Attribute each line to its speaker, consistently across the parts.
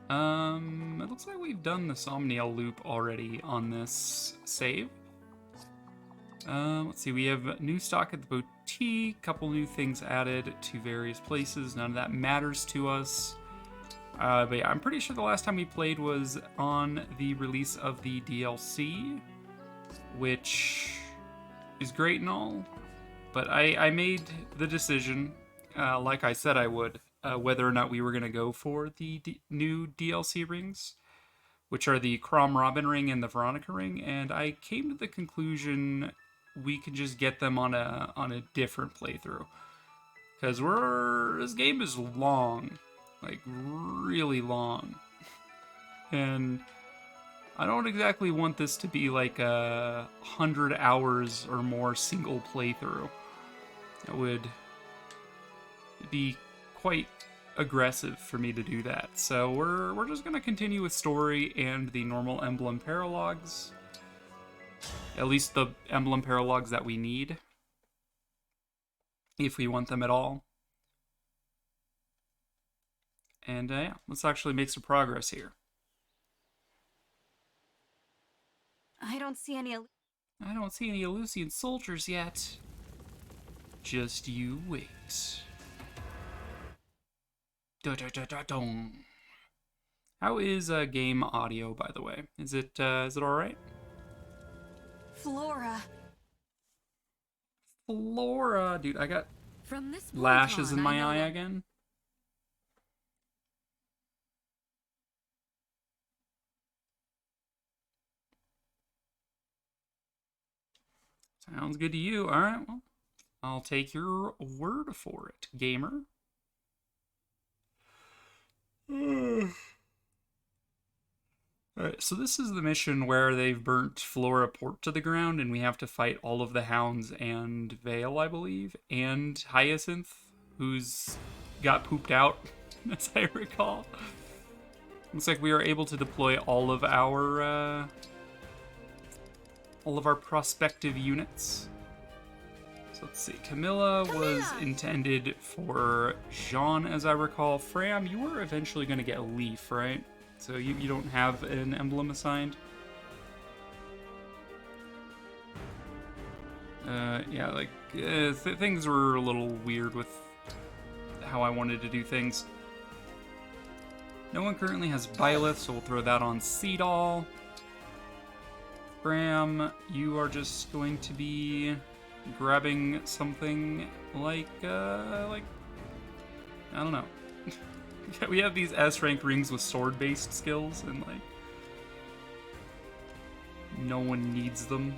Speaker 1: It looks like we've done the Somniel loop already on this save. Let's see, we have new stock at the boutique, couple new things added to various places. None of that matters to us. But yeah, I'm pretty sure the last time we played was on the release of the DLC, which is great and all, but I made the decision, like I said I would, whether or not we were going to go for the new DLC rings, which are the Crom Robin ring and the Veronica ring, and I came to the conclusion we can just get them on a different playthrough, because this game is long, like really long, and I don't exactly want this to be like 100 hours or more single playthrough. It would be quite aggressive for me to do that. So we're just gonna continue with story and the normal emblem paralogs. At least the emblem paralogs that we need, if we want them at all. And yeah, let's actually make some progress here.
Speaker 2: I don't see any
Speaker 1: Elusian soldiers yet. Just you wait. Da-da-da-da-dong. How is game audio, by the way? Is it all right?
Speaker 2: Flora.
Speaker 1: Flora, dude, I got
Speaker 2: From this
Speaker 1: lashes in my eye again. Sounds good to you. All right, well, I'll take your word for it, gamer. Alright, so this is the mission where they've burnt Flora Port to the ground, and we have to fight all of the hounds and Vale, I believe, and Hyacinth, who's got pooped out, as I recall. Looks like we are able to deploy all of our prospective units. So let's see, Camilla was intended for Jean, as I recall. Fram, you were eventually going to get a Leaf, right? So you don't have an emblem assigned? Yeah, like, things were a little weird with how I wanted to do things. No one currently has Byleth, so we'll throw that on Seadall. Bram, you are just going to be grabbing something like, I don't know. We have these S-rank rings with sword-based skills, and, like, no one needs them.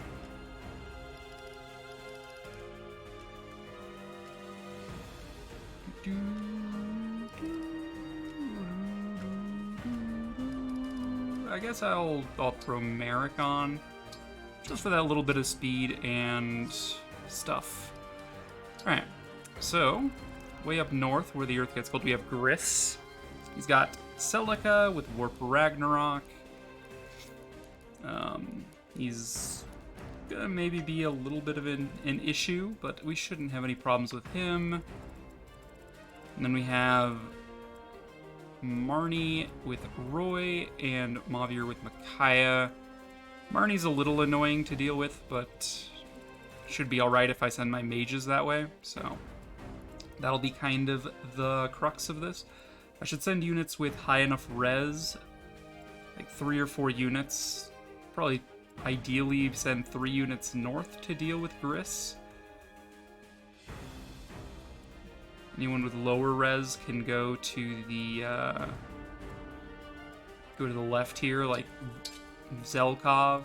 Speaker 1: I guess I'll throw Merrick on, just for that little bit of speed and stuff. Alright, so way up north where the earth gets cold, we have Gris. He's got Celica with Warp Ragnarok. He's gonna maybe be a little bit of an issue, but we shouldn't have any problems with him. And then we have Marnie with Roy and Mavir with Micaiah. Marnie's a little annoying to deal with, but should be alright if I send my mages that way, so that'll be kind of the crux of this. I should send units with high enough res, like 3 or 4 units. Probably ideally send 3 units north to deal with Gris. Anyone with lower res can go to the left here, like Zelkov,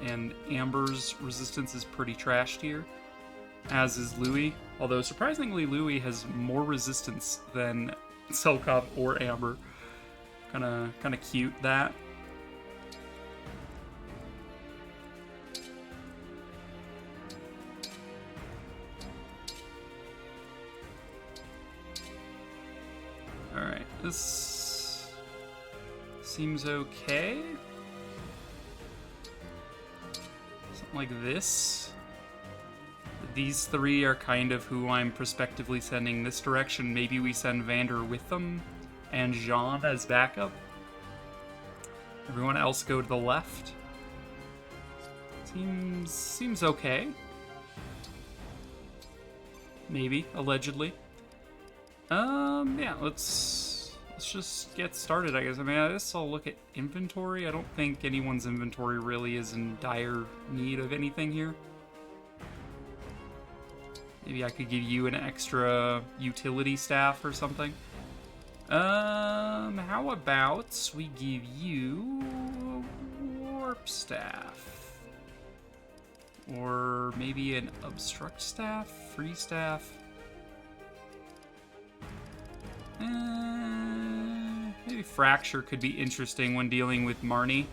Speaker 1: and Amber's resistance is pretty trashed here, as is Louis. Although surprisingly, Louis has more resistance than Zelkov or Amber. Kind of cute that. Alright, this seems okay. Something like this. These 3 are kind of who I'm prospectively sending this direction. Maybe we send Vander with them. and Jean as backup. Everyone else go to the left. Seems okay. Maybe, allegedly. Yeah, let's just get started, I guess. I mean, I guess I'll look at inventory. I don't think anyone's inventory really is in dire need of anything here. Maybe I could give you an extra utility staff or something. How about we give you a warp staff? Or maybe an obstruct staff? Free staff? Maybe fracture could be interesting when dealing with Marnie.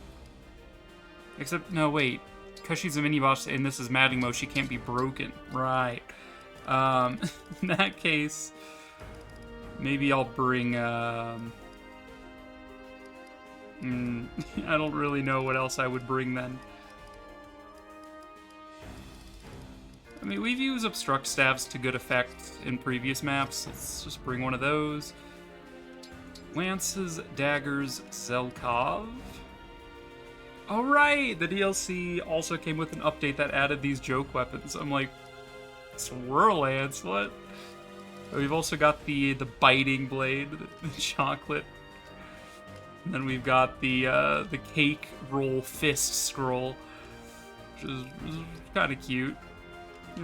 Speaker 1: Except, no, wait. Because she's a mini-boss and this is Maddening Mode, she can't be broken. Right. In that case, maybe I'll bring, I don't really know what else I would bring then. I mean, we've used obstruct staffs to good effect in previous maps. Let's just bring one of those. Lances, daggers, Zelkov. Oh right, the DLC also came with an update that added these joke weapons. I'm like, Swirl Lance, what? We've also got the biting blade, the chocolate. And then we've got the cake roll fist scroll, which is kind of cute. You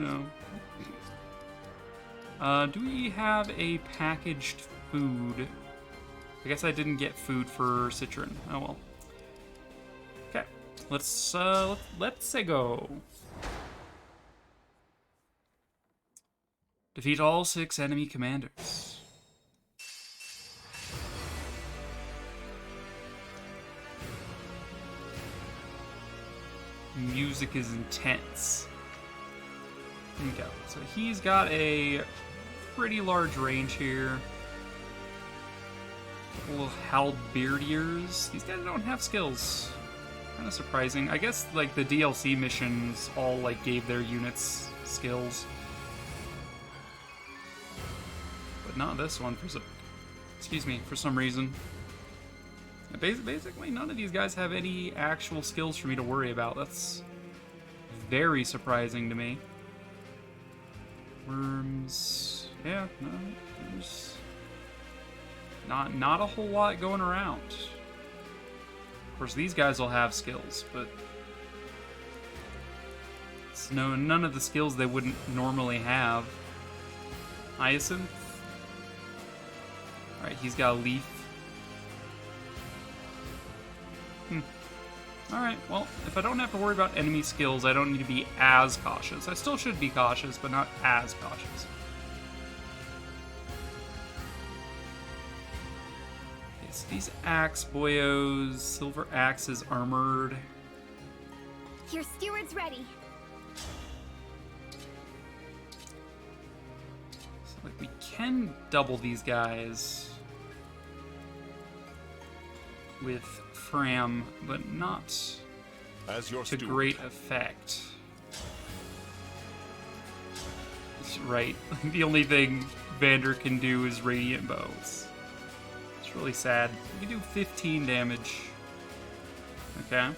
Speaker 1: know. Do we have a packaged food? I guess I didn't get food for Citron. Oh well. Okay, let's go. Defeat all 6 enemy commanders. Music is intense. There you go. So he's got a pretty large range here. Little halberdiers. These guys don't have skills. Kind of surprising. I guess like the DLC missions all like gave their units skills, but not this one for some reason. Basically, none of these guys have any actual skills for me to worry about. That's very surprising to me. Worms. Yeah, no, there's not a whole lot going around. Of course, these guys will have skills, but it's none of the skills they wouldn't normally have. Hyacinth. Alright, he's got a leaf. Alright, well, if I don't have to worry about enemy skills, I don't need to be as cautious. I still should be cautious, but not as cautious. Okay, so these axe boyos, silver axe is armored.
Speaker 2: Your steward's ready.
Speaker 1: So, like, we can double these guys with Fram, but not to great effect. Right, the only thing Vander can do is Radiant Bows. It's really sad. We can do 15 damage. Okay.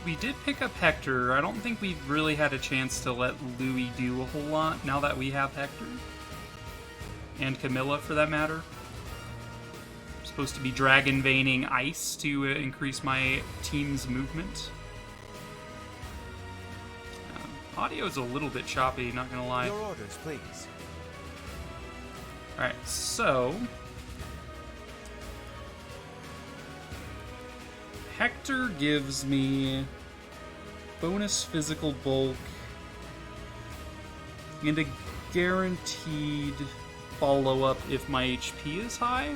Speaker 1: We did pick up Hector. I don't think we've really had a chance to let Louis do a whole lot now that we have Hector. And Camilla, for that matter. I'm supposed to be Dragon Veining Ice to increase my team's movement. Audio's a little bit choppy, not gonna lie.
Speaker 3: Your orders, please.
Speaker 1: Alright, so Hector gives me bonus physical bulk and a guaranteed follow-up if my HP is high.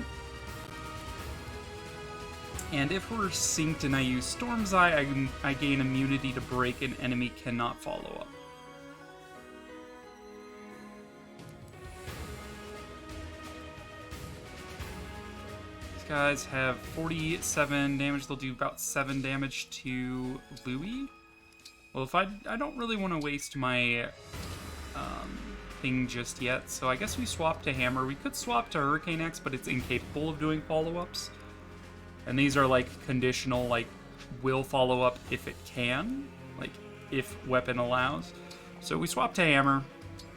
Speaker 1: And if we're synced and I use Storm's Eye, I gain immunity to break an enemy cannot follow up. guys have 47 damage. They'll do about 7 damage to Louis. Well, if I don't really want to waste my thing just yet, so I guess we swap to Hammer. We could swap to Hurricane X, but it's incapable of doing follow-ups. And these are like conditional, like will follow up if it can, like if weapon allows. So we swap to Hammer.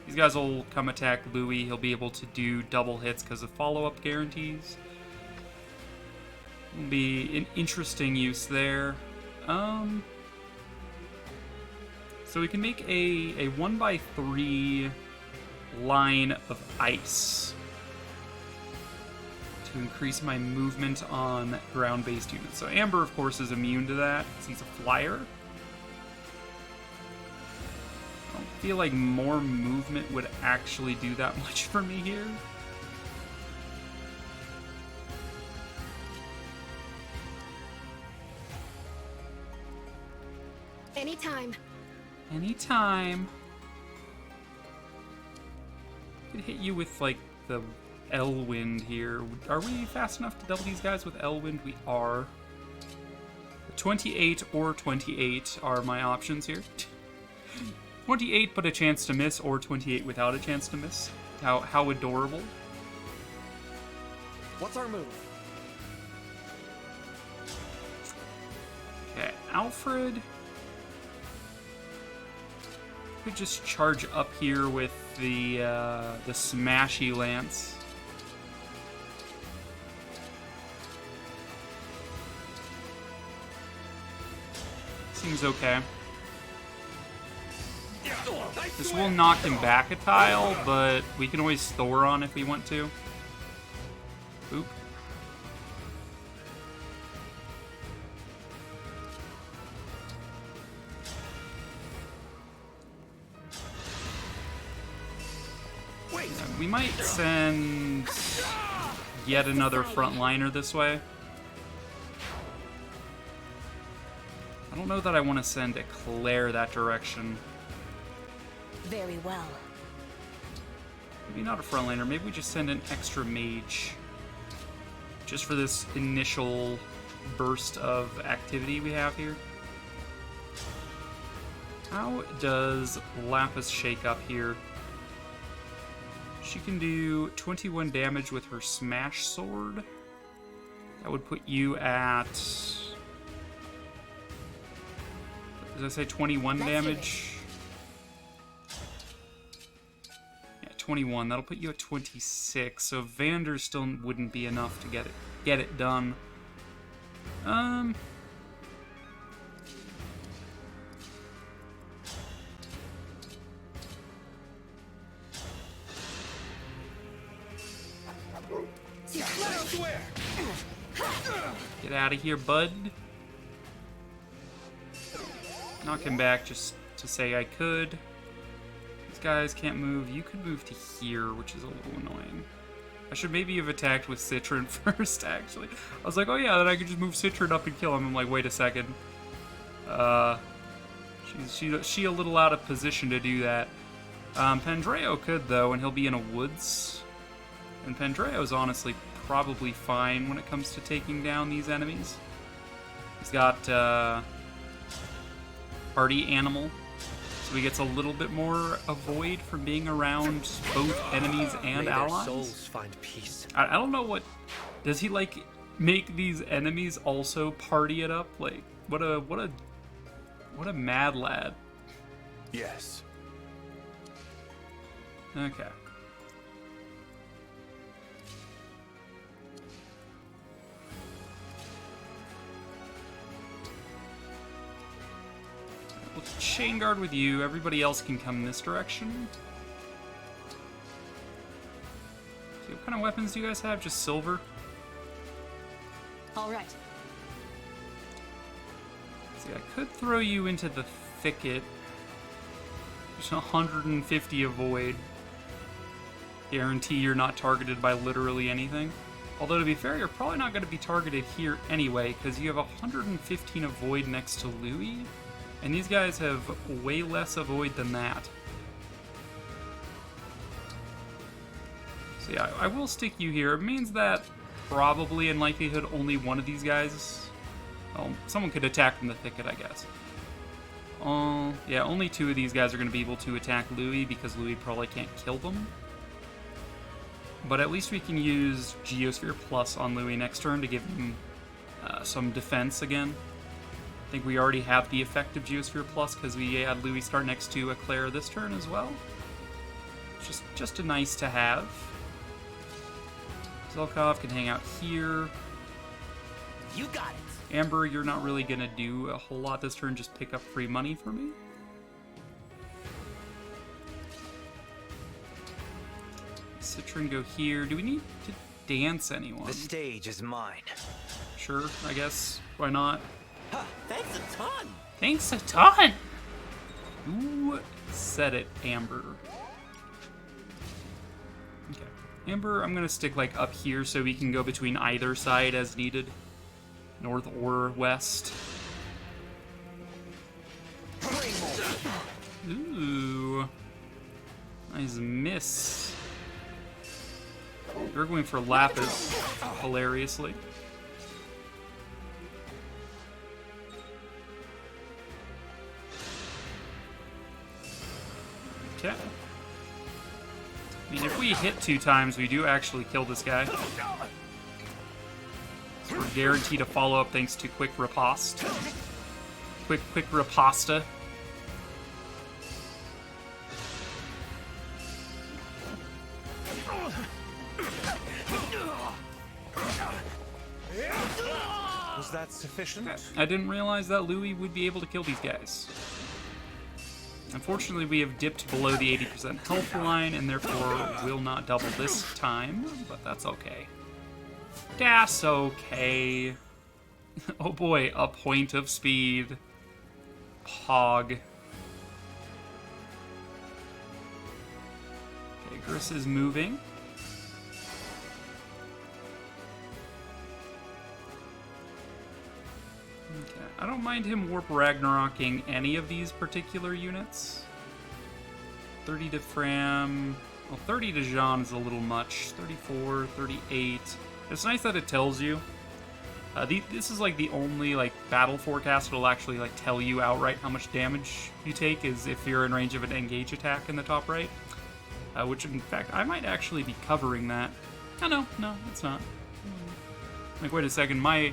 Speaker 1: These guys will come attack Louis. He'll be able to do double hits because of follow-up guarantees. Will be an interesting use there. So we can make a 1x3 line of ice to increase my movement on ground-based units. So Amber, of course, is immune to that because he's a flyer. I don't feel like more movement would actually do that much for me here.
Speaker 2: Anytime.
Speaker 1: Anytime. Could hit you with like the L-Wind here. Are we fast enough to double these guys with L-Wind? We are. 28 or 28 are my options here. 28 but a chance to miss, or 28 without a chance to miss. How adorable.
Speaker 3: What's our move?
Speaker 1: Okay, Alfred could just charge up here with the Smashy Lance. Seems okay. This will knock him back a tile, but we can always Thor on if we want to. Oop. We might send yet another frontliner this way. I don't know that I want to send a Claire that direction.
Speaker 4: Very well.
Speaker 1: Maybe not a frontliner. Maybe we just send an extra mage. Just for this initial burst of activity we have here. How does Lapis shake up here? She can do 21 damage with her Smash Sword. That would put you at... Did I say 21 damage? Yeah, 21. That'll put you at 26. So Vander still wouldn't be enough to get it done. Get out of here, bud. Knock him back just to say I could. These guys can't move. You could move to here, which is a little annoying. I should maybe have attacked with Citron first, actually. I was like, oh yeah, then I could just move Citron up and kill him. I'm like, wait a second. She a little out of position to do that. Pandreo could, though, and he'll be in a woods. And Pandreo's honestly probably fine when it comes to taking down these enemies. He's got Party Animal, so he gets a little bit more avoid from being around both enemies and allies.
Speaker 3: Souls find peace.
Speaker 1: I don't know what... Does he, like, make these enemies also party it up? Like, what a mad lad.
Speaker 3: Yes.
Speaker 1: Okay. We'll chain guard with you. Everybody else can come this direction. So what kind of weapons do you guys have? Just silver?
Speaker 4: All right.
Speaker 1: See, I could throw you into the thicket. There's 150 avoid. Guarantee you're not targeted by literally anything. Although, to be fair, you're probably not going to be targeted here anyway, because you have 115 avoid next to Louis, and these guys have way less avoid than that. So yeah, I will stick you here. It means that probably in likelihood only one of these guys. Well, someone could attack from the thicket, I guess. Yeah, only 2 of these guys are going to be able to attack Louis because Louis probably can't kill them. But at least we can use Geosphere Plus on Louis next turn to give him some defense again. I think we already have the effect of Geosphere Plus because we had Louis start next to Eclair this turn as well. Just a nice to have. Zelkov can hang out here.
Speaker 3: You got it.
Speaker 1: Amber, you're not really going to do a whole lot this turn, just pick up free money for me. Citron go here. Do we need to dance anyone?
Speaker 3: The stage is mine.
Speaker 1: Sure, I guess. Why not?
Speaker 3: Huh, thanks a ton.
Speaker 1: Thanks a ton! Who said it, Amber? Okay. Amber, I'm going to stick like up here so we can go between either side as needed. North or west. Ooh. Nice miss. We're going for Lapis, hilariously. Okay. I mean, if we hit 2 times, we do actually kill this guy. So we're guaranteed a follow-up thanks to Quick Riposte. Quick Riposta.
Speaker 3: Was that sufficient?
Speaker 1: I didn't realize that Louis would be able to kill these guys. Unfortunately, we have dipped below the 80% health line and therefore will not double this time, but that's okay. That's okay. Oh boy, a point of speed. Pog. Okay, Gris is moving. Okay, I don't mind him Warp Ragnaroking any of these particular units. 30 to Fram. Well, 30 to Jean is a little much. 34, 38. It's nice that it tells you. This is like the only like battle forecast that'll actually like tell you outright how much damage you take is if you're in range of an engage attack in the top right. Which in fact I might actually be covering that. Oh no, it's not. Like wait a second, my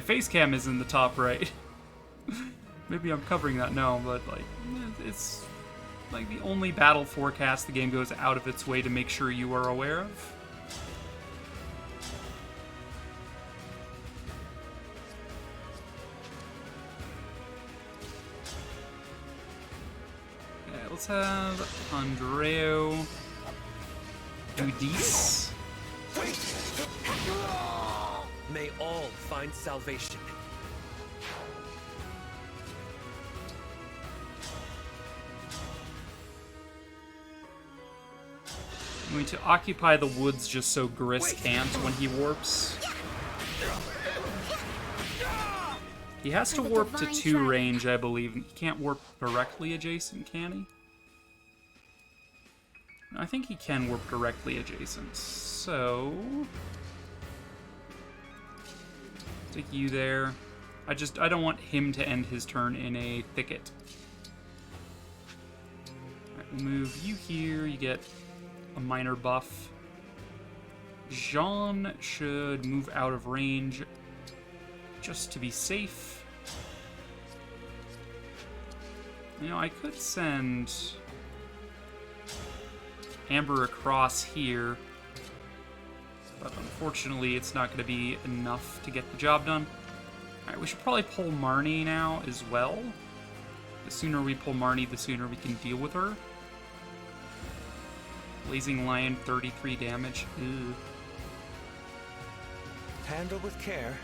Speaker 1: face cam is in the top right. Maybe I'm covering that now, but like it's like the only battle forecast the game goes out of its way to make sure you are aware of. Let's have Andreo Udis.
Speaker 3: May all find salvation.
Speaker 1: I'm going to occupy the woods just so Gris can't when he warps. He has to warp to 2 range, I believe. He can't warp directly adjacent, can he? I think he can warp directly adjacent, so... Stick you there. I don't want him to end his turn in a thicket. Alright, we'll move you here, you get a minor buff. Jean should move out of range just to be safe. You know, I could send Amber across here, but unfortunately it's not going to be enough to get the job done. Alright, we should probably pull Marnie now as well. The sooner we pull Marnie, the sooner we can deal with her. Blazing Lion, 33 damage. Ew.
Speaker 3: Handle with care.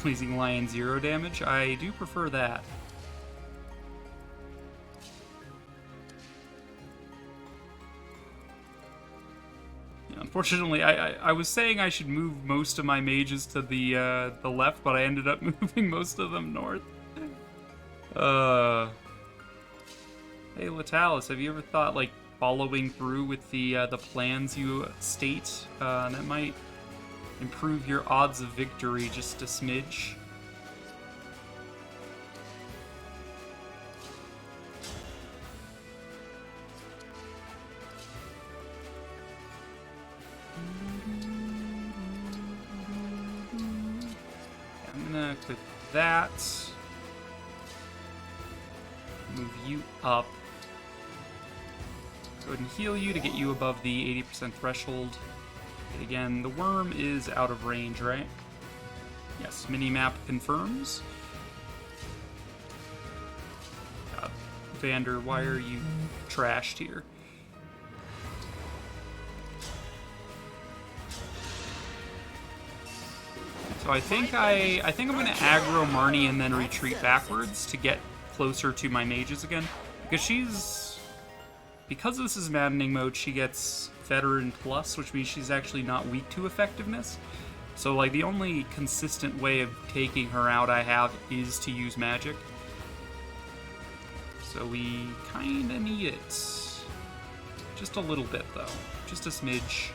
Speaker 1: Blazing Lion, 0 damage. I do prefer that. Unfortunately, I was saying I should move most of my mages to the left, but I ended up moving most of them north. Hey, Latalis, have you ever thought like following through with the plans you state? That might improve your odds of victory just a smidge. I'm gonna equip that. Move you up. Go ahead and heal you to get you above the 80% threshold. And again, the worm is out of range, right? Yes, minimap confirms. God, Vander, why are you trashed here? So I think I'm gonna aggro Marnie and then retreat backwards to get closer to my mages again. Because this is Maddening Mode, she gets Veteran Plus, which means she's actually not weak to effectiveness. So, like, the only consistent way of taking her out I have is to use magic. So we kinda need it. Just a little bit, though. Just a smidge.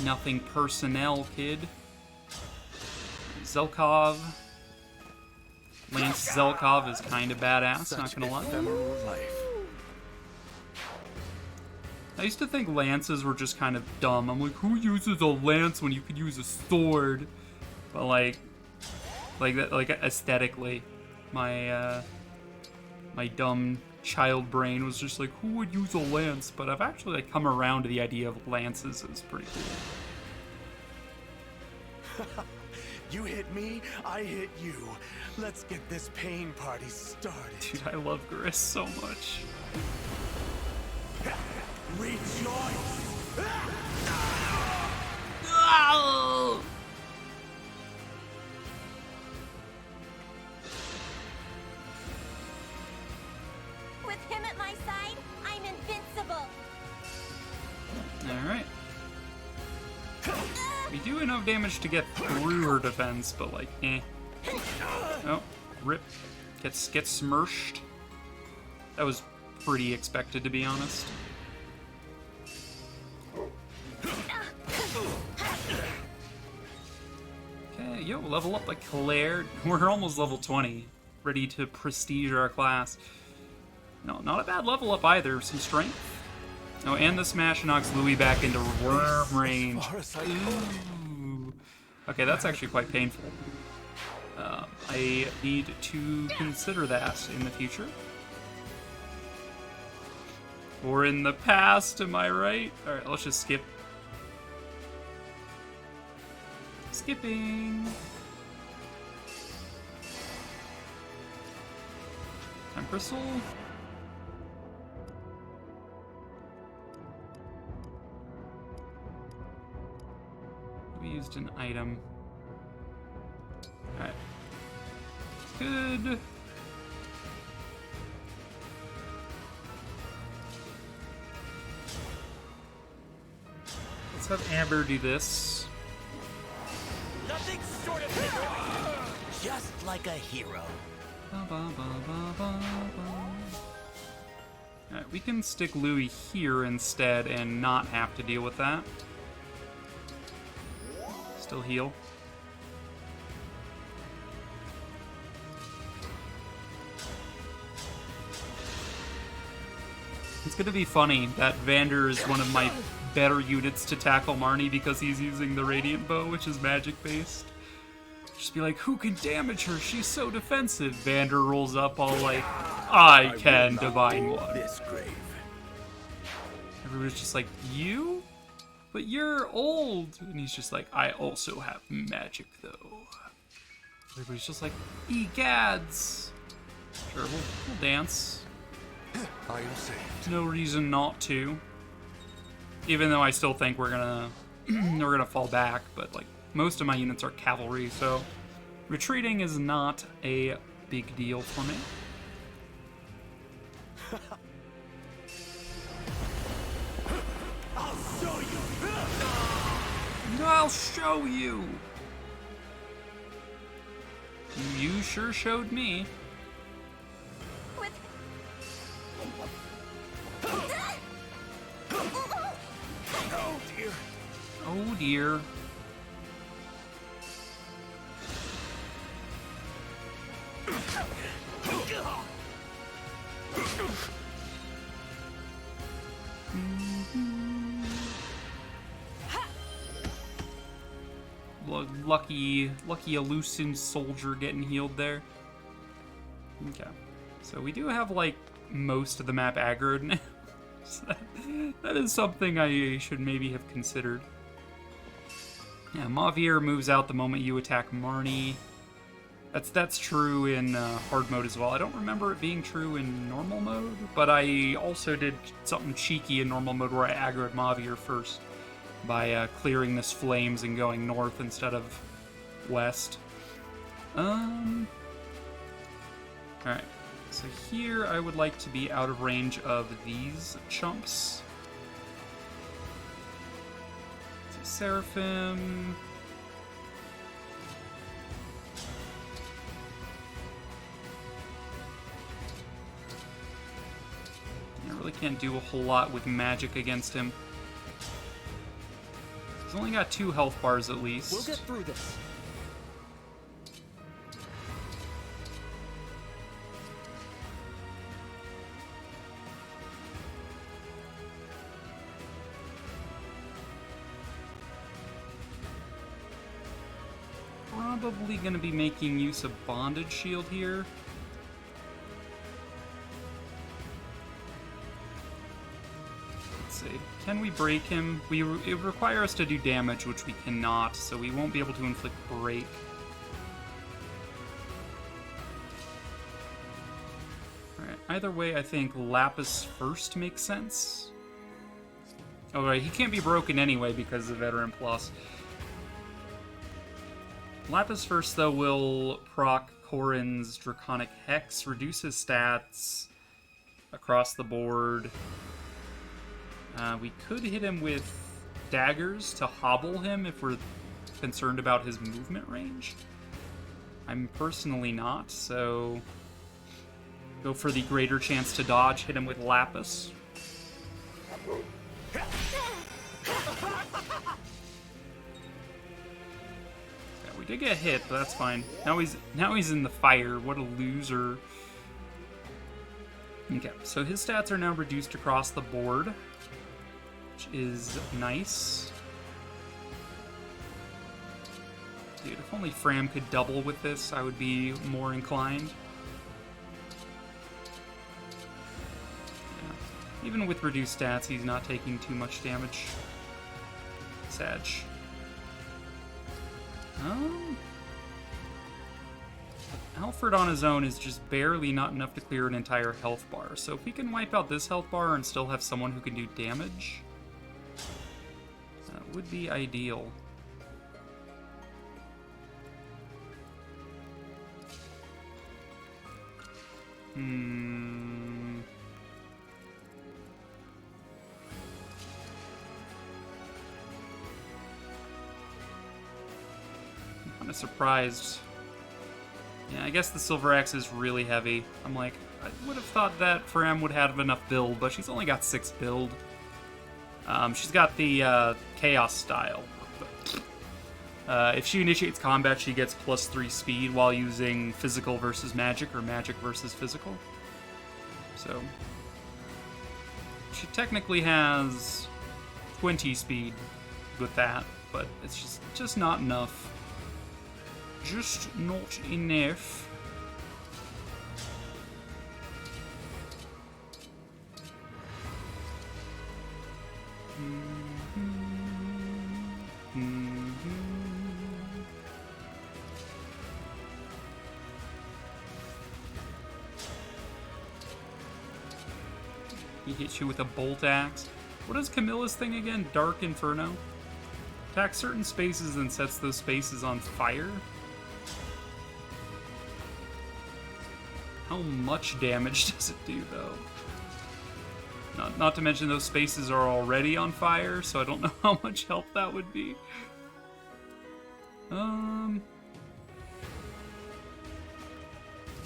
Speaker 1: Nothing personnel, kid. Zelkov. Lance Zelkov is kind of badass, not gonna lie.
Speaker 3: Ephemeral life.
Speaker 1: I used to think lances were just kind of dumb. I'm like, who uses a lance when you could use a sword? But like aesthetically, my dumb child brain was just like, who would use a lance? But I've actually like come around to the idea of lances as pretty cool.
Speaker 3: You hit me, I hit you. Let's get this pain party started.
Speaker 1: Dude, I love Gris so much.
Speaker 3: Rejoice!
Speaker 1: Oh!
Speaker 2: With him at my side, I'm invincible.
Speaker 1: Alright. We do enough damage to get through her defense, but like, eh. Oh, rip. Gets smirched. That was pretty expected, to be honest. Okay, yo, level up like Claire. We're almost level 20. Ready to prestige our class. No, not a bad level up either. Some strength. Oh, and the Smash knocks Louis back into worm range. Ooh. Okay, that's actually quite painful. I need to consider that in the future. Or in the past, am I right? Alright, let's just skip. Skipping. Time crystal. We used an item. Alright. Good. Let's have Amber do this.
Speaker 3: Nothing short of victory. Just like a hero.
Speaker 1: Alright, we can stick Louis here instead and not have to deal with that. Still heal. It's gonna be funny that Vander is one of my better units to tackle Marnie because he's using the Radiant Bow, which is magic based. Just be like, who can damage her? She's so defensive. Vander rolls up all like, I can divine one.
Speaker 3: This grave.
Speaker 1: Everybody's just like, you? But you're old. And he's just like, I also have magic though. Everybody's just like, egads. Sure, we'll dance.
Speaker 3: I am saved.
Speaker 1: No reason not to. Even though I still think we're gonna fall back, but like most of my units are cavalry, so retreating is not a big deal for me.
Speaker 3: I'll show you.
Speaker 1: I'll show you. You sure showed me. here. Lucky elusive soldier getting healed there. Okay, so we do have like most of the map aggroed now. So that is something I should maybe have considered. Yeah, Mavier moves out the moment you attack Marnie. That's true in hard mode as well. I don't remember it being true in normal mode, but I also did something cheeky in normal mode where I aggroed Mavier first by clearing this flames and going north instead of west. Alright, so here I would like to be out of range of these chumps. So Seraphim. I really can't do a whole lot with magic against him. He's only got 2 health bars at least.
Speaker 5: We'll get through this.
Speaker 1: Probably going to be making use of Bondage Shield here. Let's see. Can we break him? It would require us to do damage, which we cannot, so we won't be able to inflict break. Alright, either way, I think Lapis first makes sense. Alright, he can't be broken anyway because of Veteran Plus. Lapis first, though, will proc Corrin's Draconic Hex, reduce his stats across the board. We could hit him with daggers to hobble him if we're concerned about his movement range. I'm personally not, so go for the greater chance to dodge, hit him with Lapis. We did get hit, but that's fine. Now he's in the fire. What a loser. Okay, so his stats are now reduced across the board, which is nice. Dude, if only Fram could double with this, I would be more inclined. Yeah. Even with reduced stats, he's not taking too much damage. Sag. Alfred on his own is just barely not enough to clear an entire health bar. So if we can wipe out this health bar and still have someone who can do damage, that would be ideal. Kind of surprised. Yeah, I guess the Silver Axe is really heavy. I'm like, I would have thought that Fram would have enough build, but she's only got 6 build. She's got the Chaos style. If she initiates combat, she gets +3 speed while using physical versus magic or magic versus physical. So she technically has 20 speed with that, but it's just not enough. Just not enough. He hits you with a bolt axe. What is Camilla's thing again? Dark Inferno? Attacks certain spaces and sets those spaces on fire? How much damage does it do, though? Not to mention those spaces are already on fire, so I don't know how much help that would be.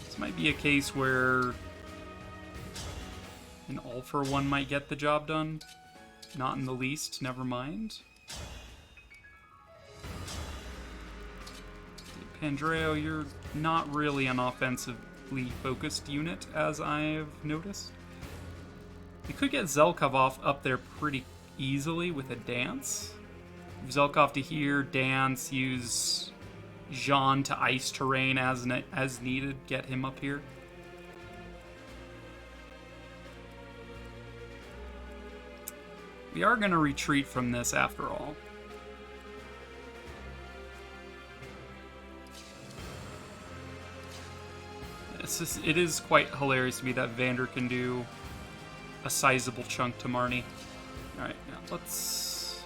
Speaker 1: This might be a case where an all-for-one might get the job done. Not in the least, never mind. Pandreo, you're not really an offensively focused unit, as I've noticed. You could get Zelkov off up there pretty easily with a dance. Move Zelkov to here, dance, use Jean to ice terrain as needed, get him up here. We are going to retreat from this after all. It is quite hilarious to me that Vander can do a sizable chunk to Marnie. Alright, now let's...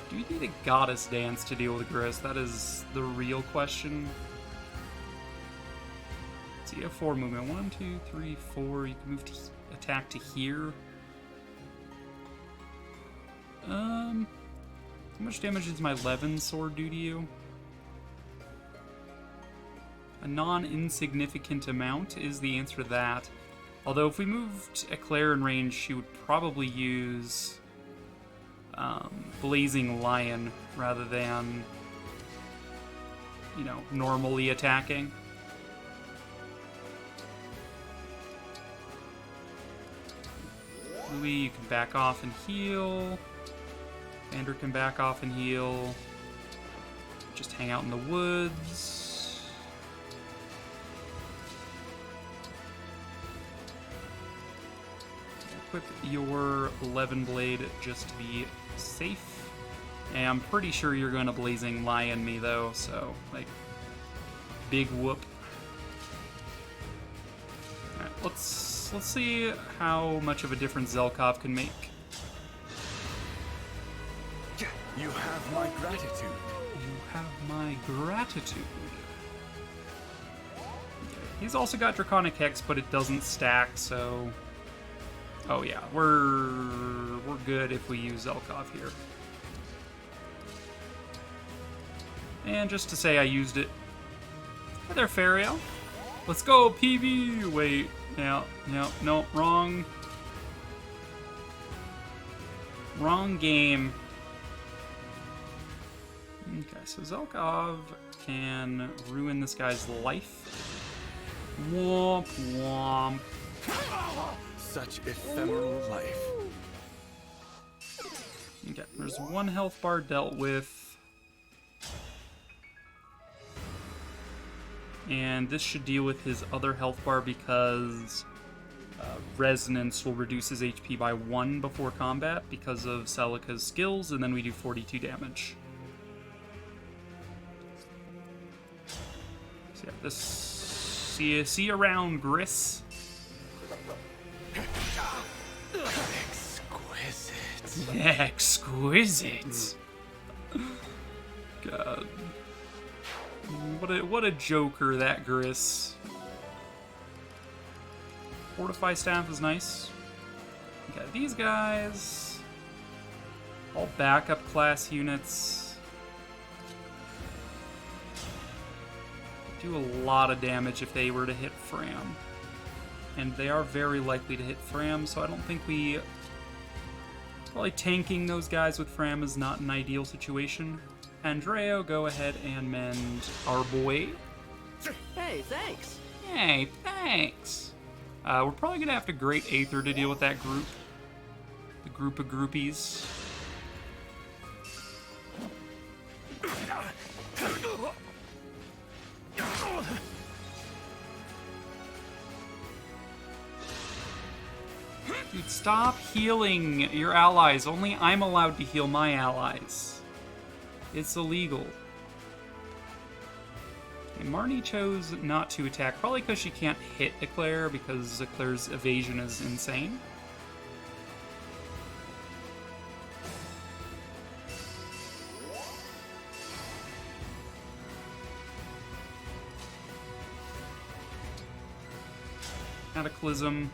Speaker 1: Do you need a goddess dance to deal with Gris? That is the real question. So you have 4 movement. 1, 2, 3, 4. You can move to attack to here. How much damage does my Levin sword do to you? A non-insignificant amount is the answer to that. Although if we moved Eclair in range, she would probably use Blazing Lion rather than, you know, normally attacking. Louis, you can back off and heal. Vander can back off and heal. Just hang out in the woods. Equip your Levin Blade just to be safe. And I'm pretty sure you're going to Blazing Lion me though, so, like, big whoop. Alright, let's see how much of a difference Zelkov can make.
Speaker 3: You have my gratitude.
Speaker 1: You have my gratitude. Okay. He's also got Draconic Hex, but it doesn't stack, so... Oh yeah, we're good if we use Zelkov here. And just to say I used it. Hi there, Fariel. Let's go, PB! Wait, no, wrong. Wrong game. Okay, so Zelkov can ruin this guy's life. Womp womp.
Speaker 3: Such ephemeral life.
Speaker 1: Okay, there's 1 health bar dealt with. And this should deal with his other health bar because Resonance will reduce his HP by 1 before combat because of Celica's skills, and then we do 42 damage. So yeah, this... See you around, Gris.
Speaker 3: Exquisite.
Speaker 1: Exquisite. God. What a joker, that Gris. Fortify Staff is nice. Okay, these guys... all backup class units. Do a lot of damage if they were to hit Fram. And they are very likely to hit Fram, so I don't think we... Probably tanking those guys with Fram is not an ideal situation. Andreo, go ahead and mend our boy.
Speaker 5: Hey, thanks.
Speaker 1: Hey, thanks. We're probably going to have to Great Aether to deal with that group. The group of groupies. Dude, stop healing your allies. Only I'm allowed to heal my allies. It's illegal. And Marnie chose not to attack, probably because she can't hit Eclair, because Eclair's evasion is insane. Cataclysm.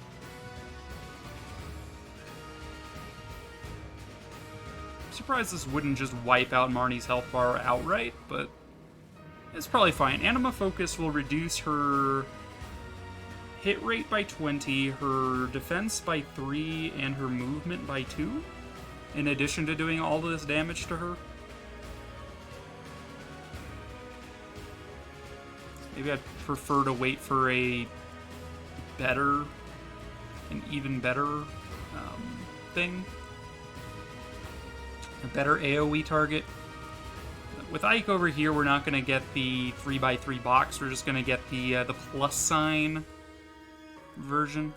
Speaker 1: I'm surprised this wouldn't just wipe out Marnie's health bar outright, but it's probably fine. Anima Focus will reduce her hit rate by 20, her defense by 3, and her movement by 2, in addition to doing all this damage to her. Maybe I'd prefer to wait for an even better thing. A better AoE target. With Ike over here, we're not going to get the 3x3 box. We're just going to get the plus sign version.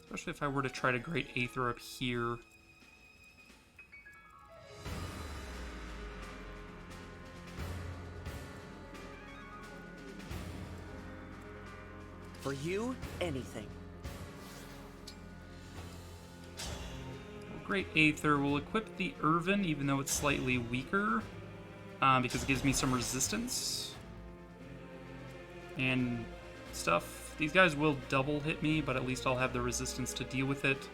Speaker 1: Especially if I were to try to Great Aether up here.
Speaker 5: For you, anything.
Speaker 1: Great Aether will equip the Irvin, even though it's slightly weaker, because it gives me some resistance and stuff. These guys will double hit me, but at least I'll have the resistance to deal with it.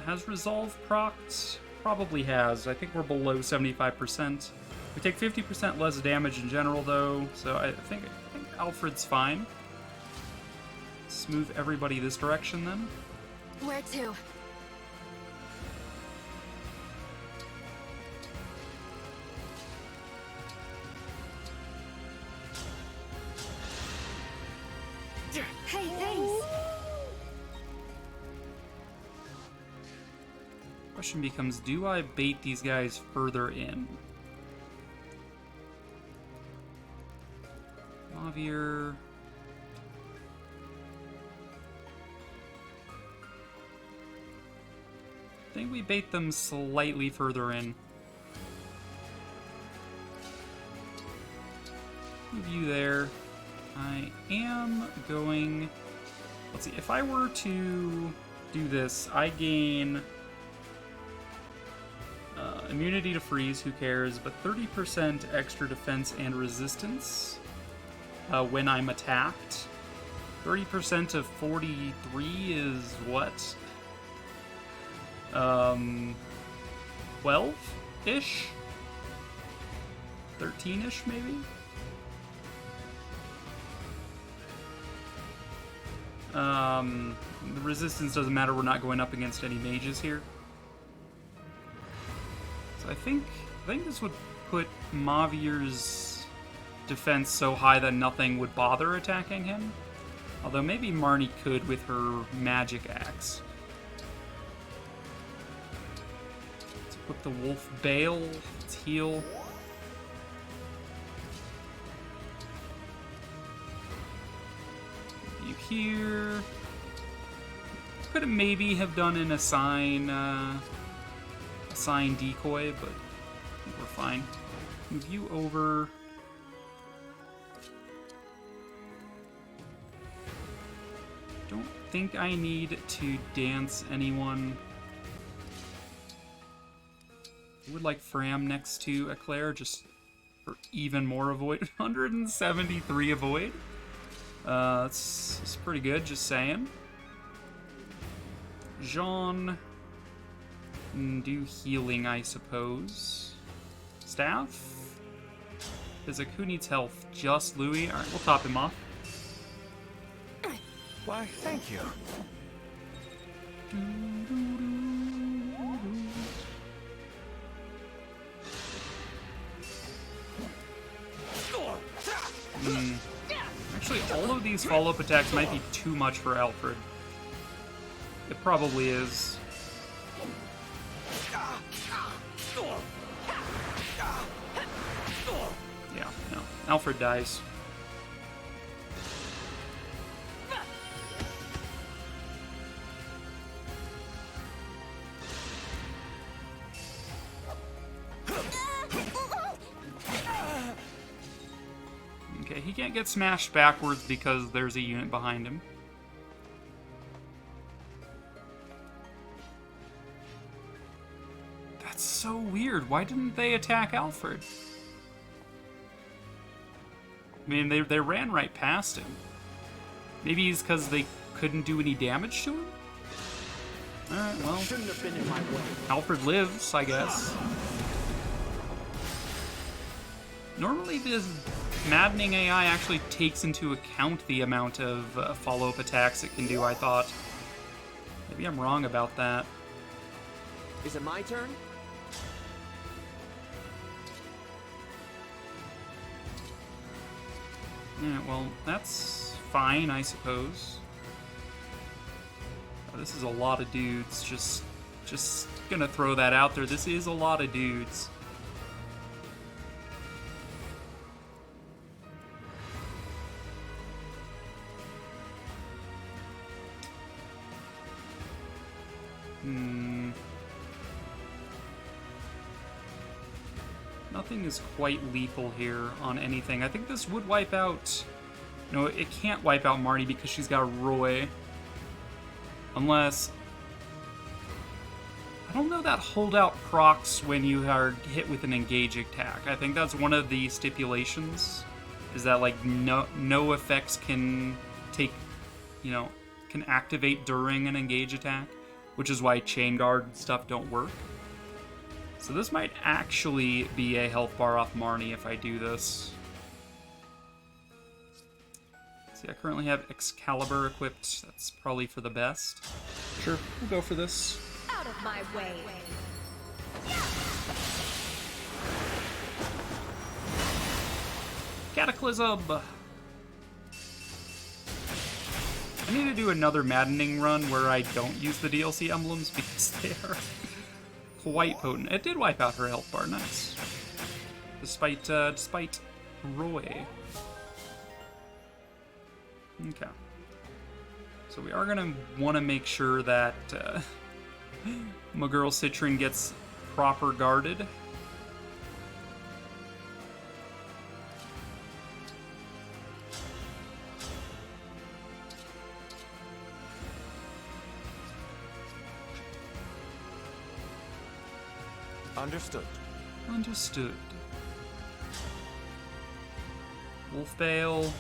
Speaker 1: Has Resolve procced? Probably has. I think we're below 75%. We take 50% less damage in general, though, so I think Alfred's fine. Let's move everybody this direction, then.
Speaker 2: Where to? Hey, thanks.
Speaker 1: Question becomes, do I bait these guys further in? Javier. I think we bait them slightly further in. Move you there. I am going... Let's see, if I were to do this, I gain immunity to freeze, who cares, but 30% extra defense and resistance when I'm attacked. 30% of 43 is what? 12-ish? 13-ish, maybe? The resistance doesn't matter, we're not going up against any mages here. So I think this would put Mavier's defense so high that nothing would bother attacking him. Although maybe Marnie could with her magic axe. Let's equip the Wolf Bale. Let's heal. You here. Could have maybe have done an assign decoy, but I think we're fine. Move you over. Don't think I need to dance anyone. I would like Fram next to Eclair, just for even more avoid. 173 avoid. That's pretty good, just saying. Jean. Do healing, I suppose. Staff? Who needs health? Just Louis? Alright, we'll top him off.
Speaker 3: Why, thank you.
Speaker 1: Actually, all of these follow-up attacks might be too much for Alfred. It probably is. Yeah, no. Alfred dies. Okay, he can't get smashed backwards because there's a unit behind him. That's so weird. Why didn't they attack Alfred? I mean, they ran right past him. Maybe it's because they couldn't do any damage to him? Alright, well.
Speaker 5: Shouldn't have been in my way.
Speaker 1: Alfred lives, I guess. Normally, this Maddening AI actually takes into account the amount of follow-up attacks it can do, I thought. Maybe I'm wrong about that.
Speaker 5: Is it my turn?
Speaker 1: Yeah, well, that's fine, I suppose. Oh, this is a lot of dudes. Just gonna throw that out there. This is a lot of dudes. Nothing is quite lethal here on anything. I think this would wipe out... No, it can't wipe out Marnie because she's got Roy. Unless... I don't know that holdout procs when you are hit with an engage attack. I think that's one of the stipulations. Is that, like, no effects can take... can activate during an engage attack. Which is why Chain Guard and stuff don't work. So this might actually be a health bar off Marnie if I do this. See, I currently have Excalibur equipped. That's probably for the best. Sure, we'll go for this.
Speaker 2: Out of my way.
Speaker 1: Cataclysm! I need to do another Maddening run where I don't use the DLC emblems because they are quite potent. It did wipe out her health bar, nice. Despite Roy. Okay. So we are gonna want to make sure that my girl Citron gets proper guarded.
Speaker 3: Understood.
Speaker 1: Understood. Wolfbale.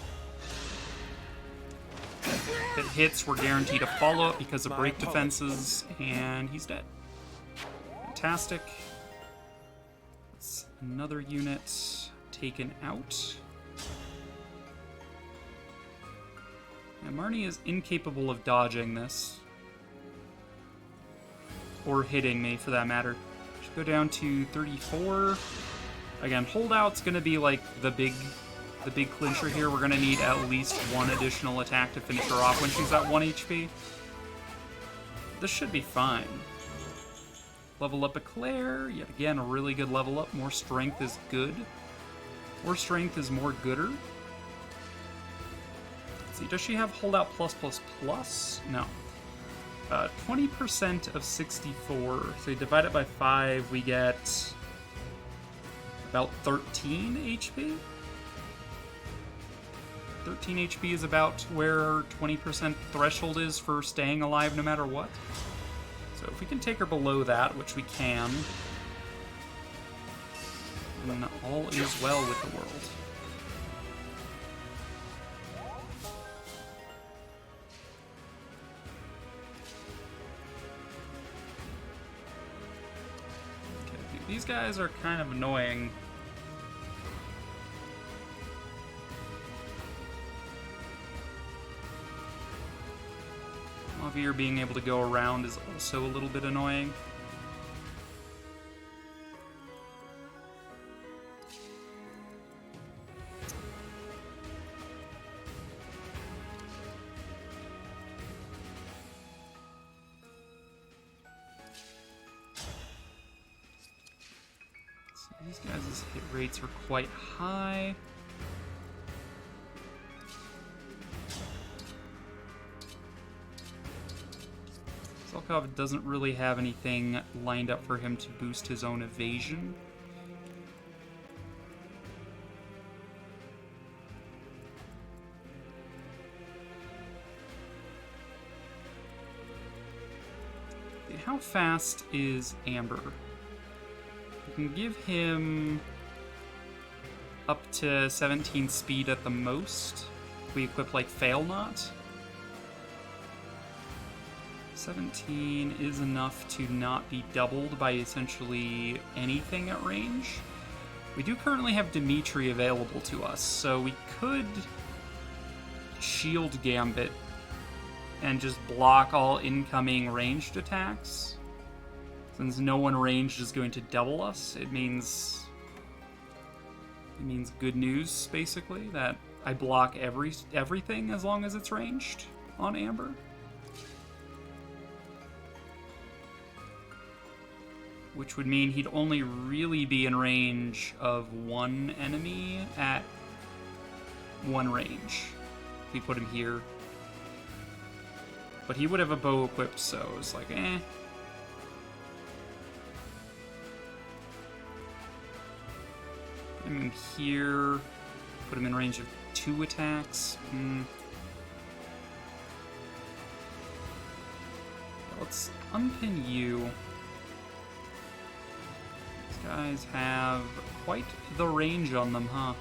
Speaker 1: If it hits, we're guaranteed a follow-up because of break defenses, and he's dead. Fantastic. That's another unit taken out. And Marnie is incapable of dodging this. Or hitting me, for that matter. Should go down to 34. Again, holdout's gonna be like the big clincher here. We're gonna need at least one additional attack to finish her off when she's at 1 HP. This should be fine. Level up Eclair. Yet again, a really good level up. More strength is good. More strength is more gooder. Let's see, does she have holdout plus plus plus? No. 20% of 64. So you divide it by 5, we get about 13 HP. 13 HP is about where her 20% threshold is for staying alive no matter what. So if we can take her below that, which we can, then all is well with the world. These guys are kind of annoying. Javier being able to go around is also a little bit annoying. These guys' hit rates are quite high. Zelkov doesn't really have anything lined up for him to boost his own evasion. How fast is Amber? We can give him up to 17 speed at the most. We equip like Fail Not. 17 is enough to not be doubled by essentially anything at range. We do currently have Dimitri available to us, so we could Shield Gambit and just block all incoming ranged attacks. Since no one ranged is going to double us, it means good news, basically, that I block everything as long as it's ranged on Amber. Which would mean he'd only really be in range of one enemy at one range. If we put him here. But he would have a bow equipped, so it's like, eh. Put him in here. Put him in range of 2 attacks. Let's unpin you. Guys have quite the range on them, huh?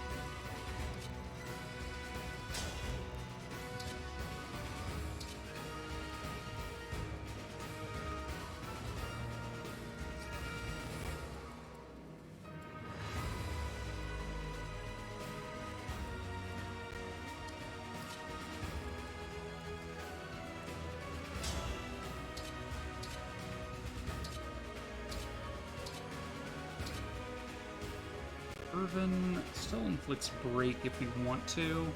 Speaker 1: Still inflicts break if we want to.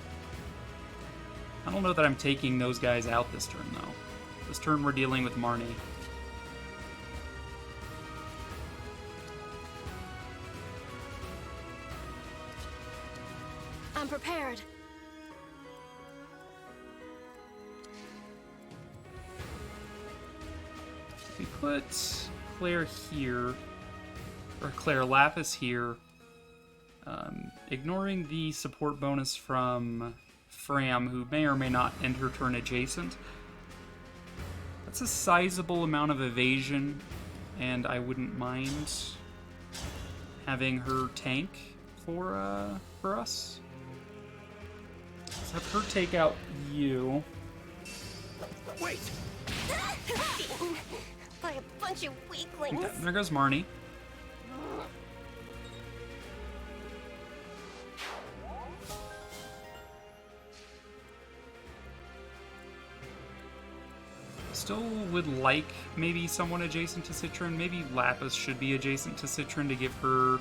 Speaker 1: I don't know that I'm taking those guys out this turn, though. This turn we're dealing with Marnie.
Speaker 4: I'm prepared.
Speaker 1: If we put Claire here, or Claire Lapis here, ignoring the support bonus from Fram, who may or may not end her turn adjacent. That's a sizable amount of evasion, and I wouldn't mind having her tank for us. Let's have her take out you.
Speaker 3: Wait!
Speaker 2: By a bunch of weaklings.
Speaker 1: Okay, there goes Marnie. Still would like maybe someone adjacent to Citron. Maybe Lapis should be adjacent to Citron to give her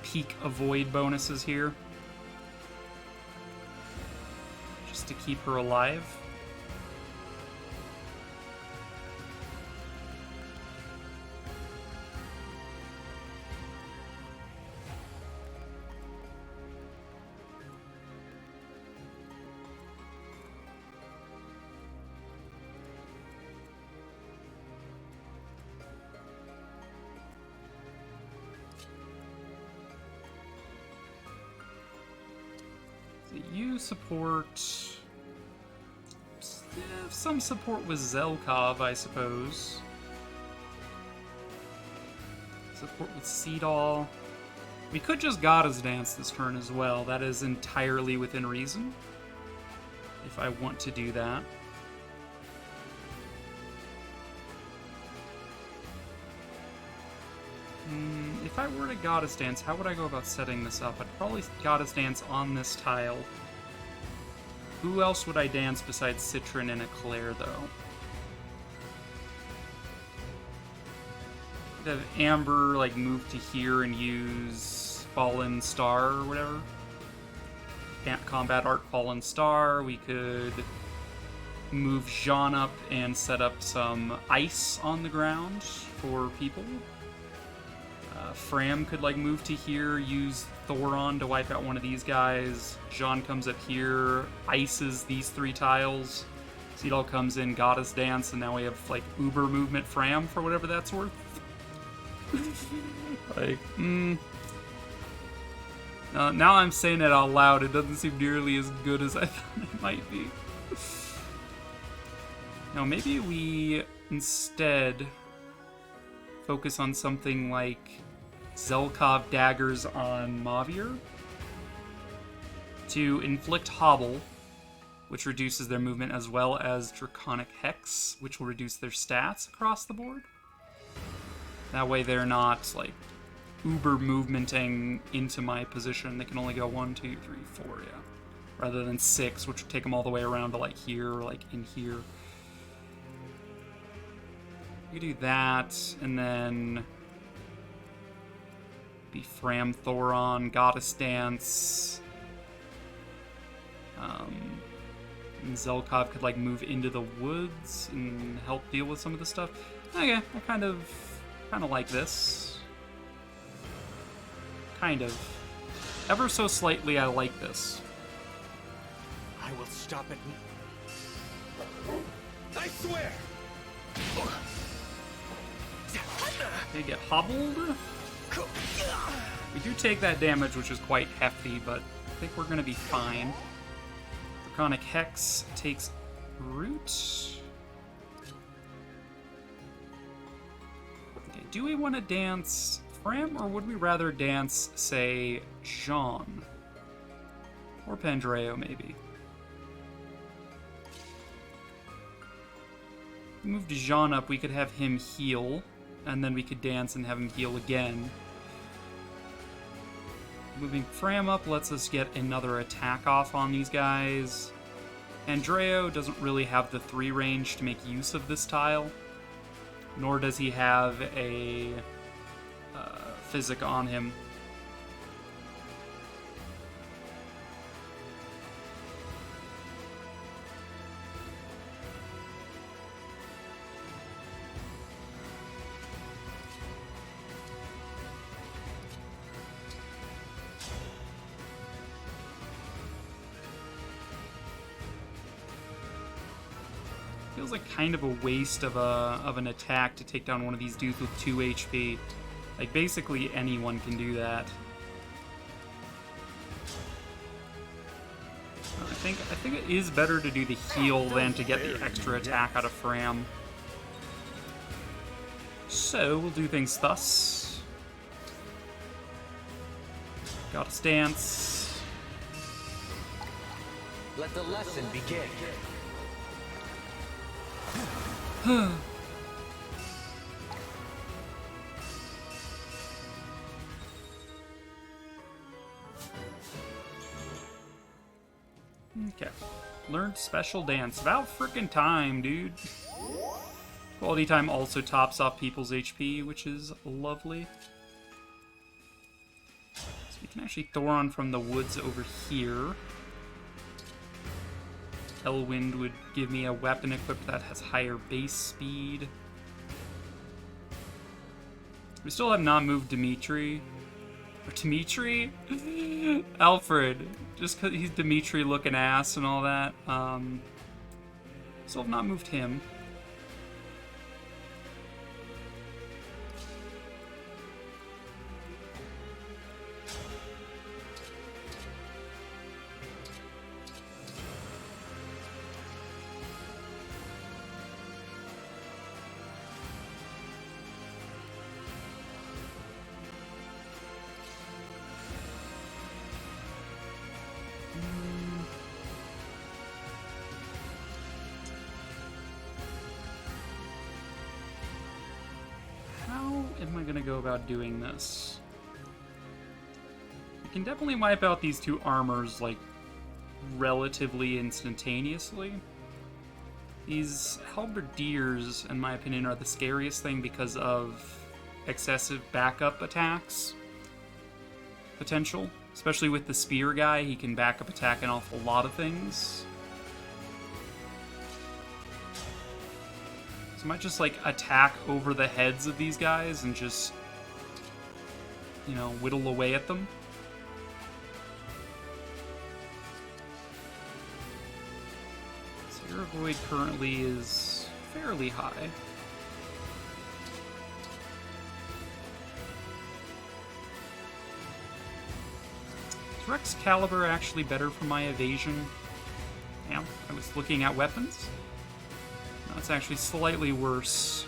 Speaker 1: peak avoid bonuses here. Just to keep her alive. You support some support with Zelkov, I suppose. Support with Seadall. We could just Goddess Dance this turn as well. That is entirely within reason. If I want to do that. If I were to Goddess Dance, how would I go about setting this up? I'd probably Goddess Dance on this tile. Who else would I dance besides Citron and Eclair, though? I'd have Amber, like, move to here and use Fallen Star or whatever. Can't combat Art Fallen Star. We could move Jean up and set up some ice on the ground for people. Fram could, like, move to here, use Thoron to wipe out one of these guys. Jean comes up here, ices these 3 tiles. Seadall comes in, Goddess Dance, and now we have, like, Uber movement Fram for whatever that's worth. Like, now I'm saying it out loud, it doesn't seem nearly as good as I thought it might be. Now, maybe we instead focus on something like Zelkov daggers on Mavir to inflict Hobble, which reduces their movement, as well as Draconic Hex, which will reduce their stats across the board. That way they're not, like, uber movementing into my position. They can only go 1, 2, 3, 4, yeah. Rather than 6, which would take them all the way around to, like, here, or, like, in here. We do that, and then be Fram Thoron, Goddess Dance. And Zelkov could like move into the woods and help deal with some of the stuff. Okay, I kind of like this. Kind of. Ever so slightly, I like this.
Speaker 3: I will stop it. I swear!
Speaker 1: They get hobbled. We do take that damage, which is quite hefty, but I think we're gonna be fine. Draconic Hex takes root. Okay, do we want to dance Fram, or would we rather dance, say, Jean? Or Pandreo, maybe. If we moved Jean up, we could have him heal, and then we could dance and have him heal again. Moving Fram up lets us get another attack off on these guys. Andreo doesn't really have the 3 range to make use of this tile, nor does he have a physic on him. Feels like kind of a waste of an attack to take down one of these dudes with 2 HP. Like, basically anyone can do that. I think it is better to do the heal than to get the extra attack out of Fram. So, we'll do things thus. Goddess Dance.
Speaker 5: Let the lesson begin.
Speaker 1: Okay. Learned special dance. About frickin' time, dude. Quality time also tops off people's HP, which is lovely. So we can actually Thoron from the woods over here. Elwind would give me a weapon equipped that has higher base speed. We still have not moved Dimitri. Or Dimitri? Alfred. Just because he's Dimitri looking ass and all that. Still have not moved him. Am I gonna go about doing this? I can definitely wipe out these 2 armors, like, relatively instantaneously. These halberdiers, in my opinion, are the scariest thing because of excessive backup attacks potential. Especially with the spear guy, he can backup attack an awful lot of things. So I might just, like, attack over the heads of these guys and just, you know, whittle away at them. So your void currently is fairly high. Is Rex Caliber actually better for my evasion? Yeah, I was looking at weapons. No, it's actually slightly worse.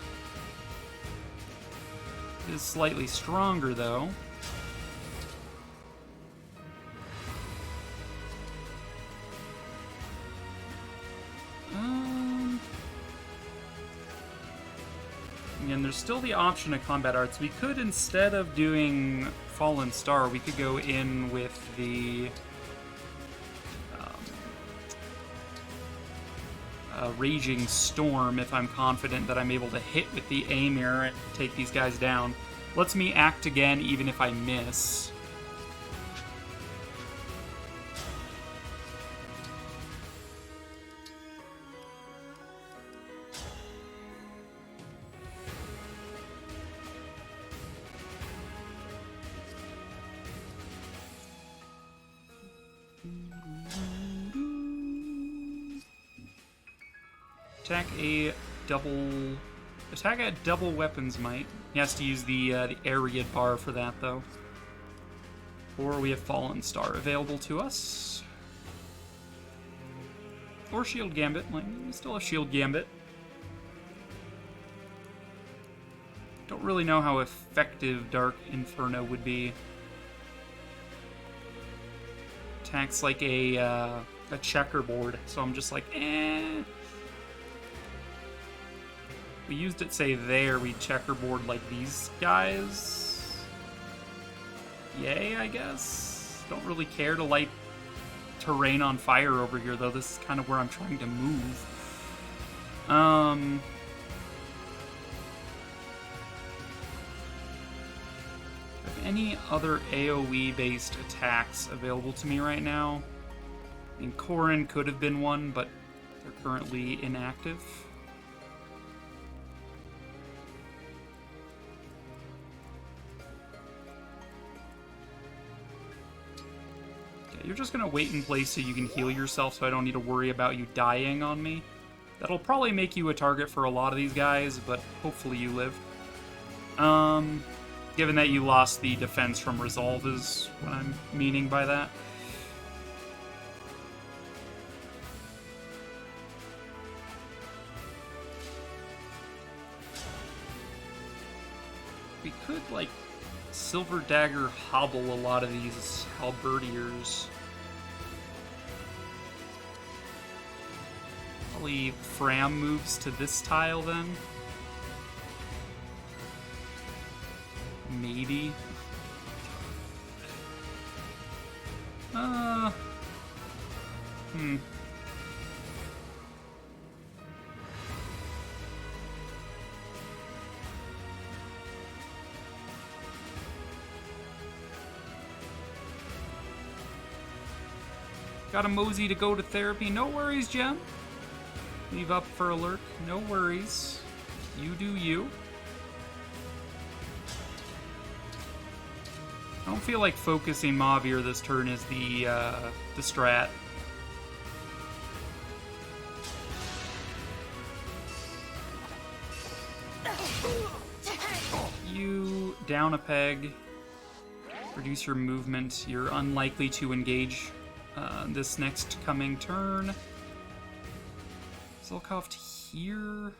Speaker 1: It is slightly stronger, though. Again, there's still the option of combat arts. We could, instead of doing Fallen Star, we could go in with the Raging Storm if I'm confident that I'm able to hit with the Amir and take these guys down. Lets me act again even if I miss. Attack at double weapons might. He has to use the Ariad bar for that though. Or we have Fallen Star available to us. Or Shield Gambit. Like, we still have Shield Gambit. Don't really know how effective Dark Inferno would be. Attacks like a checkerboard, so I'm just like, eh. We used it, say, there. We checkerboard like these guys. Yay, I guess. Don't really care to light terrain on fire over here, though. This is kind of where I'm trying to move. Have any other AoE-based attacks available to me right now? I mean, Corrin could have been one, but they're currently inactive. You're just gonna wait in place so you can heal yourself so I don't need to worry about you dying on me. That'll probably make you a target for a lot of these guys, but hopefully you live. Given that you lost the defense from Resolve is what I'm meaning by that. We could, like, Silver Dagger hobble a lot of these halberdiers. Probably Fram moves to this tile then. Maybe. Got a mosey to go to therapy. No worries, Gem. Leave up for a lurk. No worries. You do you. I don't feel like focusing Mavir this turn is the strat. You down a peg. Reduce your movement. You're unlikely to engage this next coming turn. Zolkoft here.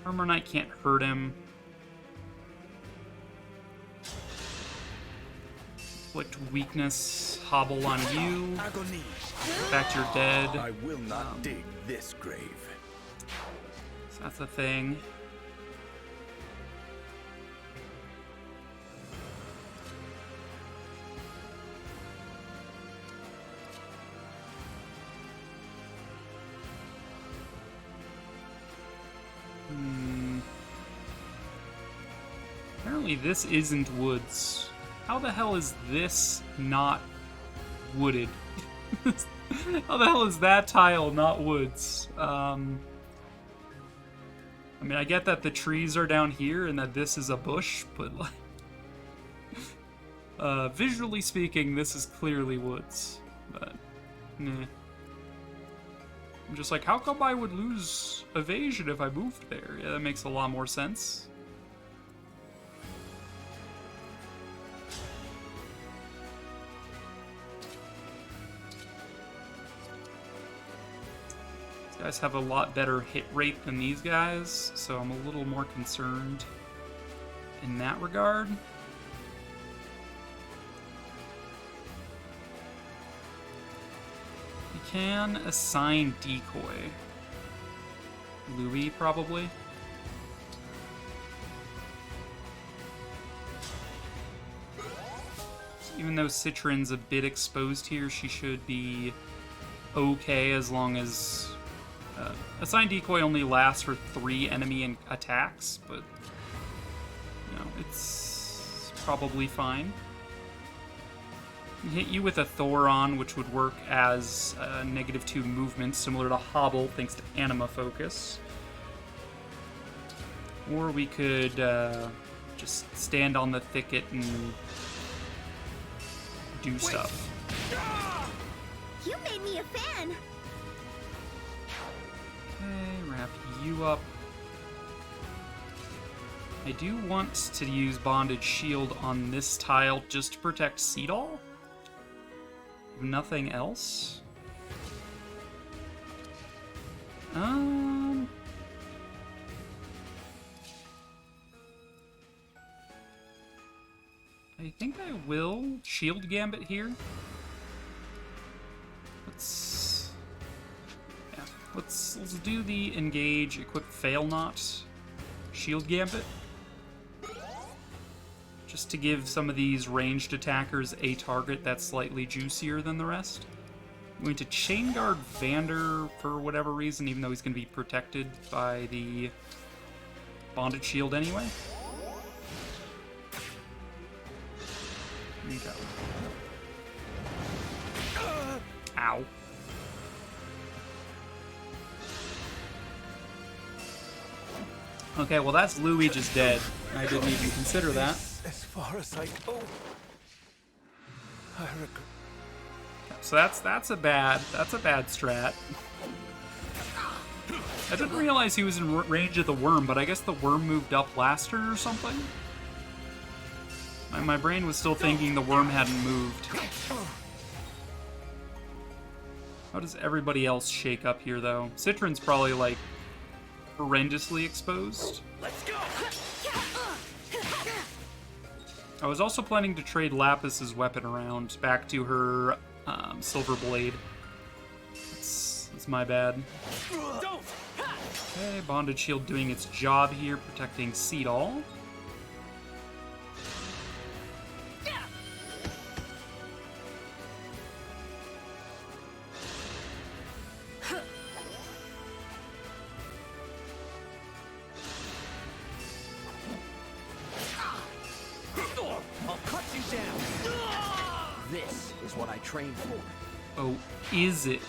Speaker 1: Armor Knight can't hurt him. Inflict weakness, hobble on you.
Speaker 3: Agony.
Speaker 1: In fact, you're dead.
Speaker 3: I will not dig this grave.
Speaker 1: So that's a thing. Apparently this isn't woods. How the hell is this not wooded? How the hell is that tile not woods? I mean, I get that the trees are down here and that this is a bush, but like... visually speaking, this is clearly woods. But, nah. I'm just like, how come I would lose evasion if I moved there? Yeah, that makes a lot more sense. Guys have a lot better hit rate than these guys, so I'm a little more concerned in that regard. We can assign decoy. Louis, probably. Even though Citron's a bit exposed here, she should be okay as long as... assign decoy only lasts for 3 enemy attacks, but... you know, it's probably fine. Hit you with a Thoron, which would work as -2 movement, similar to Hobble, thanks to Anima Focus. Or we could just stand on the thicket and do stuff.
Speaker 2: You made me a fan.
Speaker 1: Okay, wrap you up. I do want to use Bonded Shield on this tile just to protect Seadall. Nothing else. I think I will Shield Gambit here. Let's do the Engage, equip Fail Not, Shield Gambit. Just to give some of these ranged attackers a target that's slightly juicier than the rest. I'm going to Chain Guard Vander for whatever reason, even though he's going to be protected by the Bonded Shield anyway. Okay. Ow. Okay, well that's Louis just dead. I didn't even consider that.
Speaker 3: As far as I go, I regret.
Speaker 1: So that's a bad strat. I didn't realize he was in range of the worm, but I guess the worm moved up last turn or something. My brain was still thinking the worm hadn't moved. How does everybody else shake up here, though? Citron's probably, like, horrendously exposed.
Speaker 3: Let's go.
Speaker 1: I was also planning to trade Lapis's weapon around back to her Silver Blade. It's my bad. Okay, Bonded Shield doing its job here, protecting Seadall.
Speaker 5: This is what I trained for.
Speaker 1: Oh, is it?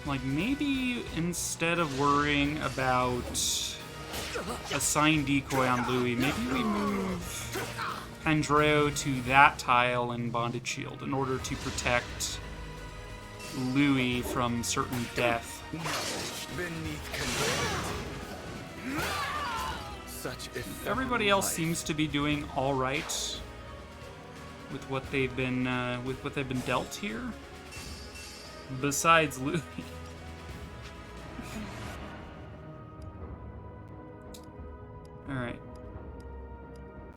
Speaker 1: Like, maybe instead of worrying about assign decoy on Louis, maybe we move Pandreo to that tile in Bonded Shield in order to protect Louis from certain death. Everybody else seems to be doing all right with what they've been dealt here. Besides Louis. All right.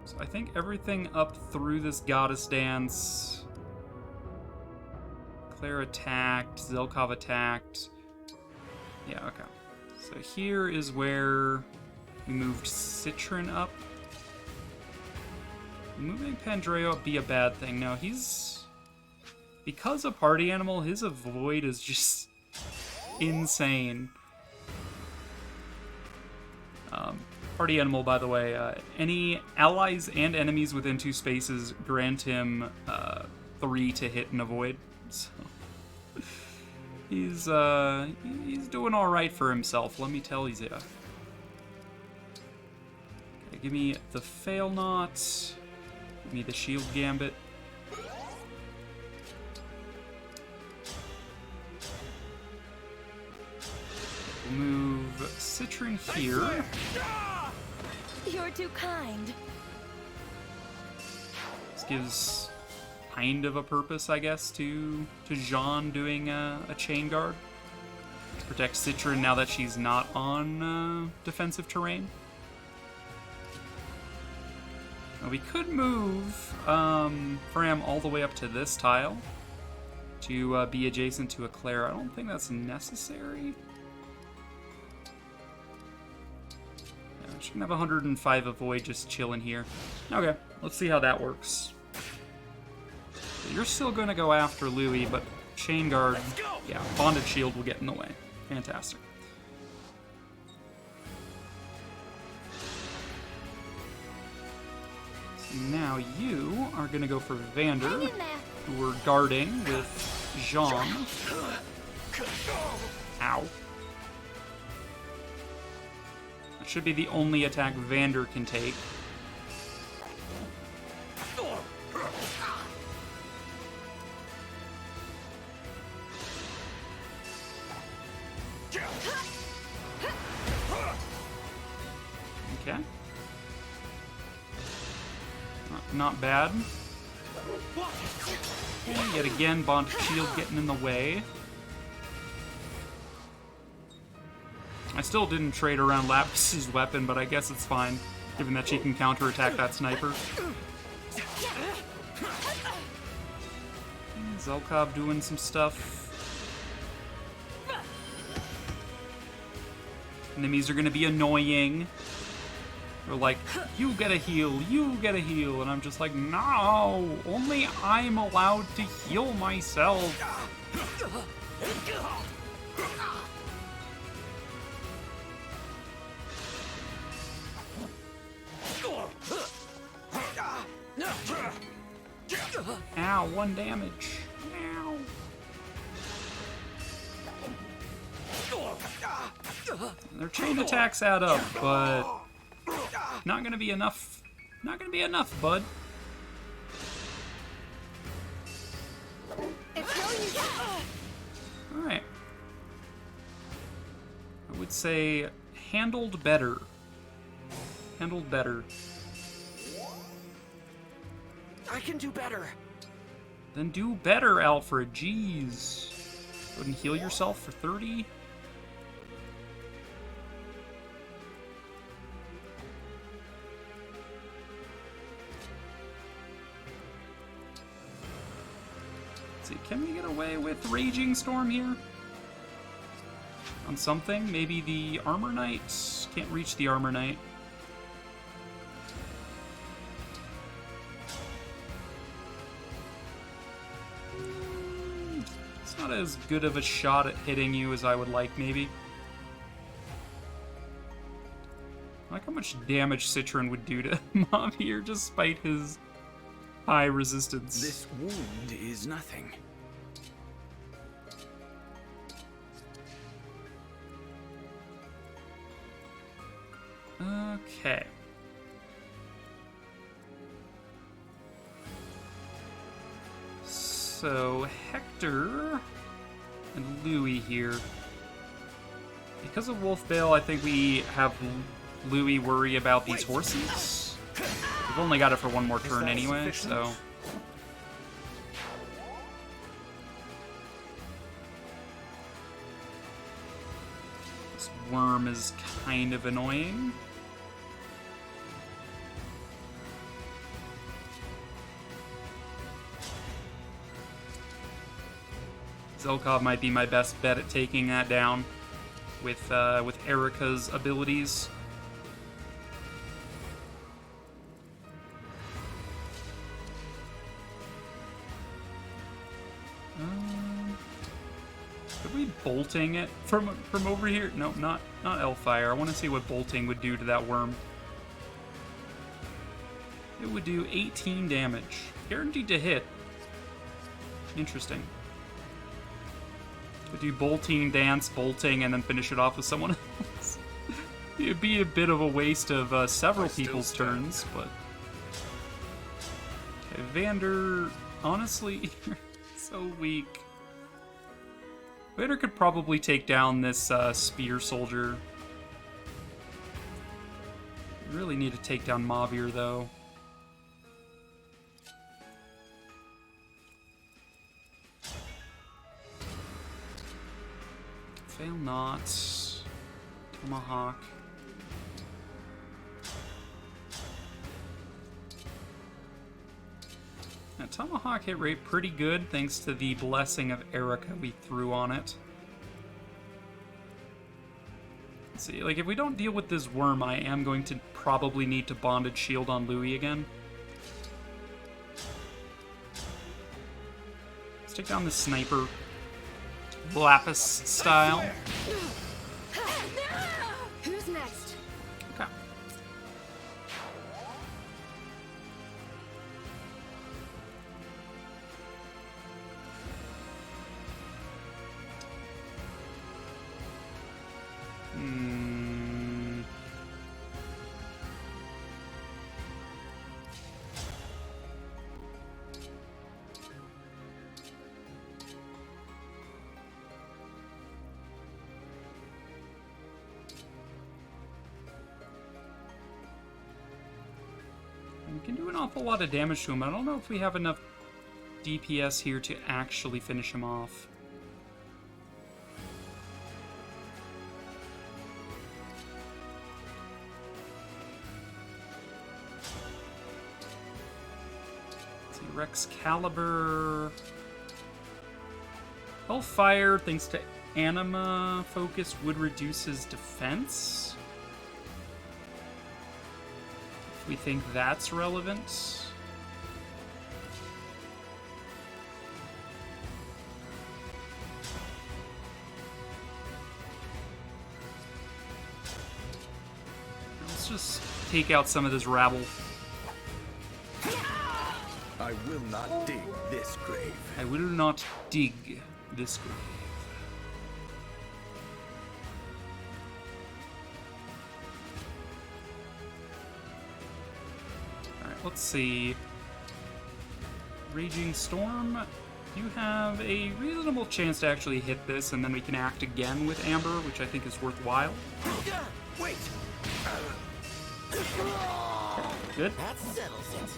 Speaker 1: So I think everything up through this Goddess Dance. Claire attacked. Zelkov attacked. Yeah. Okay. So here is where we moved Citron up. Moving Pandreo up be a bad thing. No, he's... because a party animal, his avoid is just insane. Party animal, by the way, any allies and enemies within 2 spaces grant him 3 to hit and avoid. So he's doing all right for himself, let me tell you. Okay, give me the Fail Not. Give me the Shield Gambit. We'll move Citron here.
Speaker 4: You're too kind.
Speaker 1: This gives kind of a purpose, I guess, to Jean doing a chain guard. To protect Citron now that she's not on defensive terrain. Now we could move Fram all the way up to this tile to be adjacent to Eclair. I don't think that's necessary. Yeah, she can have 105 avoid just chilling here. Okay, let's see how that works. So you're still going to go after Louis, but Chain Guard, yeah, Bonded Shield will get in the way. Fantastic. Now you are going to go for Vander, who we're guarding with Jean. Ow. That should be the only attack Vander can take. Okay. Not bad. And yet again, Bonded Shield getting in the way. I still didn't trade around Lapis' weapon, but I guess it's fine, given that she can counterattack that sniper. Zelkov doing some stuff. Enemies are going to be annoying. They're like, you get a heal, you get a heal. And I'm just like, no, only I'm allowed to heal myself. Ow, 1 damage. Ow. Their chain attacks add up, but not gonna be enough. Not gonna be enough, bud. Alright. I would say handled better. Handled better.
Speaker 5: I can do better.
Speaker 1: Then do better, Alfred. Jeez. Go ahead and heal yourself for 30. Let's see, can we get away with Raging Storm here? On something? Maybe the Armor Knight? Can't reach the Armor Knight. Not as good of a shot at hitting you as I would like, maybe. I like how much damage Citron would do to Mob here, despite his high resistance.
Speaker 3: This wound is nothing.
Speaker 1: Okay. So, Hector and Louis here. Because of Wolfbale, I think we have Louis worry about these horses. We've only got it for one more turn anyway, so... This worm is kind of annoying. Zelkov might be my best bet at taking that down with Erica's abilities. Could we bolting it from over here? No, not Elfire. I want to see what bolting would do to that worm. It would do 18 damage. Guaranteed to hit. Interesting. Could do bolting, dance, bolting, and then finish it off with someone else. It'd be a bit of a waste of several people's turns, but... Okay, Vander, honestly, so weak. Vander could probably take down this spear soldier. We really need to take down Mavir, though. Fail not. Tomahawk. That Tomahawk hit rate pretty good thanks to the blessing of Erica we threw on it. Let's see, like if we don't deal with this worm, I am going to probably need to bonded shield on Louis again. Let's take down the sniper. Lapis style.
Speaker 4: Who's next?
Speaker 1: Okay. We can do an awful lot of damage to him. I don't know if we have enough DPS here to actually finish him off. Let's see, Rex Caliber. Hellfire, thanks to Anima focus, would reduce his defense. We think that's relevant. Let's just take out some of this rabble.
Speaker 3: I will not dig this grave.
Speaker 1: I will not dig this grave. Let's see. Raging Storm. You have a reasonable chance to actually hit this, and then we can act again with Amber, which I think is worthwhile.
Speaker 5: Wait!
Speaker 1: Good.
Speaker 5: That settles it.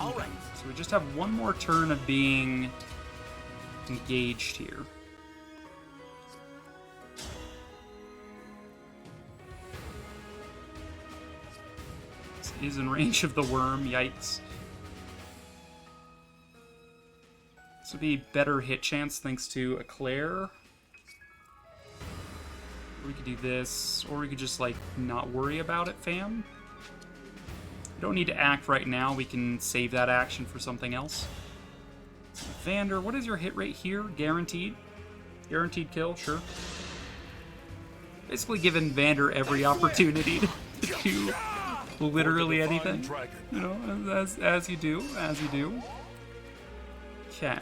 Speaker 5: Alright.
Speaker 1: So we just have one more turn of being engaged here. Is in range of the worm, yikes. This would be better hit chance thanks to Eclair. Or we could do this, or we could just like not worry about it, fam. We don't need to act right now, we can save that action for something else. So Vander, what is your hit rate here? Guaranteed? Guaranteed kill, sure. Basically giving Vander every opportunity to do literally anything, you know, as you do. Okay.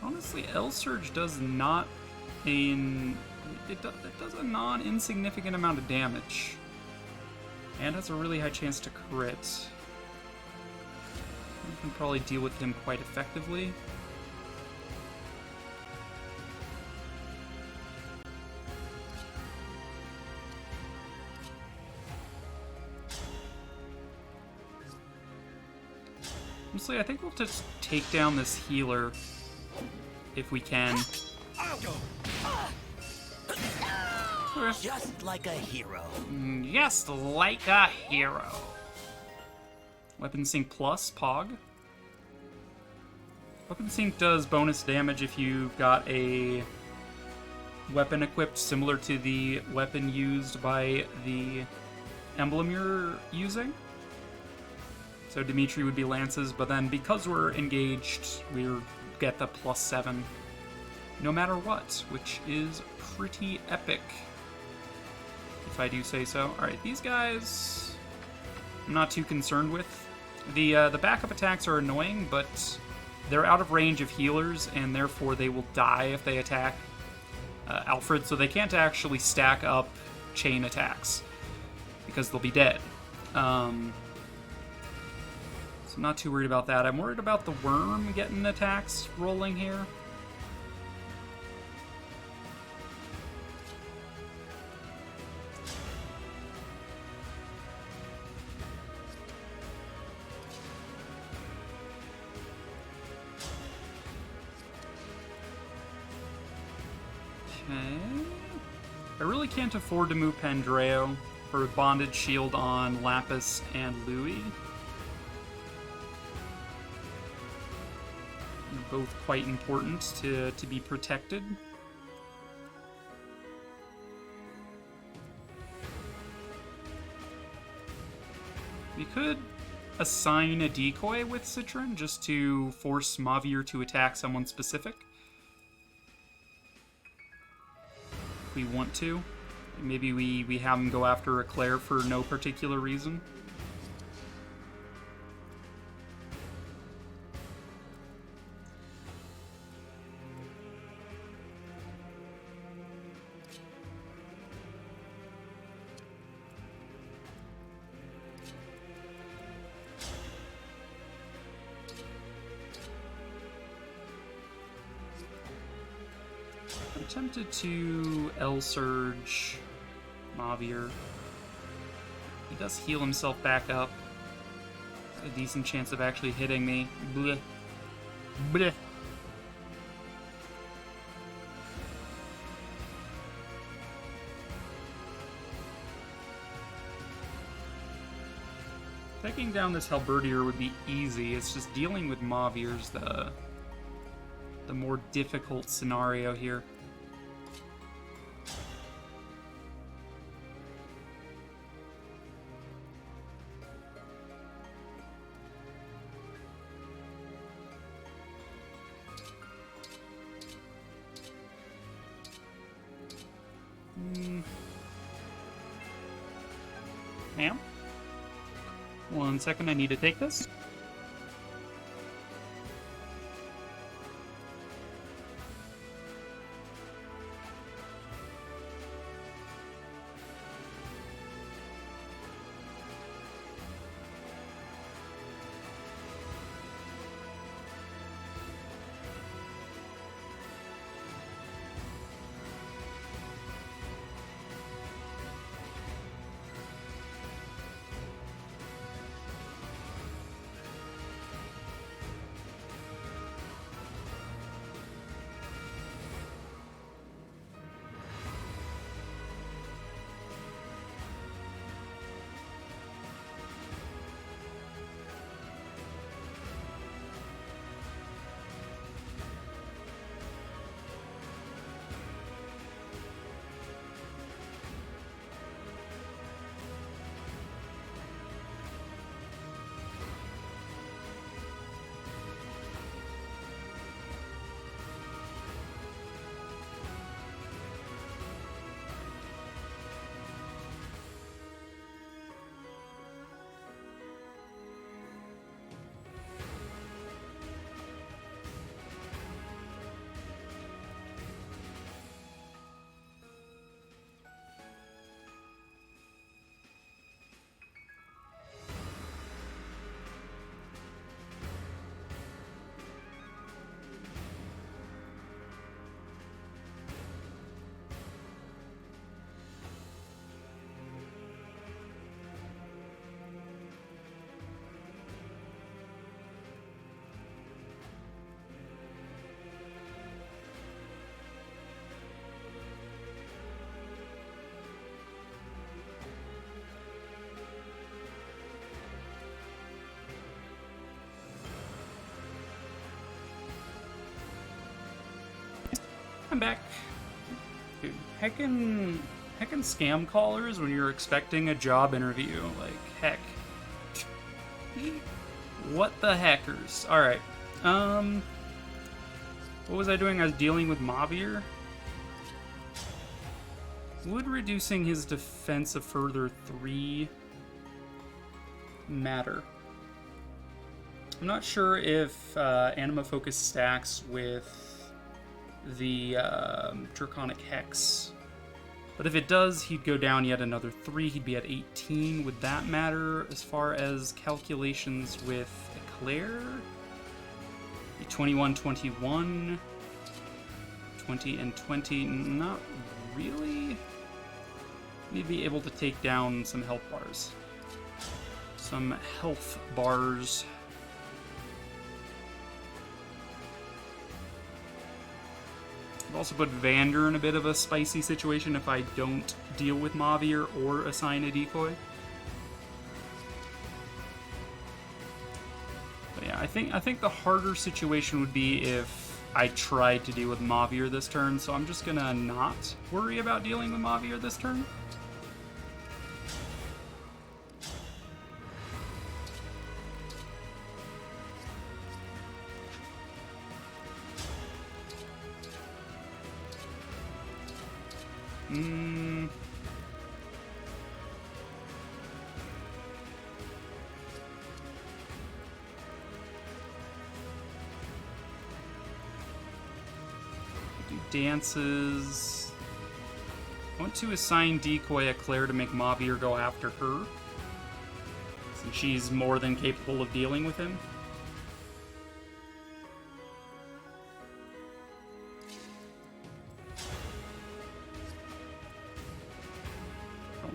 Speaker 1: Honestly, L Surge does not it does a non-insignificant amount of damage, and has a really high chance to crit. We can probably deal with him quite effectively. Honestly, I think we'll just take down this healer if we can.
Speaker 5: Just like a hero.
Speaker 1: Just like a hero. Weapon Sync Plus, Pog. Weapon Sync does bonus damage if you've got a weapon equipped similar to the weapon used by the emblem you're using. So Dimitri would be lances, but then because we're engaged, we get the +7 no matter what, which is pretty epic, if I do say so. Alright, these guys I'm not too concerned with. The backup attacks are annoying, but they're out of range of healers, and therefore they will die if they attack Alfred, so they can't actually stack up chain attacks, because they'll be dead. So I'm not too worried about that. I'm worried about the worm getting attacks rolling here. Okay. I really can't afford to move Pandreo for a bonded shield on Lapis and Louis. They're both quite important to be protected. We could assign a decoy with Citron just to force Mavier to attack someone specific. If we want to. Maybe we have him go after Eclair for no particular reason. I'm tempted to L-Surge Mavier. He does heal himself back up. A decent chance of actually hitting me. Blech. Blech. Taking down this Halberdier would be easy. It's just dealing with Mavier's the more difficult scenario here. Ma'am? 1 second, I need to take this. I'm back. Dude, heckin' scam callers when you're expecting a job interview. Like, heck. What the heckers? Alright. What was I doing? I was dealing with Mavier. Would reducing his defense a further 3 matter? I'm not sure if Anima Focus stacks with the Draconic Hex. But if it does, he'd go down yet another 3. He'd be at 18. Would that matter as far as calculations with Eclair? 21, 21, 20, and 20. Not really. Need to be able to take down some health bars. Some health bars. I've also put Vander in a bit of a spicy situation if I don't deal with Mavir or assign a decoy. But yeah, I think the harder situation would be if I tried to deal with Mavir this turn, so I'm just gonna not worry about dealing with Mavir this turn. Do dances. I want to assign Decoy Eclair to make Mavir go after her, since she's more than capable of dealing with him.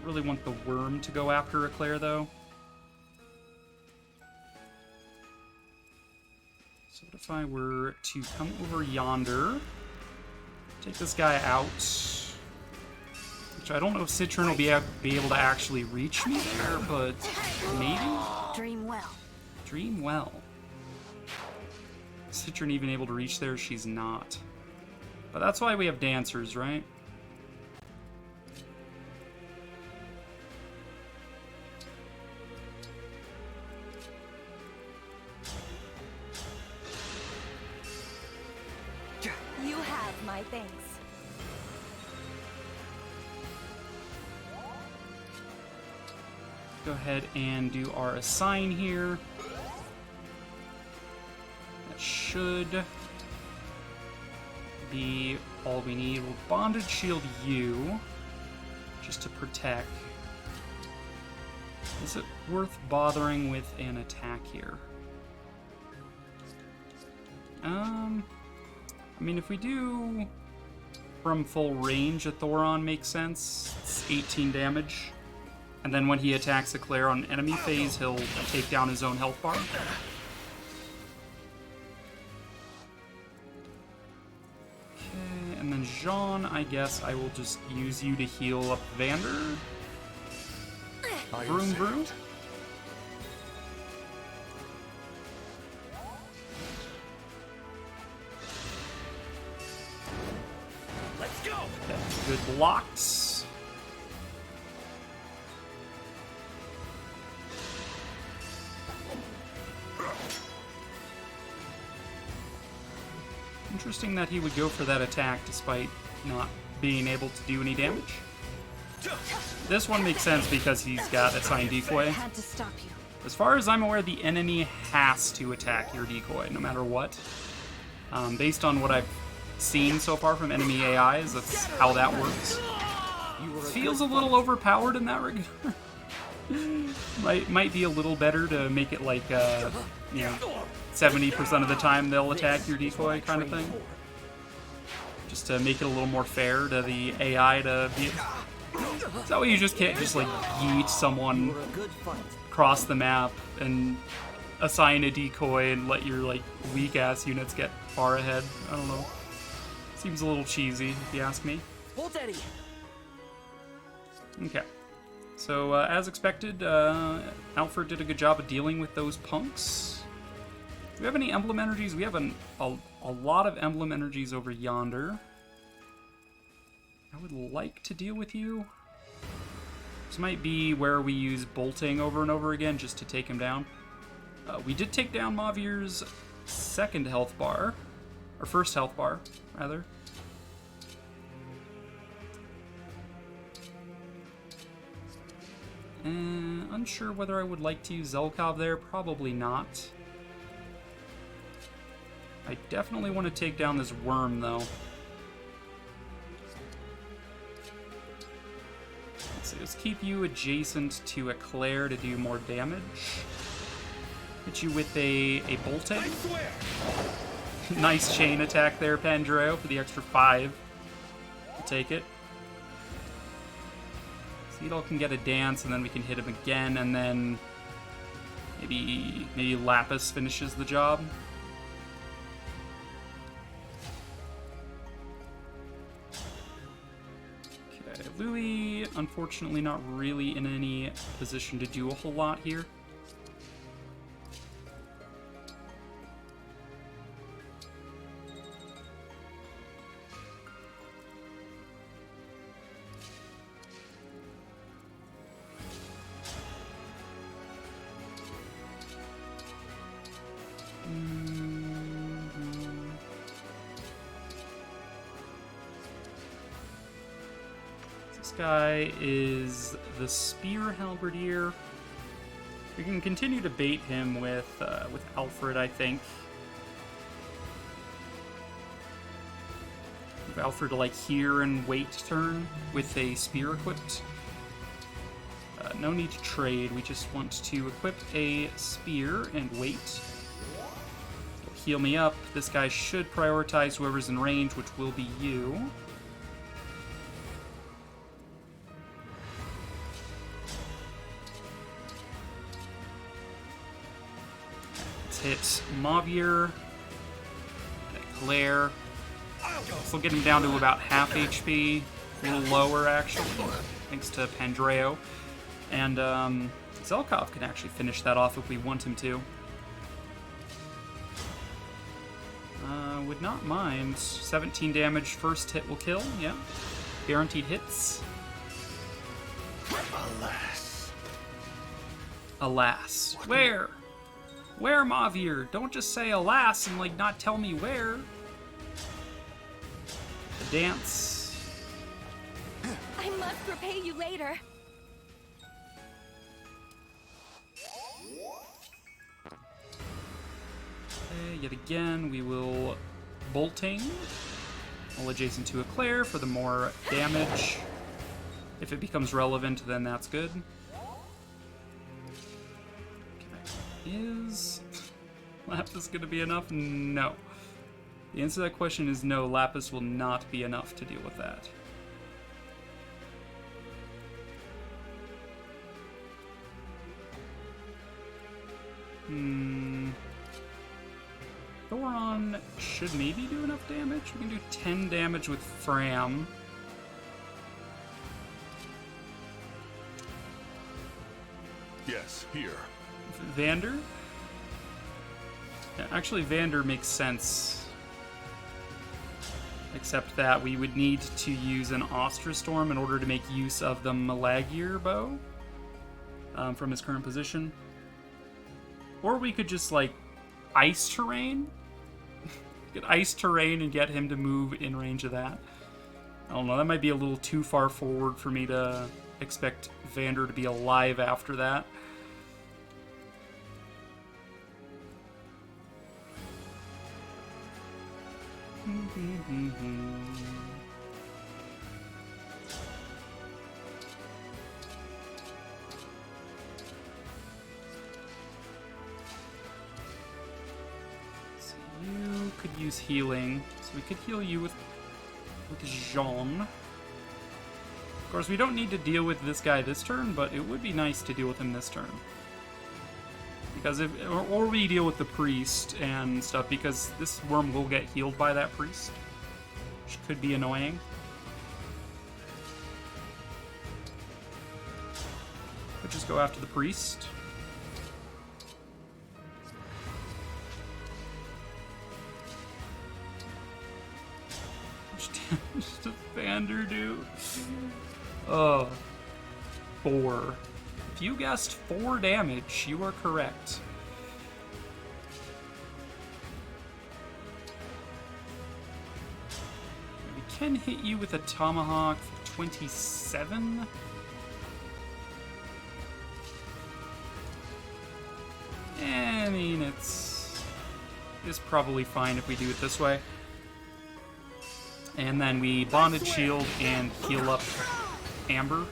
Speaker 1: Really want the worm to go after Eclair, though. So what if I were to come over yonder, take this guy out, which I don't know if Citron will be able to actually reach me there, but maybe?
Speaker 4: Dream well.
Speaker 1: Dream well. Citron even able to reach there? She's not. But that's why we have dancers, right?
Speaker 4: You have my thanks.
Speaker 1: Go ahead and do our assign here. That should be all we need. We'll bonded shield you just to protect. Is it worth bothering with an attack here? I mean, if we do from full range, a Thoron makes sense. It's 18 damage. And then when he attacks Eclair on enemy phase, he'll take down his own health bar. Okay, and then Jean, I guess I will just use you to heal up Vander. Vroom vroom.
Speaker 5: Let's go.
Speaker 1: That's good blocks. Interesting that he would go for that attack despite not being able to do any damage. This one makes sense because he's got assigned decoy.
Speaker 4: Had to stop you.
Speaker 1: As far as I'm aware, the enemy has to attack your decoy, no matter what. Based on what I've seen so far from enemy AIs, that's how that works. Feels a little overpowered in that regard. might be a little better to make it like, you know, 70% of the time they'll attack your decoy kind of thing. Just to make it a little more fair to the AI to be... So that way you just can't just like yeet someone across the map and assign a decoy and let your like weak ass units get far ahead. I don't know. Seems a little cheesy if you ask me.
Speaker 5: Hold Eddie.
Speaker 1: Okay. So as expected, Alfred did a good job of dealing with those punks. Do we have any emblem energies? We have a lot of emblem energies over yonder. I would like to deal with you. This might be where we use bolting over and over again just to take him down. We did take down Mavir's second health bar, or first health bar, rather. Unsure whether I would like to use Zelkov there. Probably not. I definitely want to take down this worm, though. Let's see, let's keep you adjacent to Eclair to do more damage. Hit you with a bolting. Nice chain attack there, Pandreo, for the extra 5. I'll take it. Seadall can get a dance, and then we can hit him again, and then maybe Lapis finishes the job. Okay, Louis, unfortunately not really in any position to do a whole lot here. This guy is the Spear Halberdier. We can continue to bait him with Alfred, I think. Move Alfred to like here and wait turn with a spear equipped. No need to trade. We just want to equip a spear and wait. It'll heal me up. This guy should prioritize whoever's in range, which will be you. Let's hit Mavier. Claire. This will get him down to about half HP. A little lower, actually, thanks to Pandreo. And Zelkov can actually finish that off if we want him to. Would not mind. 17 damage, first hit will kill, yeah. Guaranteed hits.
Speaker 3: Alas.
Speaker 1: Alas. Where? Where, Mavier? Don't just say alas and, like, not tell me where. The dance.
Speaker 4: I must repay you later.
Speaker 1: Okay, yet again, we will bolting. All adjacent to Eclair for the more damage. If it becomes relevant, then that's good. Okay, is Lapis going to be enough? No. The answer to that question is no, Lapis will not be enough to deal with that. Thoron should maybe do enough damage. We can do 10 damage with Fram.
Speaker 3: Yes, here.
Speaker 1: Vander? Yeah, actually, Vander makes sense. Except that we would need to use an Ostrastorm in order to make use of the Malagir bow from his current position. Or we could just, like, ice terrain? Get ice terrain and get him to move in range of that. I don't know, that might be a little too far forward for me to expect Vander to be alive after that. So you could use healing. So we could heal you with Jean. Of course, we don't need to deal with this guy this turn, but it would be nice to deal with him this turn. Because if, or we deal with the priest and stuff, because this worm will get healed by that priest, which could be annoying. Could just go after the priest. Just a Vander do. Oh, 4. If you guessed 4 damage, you are correct. We can hit you with a tomahawk for 27. I mean, it's probably fine if we do it this way. And then we bonded shield and heal up Amber.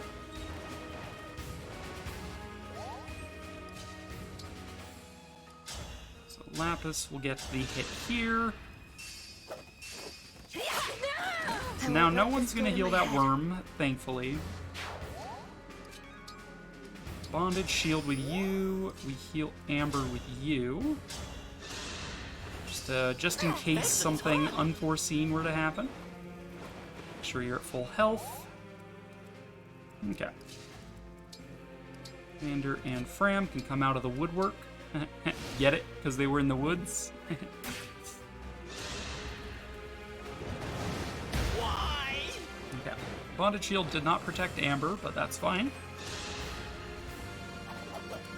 Speaker 1: So Lapis will get the hit here. So now no one's gonna heal that worm, thankfully. Bonded shield with you. We heal Amber with you. Just in case something unforeseen were to happen. Make sure you're at full health. Okay. Vander and Fram can come out of the woodwork. Get it? Because they were in the woods.
Speaker 5: Why?
Speaker 1: Okay. Bonded Shield did not protect Amber, but that's fine.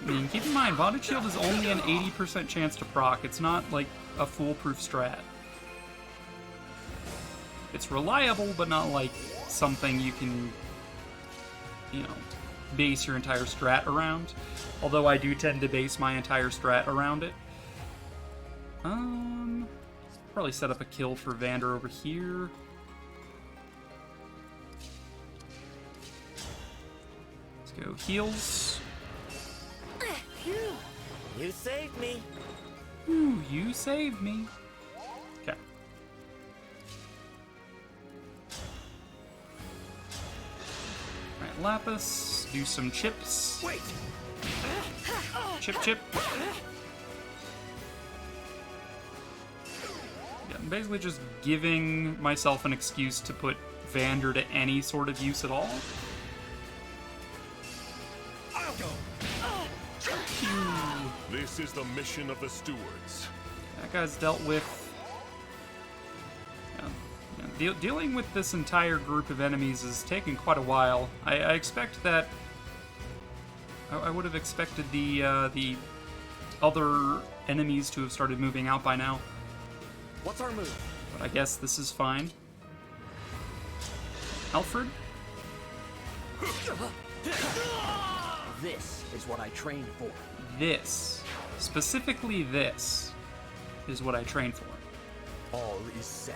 Speaker 1: I mean, keep in mind, Bonded Shield is only an 80% chance to proc. It's not, like, a foolproof strat. It's reliable, but not, like, something you can, you know, base your entire strat around. Although I do tend to base my entire strat around it. Probably set up a kill for Vander over here. Let's go heals.
Speaker 5: You saved me.
Speaker 1: Ooh, you saved me. Okay. Alright, Lapis. Do some chips.
Speaker 5: Wait.
Speaker 1: Chip, chip. Yeah, I'm basically just giving myself an excuse to put Vander to any sort of use at all.
Speaker 5: I'll go.
Speaker 3: This is the mission of the stewards.
Speaker 1: That guy's dealt with. Dealing with this entire group of enemies is taking quite a while. I expect that. I would have expected the other enemies to have started moving out by now.
Speaker 5: What's our move?
Speaker 1: But I guess this is fine. Alfred?
Speaker 5: This is what I trained for.
Speaker 1: This, specifically this, is what I trained for.
Speaker 3: All is set.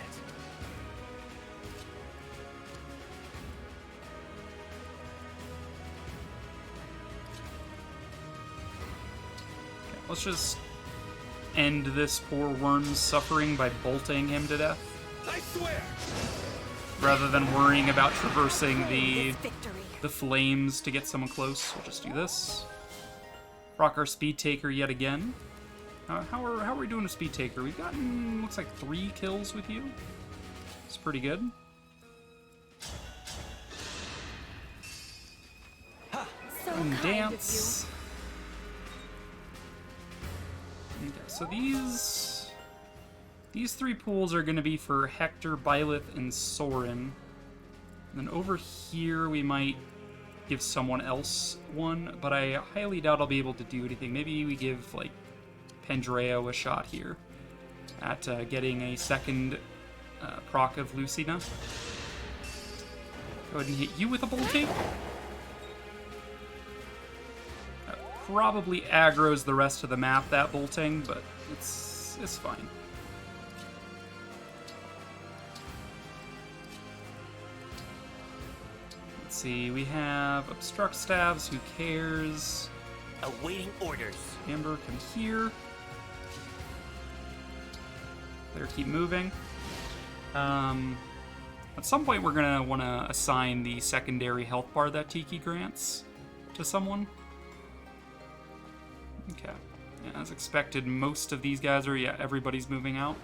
Speaker 1: Okay, let's just end this poor worm's suffering by bolting him to death,
Speaker 5: I swear.
Speaker 1: rather than worrying about traversing the
Speaker 4: Victory.
Speaker 1: flames to get someone close. We'll just do this. Rock our Speed Taker yet again. How are we doing with Speed Taker? We've gotten, looks like 3 kills with you. It's pretty good.
Speaker 4: So
Speaker 1: And
Speaker 4: kind
Speaker 1: dance. Okay, so these 3 pools are going to be for Hector, Byleth, and Soren. And then over here we might give someone else one, but I highly doubt I'll be able to do anything. Maybe we give, like, Pendreo a shot here at getting a second proc of Lucina. Go ahead and hit you with a bolting. Probably aggroes the rest of the map, that bolting, but it's fine. Let's see, we have Obstruct Staves, who cares?
Speaker 5: Awaiting orders.
Speaker 1: Amber, come here. Better keep moving. At some point we're gonna want to assign the secondary health bar that Tiki grants to someone. Okay. Yeah, as expected, most of these guys are, everybody's moving out.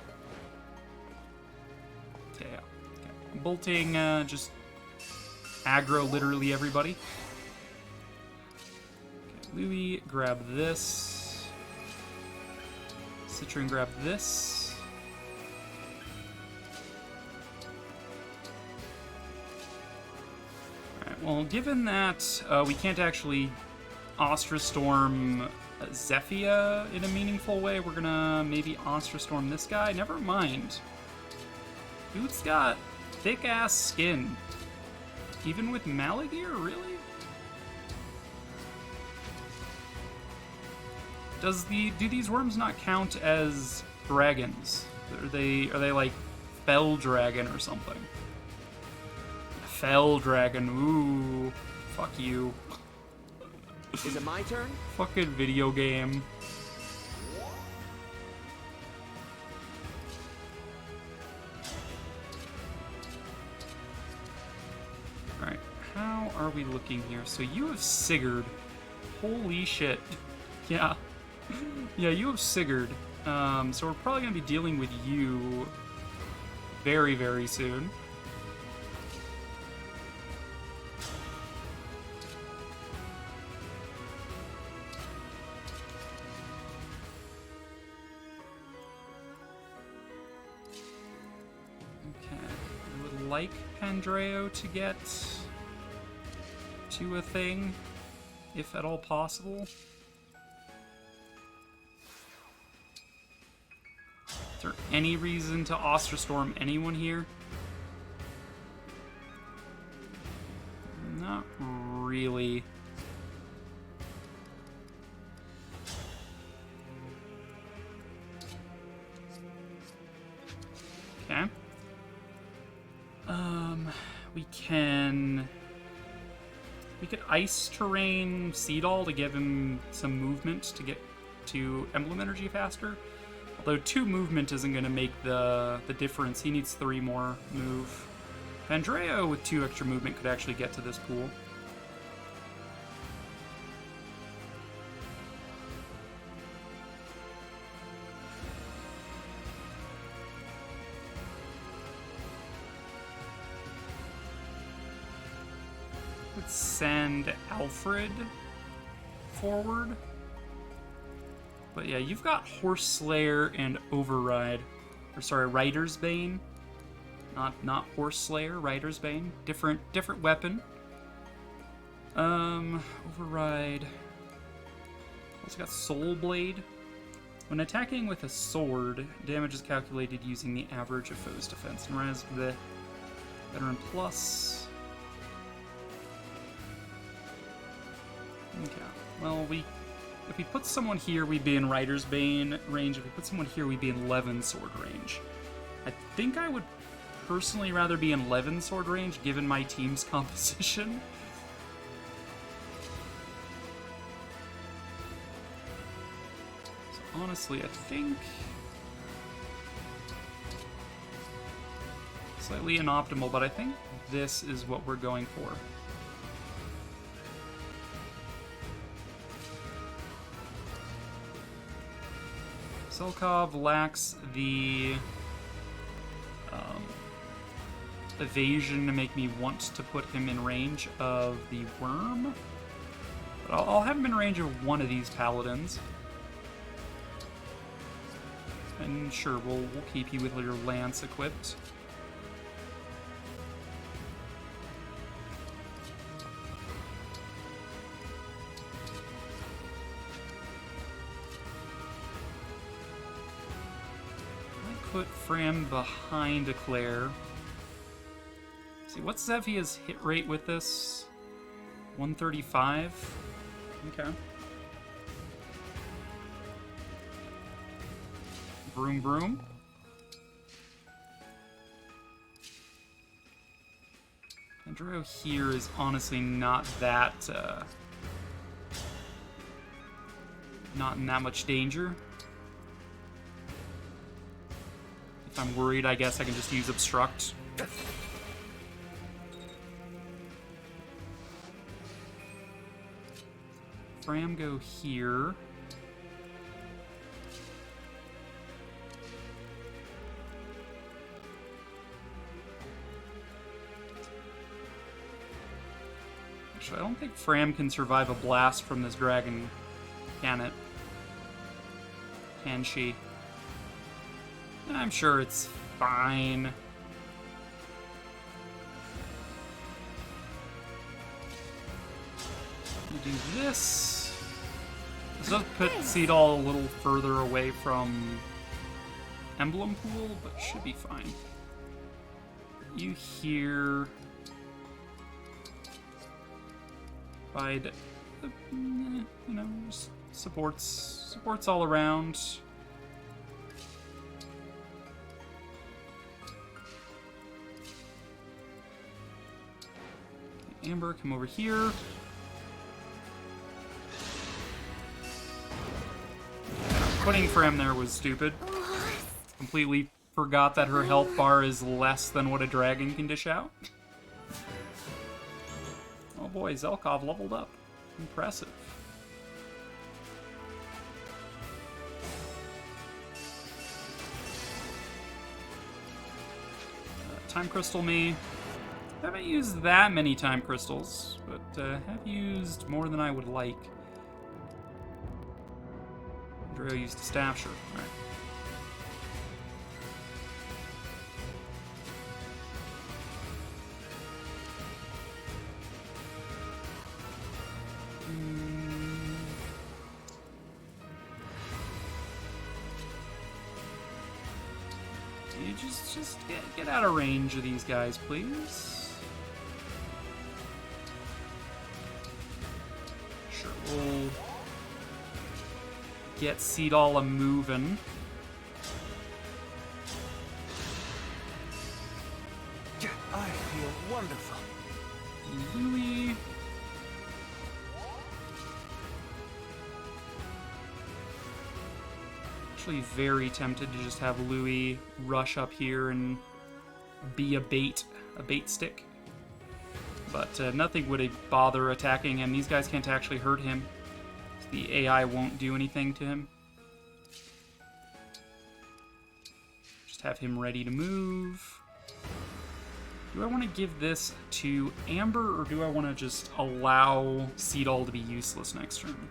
Speaker 1: Okay, yeah. Okay. Bolting, just aggro literally everybody. Okay, Louis, grab this. Citron, grab this. Alright, well, given that we can't actually Ostra Storm Zephia in a meaningful way, we're gonna maybe Ostra Storm this guy. Never mind. Dude's got thick-ass skin. Even with Malagir, really? Do these worms not count as dragons? Are they like Fell Dragon or something? Fell Dragon, ooh. Fuck you.
Speaker 5: Is it my turn?
Speaker 1: Fucking video game. Alright, how are we looking here? So you have Sigurd. Holy shit. Yeah. Yeah, you have Sigurd. So we're probably going to be dealing with you very, very soon. like Pandreo to get to a thing, if at all possible. Is there any reason to Osterstorm anyone here? Not really. Okay. We could ice terrain Seadall to give him some movement to get to Emblem Energy faster. Although 2 movement isn't going to make the difference. He needs 3 more move. Pandreo with 2 extra movement could actually get to this pool. Let's send Alfred forward. But yeah, you've got Horse Slayer and Override. Or sorry, Rider's Bane. Not Horse Slayer, Rider's Bane. Different weapon. Override. Also got Soul Blade. When attacking with a sword, damage is calculated using the average of foe's defense and res the Veteran Plus. Okay. Well, if we put someone here, we'd be in Rider's Bane range. If we put someone here, we'd be in Levin sword range. I think I would personally rather be in Levin sword range, given my team's composition. So honestly, I think slightly inoptimal, but I think this is what we're going for. Selkov lacks the evasion to make me want to put him in range of the worm. But I'll have him in range of one of these paladins. And sure, we'll keep you with your lance equipped. Put Fram behind Eclair. See, what's Zevia's hit rate with this? 135? Okay. Broom Broom. Pandreo here is honestly not that, not in that much danger. If I'm worried, I guess I can just use Obstruct. Fram go here. Actually, I don't think Fram can survive a blast from this dragon, can it? Can she? I'm sure it's fine. You do this. This does put Seadall a little further away from Emblem Pool, but should be fine. You here. Provide, you know, supports all around. Amber, come over here. Putting Fram there was stupid. Completely forgot that her health bar is less than what a dragon can dish out. Oh boy, Zelkov leveled up. Impressive. Time Crystal me. Haven't used that many Time Crystals, but have used more than I would like. Andrea used a Staff, sure. Alright. just get out of range of these guys, please. Sure, we'll get Seadall a-movin'.
Speaker 3: I feel wonderful.
Speaker 1: Louis. Actually very tempted to just have Louis rush up here and be a bait stick. But nothing would bother attacking him. These guys can't actually hurt him. The AI won't do anything to him. Just have him ready to move. Do I want to give this to Amber, or do I want to just allow Seadall to be useless next turn?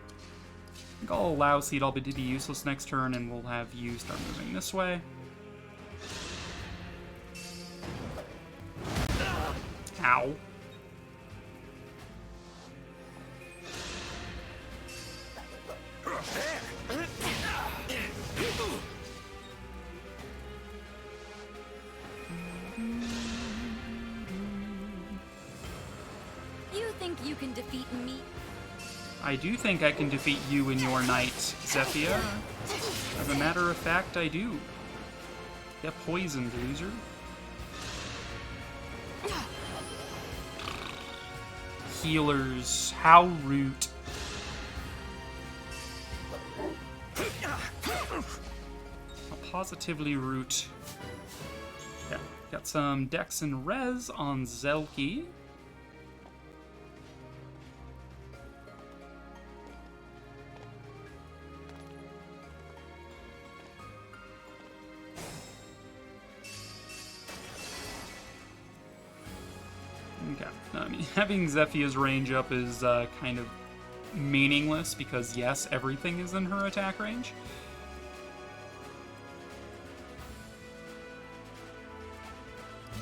Speaker 1: I think I'll allow Seadall to be useless next turn, and we'll have you start moving this way. Ow.
Speaker 4: You think you can defeat me?
Speaker 1: I do think I can defeat you and your knight, Zephyr. As a matter of fact, I do. Get poisoned, loser. Healers, how rude. Positively root. Yeah, got some Dex and Res on Zelki. Okay, I mean, having Zephyr's range up is kind of meaningless because, yes, everything is in her attack range.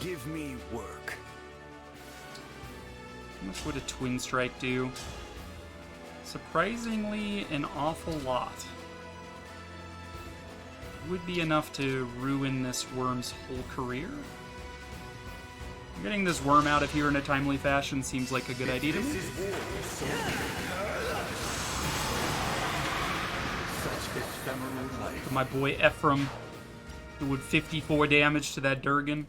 Speaker 3: Give me work.
Speaker 1: How much would a Twin Strike do? Surprisingly, an awful lot. Would be enough to ruin this worm's whole career. Getting this worm out of here in a timely fashion seems like a good idea to me.
Speaker 3: Such ephemeral life.
Speaker 1: My boy Ephraim, who would 54 damage to that Durgan.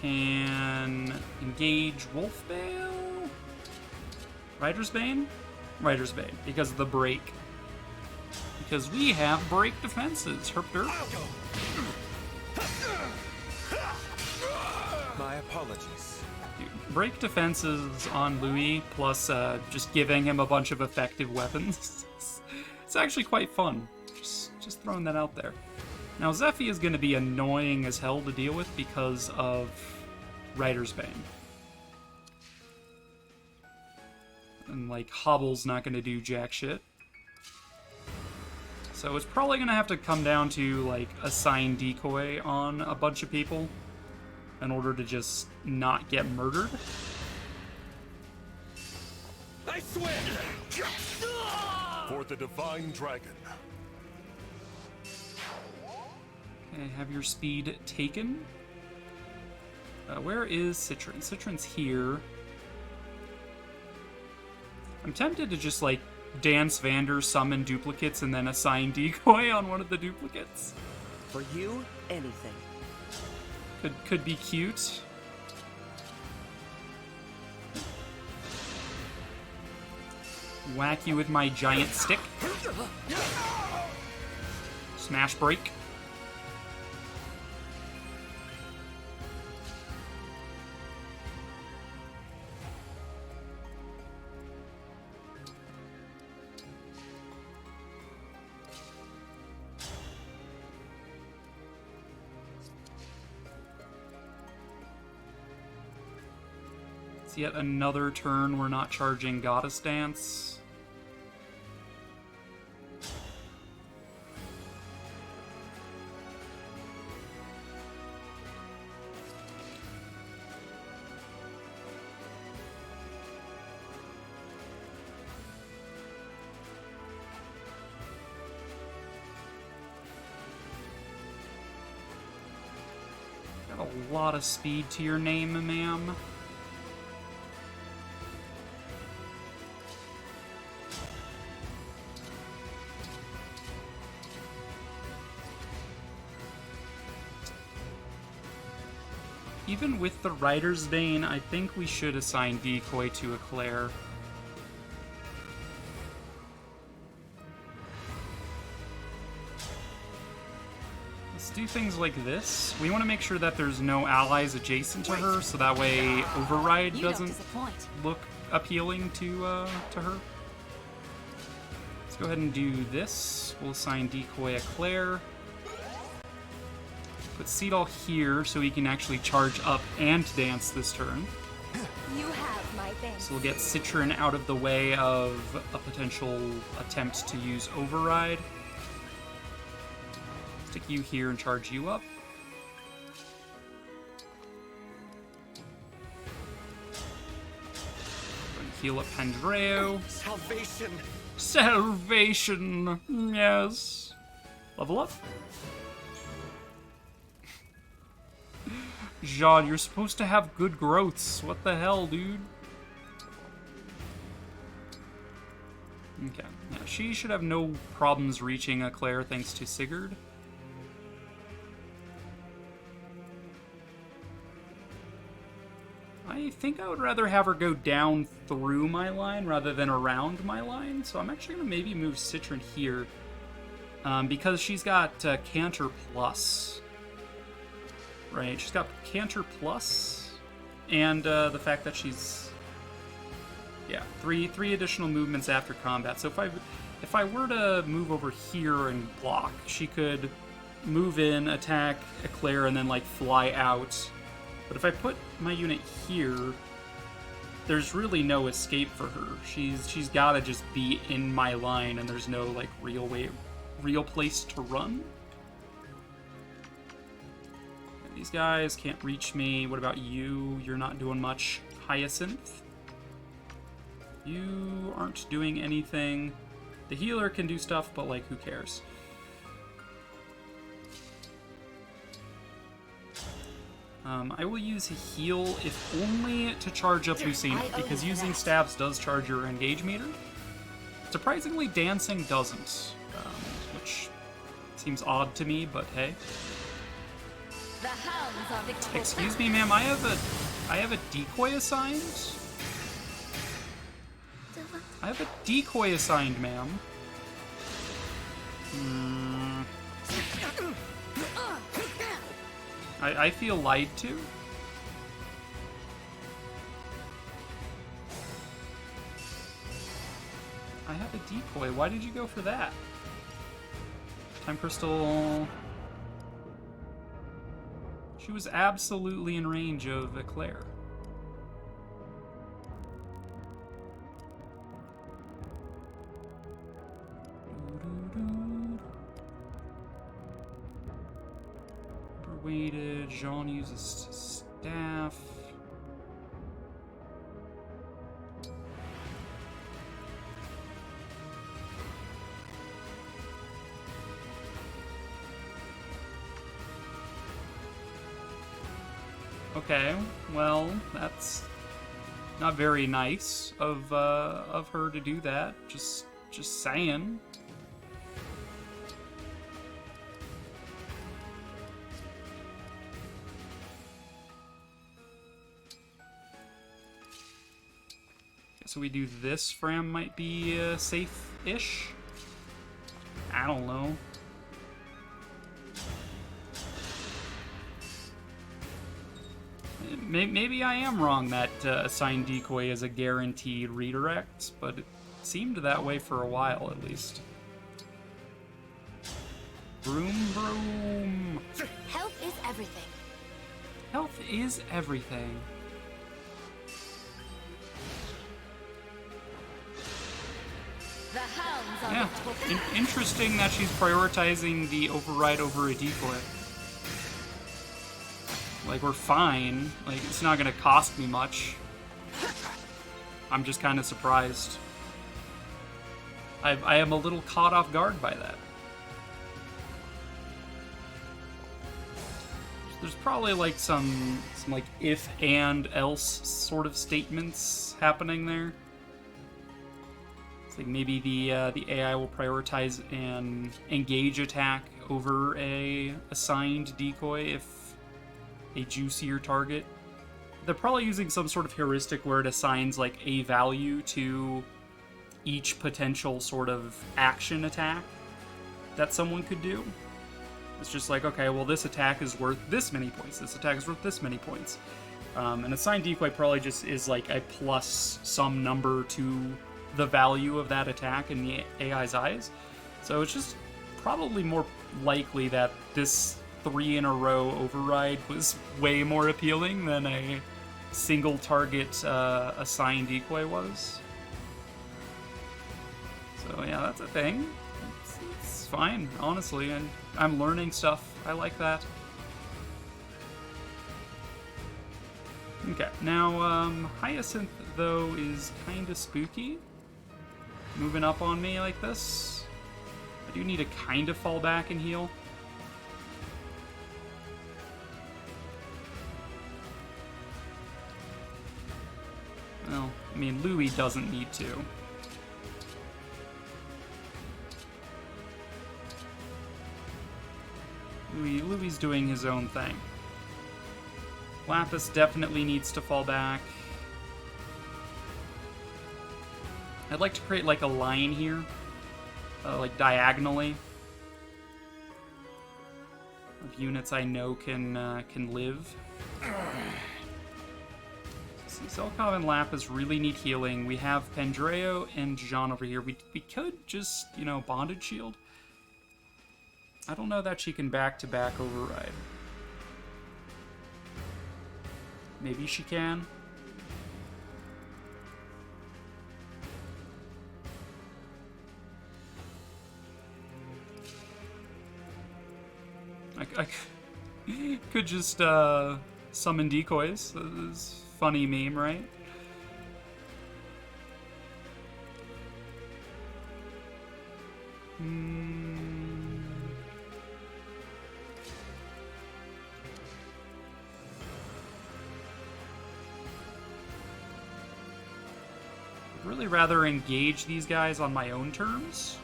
Speaker 1: Can engage Wolfbale? Rider's Bane? Rider's Bane, because of the break. Because we have break defenses. Herp derp.
Speaker 3: My apologies.
Speaker 1: Dude, break defenses on Louis, plus just giving him a bunch of effective weapons. It's actually quite fun. Just throwing that out there. Now, Zephy is going to be annoying as hell to deal with because of Rider's Bane. And, like, Hobble's not going to do jack shit. So it's probably going to have to come down to, like, assign decoy on a bunch of people in order to just not get murdered.
Speaker 3: I swear! For the Divine Dragon.
Speaker 1: Okay, have your speed taken. Where is Citron? Citron's here. I'm tempted to just, like, Dance Vander summon duplicates and then assign decoy on one of the duplicates.
Speaker 5: For you, anything.
Speaker 1: Could be cute. Whack you with my giant stick. Smash break. It's yet another turn we're not charging Goddess Dance. a lot of speed to your name, ma'am. Even with the Rider's Bane, I think we should assign Decoy to Eclair. Let's do things like this. We want to make sure that there's no allies adjacent to her, so that way Override doesn't look appealing to her. Let's go ahead and do this. We'll assign Decoy Eclair. Put Seadall here so he can actually charge up and dance this turn.
Speaker 2: You have my thanks.
Speaker 1: So we'll get Citron out of the way of a potential attempt to use Override. Stick you here and charge you up. And heal up Pandreo.
Speaker 3: Salvation!
Speaker 1: Salvation! Yes. Level up. Jean, you're supposed to have good growths. What the hell, dude? Okay. Yeah, she should have no problems reaching Eclair thanks to Sigurd. I think I would rather have her go down through my line rather than around my line, so I'm actually going to maybe move Citron here because she's got Canter Plus. Right, she's got Canter Plus, and the fact that she's, yeah, three additional movements after combat. So if I were to move over here and block, she could move in, attack Eclair, and then like fly out. But if I put my unit here, there's really no escape for her. She's got to just be in my line, and there's no like real place to run. These guys can't reach me. What about you? You're not doing much. Hyacinth. You aren't doing anything. The healer can do stuff, but like, who cares? I will use heal if only to charge up Lucina, because using stabs does charge your engage meter. Surprisingly, dancing doesn't, which seems odd to me, but hey.
Speaker 4: The hounds are victorious.
Speaker 1: Excuse me, ma'am. I have a decoy assigned. I have a decoy assigned, ma'am. I feel lied to. I have a decoy. Why did you go for that? Time crystal. She was absolutely in range of Eclair. Weighted. Jean uses staff. Okay, well, that's not very nice of her to do that. Just saying. So we do this. Fram might be safe-ish. I don't know. Maybe I am wrong that assigned decoy is a guaranteed redirect, but it seemed that way for a while at least. Broom, broom.
Speaker 4: Health is everything.
Speaker 1: Health is everything.
Speaker 4: The hounds are
Speaker 1: Yeah,
Speaker 4: victorious.
Speaker 1: interesting that she's prioritizing the override over a decoy. Like, we're fine. Like, it's not gonna cost me much. I'm just kind of surprised. I am a little caught off guard by that. there's probably like some like if and else sort of statements happening there. It's like maybe the AI will prioritize an engage attack over a assigned decoy if a juicier target. They're probably using some sort of heuristic where it assigns like a value to each potential sort of action attack that someone could do. It's just like, okay, well, this attack is worth this many points. This attack is worth this many points. An assigned decoy probably just is like a plus some number to the value of that attack in the AI's eyes. So it's just probably more likely that this 3 in a row override was way more appealing than a single target assigned decoy was. So yeah, that's a thing. It's fine, honestly, and I'm learning stuff. I like that. Okay, now Hyacinth, though, is kind of spooky. Moving up on me like this. I do need to kind of fall back and heal. Well, I mean, Louis doesn't need to. Louis's doing his own thing. Lapis definitely needs to fall back. I'd like to create like a line here, like diagonally, of units I know can live. See, Zelkov and Lapis really need healing. We have Pandreo and Jean over here. We could just, you know, Bonded Shield. I don't know that she can back-to-back override. Maybe she can. I could just summon decoys. This is a funny meme, right? I'd really rather engage these guys on my own terms.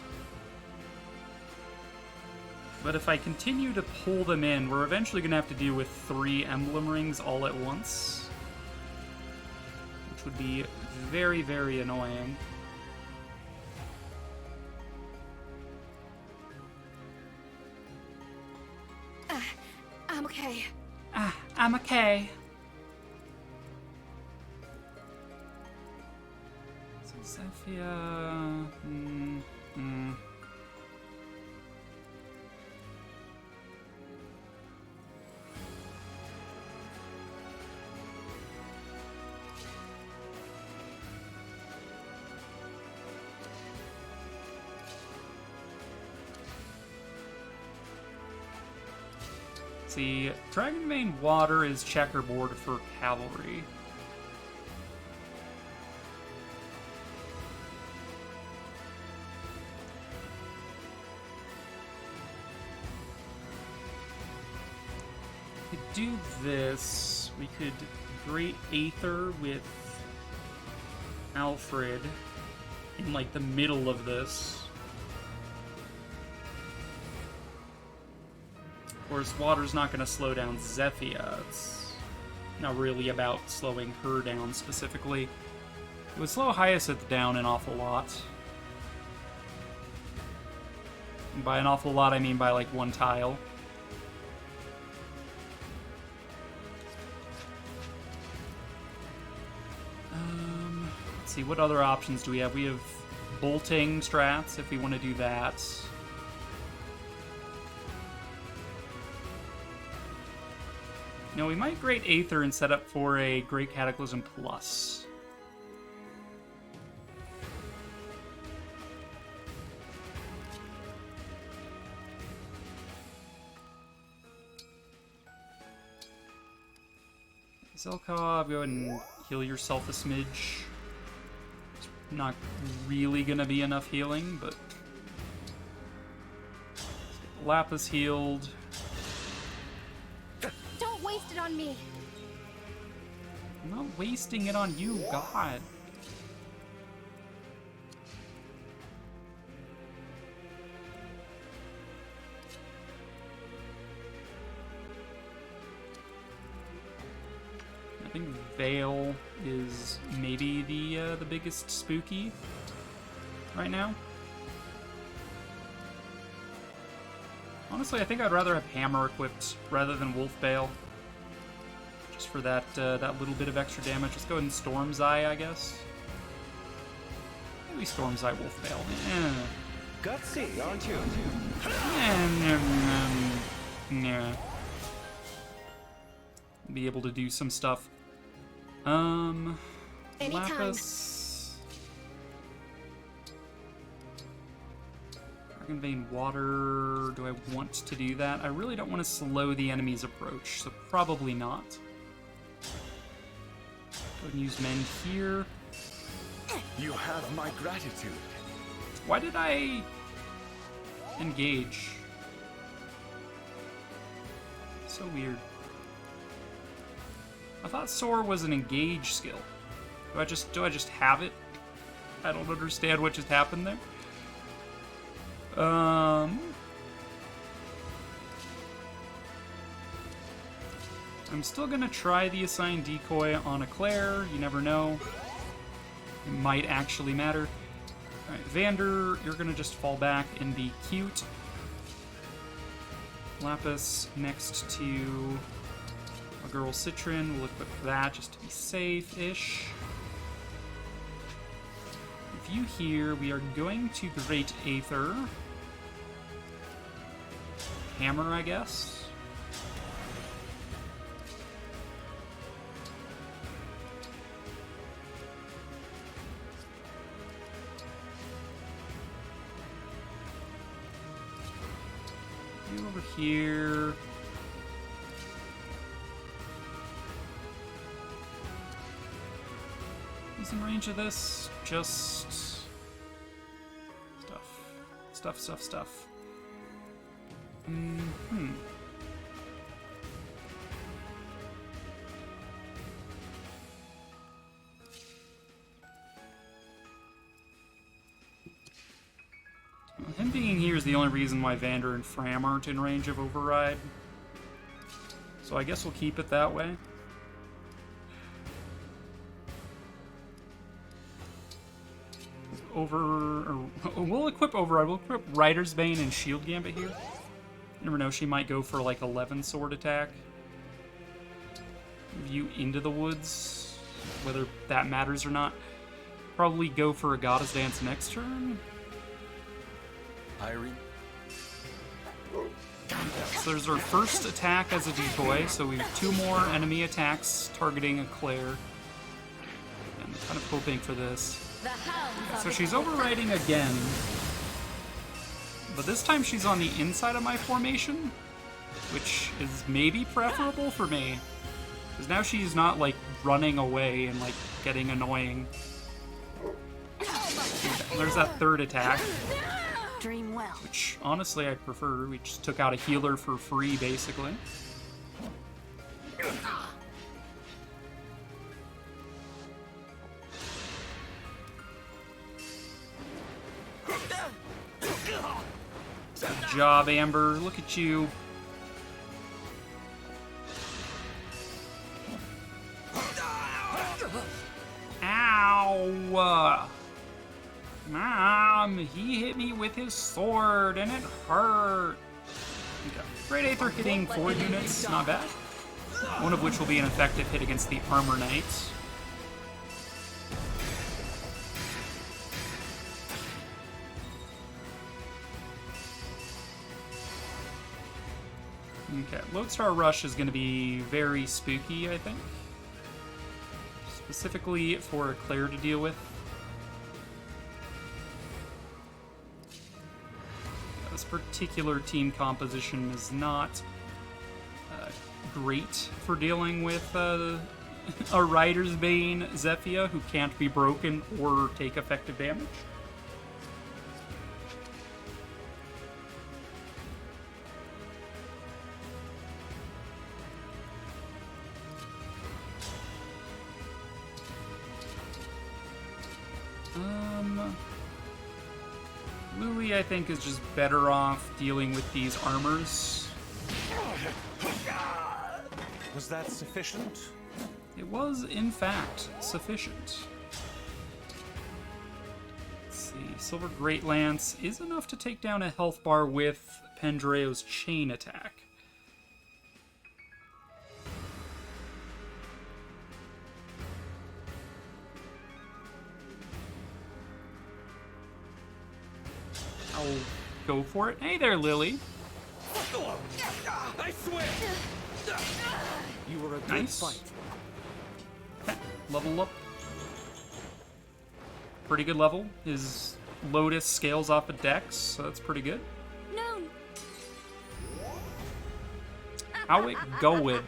Speaker 1: But if I continue to pull them in, we're eventually going to have to deal with 3 emblem rings all at once. Which would be very, very annoying.
Speaker 4: I'm okay.
Speaker 1: I'm okay. So Zephyr... See, Dragonbane Water is checkerboard for cavalry. We could do this. We could Great Aether with Alfred in like the middle of this. Of course, water's not going to slow down Zephyr. It's not really about slowing her down specifically. It would slow Hyacinth down an awful lot. And by an awful lot, I mean by like 1 tile. Let's see, what other options do we have? We have bolting strats if we want to do that. No, we might Great Aether and set up for a Great Cataclysm Plus. Zelkov, go ahead and heal yourself a smidge. It's not really gonna be enough healing, but... Lapis healed.
Speaker 2: Don't
Speaker 4: on me.
Speaker 1: I'm not wasting it on you, God. I think Vale is maybe the biggest spooky right now. Honestly, I think I'd rather have Hammer equipped rather than Wolf Bale. Just for that that little bit of extra damage. Let's go ahead and Storm's Eye, I guess. Maybe Storm's Eye, Wolf Bale.
Speaker 3: Gutsy, aren't you?
Speaker 1: Nah. Be able to do some stuff.
Speaker 4: Anytime.
Speaker 1: Lapis. Dragon Vein Water. Do I want to do that? I really don't want to slow the enemy's approach, so probably not. Go ahead and use Mend here.
Speaker 3: You have my gratitude.
Speaker 1: Why did I engage? So weird. I thought Soar was an engage skill. Do I just have it? I don't understand what just happened there. I'm still gonna try the assigned decoy on a Claire. You never know. It might actually matter. Alright, Vander, you're gonna just fall back and be cute. Lapis next to a girl Citron. We'll equip that just to be safe-ish. With you here, we are going to Great Aether. Hammer, I guess. You over here. He's in range of this. Just stuff. Him being here is the only reason why Vander and Fram aren't in range of Override. So I guess we'll keep it that way. We'll equip Override. We'll equip Rider's Bane and Shield Gambit here. You never know, she might go for like 11 sword attack. View into the woods, whether that matters or not. Probably go for a Goddess Dance next turn.
Speaker 3: Irene?
Speaker 1: So there's our first attack as a decoy, so we have 2 more enemy attacks targeting a Claire. I'm kind of hoping for this. So she's overriding again, but this time she's on the inside of my formation, which is maybe preferable for me, because now she's not like running away and like getting annoying. There's that third attack,
Speaker 2: Dream well.
Speaker 1: which honestly I prefer. We just took out a healer for free, basically. Good job, Amber. Look at you. Ow! Mom, he hit me with his sword and it hurt. Okay. Great Aether hitting 4 units, not bad. One of which will be an effective hit against the Armor Knight. Okay, Lodestar Rush is going to be very spooky, I think. Specifically for a Claire to deal with. Yeah, this particular team composition is not great for dealing with a Rider's Bane Zephyr who can't be broken or take effective damage. Luli, I think, is just better off dealing with these armors.
Speaker 3: Was that sufficient?
Speaker 1: It was, in fact, sufficient. Let's see. Silver Great Lance is enough to take down a health bar with Pandreo's chain attack. I'll go for it. Hey there, Lily.
Speaker 3: I swear!
Speaker 5: You were a good
Speaker 1: Nice.
Speaker 5: fight.
Speaker 1: Level up. Pretty good level. His Lotus scales off a Dex, so that's pretty good.
Speaker 2: No.
Speaker 1: How it going?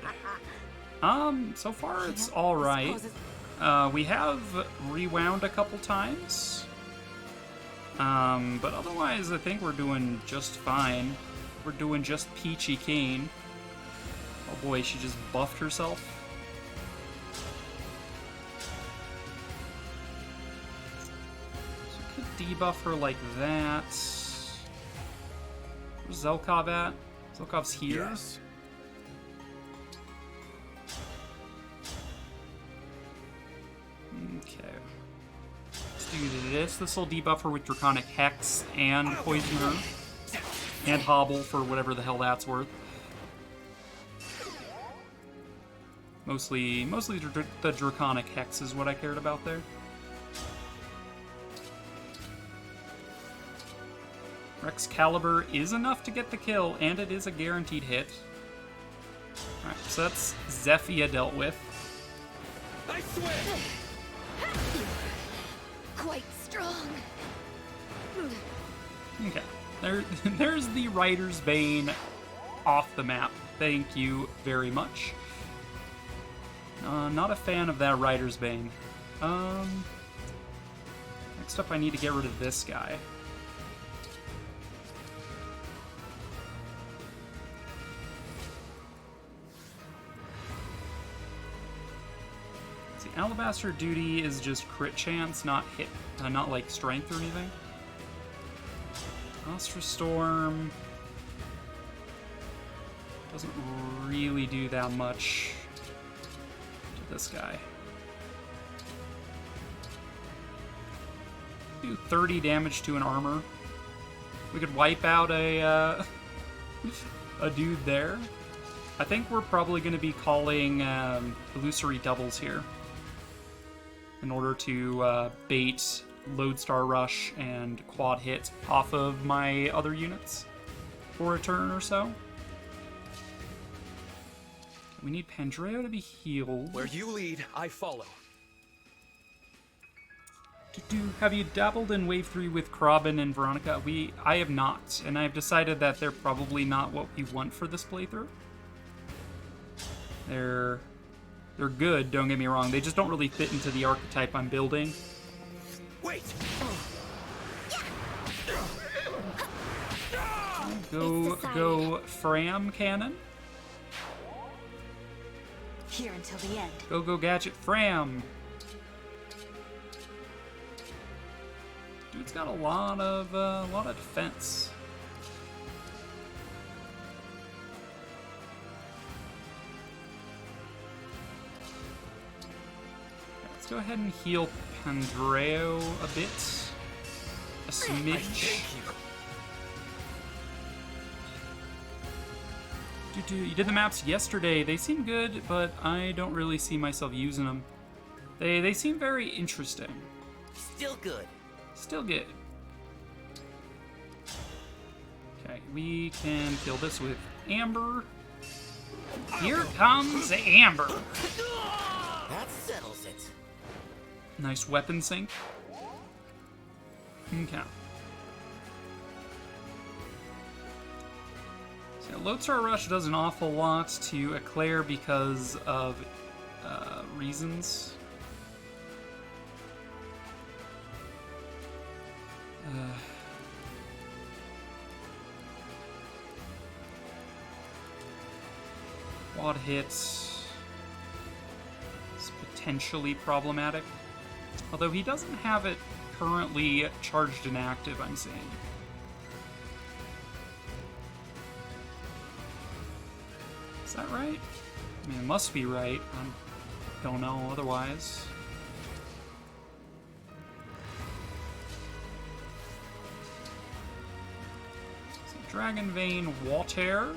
Speaker 1: So far it's alright. We have rewound a couple times. But otherwise I think we're doing just fine. We're doing just peachy keen. Oh boy, she just buffed herself. So we could debuff her like that. Where's Zelkov at? Zelkov's here.
Speaker 3: Yes.
Speaker 1: Okay. Let's do this. This will debuff her with Draconic Hex and poison her. And Hobble for whatever the hell that's worth. Mostly the Draconic Hex is what I cared about there. Excalibur is enough to get the kill, and it is a guaranteed hit. Alright, so that's Zephia dealt with.
Speaker 3: I swear!
Speaker 4: Quite strong.
Speaker 1: Okay. There's the Rider's Bane off the map. Thank you very much. Not a fan of that Rider's Bane. Next up I need to get rid of this guy. See, Alabaster Duty is just crit chance, not hit, not like strength or anything. Astra Storm doesn't really do that much to this guy. Do 30 damage to an armor. We could wipe out a dude there. I think we're probably going to be calling illusory doubles here in order to bait Lodestar Rush and quad hit off of my other units for a turn or so. We need Pandreo to be healed.
Speaker 5: Where you lead, I follow.
Speaker 1: Have you dabbled in Wave 3 with Krabin and Veronica? I have not, and I've decided that they're probably not what we want for this playthrough. They're good, don't get me wrong. They just don't really fit into the archetype I'm building.
Speaker 3: Wait!
Speaker 1: Go Fram Cannon.
Speaker 2: Here until the end.
Speaker 1: Go Gadget Fram. Dude's got a lot of defense. Let's go ahead and heal Pandreo a bit. A smidge. You did the maps yesterday. They seem good, but I don't really see myself using them. They seem very interesting.
Speaker 5: Still good.
Speaker 1: Still good. Okay, we can kill this with Amber. Here comes Amber.
Speaker 5: That settles it.
Speaker 1: Nice weapon sync. Okay. So Lodestar Rush does an awful lot to Eclair because of reasons. Quad hits is potentially problematic. Although he doesn't have it currently charged and active, I'm saying. Is that right? I mean, it must be right. I don't know otherwise. So Dragon Vein, Water.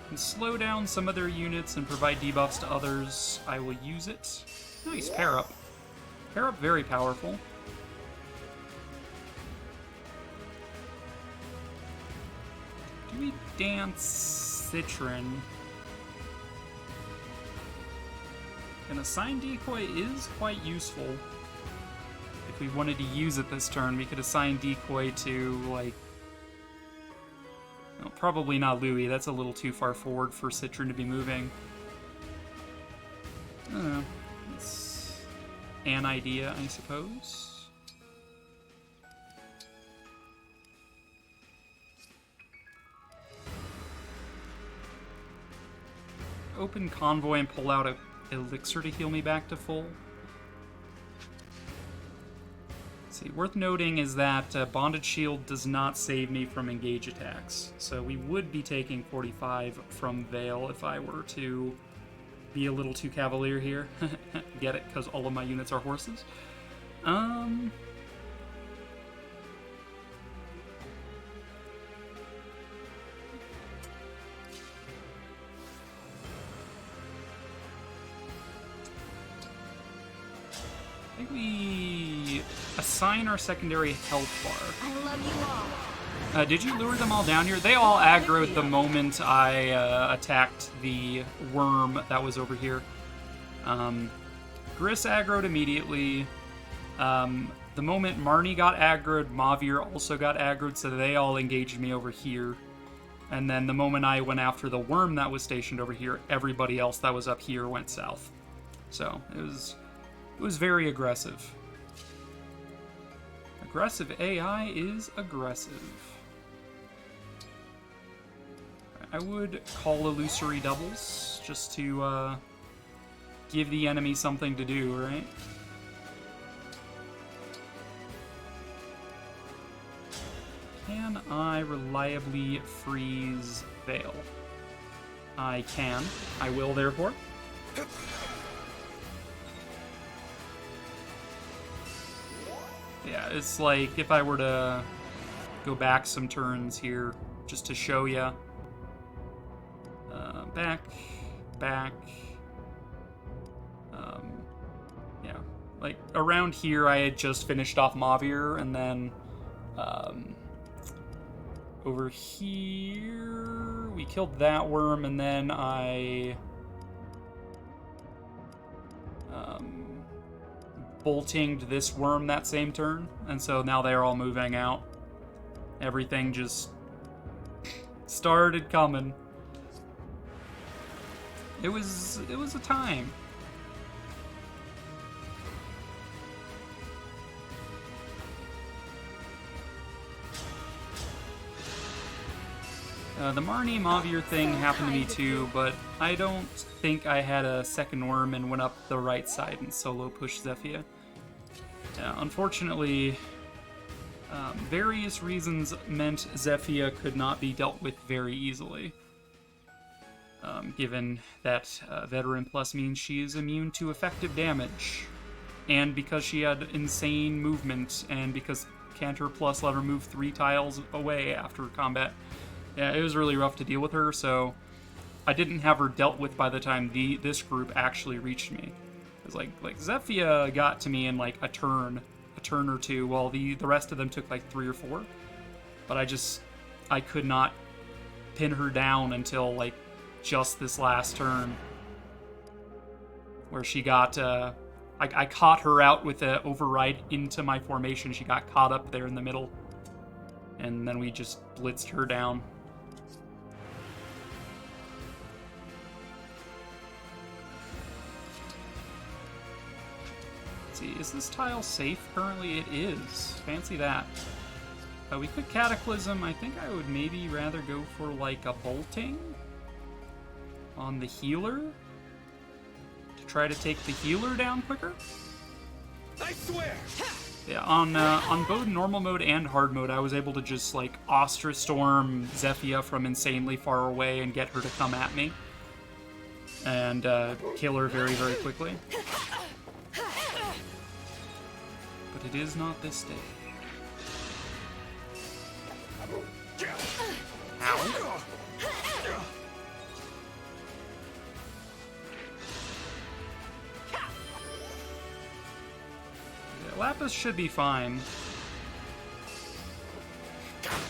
Speaker 1: Can slow down some of their units and provide debuffs to others. I will use it. Nice, pair up. Pair up, very powerful. Do we dance Citron? An assign decoy is quite useful. If we wanted to use it this turn, we could assign decoy to, like... well, probably not Louis, that's a little too far forward for Citron to be moving. I don't know. It's an idea, I suppose. Open Convoy and pull out a elixir to heal me back to full. Let's see, worth noting is that Bonded Shield does not save me from engage attacks, so we would be taking 45 from Veil if I were to be a little too cavalier here. Get it? Because all of my units are horses. I think we assign our secondary health bar.
Speaker 4: I love you all.
Speaker 1: Did you lure them all down here? They all aggroed the moment I attacked the worm that was over here. Gris aggroed immediately. The moment Marnie got aggroed, Mavir also got aggroed, so they all engaged me over here. And then the moment I went after the worm that was stationed over here, everybody else that was up here went south. So it was very aggressive. Aggressive AI is aggressive. I would call illusory doubles just to give the enemy something to do, right? Can I reliably freeze Veil? I can. I will, therefore. Yeah, it's like if I were to go back some turns here just to show you. Back. Yeah, like around here I had just finished off Mavir, and then over here we killed that worm, and then I boltinged this worm that same turn, and so now they're all moving out. Everything just started coming. It was a time. The Marnie Mavir thing happened to me too, but I don't think I had a second worm and went up the right side and solo pushed Zephyr. Unfortunately, various reasons meant Zephyr could not be dealt with very easily. Given that Veteran Plus means she is immune to effective damage, and because she had insane movement, and because Cantor Plus let her move 3 tiles away after combat. Yeah, it was really rough to deal with her, so I didn't have her dealt with by the time this group actually reached me. It was like Zephyr got to me in like a turn or two, while the rest of them took like 3 or 4. But I could not pin her down until like just this last turn, where she got I caught her out with an override into my formation. She got caught up there in the middle, and then we just blitzed her down. Let's see, is this tile safe currently? It is. Fancy that. We could Cataclysm. I think I would maybe rather go for like a bolting on the healer to try to take the healer down quicker.
Speaker 3: I swear.
Speaker 1: Yeah, on both normal mode and hard mode, I was able to just like Ostra Storm Zephyr from insanely far away and get her to come at me. and kill her very, very quickly. But it is not this day. Ow. Yeah, Lapis should be fine.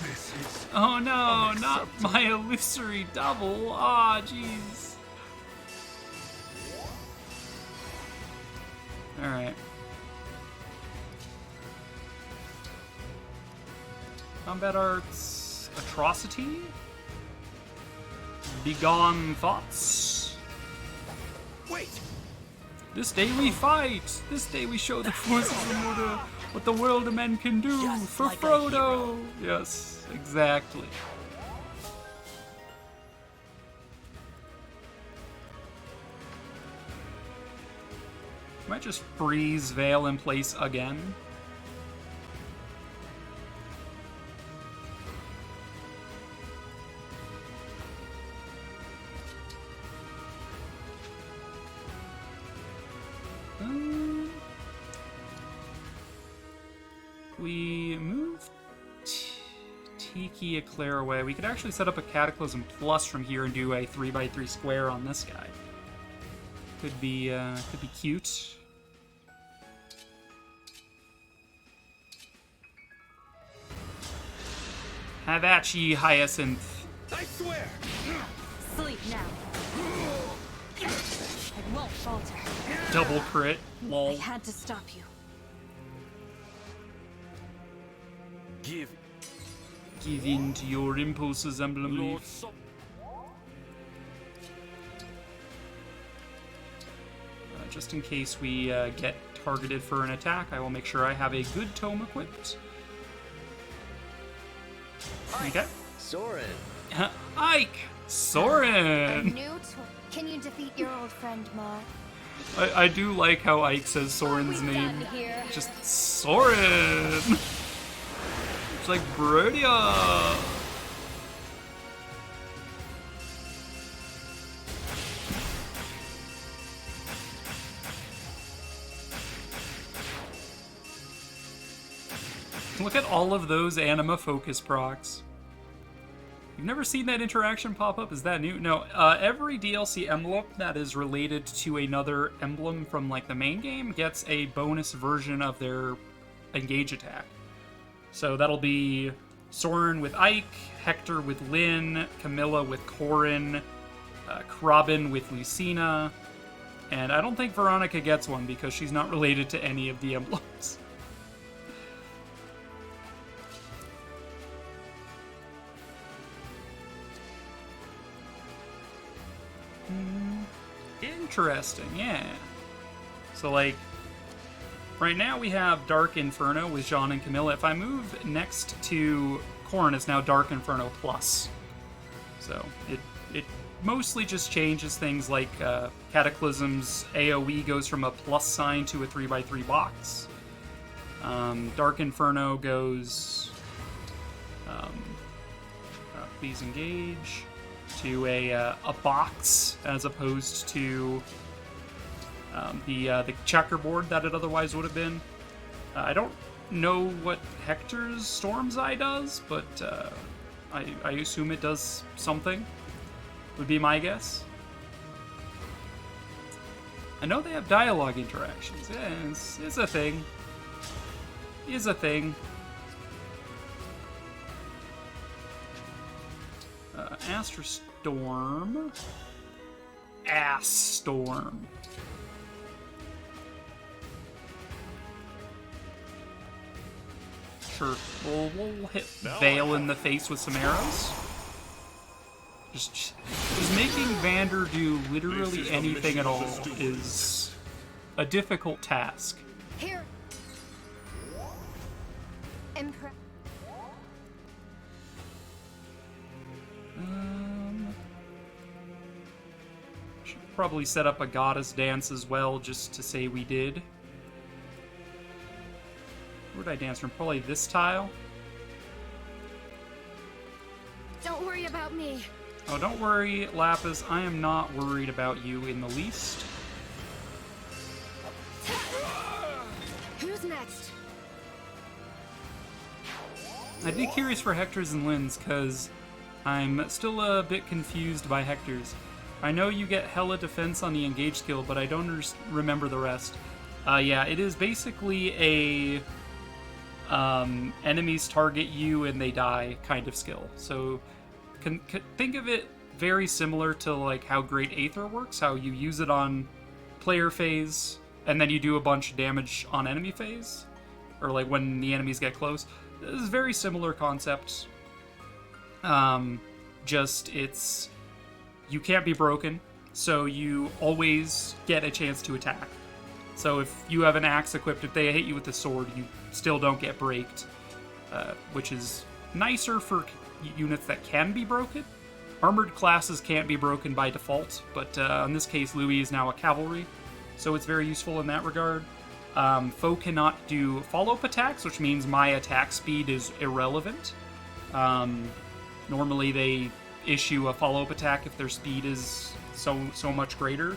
Speaker 3: This is
Speaker 1: Oh no, not my illusory double. Aw, jeez. Alright. Combat arts, atrocity, begone thoughts.
Speaker 3: wait.
Speaker 1: This day we fight. This day we show the forces of Muda what the world of men can do
Speaker 5: Just
Speaker 1: for
Speaker 5: like a
Speaker 1: Frodo. Yes, exactly. Might just freeze Veil in place again. We move Tiki Eclair away. We could actually set up a Cataclysm Plus from here and do a 3x3 square on this guy. Could be cute. Have at ye, Hyacinth.
Speaker 3: I swear.
Speaker 4: Sleep now. I won't falter.
Speaker 1: Double crit.
Speaker 4: I
Speaker 1: Lol.
Speaker 4: had to stop you.
Speaker 3: Give
Speaker 1: Give in to your impulses, Emblem
Speaker 3: Lord
Speaker 1: Leaf.
Speaker 3: so
Speaker 1: Just in case we get targeted for an attack, I will make sure I have a good tome equipped. Okay.
Speaker 5: Soren.
Speaker 1: Ike!
Speaker 2: A
Speaker 1: Soren!
Speaker 2: new Can you defeat your old friend, Ma?
Speaker 1: I do like how Ike says Soren's
Speaker 2: We've
Speaker 1: name.
Speaker 2: done here.
Speaker 1: Just Soren! It's like Brodia! Look at all of those anima focus procs. You've never seen that interaction pop up? Is that new? No, every DLC emblem that is related to another emblem from like the main game gets a bonus version of their engage attack. So that'll be Soren with Ike, Hector with Lyn, Camilla with Corrin, Krabin with Lucina, and I don't think Veronica gets one because she's not related to any of the emblems. Interesting, yeah. So, like, right now we have Dark Inferno with Jean and Camilla. If I move next to Corrin, it's now Dark Inferno Plus. So, it mostly just changes things like Cataclysm's AoE goes from a plus sign to a 3x3 box. Dark Inferno goes, please engage, to a box as opposed to the checkerboard that it otherwise would have been. I don't know what Hector's Storm's Eye does, but I assume it does something, would be my guess. I know they have dialogue interactions. Yeah, it's a thing. Is a thing. Astra Storm. Ass Storm. Sure, we'll hit Veil in the face with some arrows. Just making Vander do literally anything at all is a difficult task.
Speaker 2: Here. Impre-
Speaker 1: Should probably set up a goddess dance as well, just to say we did. Where did I dance from? Probably this tile.
Speaker 2: Don't worry about me.
Speaker 1: Oh, don't worry, Lapis. I am not worried about you in the least.
Speaker 4: Who's next?
Speaker 1: I'd be curious for Hector's and Lynn's, because I'm still a bit confused by Hector's. I know you get hella defense on the Engage skill, but I don't remember the rest. Yeah, it is basically a enemies target you and they die kind of skill. So can think of it very similar to like how Great Aether works, how you use it on player phase, and then you do a bunch of damage on enemy phase, or like when the enemies get close. This is a very similar concept. Just it's you can't be broken, so you always get a chance to attack. So if you have an axe equipped, if they hit you with a sword, you still don't get braked, which is nicer for units that can be broken. Armored classes can't be broken by default, but in this case, Louis is now a cavalry, so it's very useful in that regard. Foe cannot do follow-up attacks, which means my attack speed is irrelevant. Normally they issue a follow-up attack if their speed is so much greater.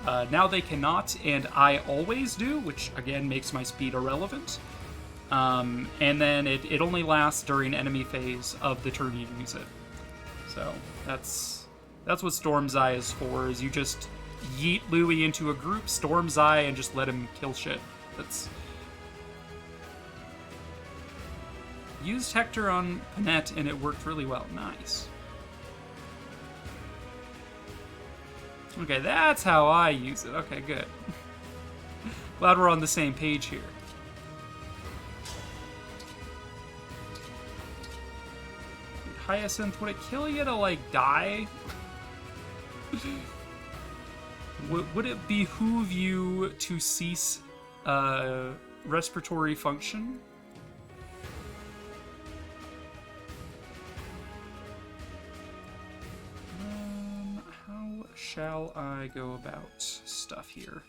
Speaker 1: Now they cannot, and I always do, which again makes my speed irrelevant. And then it only lasts during enemy phase of the turn you use it. So that's what Storm's Eye is for, is you just yeet Louis into a group, Storm's Eye, and just let him kill shit. That's... Used Hector on Panette, and it worked really well. Nice. Okay, that's how I use it. Okay, good. Glad we're on the same page here. Hyacinth, would it kill you to, like, die? Would it behoove you to cease respiratory function? How shall I go about stuff here?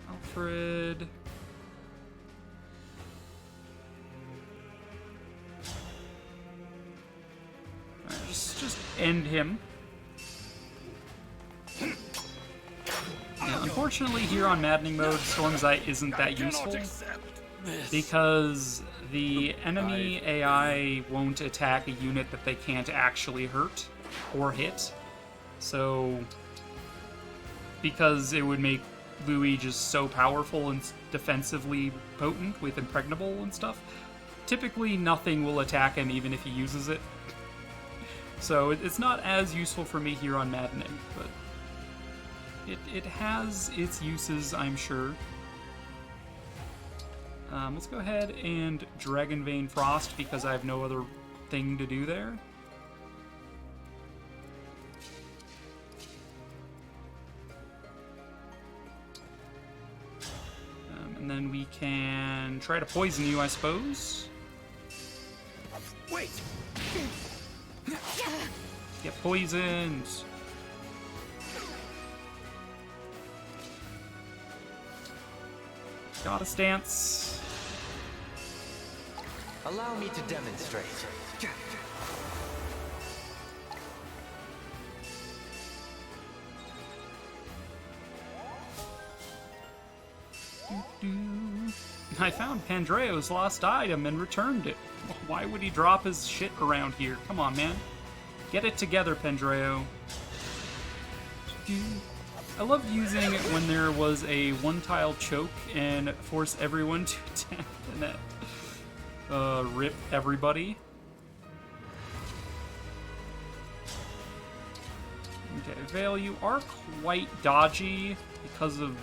Speaker 1: Alfred. Alright, just end him. Yeah, unfortunately, here on Maddening Mode, Storm's Eye isn't that useful because the enemy AI won't attack a unit that they can't actually hurt or hit. So, because it would make Louis just so powerful and defensively potent with Impregnable and stuff, typically nothing will attack him even if he uses it. So it's not as useful for me here on Maddening, but it has its uses, I'm sure. Let's go ahead and Dragon Vein Frost because I have no other thing to do there. And then we can try to poison you, I suppose.
Speaker 3: Wait!
Speaker 1: Get poisoned. Goddess Dance.
Speaker 5: Allow me to demonstrate.
Speaker 1: I found Pandreo's lost item and returned it. Why would he drop his shit around here? Come on, man. Get it together, Pandreo. I loved using it when there was a one-tile choke and force everyone to attack the net. Rip everybody. Okay, Vale, you are quite dodgy because of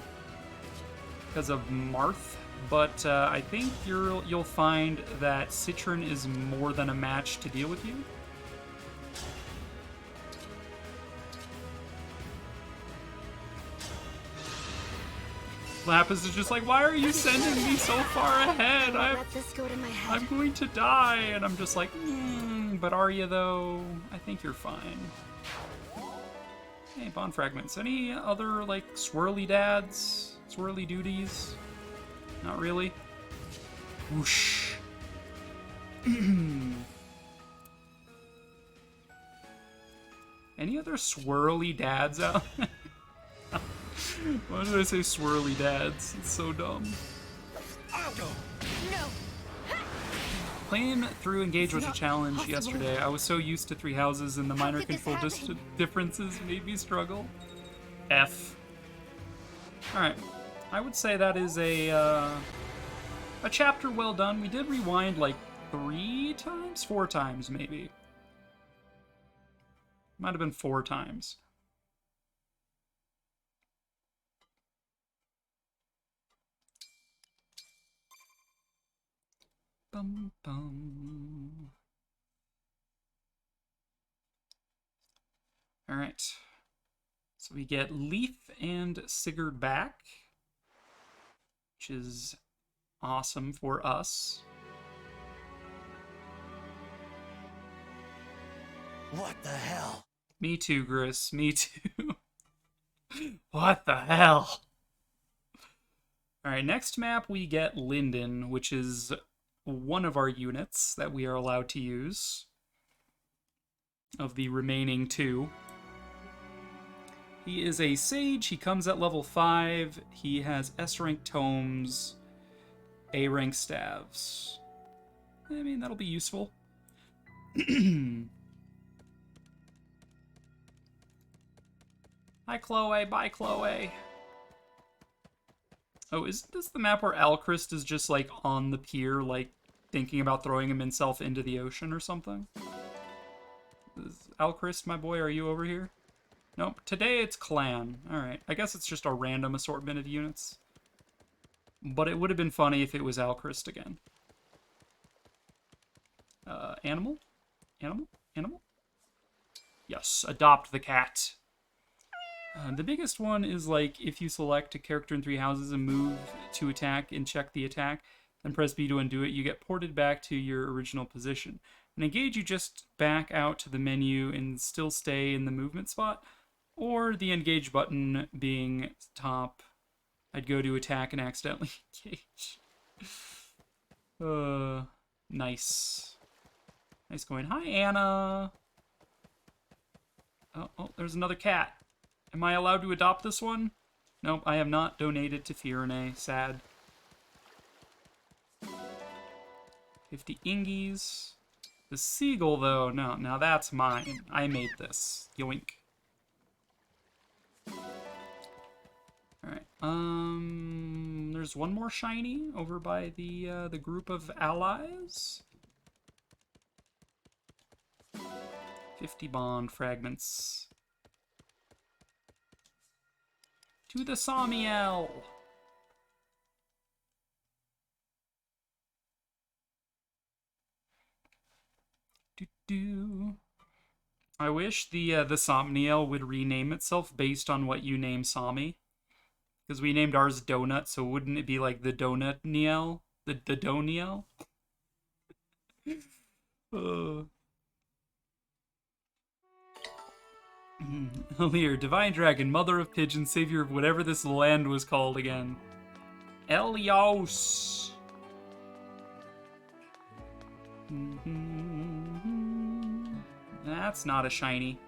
Speaker 1: Marth, but I think you'll find that Citron is more than a match to deal with you. Lapis is just like, why are you sending me so far ahead?
Speaker 4: Let this go to my head.
Speaker 1: I'm going to die. And I'm just like, but are you though? I think you're fine. Hey, bond fragments. Any other like swirly dads? swirly duties? Not really. Whoosh. Any other swirly dads out there? Why did I say swirly dads? It's so dumb.
Speaker 2: No.
Speaker 1: Playing through Engage was a challenge yesterday. I was so used to 3 houses, and the minor
Speaker 2: could this
Speaker 1: control
Speaker 2: happen?
Speaker 1: differences made me struggle. F. Alright. I would say that is a chapter well done. We did rewind like 3 times? 4 times, maybe. Might have been 4 times. Bum, bum. All right. So we get Leaf and Sigurd back, which is awesome for us.
Speaker 3: What the hell?
Speaker 1: Me too, Gris. Me too. What the hell? All right, next map we get Linden, which is one of our units that we are allowed to use of the remaining 2. He is a sage. He comes at level 5. He has S-rank tomes, A-rank staves. I mean, that'll be useful. Hi, Chloe. Bye, Chloe. Oh, isn't this the map where Alchrist is just, like, on the pier, like, thinking about throwing himself into the ocean or something? Alchrist, my boy, are you over here? Nope. Today it's clan. Alright. I guess it's just a random assortment of units. But it would have been funny if it was Alchrist again. Animal? Animal? Animal? Yes, adopt the cat. The biggest one is, like, if you select a character in 3 houses and move to attack and check the attack, then press B to undo it, you get ported back to your original position. In Engage, you just back out to the menu and still stay in the movement spot, or the Engage button being top, I'd go to attack and accidentally engage. Nice. Nice going. Hi, Anna! Oh, there's another cat. Am I allowed to adopt this one? Nope, I have not donated to Fiorine. Sad. 50 Ingies. The seagull, though, no. Now that's mine. I made this. Yoink. Alright. There's one more shiny over by the group of allies. 50 bond fragments. To the Sawmiel! I wish the Somniel would rename itself based on what you name Sami. Because we named ours Donut, so wouldn't it be like the Donut Niel? The Doniel? Alear, Divine Dragon, Mother of Pigeons, Savior of whatever this land was called again. Elios! That's not a shiny.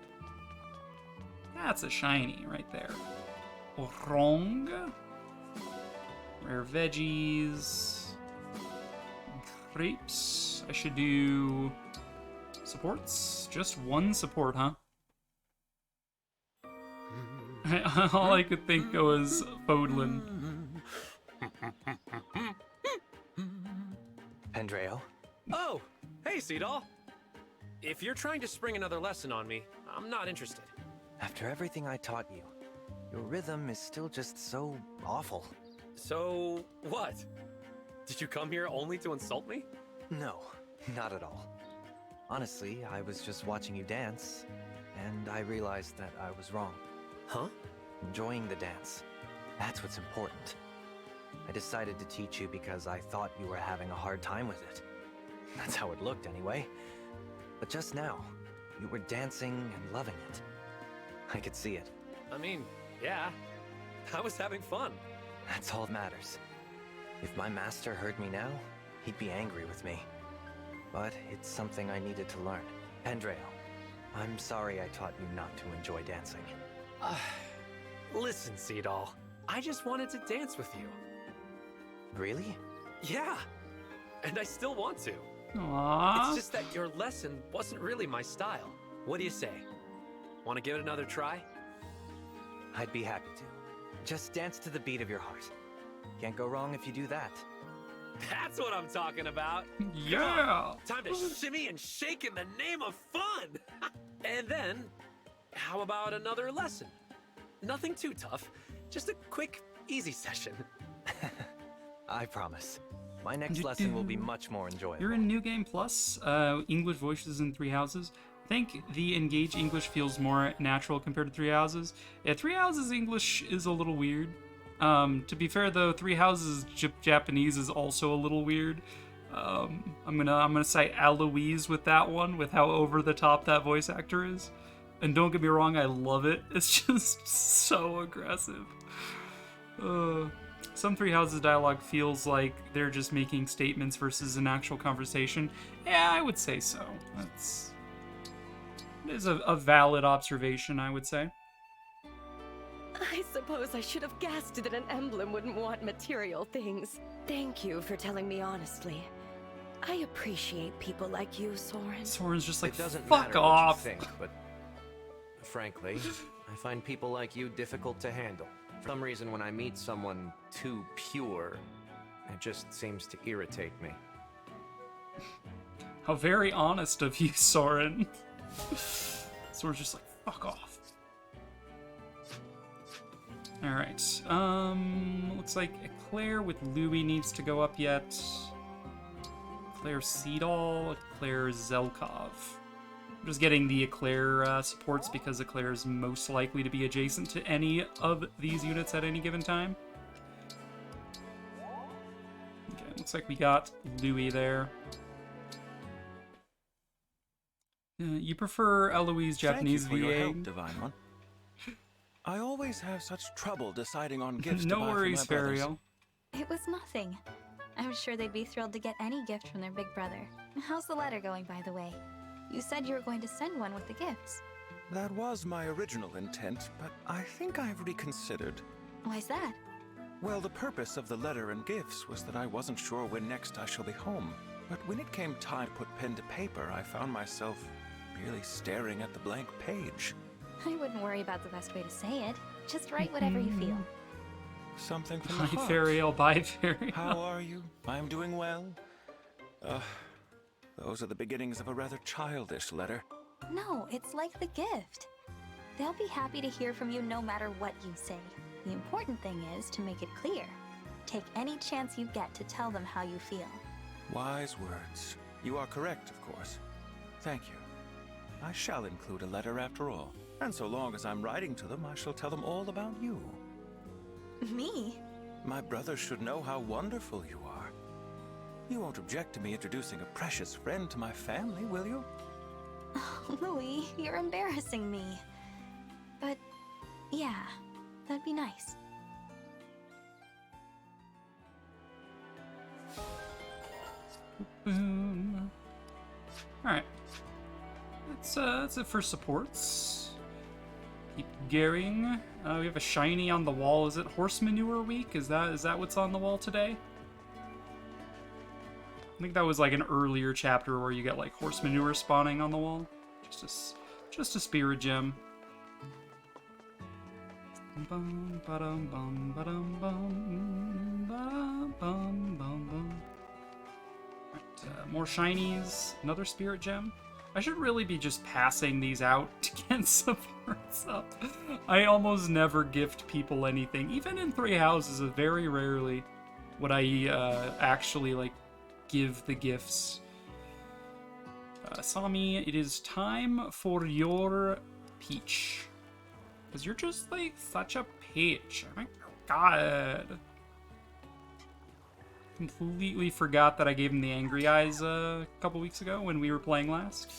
Speaker 1: That's a shiny right there. Wrong. Rare veggies. Crepes. I should do supports. Just one support, huh? All I could think of was Fodlin.
Speaker 6: Andreo?
Speaker 5: Oh, hey, Seadall. If you're trying to spring another lesson on me, I'm not interested.
Speaker 6: After everything I taught you, your rhythm is still just so awful.
Speaker 5: So, what? Did you come here only to insult me?
Speaker 6: No, not at all. Honestly, I was just watching you dance, and I realized that I was wrong.
Speaker 5: Huh?
Speaker 6: Enjoying the dance. That's what's important. I decided to teach you because I thought you were having a hard time with it. That's how it looked anyway. But just now, you were dancing and loving it. I could see it.
Speaker 5: I mean, yeah. I was having fun.
Speaker 6: That's all that matters. If my master heard me now, he'd be angry with me. But it's something I needed to learn. Pendrail, I'm sorry I taught you not to enjoy dancing.
Speaker 5: Listen, Seadall. I just wanted to dance with you.
Speaker 6: Really?
Speaker 5: Yeah. And I still want to.
Speaker 1: Aww.
Speaker 5: It's just that your lesson wasn't really my style. What do you say? Want to give it another try?
Speaker 6: I'd be happy to. Just dance to the beat of your heart. Can't go wrong if you do that.
Speaker 5: That's what I'm talking about.
Speaker 1: Yeah.
Speaker 5: Time to shimmy and shake in the name of fun. And then, how about another lesson? Nothing too tough. Just a quick, easy session.
Speaker 6: I promise. My next lesson will be much more enjoyable.
Speaker 1: You're in New Game Plus, English voices in Three Houses. I think the Engage English feels more natural compared to Three Houses. Yeah, Three Houses English is a little weird. To be fair though, Three Houses Japanese is also a little weird. I'm gonna say Eloise with that one, with how over the top that voice actor is. And don't get me wrong, I love it. It's just so aggressive. Some Three Houses dialogue feels like they're just making statements versus an actual conversation. Yeah, I would say so. It is a valid observation, I would say.
Speaker 4: I suppose I should have guessed that an emblem wouldn't want material things. Thank you for telling me honestly. I appreciate people like you, Soren.
Speaker 1: Soren's just like,
Speaker 6: It doesn't
Speaker 1: fuck
Speaker 6: matter
Speaker 1: off.
Speaker 6: what you think, but frankly, I find people like you difficult to handle. For some reason, when I meet someone too pure, it just seems to irritate me.
Speaker 1: How very honest of you, Soren. Soren's just like, fuck off. Alright, looks like Eclair with Louis needs to go up yet. Eclair Seadall, Eclair Zelkov. I'm just getting the Eclair supports because Eclair is most likely to be adjacent to any of these units at any given time. Okay, looks like we got Louis there. You prefer Eloise Japanese
Speaker 7: Thank you for
Speaker 1: VA?
Speaker 7: your help, Divine One. I always have such trouble deciding on gifts to
Speaker 1: No
Speaker 7: buy
Speaker 1: worries,
Speaker 7: for my brothers.
Speaker 1: Fariel.
Speaker 2: It was nothing. I'm sure they'd be thrilled to get any gift from their big brother. How's the letter going, by the way? You said you were going to send one with the gifts.
Speaker 7: That was my original intent, but I think I've reconsidered.
Speaker 2: Why's that?
Speaker 7: Well, the purpose of the letter and gifts was that I wasn't sure when next I shall be home. But when it came time to put pen to paper, I found myself merely staring at the blank page.
Speaker 2: I wouldn't worry about the best way to say it. Just write whatever you feel.
Speaker 7: Something from
Speaker 1: Bye,
Speaker 7: the heart.
Speaker 1: Fariel. Bye, Fariel.
Speaker 7: How are you? I'm doing well. Those are the beginnings of a rather childish letter.
Speaker 2: No, it's like the gift. They'll be happy to hear from you no matter what you say. The important thing is to make it clear. Take any chance you get to tell them how you feel.
Speaker 7: Wise words. You are correct, of course. Thank you. I shall include a letter after all. And so long as I'm writing to them, I shall tell them all about you.
Speaker 2: Me?
Speaker 7: My brothers should know how wonderful you are. You won't object to me introducing a precious friend to my family, will you?
Speaker 2: Louis, you're embarrassing me. But, yeah, that'd be nice.
Speaker 1: Boom. Alright. That's it for supports. Keep going. We have a shiny on the wall. Is it horse manure week? Is that what's on the wall today? I think that was like an earlier chapter where you get like horse manure spawning on the wall. Just a spirit gem. Bum, ba-dum, bum, ba-dum, bum, ba-dum, bum, bum, bum. Right, more shinies. Another spirit gem. I should really be just passing these out to get supports up. I almost never gift people anything. Even in Three Houses, very rarely would I actually like give the gifts. Sami, it is time for your peach. Because you're just like such a peach. Oh my god. Completely forgot that I gave him the angry eyes a couple weeks ago when we were playing last.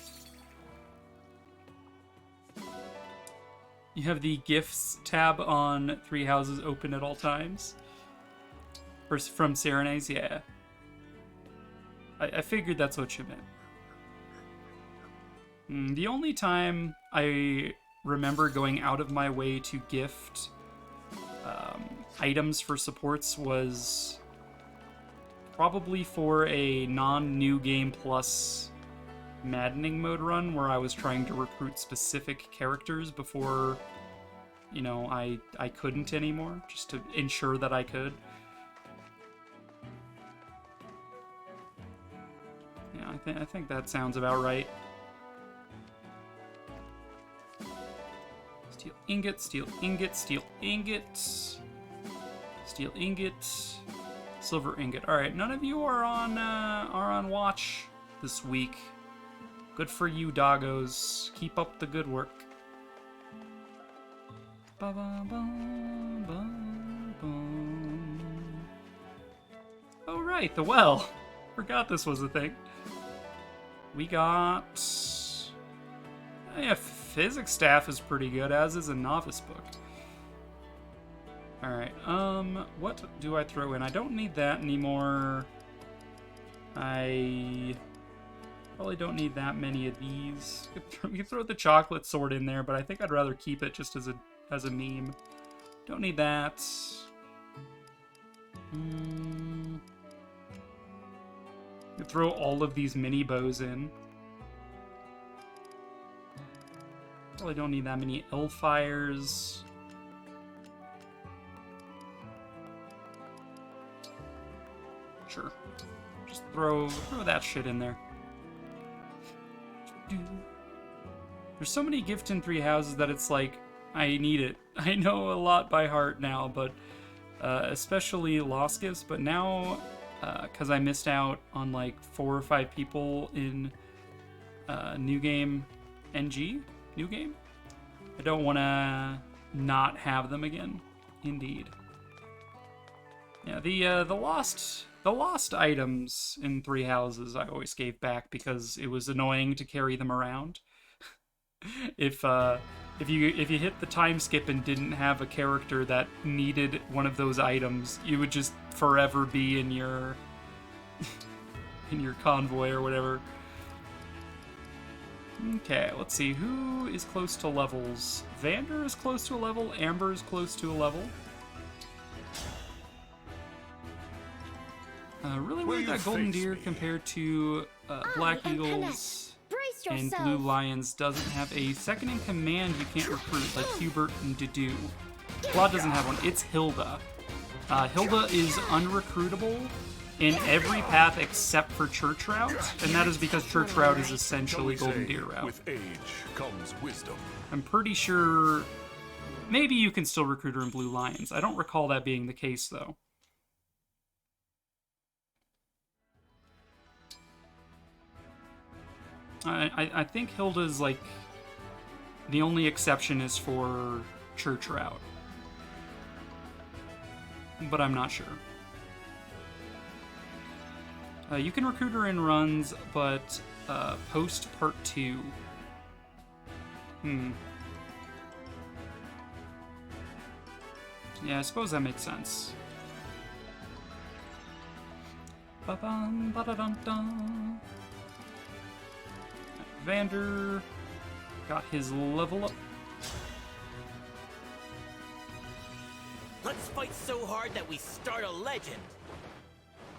Speaker 1: You have the gifts tab on Three Houses open at all times. From Serena's, yeah. I figured that's what you meant. The only time I remember going out of my way to gift items for supports was probably for a non-new game plus Maddening Mode run where I was trying to recruit specific characters before, you know, I couldn't anymore, just to ensure that I could. Yeah, I think that sounds about right. Steel ingot, steel ingot, steel ingot, steel ingot, silver ingot. All right, none of you are on watch this week. Good for you, doggos. Keep up the good work. Oh right, the well. Forgot this was a thing. We got... yeah, physics staff is pretty good, as is a novice book. Alright, what do I throw in? I don't need that anymore. I probably don't need that many of these. We could throw the chocolate sword in there, but I think I'd rather keep it just as a meme. Don't need that. Throw all of these mini bows in. Probably don't need that many Elfires. Sure. Just throw that shit in there. There's so many gift in 3 houses that it's like, I need it. I know a lot by heart now, but especially Lost Gifts, but now, because I missed out on like 4 or 5 people in New Game NG? New Game? I don't want to not have them again. Indeed. Yeah, the lost items in 3 houses I always gave back because it was annoying to carry them around. If you hit the time skip and didn't have a character that needed one of those items, you would just forever be in your in your convoy or whatever. Okay, let's see. Who is close to levels? Vander is close to a level. Amber is close to a level. Really weird that Golden Deer compared to Black Eagles and Blue Lions doesn't have a second in command you can't recruit like Hubert and Dedue. Claude doesn't have one. It's Hilda. Hilda is unrecruitable in every path except for Church Route, and that is because Church Route is essentially Golden Deer Route.
Speaker 3: With age comes wisdom.
Speaker 1: I'm pretty sure maybe you can still recruit her in Blue Lions. I don't recall that being the case, though. I think Hilda's, like, the only exception is for Church Route. But I'm not sure. You can recruit her in runs, but post Part 2. Yeah, I suppose that makes sense. Ba-bum, ba-da-dum-dum. Vander got his level up.
Speaker 8: Let's fight so hard that we start a legend.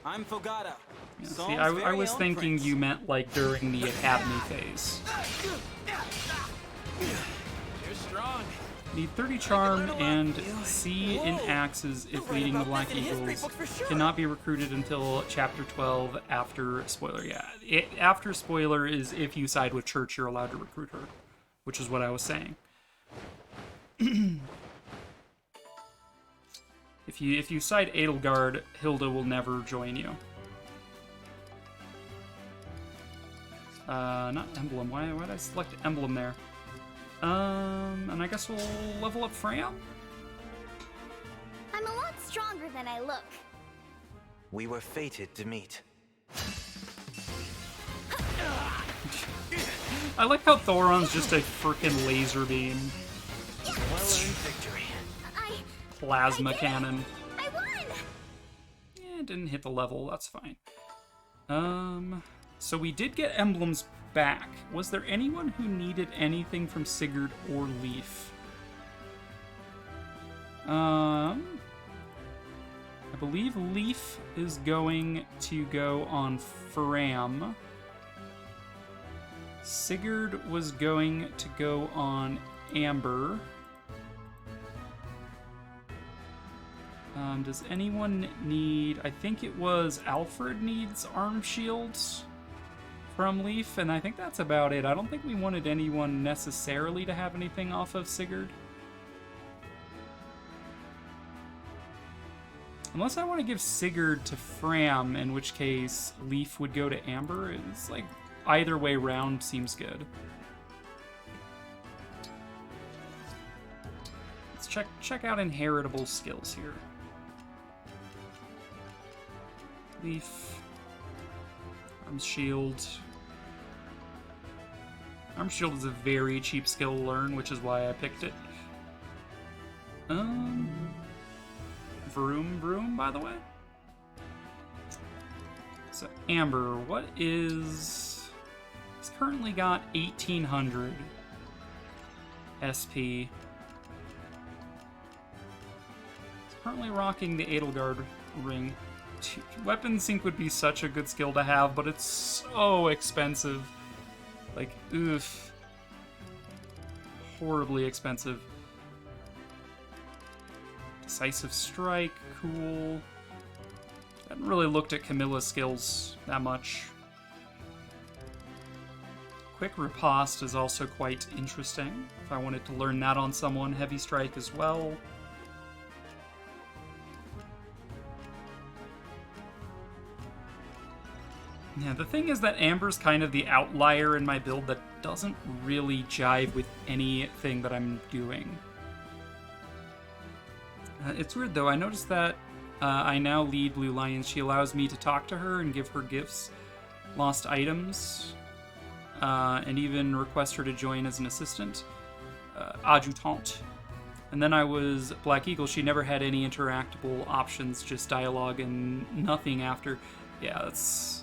Speaker 8: I'm Fogata.
Speaker 1: Yeah, see, I was thinking you meant like during the academy phase.
Speaker 8: You're strong.
Speaker 1: Need 30 charm and C in axes if leading the Black Eagles. Cannot be recruited until chapter 12 after spoiler. Yeah, after spoiler is if you side with Church, you're allowed to recruit her, which is what I was saying. If you side Edelgard, Hilda will never join you. Not Emblem. Why did I select Emblem there? And I guess we'll level up Freya?
Speaker 9: I'm a lot stronger than I look.
Speaker 6: We were fated to meet.
Speaker 1: I like how Thoron's just a frickin' laser beam.
Speaker 6: Well-earned victory.
Speaker 1: Plasma cannon.
Speaker 9: I won!
Speaker 1: didn't hit the level. That's fine. So we did get emblems back. Was there anyone who needed anything from Sigurd or Leaf? I believe Leaf is going to go on Fram. Sigurd was going to go on Amber. Does anyone need... I think it was Alfred needs arm shields from Leaf, and I think that's about it. I don't think we wanted anyone necessarily to have anything off of Sigurd. Unless I want to give Sigurd to Fram, in which case Leaf would go to Amber. It's like either way round seems good. Let's check out inheritable skills here. Leaf. Arm Shield. Arm Shield is a very cheap skill to learn, which is why I picked it. Vroom, by the way. So, Amber, what is... It's currently got 1,800 SP. It's currently rocking the Edelgard ring. Weapon sync would be such a good skill to have, but it's so expensive. Like, oof. Horribly expensive. Decisive Strike, cool. I haven't really looked at Camilla's skills that much. Quick Riposte is also quite interesting. If I wanted to learn that on someone, Heavy Strike as well. Yeah, the thing is that Amber's kind of the outlier in my build that doesn't really jive with anything that I'm doing. It's weird though, I noticed that I now lead Blue Lions. She allows me to talk to her and give her gifts, lost items, and even request her to join as an assistant, adjutant. And then I was Black Eagle. She never had any interactable options, just dialogue and nothing after. Yeah, it's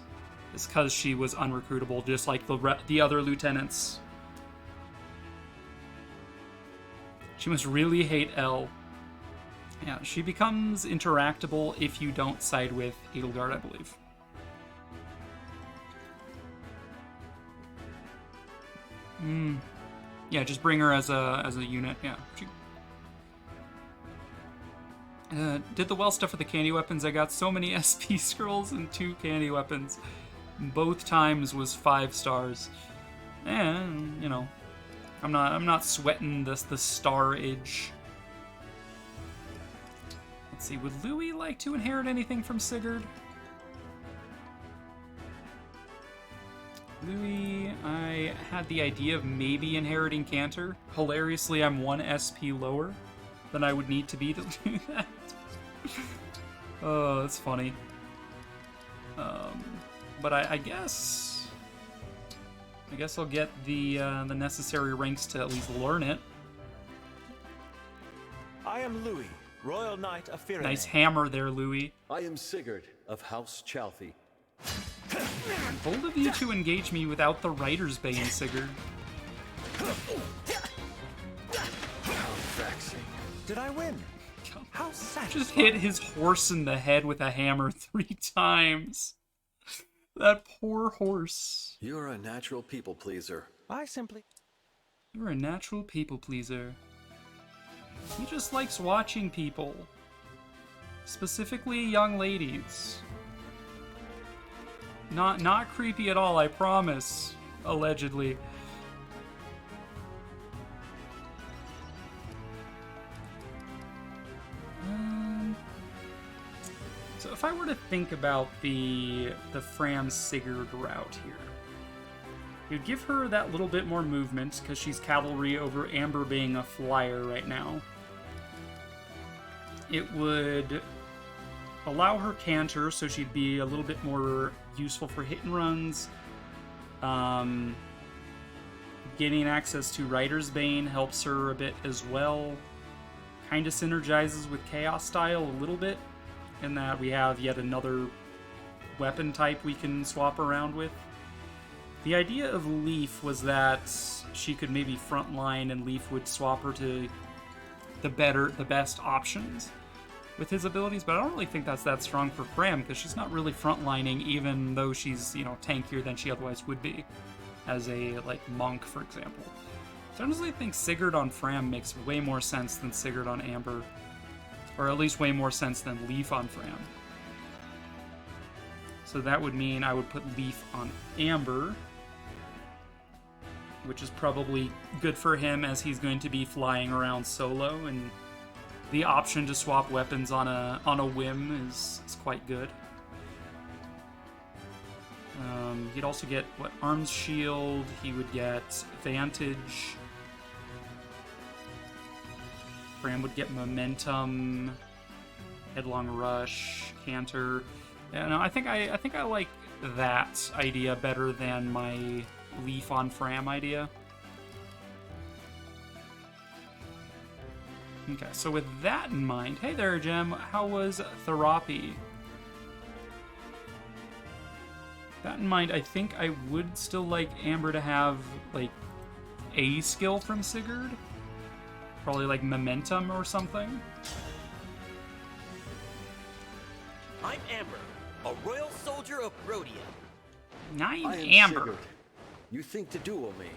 Speaker 1: because she was unrecruitable, just like the other lieutenants. She must really hate L. Yeah, she becomes interactable if you don't side with Edelgard, I believe. Yeah, just bring her as a unit. Yeah. Did the well stuff with the candy weapons. I got so many SP scrolls and 2 candy weapons. Both times was 5 stars. And, you know, I'm not sweating the star-age. Let's see, would Louis like to inherit anything from Sigurd? Louis, I had the idea of maybe inheriting Cantor. Hilariously, I'm 1 SP lower than I would need to be to do that. Oh, that's funny. But I guess I'll get the necessary ranks to at least learn it.
Speaker 3: I am Louis, Royal Knight of Fire.
Speaker 1: Nice hammer there, Louis.
Speaker 10: I am Sigurd of House Chalthy.
Speaker 1: Bold of you to engage me without the Writer's Bane, Sigurd.
Speaker 3: Did I win? How satisfying.
Speaker 1: Just hit his horse in the head with a hammer 3 times. That poor horse.
Speaker 10: You're a natural people pleaser.
Speaker 1: You're a natural people pleaser. He just likes watching people. Specifically young ladies. Not creepy at all, I promise. Allegedly. So if I were to think about the Fram Sigurd route here, you'd give her that little bit more movement because she's cavalry over Amber being a flyer right now. It would allow her canter, so she'd be a little bit more useful for hit and runs. Getting access to Writer's Bane helps her a bit as well. Kind of synergizes with Chaos Style a little bit. in that we have yet another weapon type we can swap around with. The idea of Leaf was that she could maybe frontline and Leaf would swap her to the best options with his abilities, but I don't really think that's that strong for Fram, because she's not really frontlining, even though she's, tankier than she otherwise would be as a, monk, for example. So I honestly think Sigurd on Fram makes way more sense than Sigurd on Amber, or at least way more sense than Leaf on Fram. So that would mean I would put Leaf on Amber, which is probably good for him as he's going to be flying around solo, and the option to swap weapons on a whim is quite good. He'd also get, Arms Shield, he would get Vantage. Fram would get Momentum, Headlong Rush, Canter. Yeah, no, I think I like that idea better than my Leaf on Fram idea. Okay, so with that in mind, hey there, Gem, how was Therapy? That in mind, I think I would still like Amber to have, a skill from Sigurd. Probably, Momentum or something.
Speaker 8: I'm Amber, a royal soldier of Rhodia.
Speaker 1: I'm
Speaker 10: I am
Speaker 1: Amber.
Speaker 10: Sigurd. You think to duel me?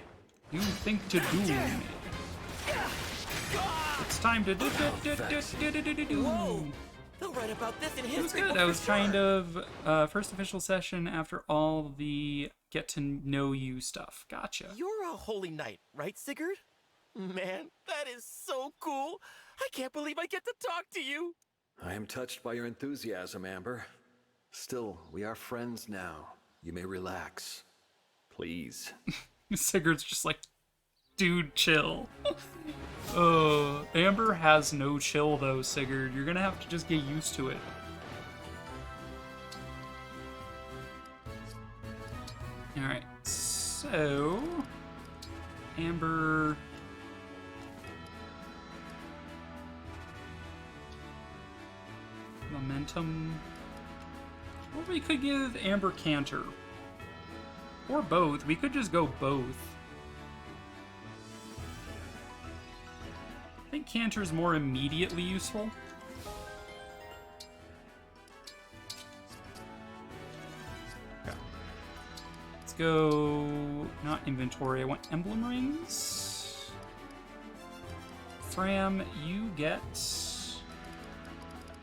Speaker 1: You think to duel me. It's time to do.
Speaker 8: Whoa! They'll write about this in history.
Speaker 1: It was good. That was kind of first official session after all the get to know you stuff. Gotcha.
Speaker 8: You're a holy knight, right, Sigurd? Man, that is so cool. I can't believe I get to talk to you.
Speaker 10: I am touched by your enthusiasm, Amber. Still, we are friends now. You may relax. Please.
Speaker 1: Sigurd's just like, dude, chill. Amber has no chill though, Sigurd. You're gonna have to just get used to it. Alright, so Amber. Momentum. Or we could give Amber Canter. Or both. We could just go both. I think Canter's more immediately useful. Okay. Let's go... not inventory. I want emblem rings. Fram, you get...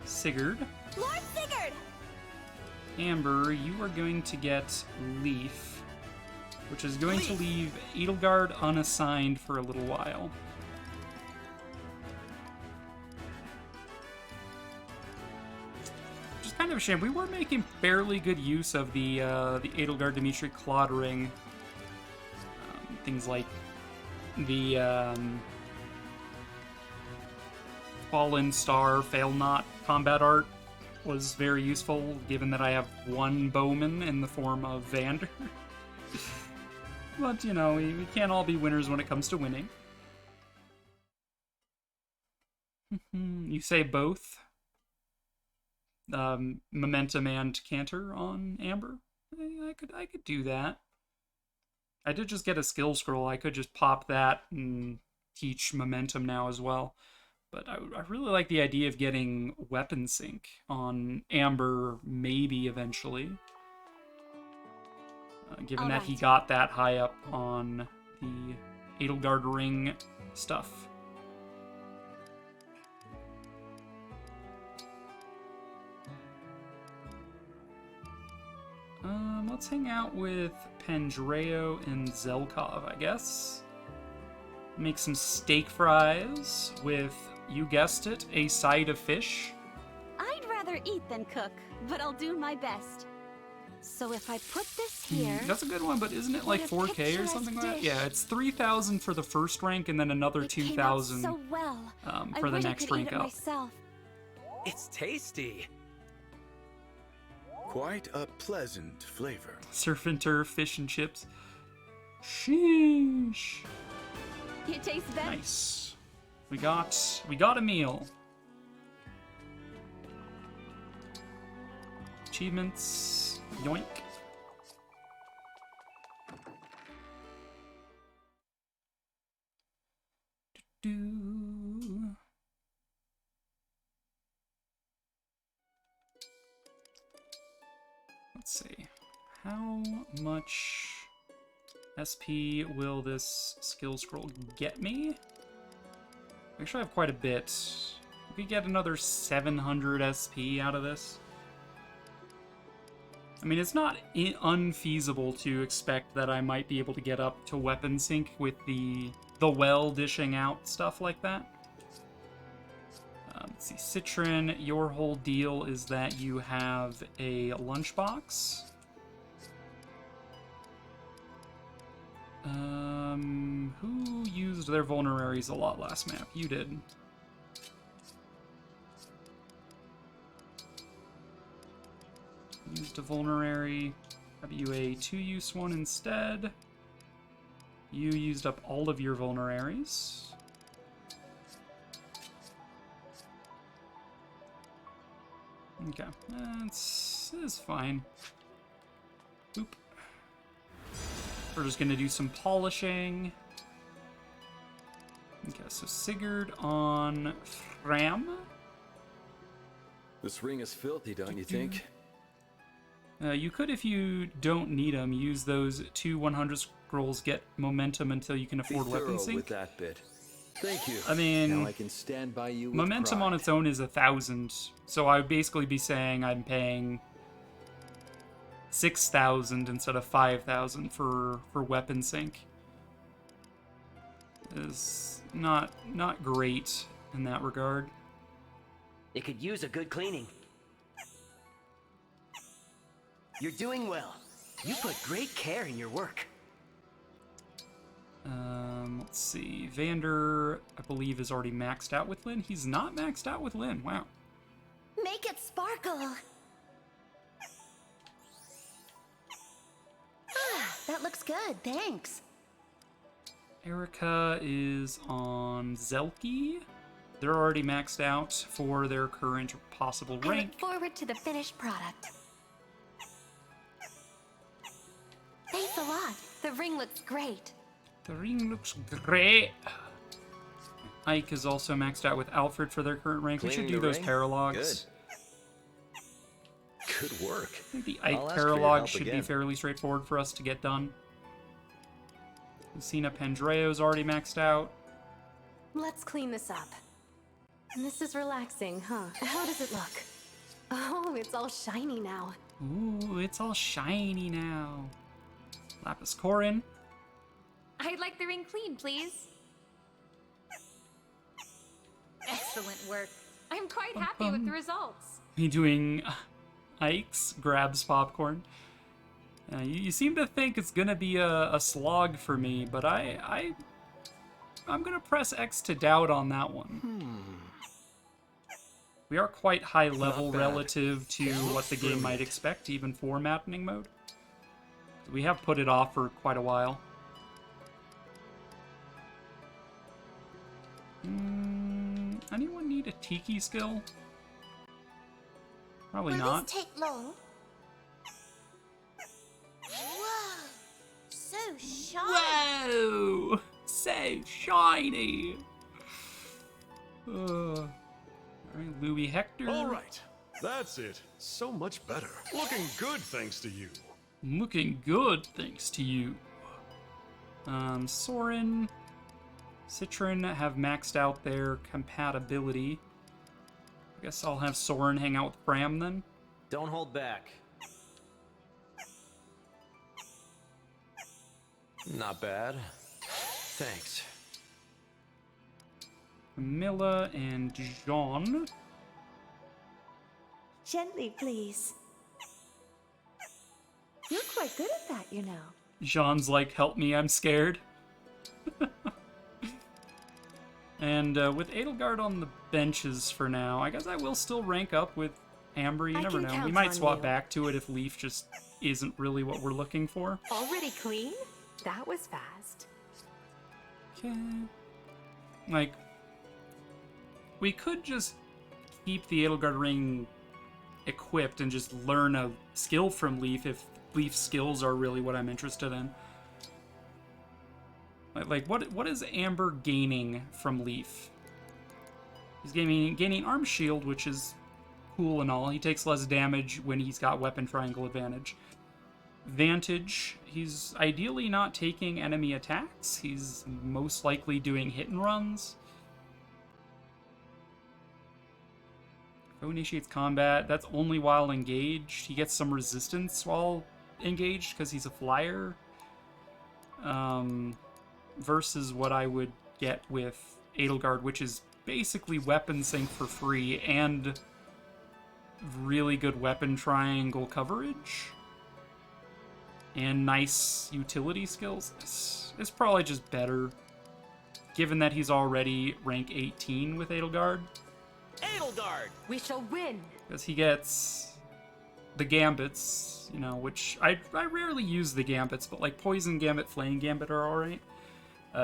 Speaker 1: Sigurd.
Speaker 9: Lord Sigurd!
Speaker 1: Amber, you are going to get Leaf, which is going to leave Edelgard unassigned for a little while. Which is kind of a shame. We were making fairly good use of the Edelgard Dimitri Claude ring. Things like the Fallen Star Fail Not combat art was very useful, given that I have one bowman in the form of Vander. But, we can't all be winners when it comes to winning. You say both? Momentum and Canter on Amber? I could do that. I did just get a skill scroll. I could just pop that and teach Momentum now as well. But I really like the idea of getting weapon sync on Amber, maybe eventually. Given that he got that high up on the Edelgard ring stuff. Let's hang out with Pandreo and Zelkov, I guess. Make some steak fries with, you guessed it, a side of fish.
Speaker 9: I'd rather eat than cook, but I'll do my best. So if I put this here...
Speaker 1: That's a good one, but isn't it like 4K or something like that? Yeah, it's 3,000 for the first rank and then another 2,000
Speaker 9: so well.
Speaker 1: For the next rank up.
Speaker 5: It's tasty.
Speaker 11: Quite a pleasant flavor.
Speaker 1: Surf and turf, fish and chips. Sheesh.
Speaker 9: It tastes better.
Speaker 1: Nice. We got a meal. achievements. Yoink. Do. Let's see. How much SP will this skill scroll get me? Actually, I have quite a bit. We could get another 700 SP out of this. I mean, it's not unfeasible to expect that I might be able to get up to weapon sync with the well dishing out stuff like that. Let's see, Citron, your whole deal is that you have a lunchbox. Who used their vulneraries a lot last map? You did. Used a vulnerary. Have you a 2-use one instead? You used up all of your vulneraries. Okay, that's fine. Oop. We're just gonna do some polishing. Okay, so Sigurd on Fram.
Speaker 10: This ring is filthy, don't you think?
Speaker 1: You could, if you don't need them, use those 2 100 scrolls, get momentum until you can afford weapon sync.
Speaker 10: With that bit. Thank you.
Speaker 1: I mean,
Speaker 10: now I can stand by you with
Speaker 1: momentum
Speaker 10: pride.
Speaker 1: on its own is 1,000, so I would basically be saying I'm paying 6,000 instead of 5,000 for weapon sync. Is not great in that regard.
Speaker 12: It could use a good cleaning. You're doing well. You put great care in your work.
Speaker 1: Let's see. Vander, I believe, is already maxed out with Lynn. He's not maxed out with Lynn. Wow.
Speaker 4: Make it sparkle.
Speaker 9: That looks good, thanks.
Speaker 1: Erica is on Zelki. They're already maxed out for their current possible
Speaker 2: I
Speaker 1: rank.
Speaker 2: look forward to the finished product. Thanks a lot. The ring looks great.
Speaker 1: The ring looks great. Ike is also maxed out with Alfred for their current rank. We should do those paralogs.
Speaker 10: Good work.
Speaker 1: I think the Ike
Speaker 10: I'll ask for your
Speaker 1: paralog
Speaker 10: help
Speaker 1: should be
Speaker 10: again.
Speaker 1: fairly straightforward for us to get done. Lucina Pandreo's already maxed out.
Speaker 4: Let's clean this up. This is relaxing, huh? How does it look? Oh, it's all shiny now.
Speaker 1: Ooh, it's all shiny now. Lapis Corin.
Speaker 2: I'd like the ring clean, please. Excellent work. I'm quite happy with the results.
Speaker 1: Me doing Ike's grabs popcorn. You seem to think it's gonna be a slog for me, but I'm gonna press X to doubt on that one. We are quite high level relative to what the game might expect, even for Maddening Mode. We have put it off for quite a while. Anyone need a Tiki skill? Probably not.
Speaker 13: Will this take long? Whoa! So shiny!
Speaker 1: Whoa! So shiny! Alright, Louis Hector.
Speaker 14: All right, that's it. So much better. Looking good thanks to you.
Speaker 1: Looking good, thanks to you. Soren, Citron have maxed out their compatibility. I guess I'll have Soren hang out with Fram then.
Speaker 6: Don't hold back.
Speaker 5: Not bad. Thanks.
Speaker 1: Camilla and Jean.
Speaker 4: Gently, please. You're quite good at that, you know.
Speaker 1: Jean's like, help me, I'm scared. And with Edelgard on the benches for now, I guess I will still rank up with Amber. You never know. We might swap back to it if Leaf just isn't really what we're looking for.
Speaker 4: Already clean? That was fast.
Speaker 1: Okay. Like, we could just keep the Edelgard ring equipped and just learn a skill from Leaf if Leaf's skills are really what I'm interested in. Like what is Amber gaining from Leaf? He's gaining Arm Shield, which is cool and all. He takes less damage when he's got Weapon Triangle advantage. Vantage, he's ideally not taking enemy attacks. He's most likely doing hit and runs. Foe initiates combat. That's only while engaged. He gets some resistance while engaged because he's a flyer. Versus what I would get with Edelgard, which is basically weapon sync for free and really good weapon triangle coverage. And nice utility skills. It's probably just better, given that he's already rank 18 with Edelgard.
Speaker 4: Edelgard! We shall win!
Speaker 1: Because he gets the gambits, you know, which I rarely use the gambits, but like Poison Gambit, Flame Gambit are alright.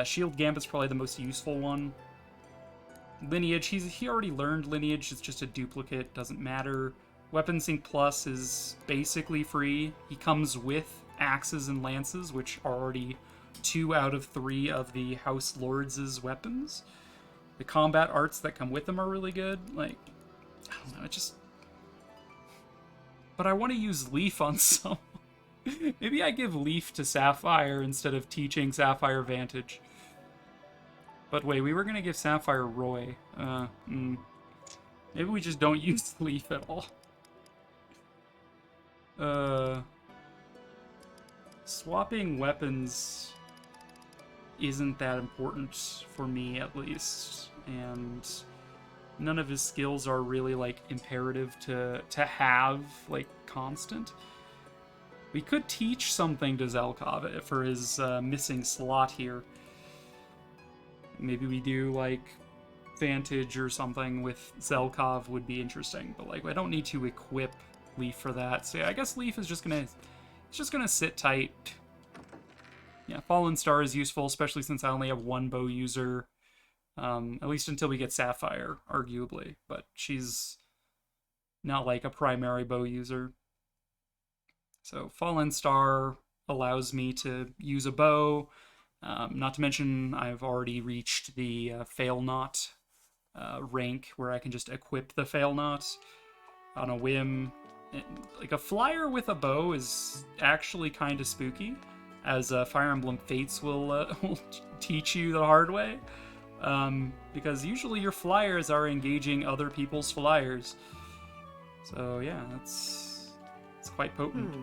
Speaker 1: Shield Gambit's probably the most useful one. Lineage, he already learned Lineage, it's just a duplicate, doesn't matter. Weapon Sync Plus is basically free. He comes with axes and lances, which are already 2 out of 3 of the House Lords' weapons. The combat arts that come with them are really good. Like, I don't know, it just... But I want to use Leaf on some. Maybe I give Leaf to Sapphire instead of teaching Sapphire Vantage. But wait, we were going to give Sapphire Roy. Maybe we just don't use Leaf at all. Swapping weapons isn't that important for me, at least. And none of his skills are really, like, imperative to have, like, constant. We could teach something to Zelkov for his missing slot here. Maybe we do, like, Vantage or something with Zelkov would be interesting. But, like, I don't need to equip Leaf for that. So, yeah, I guess Leaf is just gonna sit tight. Yeah, Fallen Star is useful, especially since I only have one bow user. At least until we get Sapphire, arguably. But she's not, like, a primary bow user. So Fallen Star allows me to use a bow. Not to mention, I've already reached the Fail Not rank, where I can just equip the Fail Not on a whim. Like, a flyer with a bow is actually kind of spooky, as Fire Emblem Fates will teach you the hard way. Because usually your flyers are engaging other people's flyers. So yeah, it's quite potent.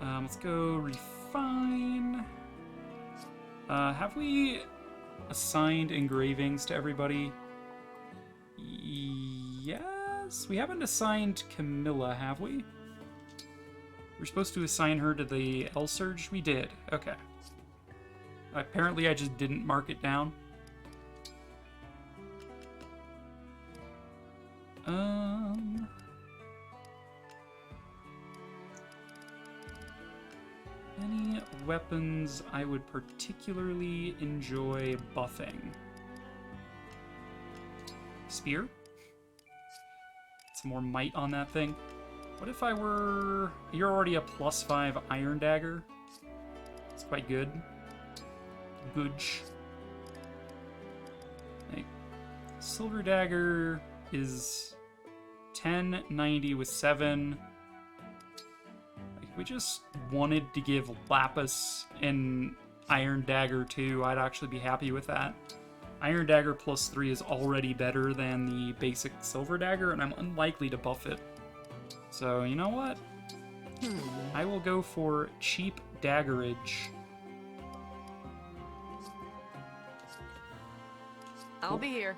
Speaker 1: Let's go refine. Have we assigned engravings to everybody? Yes, we haven't assigned Camilla, have we? We're supposed to assign her to the L Surge? We did. Okay. Apparently I just didn't mark it down. Any weapons I would particularly enjoy buffing? Spear? Some more might on that thing. What if I were... You're already a +5 Iron Dagger. It's quite good. Gooch. Like, Silver Dagger is 1090 with 7. Like, if we just wanted to give Lapis an Iron Dagger too, I'd actually be happy with that. Iron Dagger +3 is already better than the basic Silver Dagger, and I'm unlikely to buff it. So, you know what? I will go for cheap daggerage.
Speaker 4: I'll be here.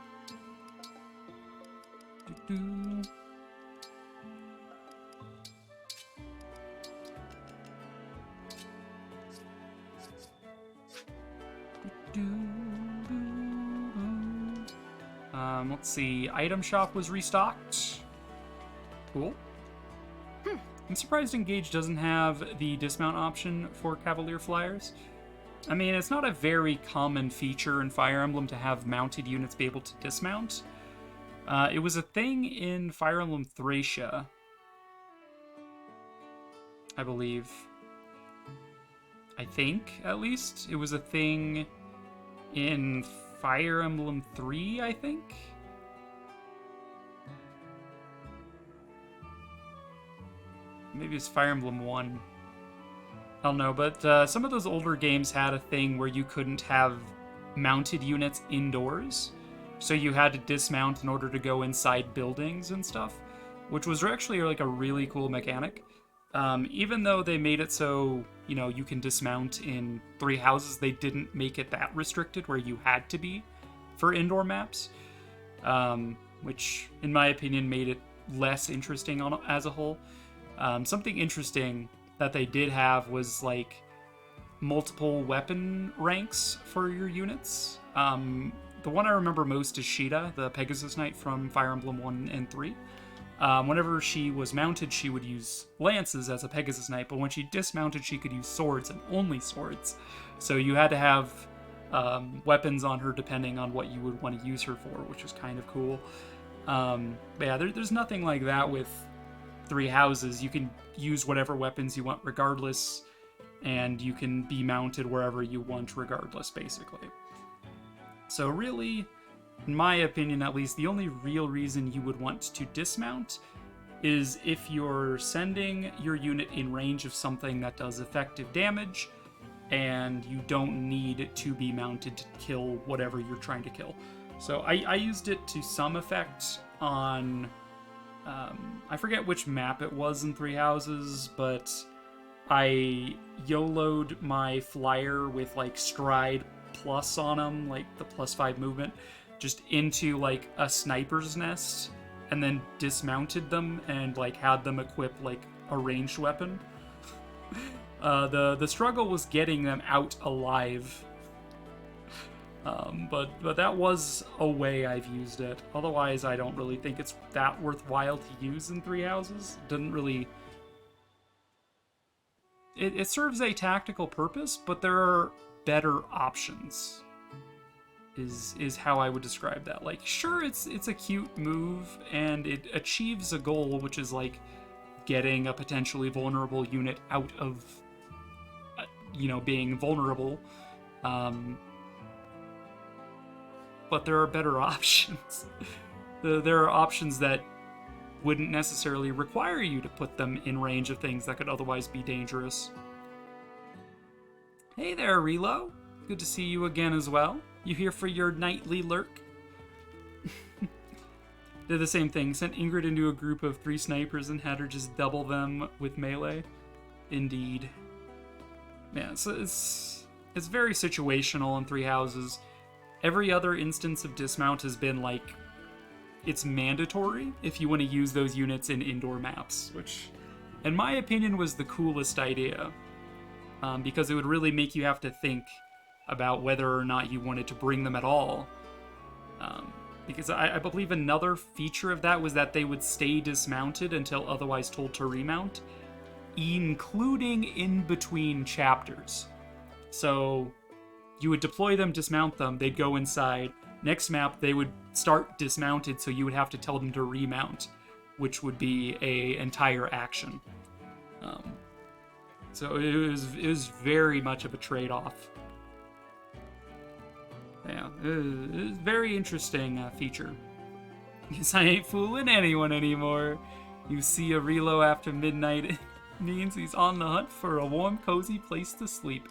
Speaker 1: Let's see. Item shop was restocked. Cool. I'm surprised Engage doesn't have the dismount option for Cavalier Flyers. I mean, it's not a very common feature in Fire Emblem to have mounted units be able to dismount. It was a thing in Fire Emblem Thracia, I believe. I think, at least. It was a thing in Fire Emblem 3, I think? Maybe it's Fire Emblem 1. I don't know, but some of those older games had a thing where you couldn't have mounted units indoors. So you had to dismount in order to go inside buildings and stuff, which was actually like a really cool mechanic. Even though they made it so, you know, you can dismount in 3 houses, they didn't make it that restricted where you had to be for indoor maps, which, in my opinion, made it less interesting as a whole. Something interesting that they did have was, like, multiple weapon ranks for your units. The one I remember most is Sheeta, the Pegasus Knight from Fire Emblem 1 and 3. Whenever she was mounted, she would use lances as a Pegasus Knight, but when she dismounted, she could use swords, and only swords. So you had to have weapons on her depending on what you would want to use her for, which was kind of cool. But yeah, there's nothing like that with 3 houses. You can use whatever weapons you want regardless, and you can be mounted wherever you want regardless, basically. So really, in my opinion at least, the only real reason you would want to dismount is if you're sending your unit in range of something that does effective damage, and you don't need to be mounted to kill whatever you're trying to kill. So I used it to some effect on, I forget which map it was in 3 Houses, but I YOLO'd my flyer with like stride plus on him, like the +5 movement, just into like a sniper's nest, and then dismounted them and like had them equip like a ranged weapon. The struggle was getting them out alive. But that was a way I've used it. Otherwise, I don't really think it's that worthwhile to use in 3 Houses. It doesn't really... It serves a tactical purpose, but there are better options, is how I would describe that. Like, sure, it's a cute move, and it achieves a goal, which is, like, getting a potentially vulnerable unit out of, you know, being vulnerable. But there are better options. There are options that wouldn't necessarily require you to put them in range of things that could otherwise be dangerous. Hey there, Relo. Good to see you again as well. You here for your nightly lurk? Did the same thing. Sent Ingrid into a group of 3 snipers and had her just double them with melee. Indeed. Yeah, so it's very situational in 3 Houses. Every other instance of dismount has been like, it's mandatory if you want to use those units in indoor maps, which, in my opinion, was the coolest idea. Because it would really make you have to think about whether or not you wanted to bring them at all. Because I believe another feature of that was that they would stay dismounted until otherwise told to remount, including in between chapters. So you would deploy them, dismount them, they'd go inside. Next map, they would start dismounted, so you would have to tell them to remount, which would be an entire action. So it was very much of a trade-off. Yeah, it was a very interesting feature. Guess I ain't fooling anyone anymore. You see a Relo after midnight, it means he's on the hunt for a warm, cozy place to sleep.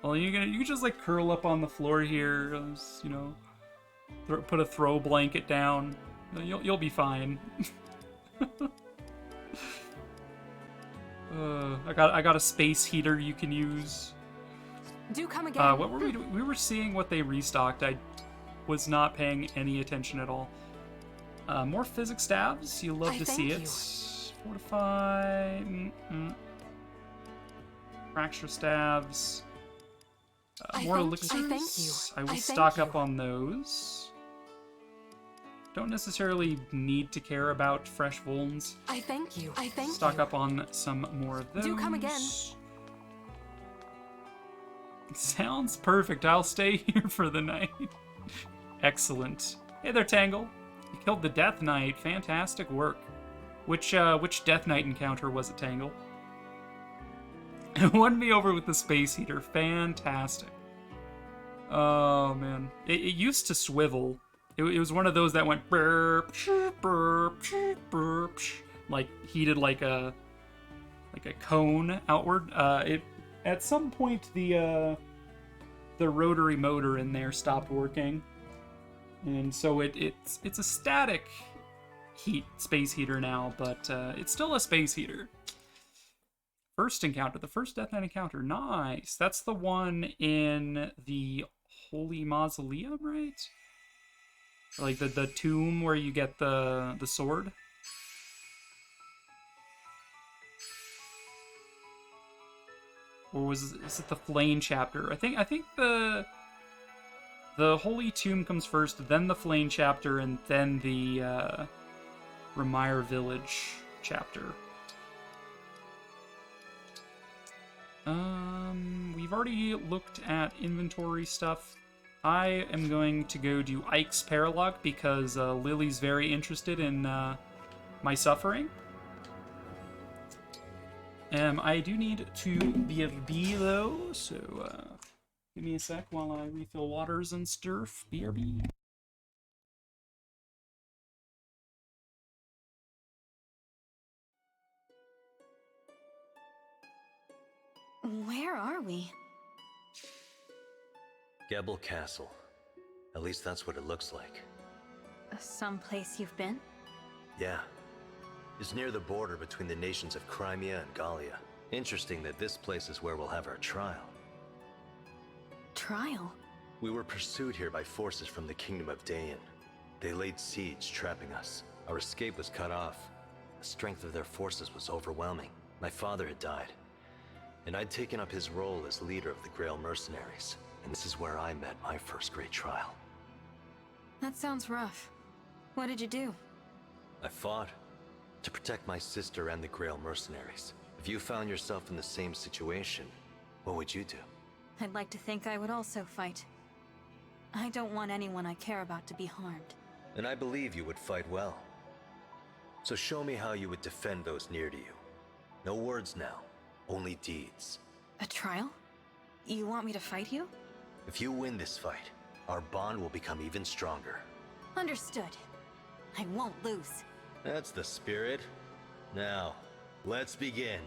Speaker 1: Well, you can just like curl up on the floor here, just, you know, put a throw blanket down. You'll be fine. I got a space heater you can use.
Speaker 4: Do come again.
Speaker 1: What were we doing? We were seeing what they restocked. I was not paying any attention at all. More physics stabs. You love to see it. Fortify. Fracture stabs. More elixirs. I will stock up on those. Don't necessarily need to care about fresh vulns.
Speaker 4: I thank you.
Speaker 1: Stock up on some more of those.
Speaker 4: Do come again.
Speaker 1: Sounds perfect. I'll stay here for the night. Excellent. Hey there, Tangle. You killed the Death Knight. Fantastic work. Which Death Knight encounter was it, Tangle? It won me over with the Space Heater. Fantastic. Oh, man. It used to swivel. It was one of those that went burp, burp, burp, like heated like a cone outward. At some point the rotary motor in there stopped working, and so it's a static space heater now, but it's still a space heater. First encounter, the first Death Knight encounter. Nice. That's the one in the Holy Mausoleum, right? Like the tomb where you get the sword. Or is it the Flame chapter? I think the Holy Tomb comes first, then the Flame chapter, and then the Remire Village chapter. We've already looked at inventory stuff. I am going to go do Ike's Paralog because Lily's very interested in my suffering. I do need to BRB though, so give me a sec while I refill waters and stuff. BRB.
Speaker 2: Where are we?
Speaker 10: Gebel Castle. At least that's what it looks like.
Speaker 2: Someplace you've been?
Speaker 10: Yeah. It's near the border between the nations of Crimea and Gallia. Interesting that this place is where we'll have our trial.
Speaker 2: Trial?
Speaker 10: We were pursued here by forces from the Kingdom of Dayan. They laid siege, trapping us. Our escape was cut off. The strength of their forces was overwhelming. My father had died, and I'd taken up his role as leader of the Grail mercenaries. And this is where I met my first great trial.
Speaker 2: That sounds rough. What did you do?
Speaker 10: I fought to protect my sister and the Grail mercenaries. If you found yourself in the same situation, what would you do?
Speaker 2: I'd like to think I would also fight. I don't want anyone I care about to be harmed.
Speaker 10: And I believe you would fight well. So show me how you would defend those near to you. No words now, only deeds.
Speaker 2: A trial? You want me to fight you?
Speaker 10: If you win this fight, our bond will become even stronger.
Speaker 2: Understood. I won't lose.
Speaker 10: That's the spirit. Now, let's begin.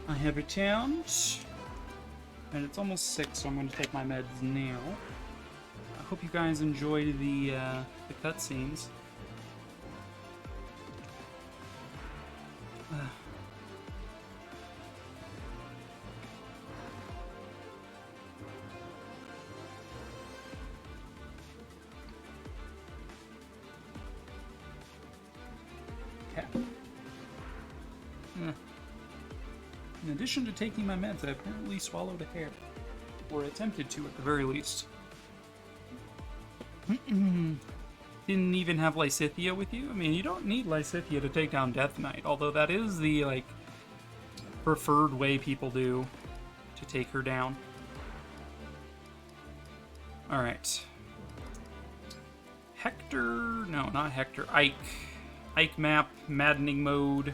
Speaker 1: I have returned, and it's almost 6, so I'm going to take my meds now. I hope you guys enjoyed the cutscenes. In addition to taking my meds, I apparently swallowed a hair. Or attempted to, at the very least. Didn't even have Lysithea with you? I mean, you don't need Lysithea to take down Death Knight, although that is the, like, preferred way people do to take her down. Alright. Hector... No, not Hector. Ike. Ike map, Maddening Mode.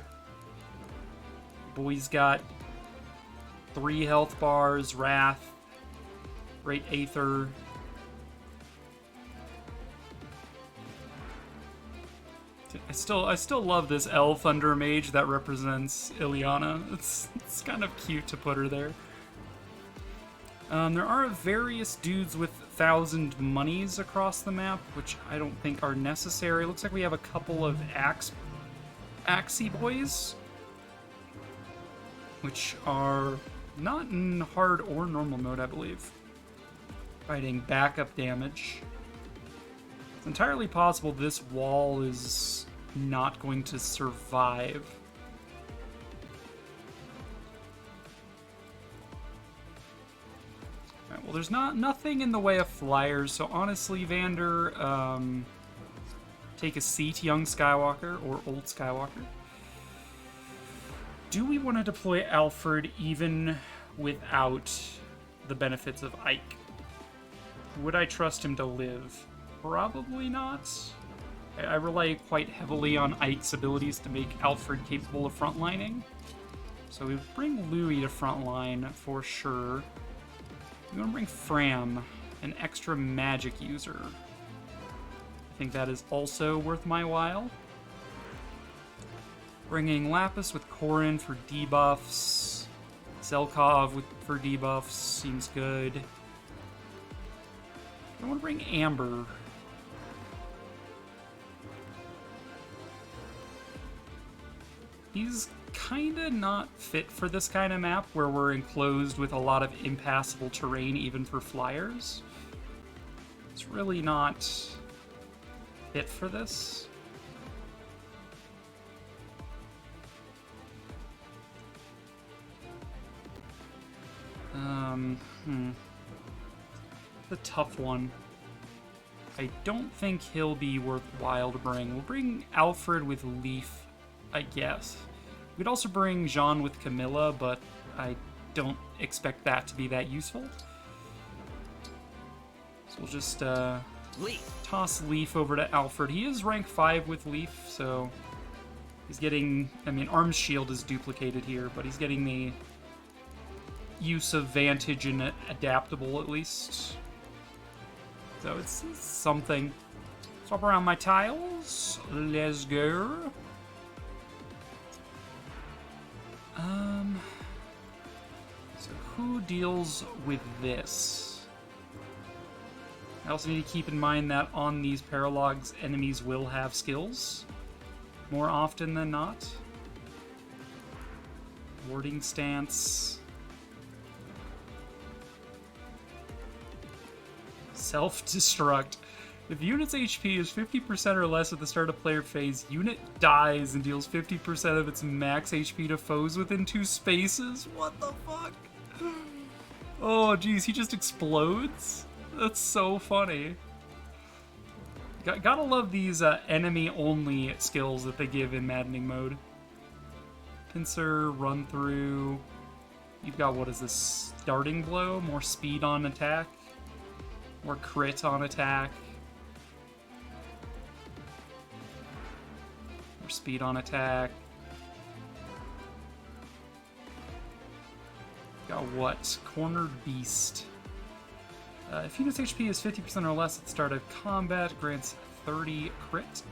Speaker 1: Boy's got 3 health bars, Wrath, Great Aether. I still love this elf under mage that represents Ileana. It's kind of cute to put her there. There are various dudes with 1,000 monies across the map, which I don't think are necessary. Looks like we have a couple of Axie boys, which are not in hard or normal mode, I believe. Fighting backup damage. It's entirely possible this wall is not going to survive. Alright, well, there's nothing in the way of flyers, so honestly, Vander, take a seat, young Skywalker, or old Skywalker. Do we want to deploy Alfred even without the benefits of Ike? Would I trust him to live? Probably not. I rely quite heavily on Ike's abilities to make Alfred capable of frontlining. So we bring Louis to frontline for sure. We want to bring Fram, an extra magic user. I think that is also worth my while. Bringing Lapis with Corrin for debuffs. Zelkov for debuffs seems good. I want to bring Amber. He's kinda not fit for this kind of map where we're enclosed with a lot of impassable terrain even for flyers. It's really not fit for this. The tough one. I don't think he'll be worthwhile to bring. We'll bring Alfred with Leaf, I guess. We'd also bring Jean with Camilla, but I don't expect that to be that useful. So we'll just toss Leaf over to Alfred. He is rank 5 with Leaf, so he's getting... I mean, Arms Shield is duplicated here, but he's getting the use of Vantage and Adaptable, at least. So it's something. Swap around my tiles. Let's go. So who deals with this? I also need to keep in mind that on these paralogs, enemies will have skills more often than not. Warding stance. Self-destruct. If unit's HP is 50% or less at the start of player phase, unit dies and deals 50% of its max HP to foes within 2 spaces? What the fuck? Oh, geez, he just explodes? That's so funny. Gotta love these enemy-only skills that they give in Maddening Mode. Pincer, Run Through. You've got, what is this? Starting Blow? More speed on attack? More crit on attack. More speed on attack. Got what? Cornered Beast. If unit's HP is 50% or less at the start of combat, grants 30 crit.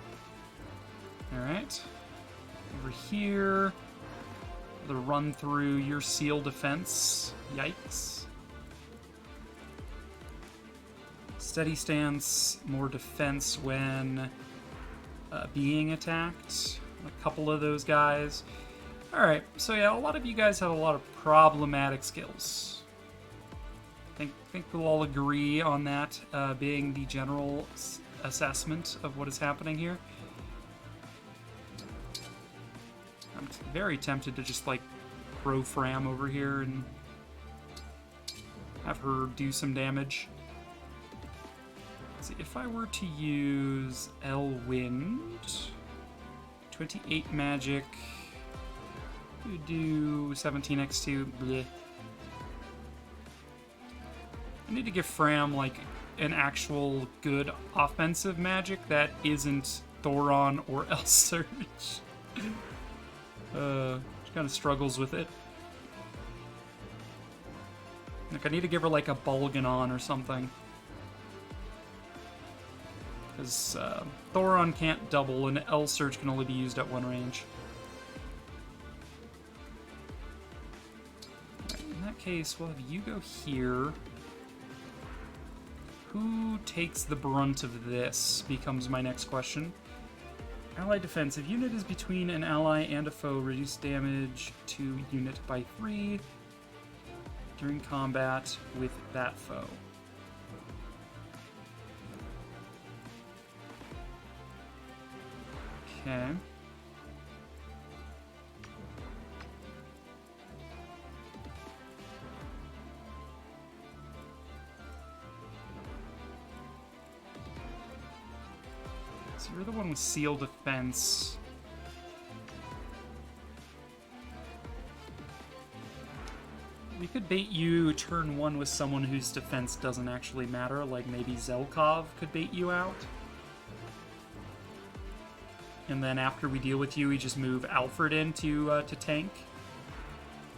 Speaker 1: Alright. Over here. The Run Through your Seal Defense. Yikes. Steady Stance, more defense when being attacked. A couple of those guys. Alright, so yeah, a lot of you guys have a lot of problematic skills. I think we'll all agree on that being the general assessment of what is happening here. I'm very tempted to just, like, throw Fram over here and have her do some damage. Let's see, if I were to use Elwind, 28 magic, we do 17x2, bleh. I need to give Fram, like, an actual good offensive magic that isn't Thoron or Elsurge. She kind of struggles with it. Like, I need to give her, like, a Bolganon or something. Because Thoron can't double, and Elsurge can only be used at one range. Right, in that case, we'll have you go here. Who takes the brunt of this becomes my next question. Ally defense. If unit is between an ally and a foe, reduce damage to unit by 3 during combat with that foe. Okay. So you're the one with seal defense. We could bait you turn 1 with someone whose defense doesn't actually matter, like maybe Zelkov could bait you out. And then after we deal with you, we just move Alfred in to tank.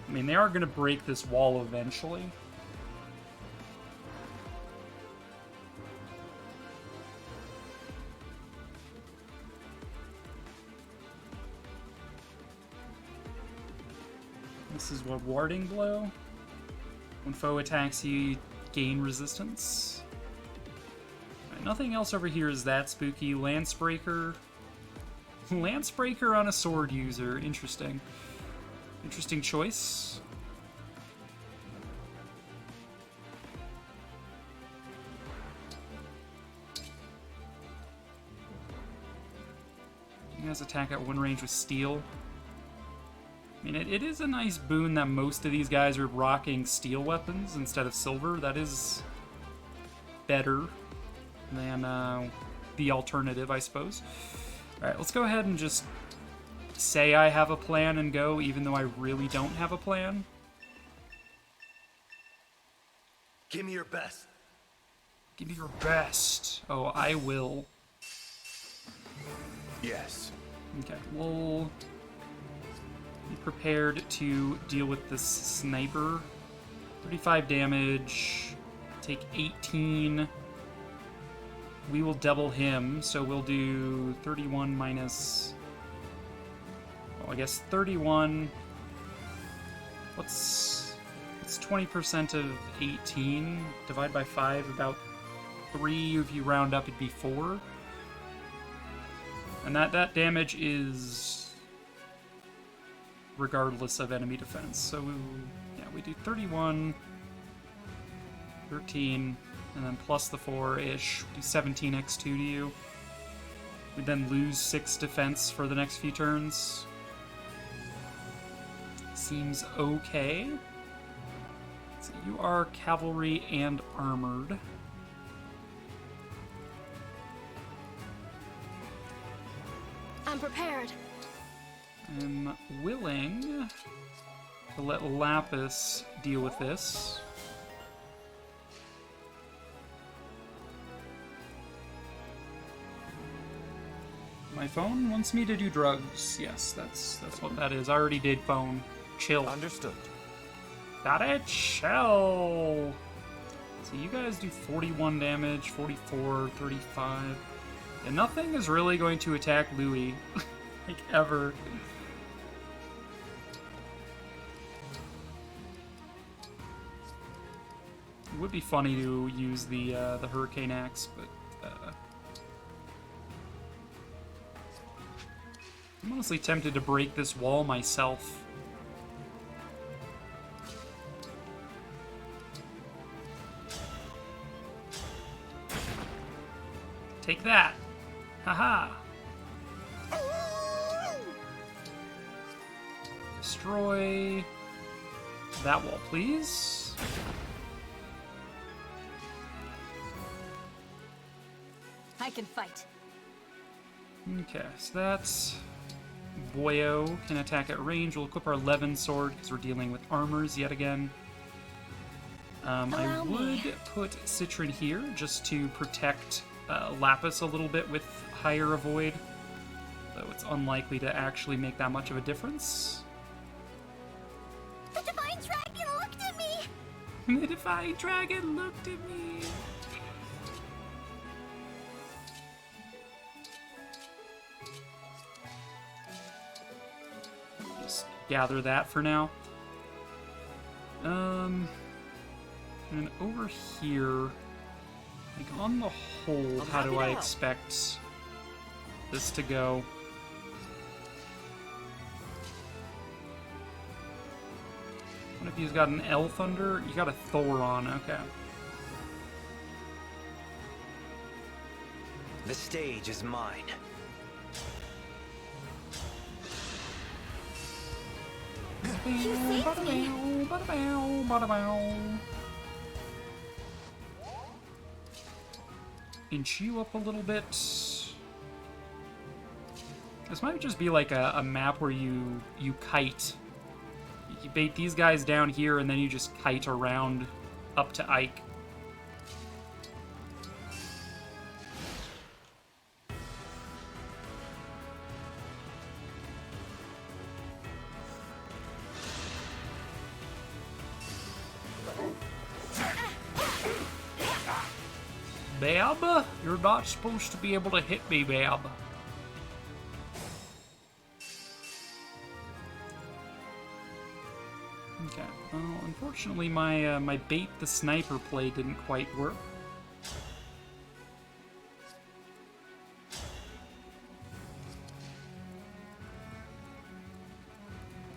Speaker 1: I mean, they are going to break this wall eventually. This is what, warding blow? When foe attacks you, gain resistance. Right, nothing else over here is that spooky. Lancebreaker. Lancebreaker on a sword user. Interesting. Interesting choice. You guys attack at one range with steel. I mean, it is a nice boon that most of these guys are rocking steel weapons instead of silver. That is better than the alternative, I suppose. Alright, let's go ahead and just say I have a plan and go, even though I really don't have a plan.
Speaker 3: Give me your best.
Speaker 1: Give me your best. Oh, I will.
Speaker 3: Yes.
Speaker 1: Okay, we'll be prepared to deal with this sniper. 35 damage. Take 18. We will double him, so we'll do 31 minus... well, I guess 31... What's 20% of 18? Divide by 5, about 3. If you round up, it'd be 4. And that damage is regardless of enemy defense. So, we do 31, 13... and then plus the 4-ish, do 17x2 to you. We then lose 6 defense for the next few turns. Seems okay. So you are cavalry and armored.
Speaker 4: I'm prepared.
Speaker 1: I'm willing to let Lapis deal with this. My phone wants me to do drugs. Yes, that's what that is. I already did phone. Chill.
Speaker 3: Understood.
Speaker 1: Got it? Chill. So you guys do 41 damage, 44, 35. And nothing is really going to attack Louis. Like, ever. It would be funny to use the Hurricane Axe, but... I'm honestly tempted to break this wall myself. Take that! Haha! Destroy... that wall, please.
Speaker 9: I can fight.
Speaker 1: Okay, so that's... Boyo can attack at range. We'll equip our Levin sword because we're dealing with armors yet again. I would put Citron here just to protect Lapis a little bit with higher avoid, though it's unlikely to actually make that much of a difference.
Speaker 13: The Divine Dragon looked at me!
Speaker 1: The Divine Dragon looked at me! Just gather that for now. And over here, like on the whole, how do I expect this to go? What if he's got an L Thunder? You got a Thor on, okay.
Speaker 6: The stage is mine.
Speaker 13: You saved me!
Speaker 1: Inch you up a little bit. This might just be like a map where you kite. You bait these guys down here, and then you just kite around up to Ike. Bab, you're not supposed to be able to hit me, Bab. Okay, well, unfortunately my my bait the sniper play didn't quite work.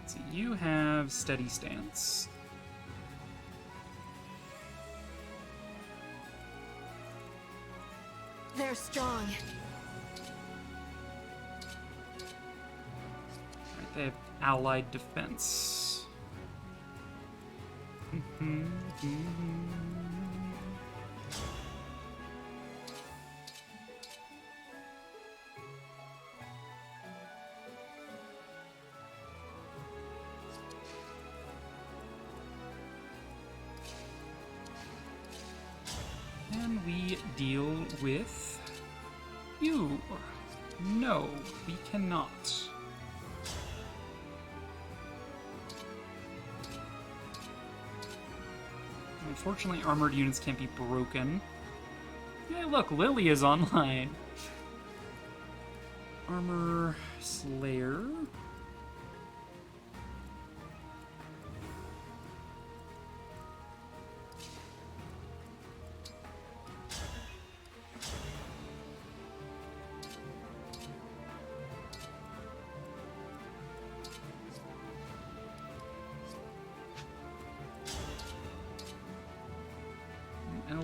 Speaker 1: So you have steady stance.
Speaker 4: They're strong.
Speaker 1: Right, they have allied defense. And we deal with you. No, we cannot. Unfortunately, armored units can't be broken. Hey, look, Lily is online. Armor Slayer.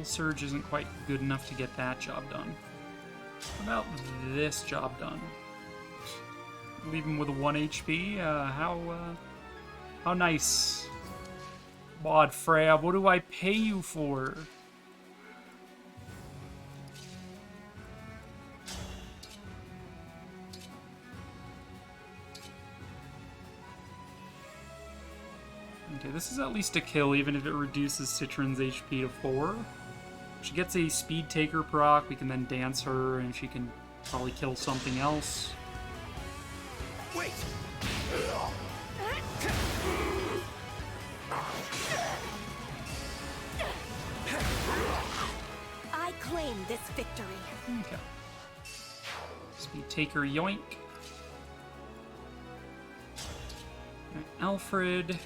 Speaker 1: Surge isn't quite good enough to get that job done. What about this job done? Leave him with 1 HP? How nice. Bod Freya, what do I pay you for? Okay, this is at least a kill, even if it reduces Citron's HP to 4. She gets a Speed Taker proc, we can then dance her, and she can probably kill something else.
Speaker 8: Wait!
Speaker 4: I claim this victory.
Speaker 1: Okay. Speed Taker, yoink. Right, Alfred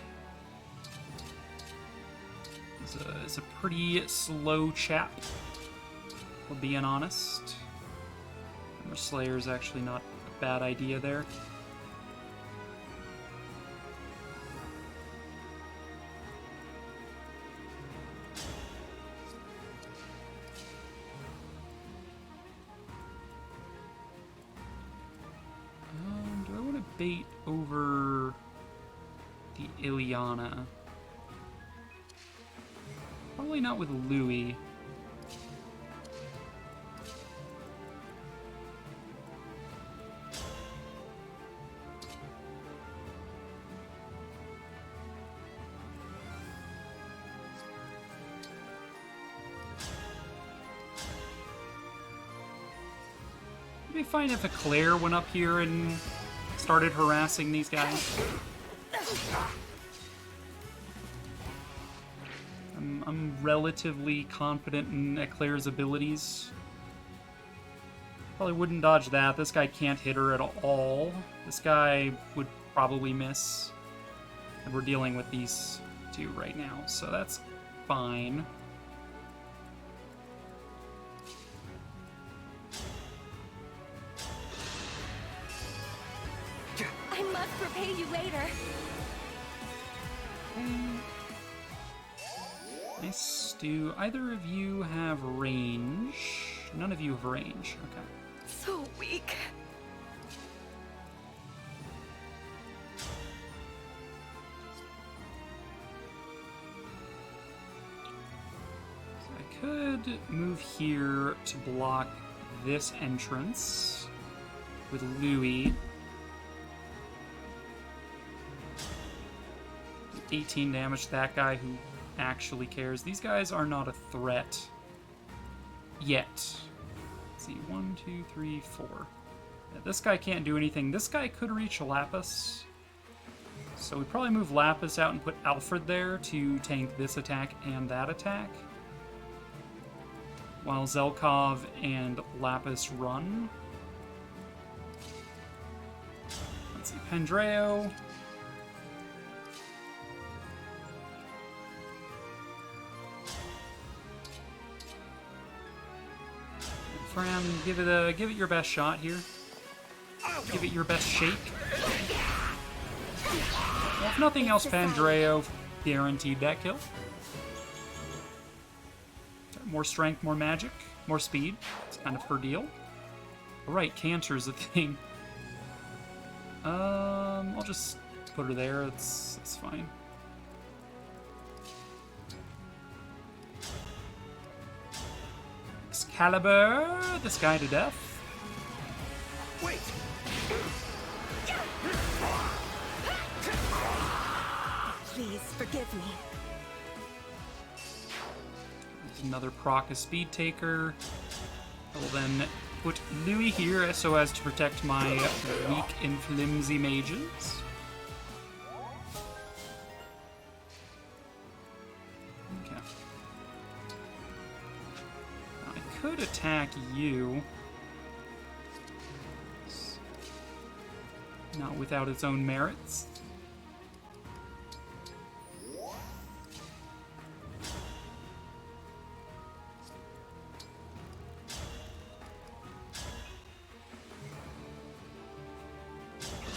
Speaker 1: is a pretty slow chap, for being honest. Armor Slayer is actually not a bad idea there. Do I want to bait over the Ileana? Probably not with Louis. It'd be fine if a Claire went up here and started harassing these guys. I'm relatively confident in Eclair's abilities. Probably wouldn't dodge that. This guy can't hit her at all. This guy would probably miss. And we're dealing with these two right now, so that's fine.
Speaker 4: I must repay you later.
Speaker 1: Nice. Do either of you have range? None of you have range. Okay.
Speaker 4: So weak.
Speaker 1: So I could move here to block this entrance with Louis. 18 damage to that guy who actually cares. These guys are not a threat yet. Let's see, 1, 2, 3, 4. Yeah, this guy can't do anything. This guy could reach Lapis. So we'd probably move Lapis out and put Alfred there to tank this attack and that attack. While Zelkov and Lapis run. Let's see, Pandreo. Fram, give it your best shot here. Give it your best shake. Well, if nothing else, Pandreo guaranteed that kill. More strength, more magic, more speed. It's kind of her deal. Alright, Cantor's a thing. I'll just put her there. It's fine. Excalibur, this guy to death.
Speaker 8: Wait!
Speaker 4: Please forgive me.
Speaker 1: There's another proc, a speed taker. I will then put Louis here so as to protect my weak and flimsy mages. Okay. Now, I could attack you. Not without its own merits.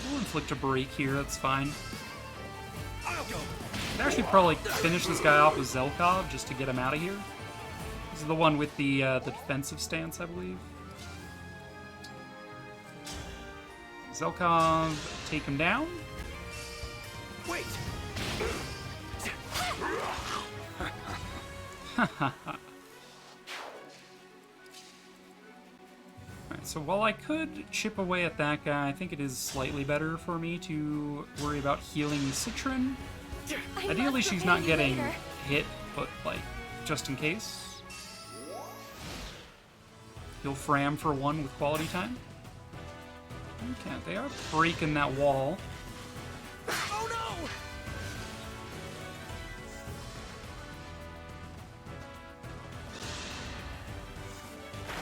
Speaker 1: We'll inflict a break here, that's fine. I'd actually probably finish this guy off with Zelkov just to get him out of here. This is the one with the defensive stance, I believe. Zelkov, take him down.
Speaker 8: Wait.
Speaker 1: Alright, so while I could chip away at that guy, I think it is slightly better for me to worry about healing Citron. Ideally, she's not getting hit, but, like, just in case. Heal Fram for 1 with quality time. Okay, they are breaking that wall.
Speaker 8: Oh no!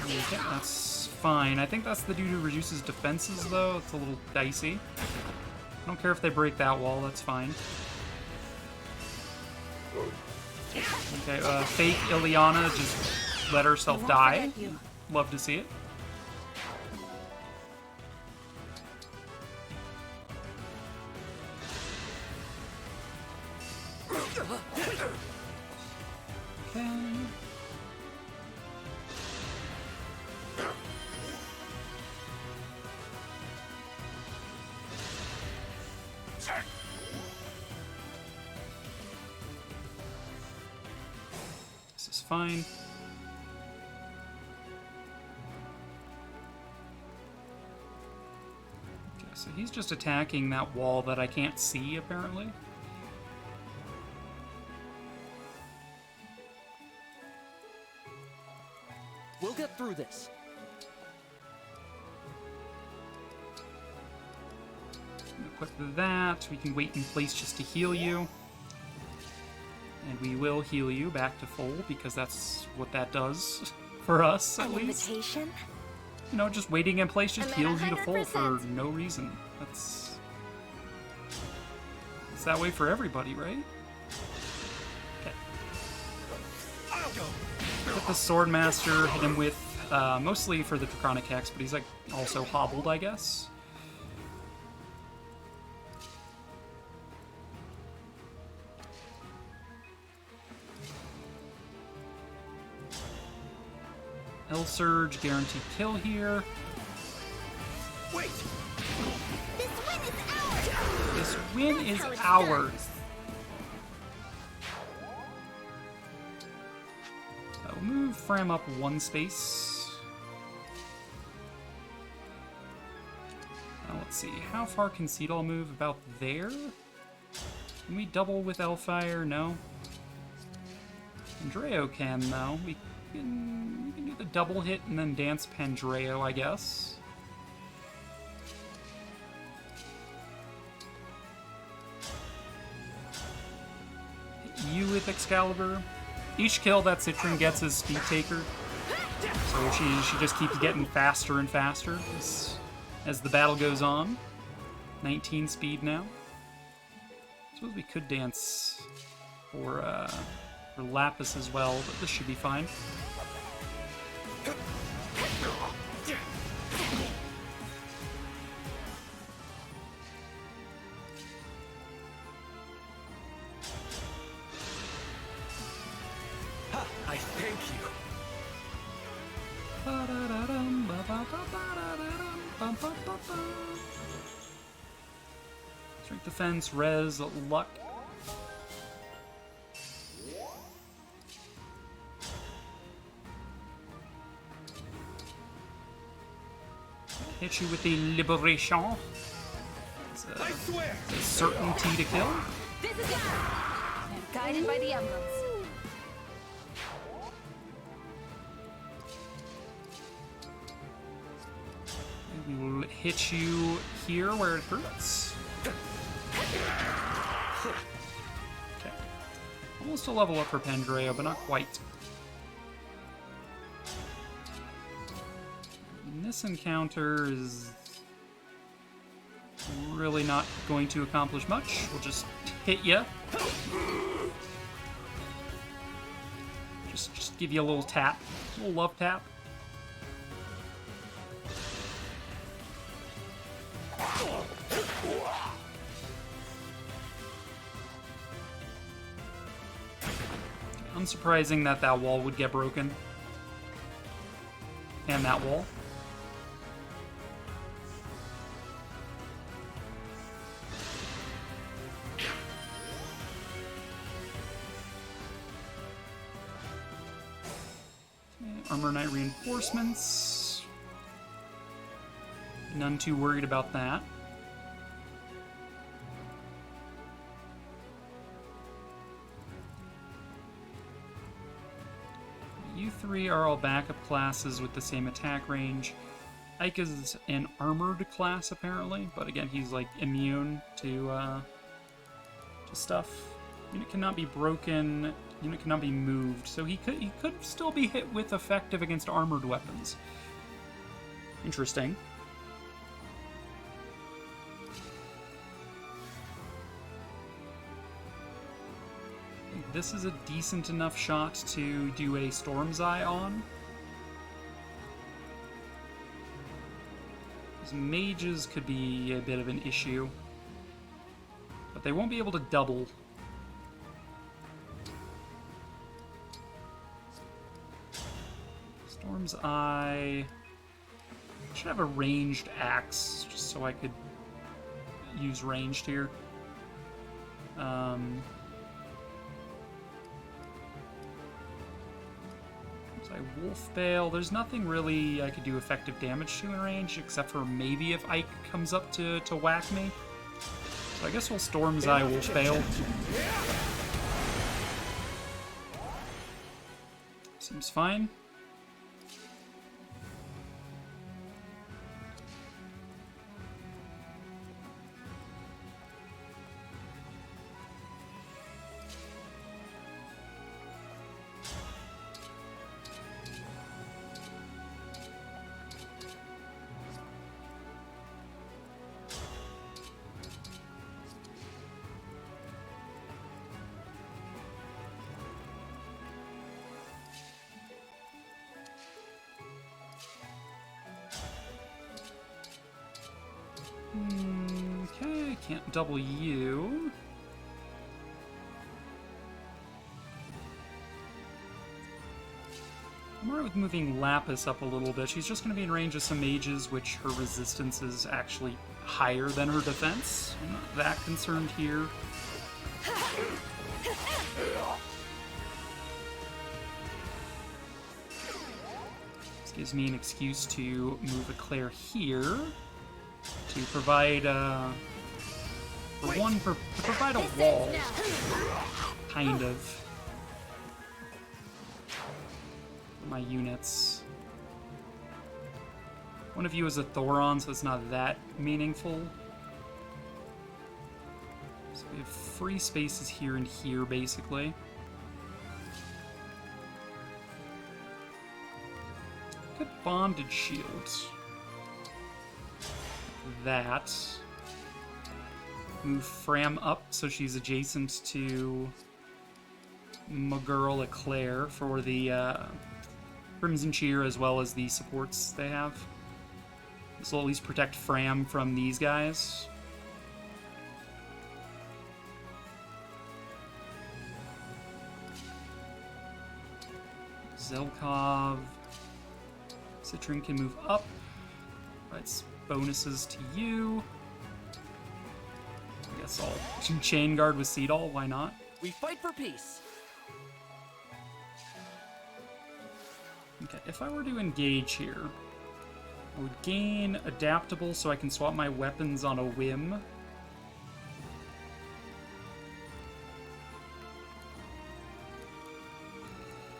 Speaker 1: Okay, that's fine. I think that's the dude who reduces defenses, though. It's a little dicey. I don't care if they break that wall, that's fine. Okay, fake Ileana just let herself die. Love to see it. Okay. fine. Okay, so he's just attacking that wall that I can't see, apparently.
Speaker 8: We'll get through this.
Speaker 1: Equip that. We can wait in place just to heal you. And we will heal you back to full, because that's what that does for us, at least.
Speaker 2: Invitation?
Speaker 1: You know, just waiting in place just
Speaker 2: I'm at
Speaker 1: heals you to full for
Speaker 2: 100%.
Speaker 1: no reason. It's that way for everybody, right? Okay. Hit the Swordmaster, hit him with, mostly for the Draconic Hex, but he's like also hobbled, I guess. L-Surge, guaranteed kill here.
Speaker 8: Wait!
Speaker 13: This win is ours!
Speaker 1: This win is
Speaker 13: how it's
Speaker 1: ours. I'll move Fram up one space. Now let's see, how far can Seadall move? About there? Can we double with Elfire? No. Pandreo can, though. We can do the double hit and then dance Pandreo, I guess. Hit you with Excalibur. Each kill that Citron gets is Speed Taker. So she just keeps getting faster and faster as the battle goes on. 19 speed now. Suppose we could dance for Lapis as well, but this should be fine.
Speaker 8: Ha! I thank you.
Speaker 1: Strength defense, res, luck. Hit you with the Liberation. It's a certainty to kill.
Speaker 13: This is it! I'm guided by the emblems.
Speaker 1: We will hit you here where it hurts. Okay. Almost a level up for Pandreo, but not quite. And this encounter is really not going to accomplish much. We'll just hit ya. Just give you a little tap. A little love tap. Unsurprising that that wall would get broken. And that wall. Armor Knight reinforcements. None too worried about that. You three are all backup classes with the same attack range. Ike is an armored class apparently, but again he's like immune to stuff. Unit cannot be broken. Unit cannot be moved, so he could still be hit with effective against armored weapons. Interesting. I think this is a decent enough shot to do a Storm's Eye on. These mages could be a bit of an issue, but they won't be able to double. Storm's Eye. I should have a ranged axe, just so I could use ranged here. So I Wolf Bale. There's nothing really I could do effective damage to in range, except for maybe if Ike comes up to whack me. So I guess we'll Storm's Eye Wolf Bale. Seems fine. Okay, can't double you. I'm alright with moving Lapis up a little bit. She's just going to be in range of some mages, which her resistance is actually higher than her defense. I'm not that concerned here. This gives me an excuse to move a Claire here. To provide to provide a wall, kind of, for my units. One of you is a Thoron, so it's not that meaningful. So we have free spaces here and here, basically. Good bondage shields. That. Move Fram up so she's adjacent to my girl Eclair for the Crimson Cheer as well as the supports they have. This will at least protect Fram from these guys. Zelkov. Citrin can move up. That's bonuses to you. I guess I'll chain guard with Seadall, why not?
Speaker 12: We fight for peace.
Speaker 1: Okay, if I were to engage here, I would gain adaptable so I can swap my weapons on a whim.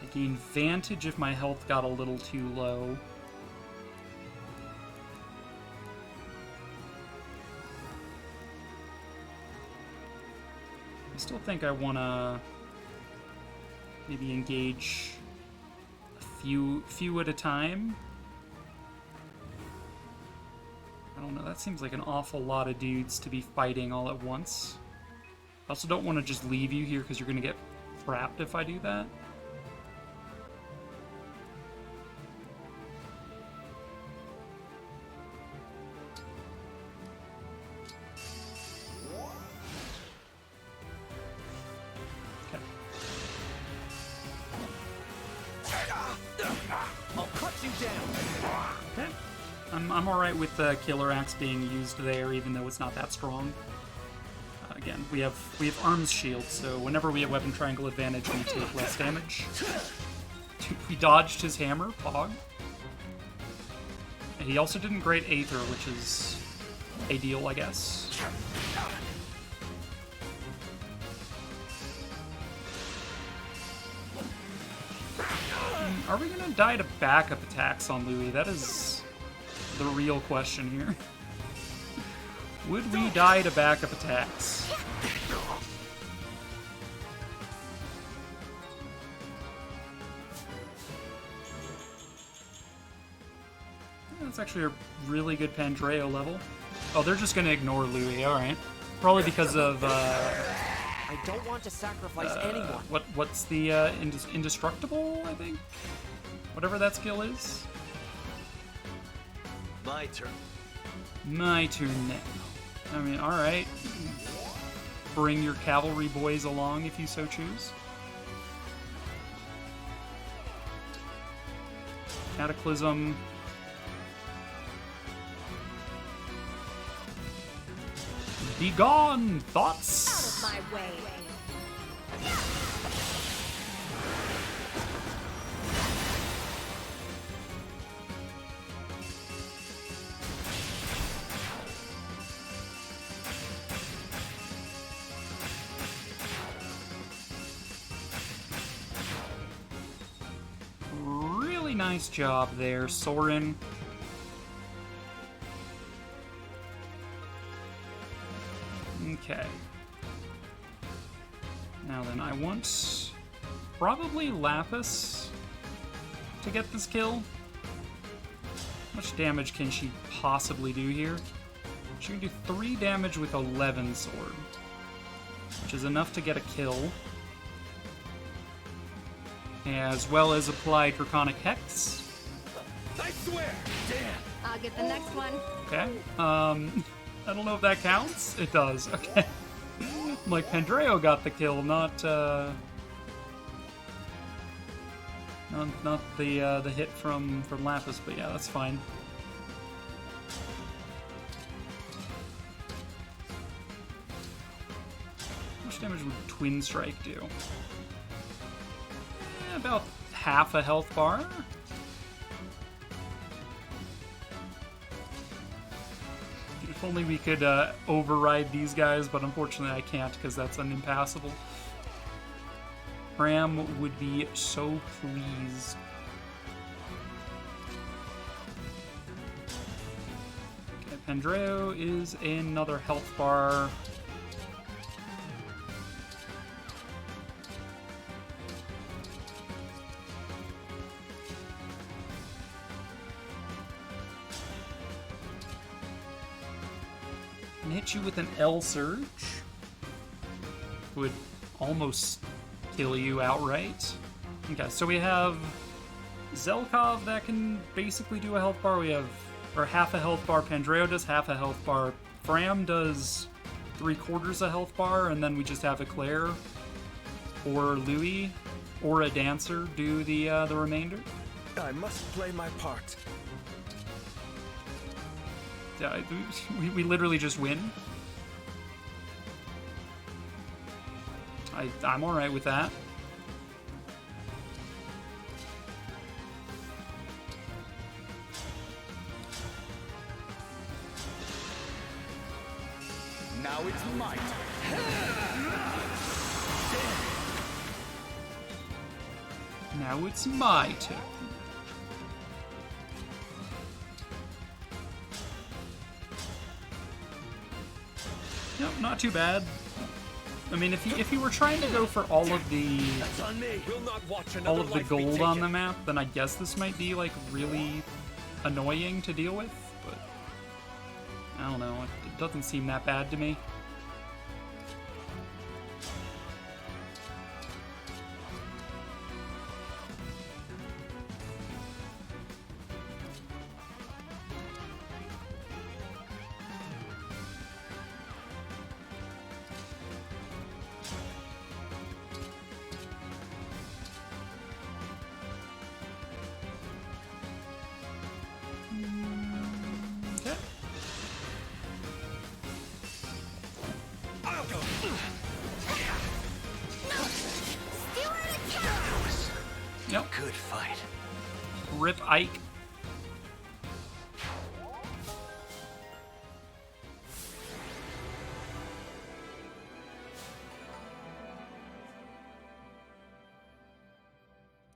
Speaker 1: I gain vantage if my health got a little too low. I still think I want to maybe engage a few at a time. I don't know, that seems like an awful lot of dudes to be fighting all at once. I also don't want to just leave you here because you're going to get trapped if I do that. I'm alright with the Killer Axe being used there, even though it's not that strong. Again, we have arms shield, so whenever we have weapon triangle advantage, we take less damage. We dodged his hammer, Pog. And he also didn't great Aether, which is ideal, I guess. Are we gonna die to backup attacks on Louis? That is the real question here. Would we die to backup attacks? That's actually a really good Pandreo level. Oh, they're just gonna ignore Louis, alright. Probably because of,
Speaker 12: I don't want to sacrifice anyone.
Speaker 1: What's the, Indestructible, I think? Whatever that skill is.
Speaker 10: My turn.
Speaker 1: My turn now. I mean, alright. Bring your cavalry boys along if you so choose. Cataclysm. Be gone! Thoughts?
Speaker 4: Out of my way.
Speaker 1: nice job there, Soren. Okay. Now then, I want probably Lapis to get this kill. How much damage can she possibly do here? She can do 3 damage with 11 sword, which is enough to get a kill, as well as apply Draconic Hex.
Speaker 8: I swear! Damn!
Speaker 13: I'll get the next one.
Speaker 1: Okay. I don't know if that counts. It does. Okay. Like Pandreo got the kill, not the hit from Lapis, but yeah, that's fine. How much damage would Twin Strike do? About half a health bar. If only we could override these guys, but unfortunately I can't because that's an impassable. Ram would be so pleased. Okay, Pandreo is another health bar. Hit you with an L Surge. Would almost kill you outright. Okay, so we have Zelkov that can basically do a health bar. We have, or half a health bar. Pandreo does half a health bar. Fram does 3/4 a health bar, and then we just have Eclair or Louis or a Dancer do the remainder.
Speaker 7: I must play my part.
Speaker 1: Yeah, we literally just win. I'm alright with that.
Speaker 8: Now it's my turn.
Speaker 1: Now it's my turn. No, not too bad. I mean, if you were trying to go for all of the gold on the map, then I guess this might be like really annoying to deal with. But I don't know. It doesn't seem that bad to me. Yep.
Speaker 12: Good fight.
Speaker 1: Rip Ike.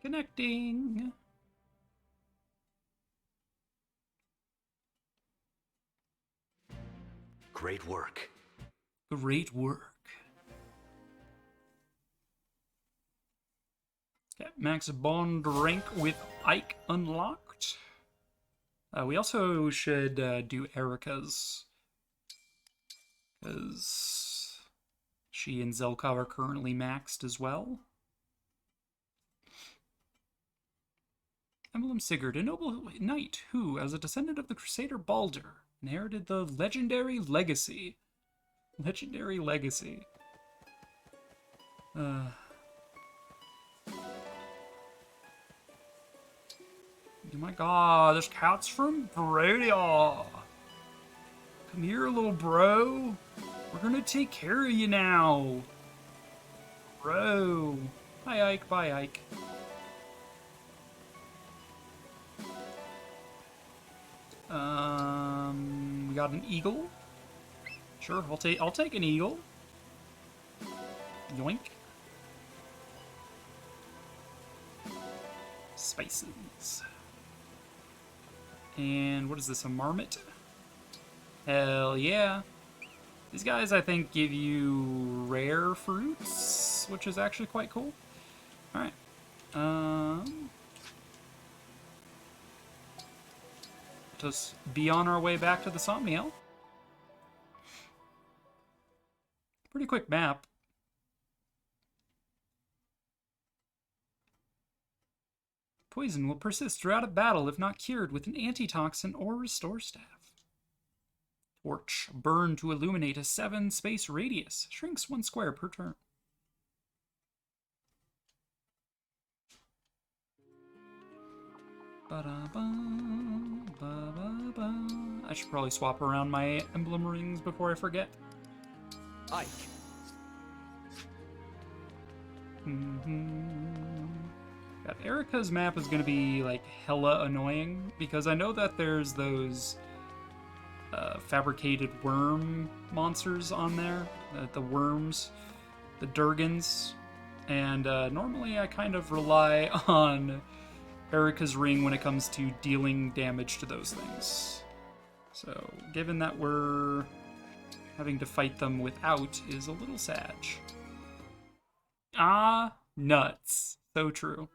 Speaker 1: Connecting.
Speaker 10: Great work.
Speaker 1: Great work. Okay, max bond rank with Ike unlocked. We also should do Erica's, because she and Zelkov are currently maxed as well. Emblem Sigurd, a noble knight who, as a descendant of the Crusader Baldur, inherited the legendary legacy. Legendary legacy. Oh my god, this cat's from Brodia. Come here, little bro. We're gonna take care of you now. Bro. Bye, Ike. Bye, Ike. We got an eagle. Sure, I'll take an eagle. Yoink. Spices. And what is this, a marmot? Hell yeah. These guys, I think, give you rare fruits, which is actually quite cool. Alright. Just be on our way back to the Somniel. Pretty quick map. Poison will persist throughout a battle if not cured with an antitoxin or restore staff. Torch. Burn to illuminate a 7 space radius. Shrinks 1 square per turn. I should probably swap around my emblem rings before I forget.
Speaker 8: Ike.
Speaker 1: God, Erica's map is going to be, like, hella annoying, because I know that there's those fabricated worm monsters on there, the worms, the Durgans, and normally I kind of rely on Erica's ring when it comes to dealing damage to those things. So, given that we're having to fight them without is a little sad. Ah, nuts. So true.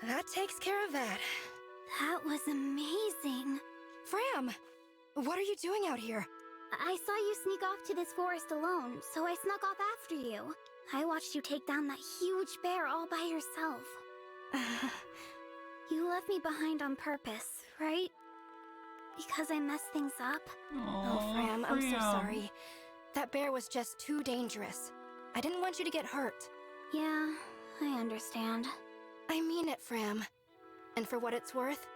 Speaker 4: That takes care of that.
Speaker 9: That was amazing.
Speaker 4: Fram, what are you doing out here?
Speaker 9: I saw you sneak off to this forest alone, so I snuck off after you. I watched you take down that huge bear all by yourself. You left me behind on purpose, right? Because I messed things up?
Speaker 4: Oh, Fram, I'm so sorry. That bear was just too dangerous. I didn't want you to get hurt.
Speaker 9: Yeah, I understand.
Speaker 4: I mean it, Fram. And for what it's worth,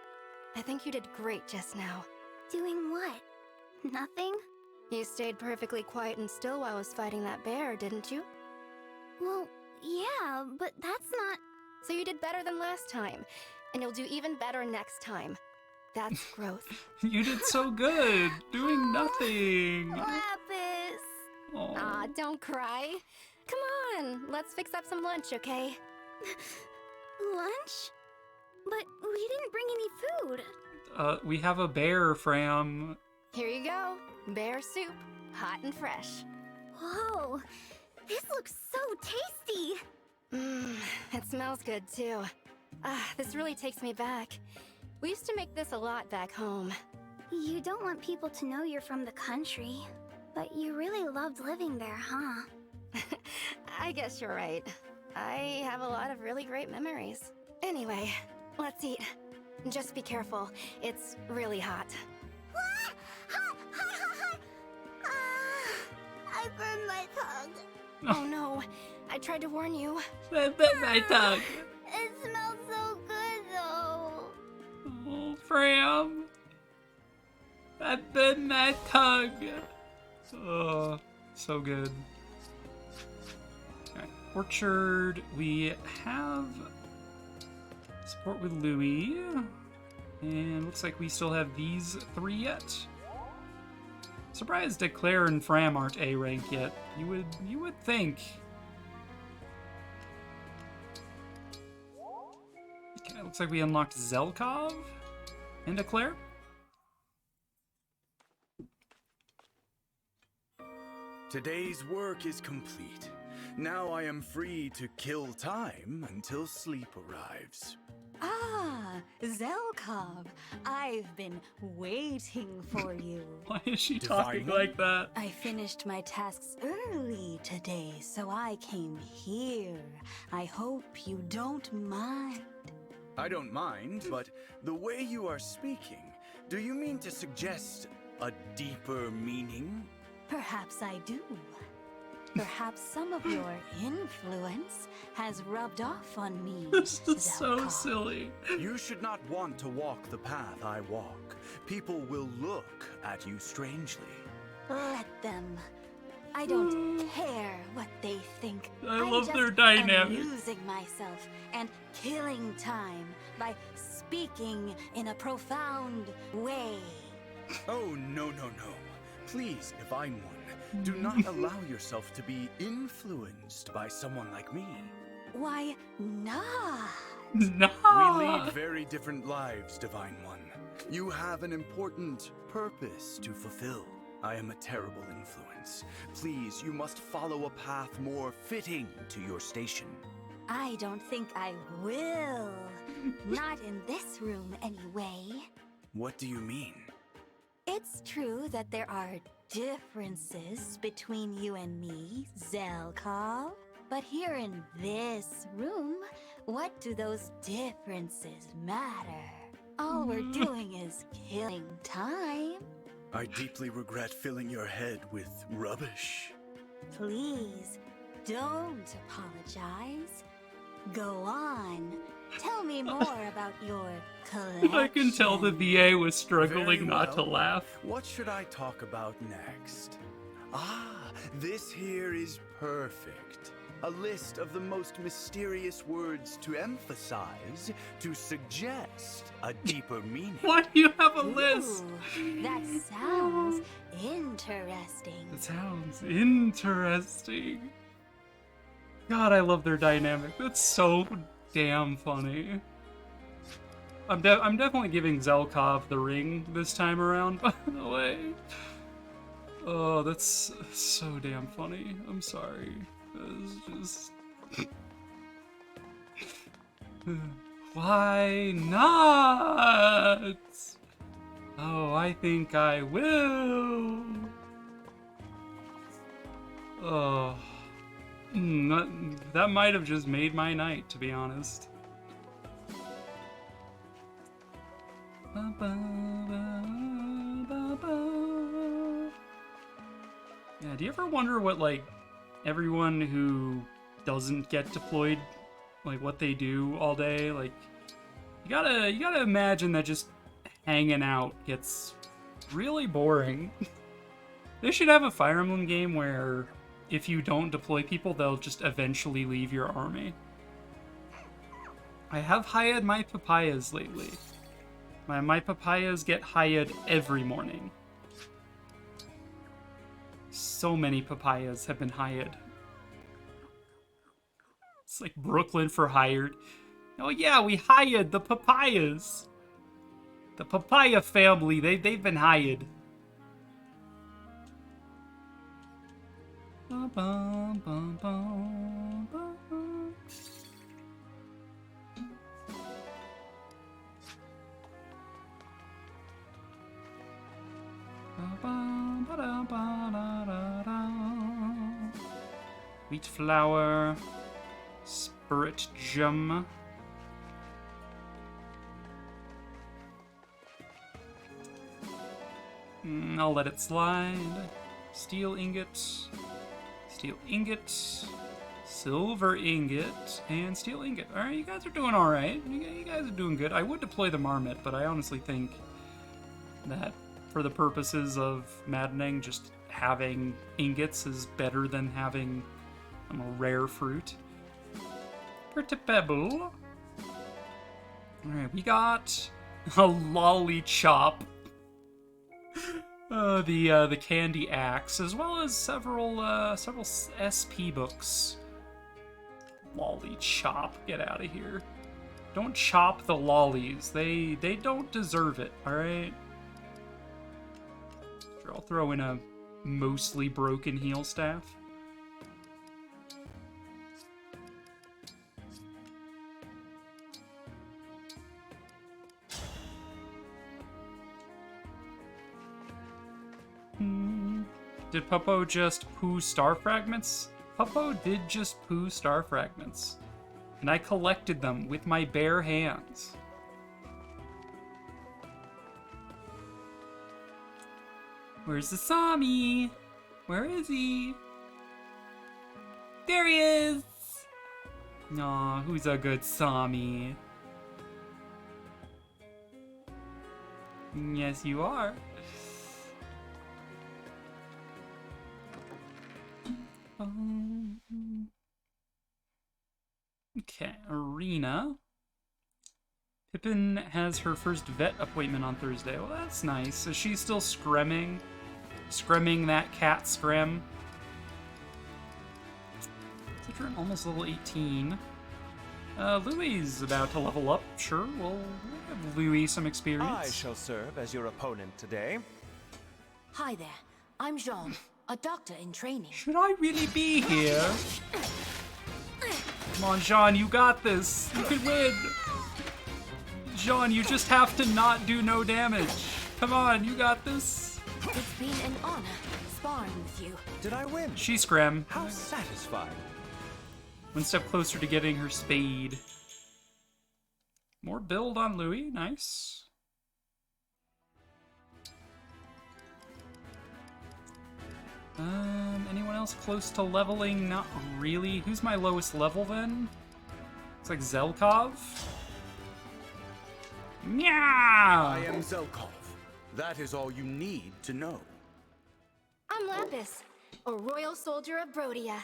Speaker 4: I think you did great just now.
Speaker 9: Doing what? Nothing?
Speaker 4: You stayed perfectly quiet and still while I was fighting that bear, didn't you?
Speaker 9: Well, yeah, but that's not...
Speaker 4: So you did better than last time, and you'll do even better next time. That's growth.
Speaker 1: You did so good, doing nothing.
Speaker 9: Lapis!
Speaker 4: Aw, don't cry. Come on, let's fix up some lunch, okay?
Speaker 9: Lunch? But we didn't bring any food.
Speaker 1: We have a bear, Fram.
Speaker 4: Here you go. Bear soup, hot and fresh.
Speaker 9: Whoa, this looks so tasty.
Speaker 4: It smells good too. This really takes me back. We used to make this a lot back home.
Speaker 9: You don't want people to know you're from the country, but you really loved living there, huh?
Speaker 4: I guess you're right. I have a lot of really great memories. Anyway, let's eat. Just be careful. It's really hot.
Speaker 9: I burned my tongue.
Speaker 4: Oh no, I tried to warn you.
Speaker 1: I burned my tongue.
Speaker 9: It smells so good though.
Speaker 1: Oh, Fram. I burned my tongue. Oh, so good. Okay. Orchard, we have support with Louis. And looks like we still have these 3 yet. Surprised that Claire and Fram aren't A rank yet. You would think. Okay, looks like we unlocked Zelkov and a Claire.
Speaker 11: Today's work is complete. Now I am free to kill time until sleep arrives.
Speaker 15: Ah, Zelkov, I've been waiting for you.
Speaker 1: Why is she talking like that?
Speaker 15: I finished my tasks early today, so I came here. I hope you don't mind.
Speaker 11: I don't mind, but the way you are speaking, do you mean to suggest a deeper meaning?
Speaker 15: Perhaps I do. Perhaps some of your influence has rubbed off on me.
Speaker 1: This is so silly.
Speaker 11: You should not want to walk the path I walk. People will look at you strangely.
Speaker 9: Let them. I don't care what they think.
Speaker 1: I love their dynamic.
Speaker 9: I'm amusing myself and killing time by speaking in a profound way.
Speaker 11: Oh, no. Please, Divine One, do not allow yourself to be influenced by someone like me.
Speaker 15: Why, not?
Speaker 1: No!
Speaker 11: We lead very different lives, Divine One. You have an important purpose to fulfill. I am a terrible influence. Please, you must follow a path more fitting to your station.
Speaker 15: I don't think I will. Not in this room, anyway.
Speaker 11: What do you mean?
Speaker 15: It's true that there are differences between you and me, Zelkov. But here in this room, what do those differences matter? All we're doing is killing time.
Speaker 11: I deeply regret filling your head with rubbish.
Speaker 15: Please, don't apologize. Go on. Tell me more about your collection.
Speaker 1: I can tell the VA was struggling
Speaker 11: Very
Speaker 1: not to
Speaker 11: well.
Speaker 1: laugh.
Speaker 11: What should I talk about next? Ah, this here is perfect. A list of the most mysterious words to emphasize, to suggest a deeper meaning.
Speaker 1: Why do you have a list?
Speaker 15: Ooh, that sounds interesting.
Speaker 1: That sounds interesting. God, I love their dynamic. That's so damn funny. I'm definitely giving Zelkov the ring this time around, by the way. Oh, that's so damn funny. I'm sorry. It's just... Why not? Oh, I think I will. Oh. That might have just made my night, to be honest. Yeah, do you ever wonder what, like, everyone who doesn't get deployed, like, what they do all day? Like, you gotta imagine that just hanging out gets really boring. They should have a Fire Emblem game where if you don't deploy people, they'll just eventually leave your army. I have hired my papayas lately. My papayas get hired every morning. So many papayas have been hired. It's like Brooklyn for hired. Oh yeah, we hired the papayas. The papaya family, they've been hired. Bum, bum, bum, bum, bum. Wheat flour, spirit gem. I'll let it slide. Steel ingot, steel ingot, silver ingot, and steel ingot. All right, you guys are doing all right. You guys are doing good. I would deploy the marmot, but I honestly think that for the purposes of maddening, just having ingots is better than having rare fruit. Pretty pebble. Alright, we got a lolly chop. The candy axe, as well as several SP books. Lolly chop, get out of here. Don't chop the lollies. They don't deserve it, alright? Sure, I'll throw in a mostly broken heel staff. Did Popo just poo star fragments? Popo did just poo star fragments. And I collected them with my bare hands. Where's the Sami? Where is he? There he is! Aw, who's a good Sami? Yes, you are. Okay, Arena. Pippin has her first vet appointment on Thursday. Well, that's nice. Is she still scremming? Scremming that cat screm? Citron, almost level 18. Louis about to level up. Sure, we'll give Louis some experience.
Speaker 16: I shall serve as your opponent today.
Speaker 17: Hi there. I'm Jean, a doctor in training.
Speaker 1: Should I really be here? Come on, Jean, you got this. You can win. Jean, you just have to not do no damage. Come on, you got this.
Speaker 17: It's been an honor sparring with you.
Speaker 16: Did I win?
Speaker 1: She scram.
Speaker 16: How satisfying.
Speaker 1: One step closer to getting her spade. More build on Louis, nice. Anyone else close to leveling? Not really. Who's my lowest level then? It's like Zelkov. Yeah.
Speaker 11: I am Zelkov. That is all you need to know.
Speaker 9: I'm Lapis, a royal soldier of Brodia.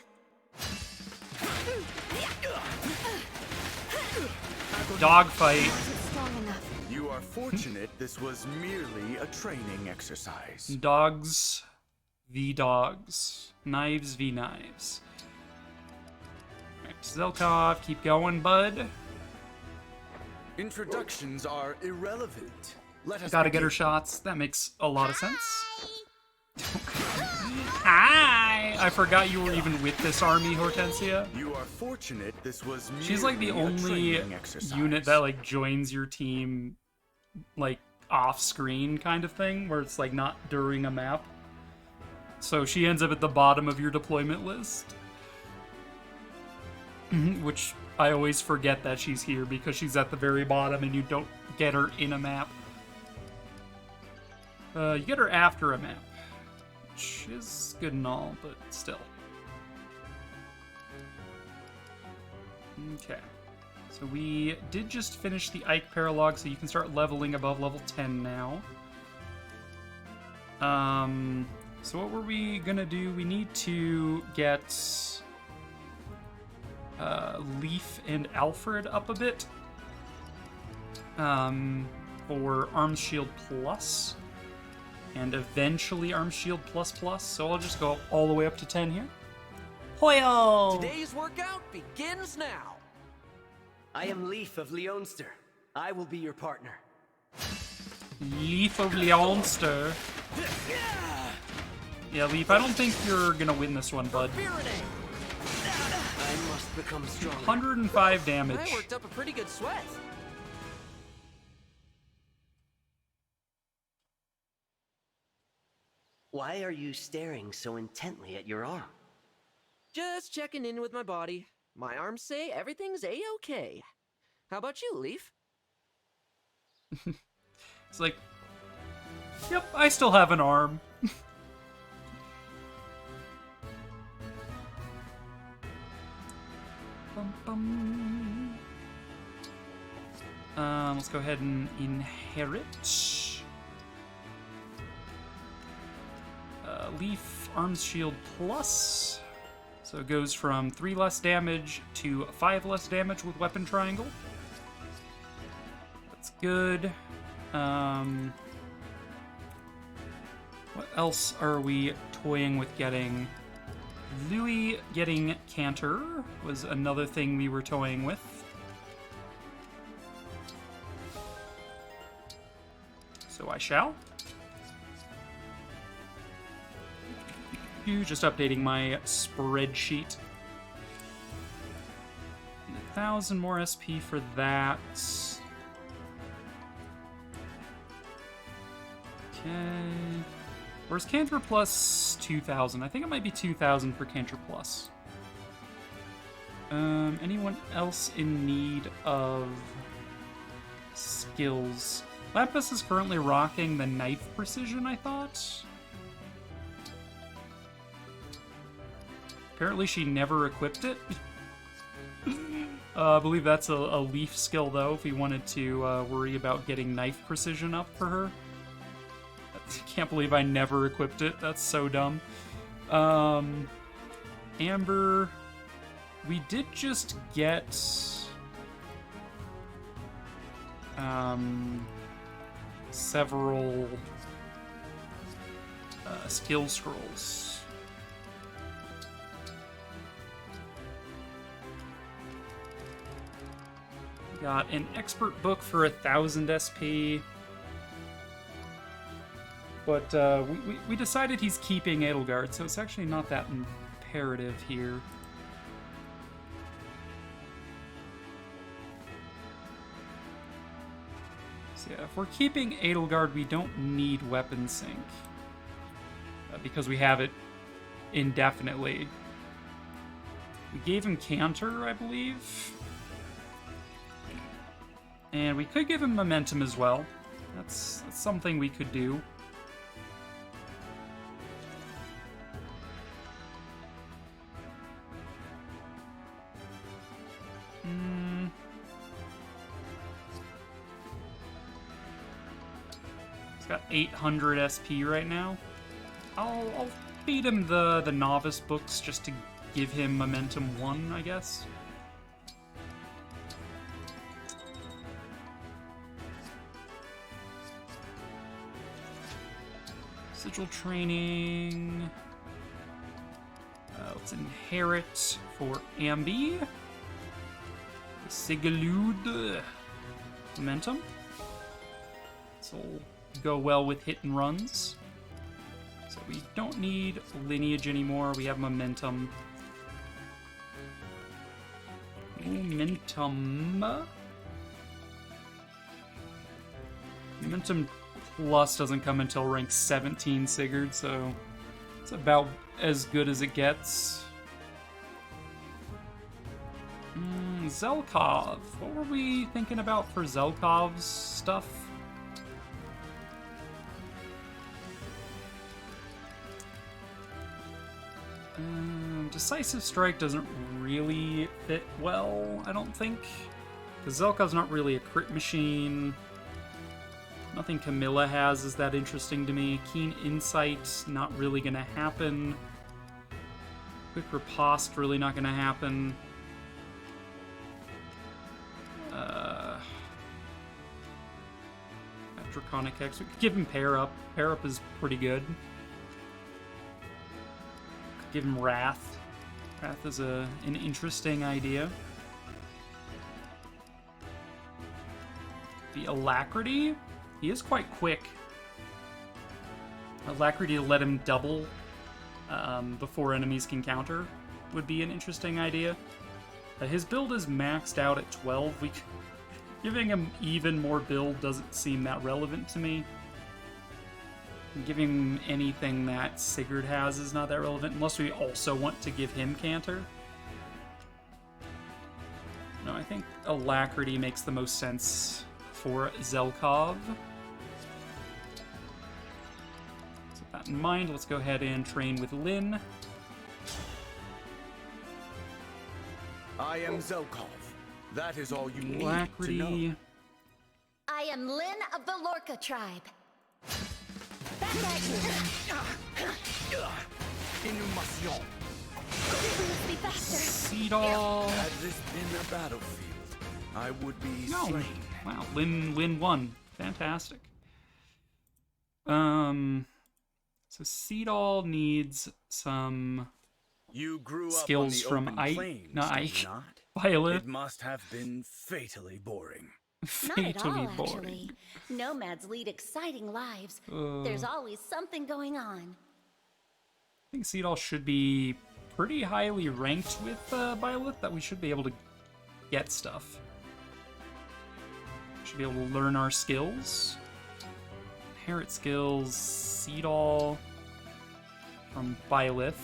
Speaker 1: Dogfight.
Speaker 9: Strong enough.
Speaker 11: You are fortunate this was merely a training exercise.
Speaker 1: Dogs v dogs. Knives v knives. Alright, Zelkov, keep going, bud.
Speaker 11: Introductions are irrelevant. Let us
Speaker 1: Gotta get
Speaker 11: begin.
Speaker 1: her shots. That makes a lot of sense. Hi! I forgot you were even with this army, Hortensia.
Speaker 11: You are fortunate this was merely
Speaker 1: She's like the
Speaker 11: a
Speaker 1: only
Speaker 11: training exercise.
Speaker 1: unit that like joins your team like off screen kind of thing, where it's like not during a map. So she ends up at the bottom of your deployment list. Which I always forget that she's here because she's at the very bottom and you don't get her in a map. You get her after a map, which is good and all, but still. Okay. So we did just finish the Ike Paralog, so you can start leveling above level 10 now. So what were we gonna do? We need to get Leaf and Alfred up a bit for Arms Shield Plus, and eventually Arms Shield Plus Plus. So I'll just go all the way up to 10 here. Hoyo!
Speaker 12: Today's workout begins now. I am Leaf of Leonster. I will be your partner.
Speaker 1: Leaf of Leonster. Yeah, Leaf, I don't think you're gonna win this one, bud.
Speaker 12: I must become stronger.
Speaker 1: 105 damage.
Speaker 12: I worked up a pretty good sweat. Why are you staring so intently at your arm?
Speaker 5: Just checking in with my body. My arms say everything's A-okay. How about you, Leaf?
Speaker 1: It's like, yep, I still have an arm. Let's go ahead and inherit. Leaf Arms Shield Plus. So it goes from 3 less damage to 5 less damage with Weapon Triangle. That's good. What else are we toying with getting? Louis getting Canter was another thing we were toying with. So I shall. Just updating my spreadsheet. 1,000 more SP for that. Okay. Where's Canter Plus 2,000? I think it might be 2,000 for Canter Plus. Anyone else in need of skills? Lapis is currently rocking the knife precision, I thought. Apparently she never equipped it. I believe that's a Leaf skill, though, if we wanted to worry about getting knife precision up for her. I can't believe I never equipped it. That's so dumb. Amber, we did just get several skill scrolls. Got an expert book for 1000 SP. But we decided he's keeping Edelgard, so it's actually not that imperative here. So yeah, if we're keeping Edelgard, we don't need Weapon Sync. Because we have it indefinitely. We gave him Canter, I believe. And we could give him Momentum as well. That's something we could do. He's got 800 SP right now. I'll feed him the Novice books just to give him Momentum 1, I guess. Sigil training. Let's inherit for Ambi. Sigalud. Momentum. This will go well with hit and runs. So we don't need lineage anymore. We have momentum. Momentum Plus doesn't come until rank 17 Sigurd, so it's about as good as it gets. Zelkov. What were we thinking about for Zelkov's stuff? Decisive Strike doesn't really fit well, I don't think. Because Zelkov's not really a crit machine. Nothing Camilla has is that interesting to me. Keen Insight, not really gonna happen. Quick Riposte, really not gonna happen. Draconic Hex. We could give him Pair Up. Pair Up is pretty good. Could give him Wrath. Wrath is an interesting idea. The Alacrity. He is quite quick. Alacrity to let him double before enemies can counter would be an interesting idea. His build is maxed out at 12. Giving him even more build doesn't seem that relevant to me. Giving him anything that Sigurd has is not that relevant, unless we also want to give him Canter. No, I think Alacrity makes the most sense for Zelkov. So with that in mind, let's go ahead and train with Lyn.
Speaker 11: I am Zelkov. That is all you need
Speaker 1: Alacrity.
Speaker 11: to know.
Speaker 9: I am Lyn of the Lorca tribe. Back at you.
Speaker 11: Inhumation.
Speaker 9: Please be faster.
Speaker 1: Seadall.
Speaker 11: Had this been a battlefield, I would be slain.
Speaker 1: Wow, Lyn won. Fantastic. So Seadall needs some
Speaker 11: You grew up
Speaker 1: skills
Speaker 11: on the
Speaker 1: from
Speaker 11: open
Speaker 1: Ike.
Speaker 11: plains,
Speaker 1: Not
Speaker 11: did
Speaker 1: Ike.
Speaker 11: you not?
Speaker 1: Violet.
Speaker 11: It must have been fatally boring.
Speaker 9: Not at
Speaker 1: Fatally
Speaker 9: all,
Speaker 1: boring.
Speaker 9: actually. Nomads lead exciting lives.
Speaker 1: Uh.
Speaker 9: There's always something going on.
Speaker 1: I think Seadall should be pretty highly ranked with Violet, that we should be able to get stuff. Should be able to learn our skills. Inherit skills, Seadall from Violet.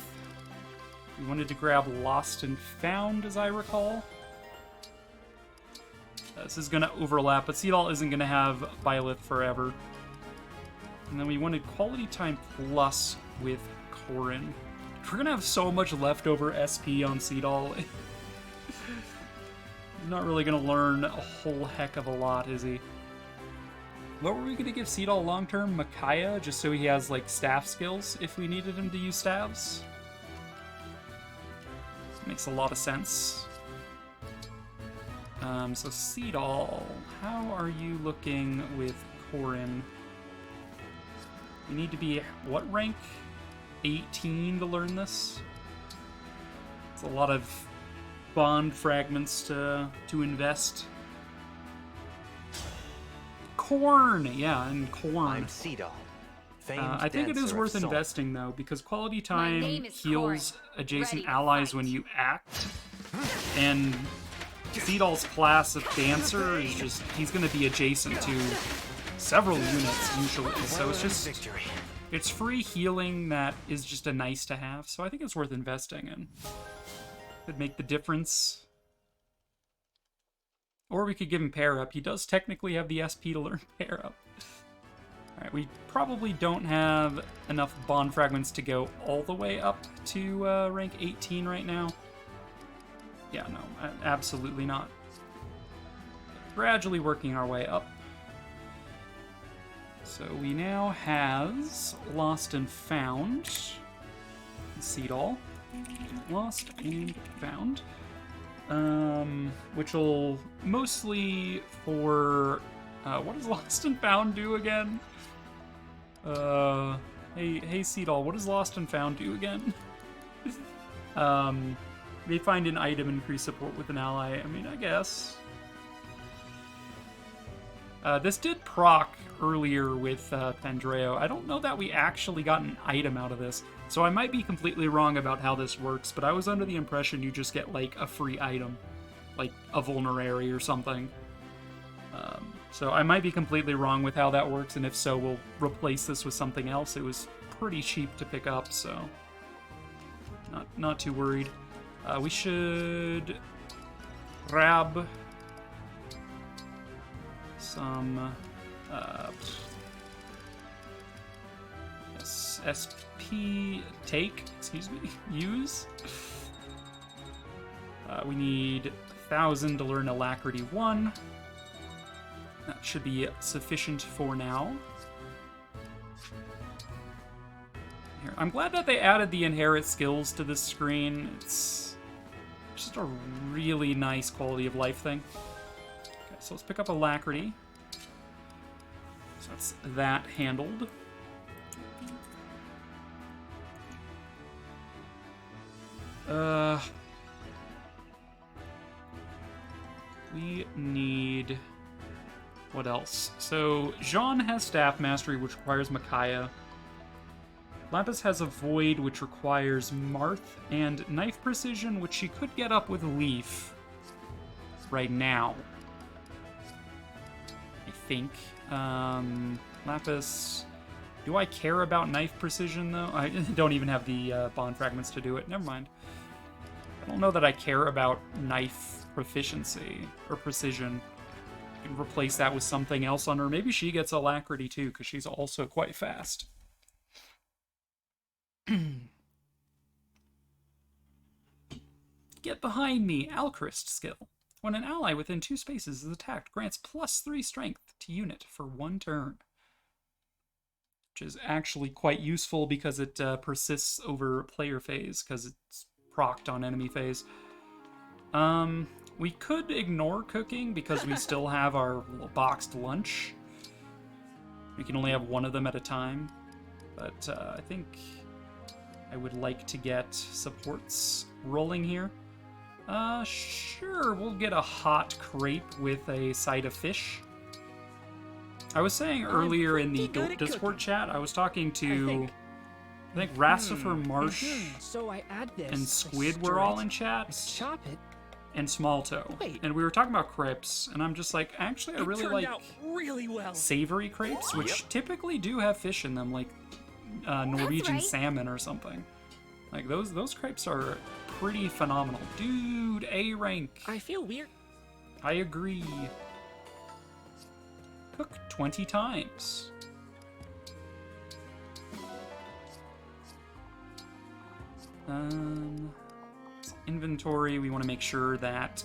Speaker 1: We wanted to grab Lost and Found, as I recall. This is going to overlap, but Seadall isn't going to have Violet forever. And then we wanted Quality Time Plus with Corrin. We're going to have so much leftover SP on Seadall. He's not really going to learn a whole heck of a lot, is he? What were we going to give Seadall long-term? Micaiah, just so he has, like, staff skills if we needed him to use staves? Makes a lot of sense. So Seadall, how are you looking with Corrin? You need to be, what rank? 18 to learn this? It's a lot of bond fragments to invest. corn! Yeah, and corn.
Speaker 6: I'm Seadall.
Speaker 1: I think it is worth investing, though, because quality time
Speaker 13: name is
Speaker 1: heals
Speaker 13: Corn.
Speaker 1: adjacent
Speaker 13: Ready to
Speaker 1: allies
Speaker 13: fight.
Speaker 1: when you act. And Seadall's class of Dancer is just, he's going to be adjacent to several units, usually. So it's just, it's free healing that is just a nice to have. So I think it's worth investing in. Could make the difference. Or we could give him Pair Up. He does technically have the SP to learn Pair Up. Alright, we probably don't have enough bond fragments to go all the way up to rank 18 right now. Yeah, no, absolutely not. Gradually working our way up. So we now has Lost and Found. Seadall. Lost and Found. Which will mostly for... what does Lost and Found do again? Hey Seadall, what does Lost and Found do again? They find an item, increase support with an ally. I mean, I guess. This did proc earlier with Pandreo. I don't know that we actually got an item out of this, so I might be completely wrong about how this works, but I was under the impression you just get, like, a free item. Like, a Vulnerary or something. So I might be completely wrong with how that works, and if so, we'll replace this with something else. It was pretty cheap to pick up, so not too worried. We should grab some SP take, excuse me, use. We need 1,000 to learn Alacrity 1. That should be sufficient for now. Here, I'm glad that they added the inherit skills to this screen. It's just a really nice quality of life thing. Okay, so let's pick up Alacrity. So that's that handled. We need... What else? So, Jean has Staff Mastery, which requires Micaiah. Lapis has a Void, which requires Marth, and Knife Precision, which she could get up with Leaf right now. I think. Lapis... Do I care about Knife Precision, though? I don't even have the bond fragments to do it. Never mind. I don't know that I care about Knife Proficiency, or Precision. I can replace that with something else on her. Maybe she gets Alacrity, too, because she's also quite fast. Get behind me, Alchrist skill. When an ally within 2 spaces is attacked, grants +3 strength to unit for 1 turn. Which is actually quite useful because it persists over player phase, because it's procced on enemy phase. We could ignore cooking because we still have our boxed lunch. We can only have one of them at a time. But I think I would like to get supports rolling here. Sure, we'll get a hot crepe with a side of fish. I was saying earlier in the Discord chat, I was talking to, I think Rastifer Marsh
Speaker 5: So I add this,
Speaker 1: and Squid were all in chat.
Speaker 5: Chop it.
Speaker 1: And Small Toe. And we were talking about crepes, and I'm just like, actually, I really
Speaker 5: turned
Speaker 1: like
Speaker 5: out really well.
Speaker 1: savory crepes, which typically do have fish in them, like Norwegian salmon or something. Like, those crepes are pretty phenomenal. Dude, A rank.
Speaker 5: I feel weird.
Speaker 1: I agree. Cook 20 times. Inventory, we want to make sure that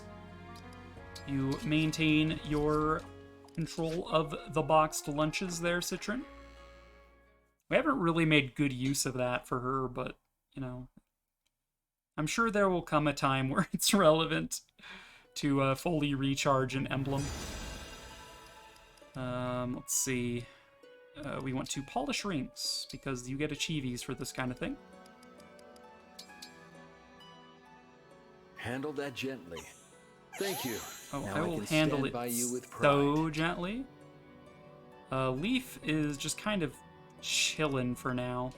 Speaker 1: you maintain your control of the boxed lunches there, Citron. We haven't really made good use of that for her, but, you know, I'm sure there will come a time where it's relevant to fully recharge an emblem. Let's see. We want to polish rings, because you get achievies for this kind of thing.
Speaker 18: Handle that gently. Thank you.
Speaker 1: Oh,
Speaker 18: Now
Speaker 1: I will
Speaker 18: can
Speaker 1: handle
Speaker 18: stand
Speaker 1: it
Speaker 18: by you with pride.
Speaker 1: so gently. Leaf is just kind of chilling for now.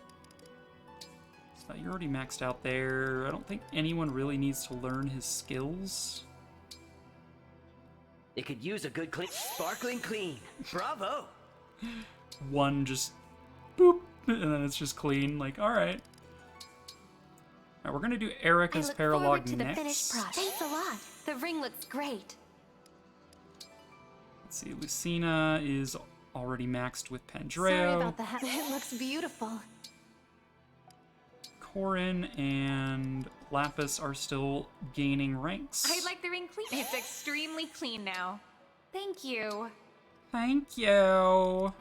Speaker 1: You're already maxed out there. I don't think anyone really needs to learn his skills.
Speaker 12: It could use a good clean, sparkling clean. Bravo!
Speaker 1: One just boop, and then it's just clean. Like, all right. All right, we're gonna do Erica's paralog
Speaker 2: to the
Speaker 1: next.
Speaker 2: finished product. Thanks a lot. The ring looks great.
Speaker 1: Let's see, Lucina is already maxed with Pandreo.
Speaker 2: Sorry about that. It looks beautiful.
Speaker 1: Corin and Lapis are still gaining ranks.
Speaker 13: I like the ring clean. It's extremely clean now. Thank you.
Speaker 1: Thank you.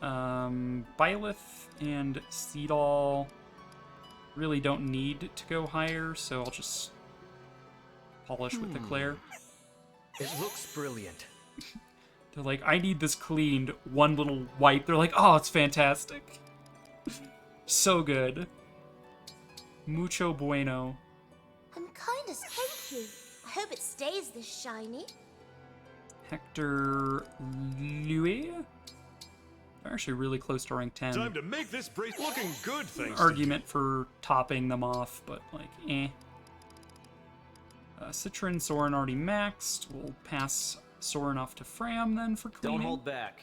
Speaker 1: Byleth and Seadall really don't need to go higher, so I'll just polish with the Claire.
Speaker 12: It looks brilliant.
Speaker 1: They're like, I need this cleaned. One little wipe. They're like, oh, it's fantastic. So good. Mucho bueno.
Speaker 18: I'm kinda shaky. I hope it stays this shiny.
Speaker 1: Hector Louis? They're actually really close to rank 10.
Speaker 14: Time to make this brace looking good, thanks.
Speaker 1: Argument for topping them off, but like, eh. Citron, Soren already maxed. We'll pass Soren off to Fram then for cleaning.
Speaker 6: Don't hold back.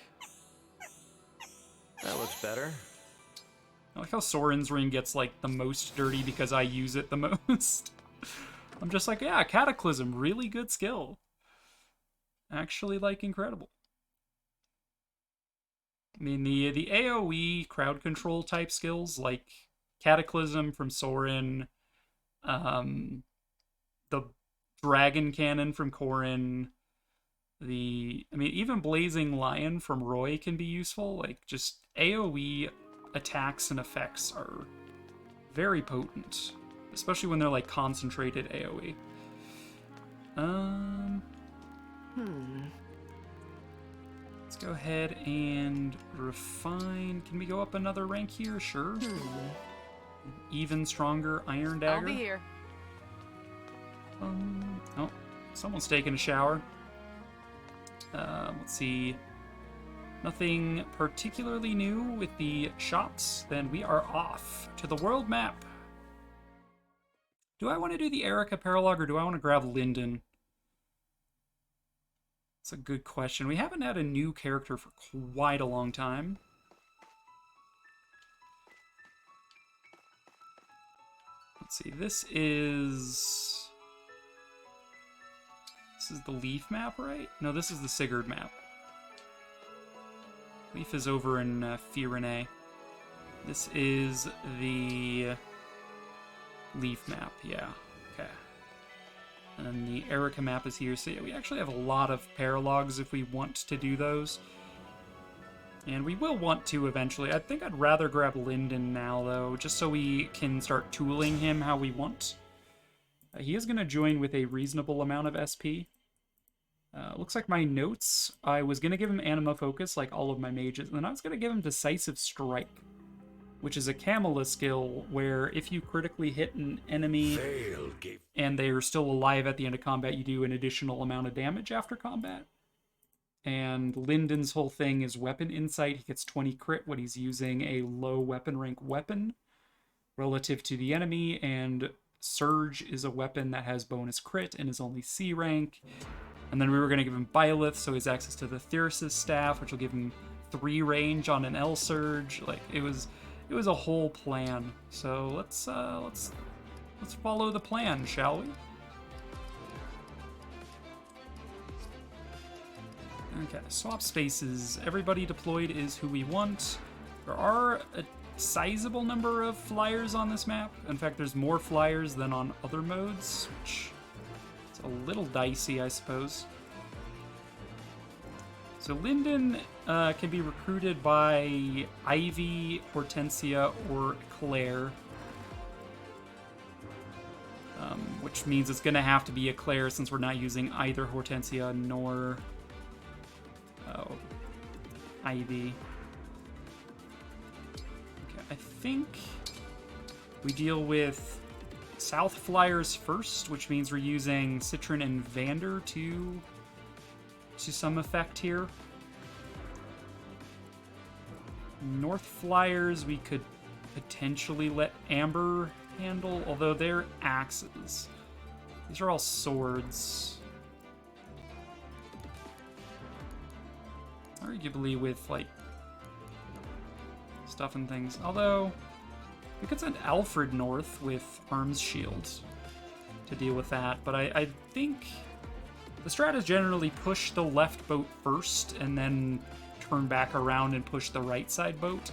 Speaker 6: That looks better.
Speaker 1: I like how Soren's ring gets like the most dirty because I use it the most. I'm just like, yeah, Cataclysm, really good skill. Actually, like, incredible. I mean, the AoE crowd control type skills, like Cataclysm from Soren, the Dragon Cannon from Corin, even Blazing Lion from Roy can be useful. Like, just AoE attacks and effects are very potent, especially when they're like concentrated AoE. Let's go ahead and refine. Can we go up another rank here? Sure. Even stronger Iron Dagger.
Speaker 13: I'll be here.
Speaker 1: Oh, someone's taking a shower. Let's see. Nothing particularly new with the shops. Then we are off to the world map. Do I want to do the Erica paralog or do I want to grab Lyndon? That's a good question. We haven't had a new character for quite a long time. Let's see. This is the Leaf map, right? No, this is the Sigurd map. Leaf is over in Firene. This is the Leaf map, yeah. Okay. And then the Erica map is here. So yeah, we actually have a lot of paralogs if we want to do those. And we will want to eventually. I think I'd rather grab Lyndon now, though, just so we can start tooling him how we want. He is going to join with a reasonable amount of SP. Looks like my notes, I was going to give him Anima Focus, like all of my mages, and then I was going to give him Decisive Strike, which is a Camilla skill where if you critically hit an enemy and they're still alive at the end of combat, you do an additional amount of damage after combat. And Lyndon's whole thing is Weapon Insight. He gets 20 crit when he's using a low weapon rank weapon relative to the enemy, and Surge is a weapon that has bonus crit and is only C rank. And then we were going to give him Byleth, so he has access to the Thyrsus Staff, which will give him 3 range on an L Surge. Like, it was a whole plan. So let's follow the plan, shall we? Okay, swap spaces. Everybody deployed is who we want. There are a sizable number of flyers on this map. In fact, there's more flyers than on other modes, which is a little dicey, I suppose. So Lyndon can be recruited by Ivy, Hortensia, or Claire. Which means it's going to have to be a Claire since we're not using either Hortensia nor Ivy. Okay, I think we deal with South Flyers first, which means we're using Citron and Vander to some effect here. North Flyers we could potentially let Amber handle, although they're axes. These are all swords. Arguably with, like, stuff and things. Although, we could send Alfred north with Arms Shield to deal with that, but I think the strat is generally push the left boat first and then turn back around and push the right side boat.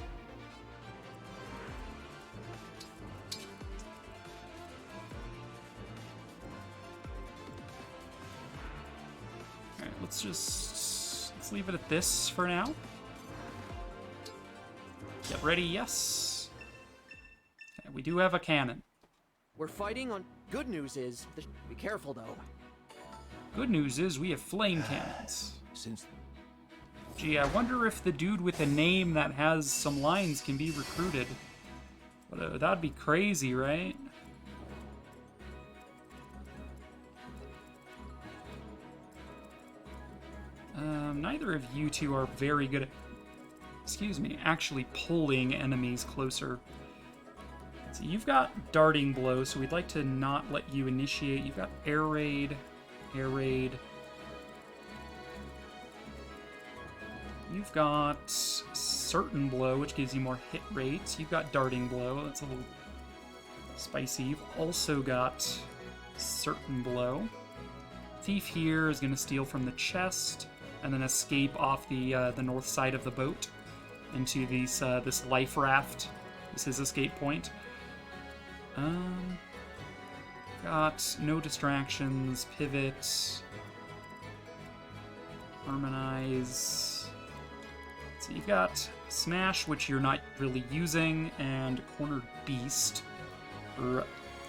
Speaker 1: Alright, let's leave it at this for now. Get ready, yes. Okay, we do have a cannon.
Speaker 8: We're fighting on... Good news is... Be careful, though.
Speaker 1: Good news is we have flame cannons. Gee, I wonder if the dude with a name that has some lines can be recruited. But that'd be crazy, right? Neither of you two are very good at, excuse me, actually pulling enemies closer. So you've got Darting Blow, so we'd like to not let you initiate. You've got Air Raid, Air Raid. You've got Certain Blow, which gives you more hit rates. You've got Darting Blow, that's a little spicy. You've also got Certain Blow. Thief here is going to steal from the chest, and then escape off the north side of the boat into this life raft. This is his escape point. Got no distractions, pivot, harmonize. So you've got Smash, which you're not really using, and Cornered Beast for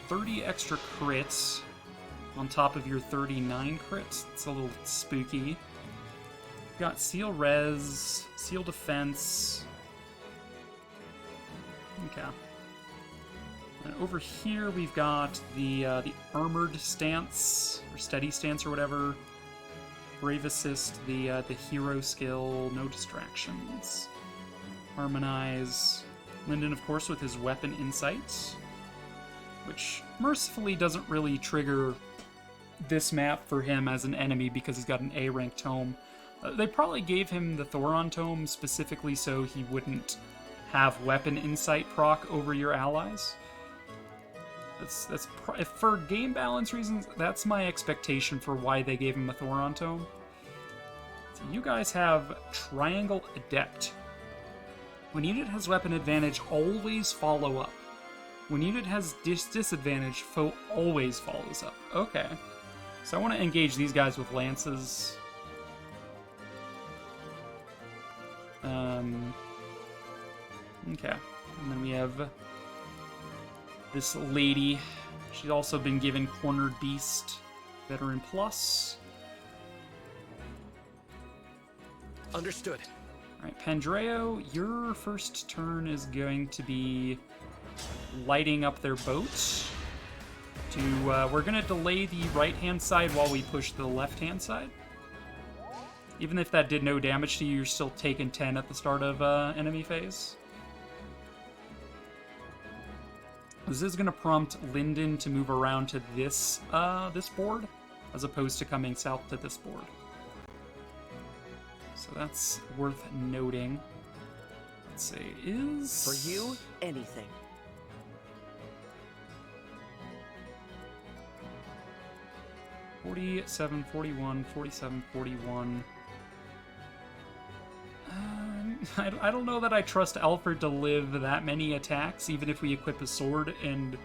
Speaker 1: 30 extra crits on top of your 39 crits. It's a little spooky. Got Seal Res, Seal Defense. Okay. And over here we've got the Armored Stance, or Steady Stance or whatever. Brave Assist, the Hero skill, no distractions. Harmonize. Lyndon, of course, with his Weapon Insights, which mercifully doesn't really trigger this map for him as an enemy because he's got an A-rank tome. They probably gave him the Thoron tome specifically so he wouldn't have Weapon Insight proc over your allies. For game balance reasons, that's my expectation for why they gave him a Thoron tome. So you guys have Triangle Adept. When unit has weapon advantage, always follow up. When unit has disadvantage, foe always follows up. Okay. So I want to engage these guys with lances. Okay. And then we have this lady. She's also been given Cornered Beast, Veteran Plus.
Speaker 5: Understood.
Speaker 1: Alright, Pandreo, your first turn is going to be lighting up their boat. We're going to delay the right-hand side while we push the left-hand side. Even if that did no damage to you, you're still taking 10 at the start of enemy phase. This is going to prompt Lyndon to move around to this board, as opposed to coming south to this board. So that's worth noting. Let's see, is...
Speaker 8: For you, anything.
Speaker 1: $47, $41, $47, $41. I don't know that I trust Alfred to live that many attacks, even if we equip a sword and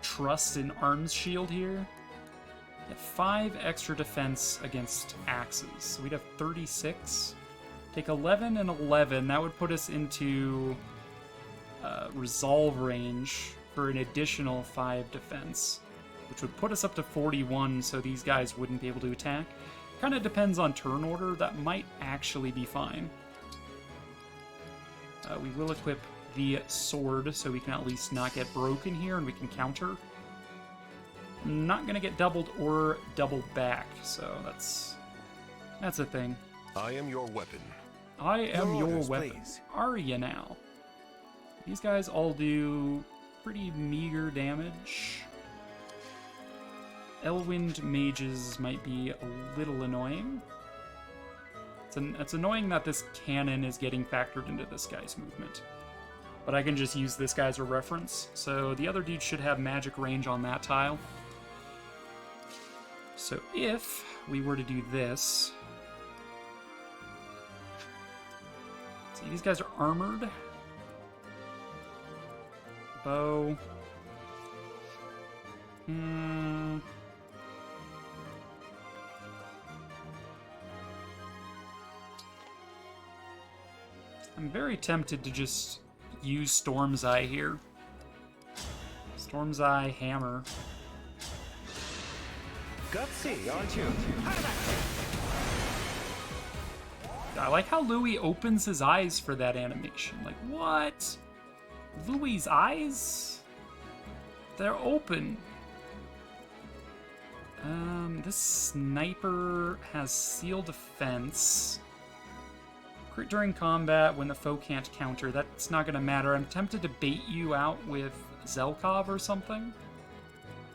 Speaker 1: trust an arms shield here. Get 5 extra defense against axes, so we'd have 36. Take 11 and 11, that would put us into resolve range for an additional 5 defense, which would put us up to 41, so these guys wouldn't be able to attack. Kind of depends on turn order, that might actually be fine. We will equip the sword so we can at least not get broken here and we can counter. Not gonna get doubled or doubled back, so that's a thing.
Speaker 14: I am your weapon.
Speaker 1: I am your
Speaker 7: orders,
Speaker 1: weapon.
Speaker 7: please.
Speaker 1: Are you now? These guys all do pretty meager damage. Elwind mages might be a little annoying. It's annoying that this cannon is getting factored into this guy's movement. But I can just use this guy as a reference. So the other dude should have magic range on that tile. So if we were to do this... See, these guys are armored. Bow. I'm very tempted to just use Storm's Eye here. Storm's Eye hammer.
Speaker 16: Gutsy, aren't you?
Speaker 1: I like how Louis opens his eyes for that animation. Like, what? Louis's eyes? They're open. This sniper has seal defense. Crit during combat when the foe can't counter. That's not gonna matter. I'm tempted to bait you out with Zelkov or something.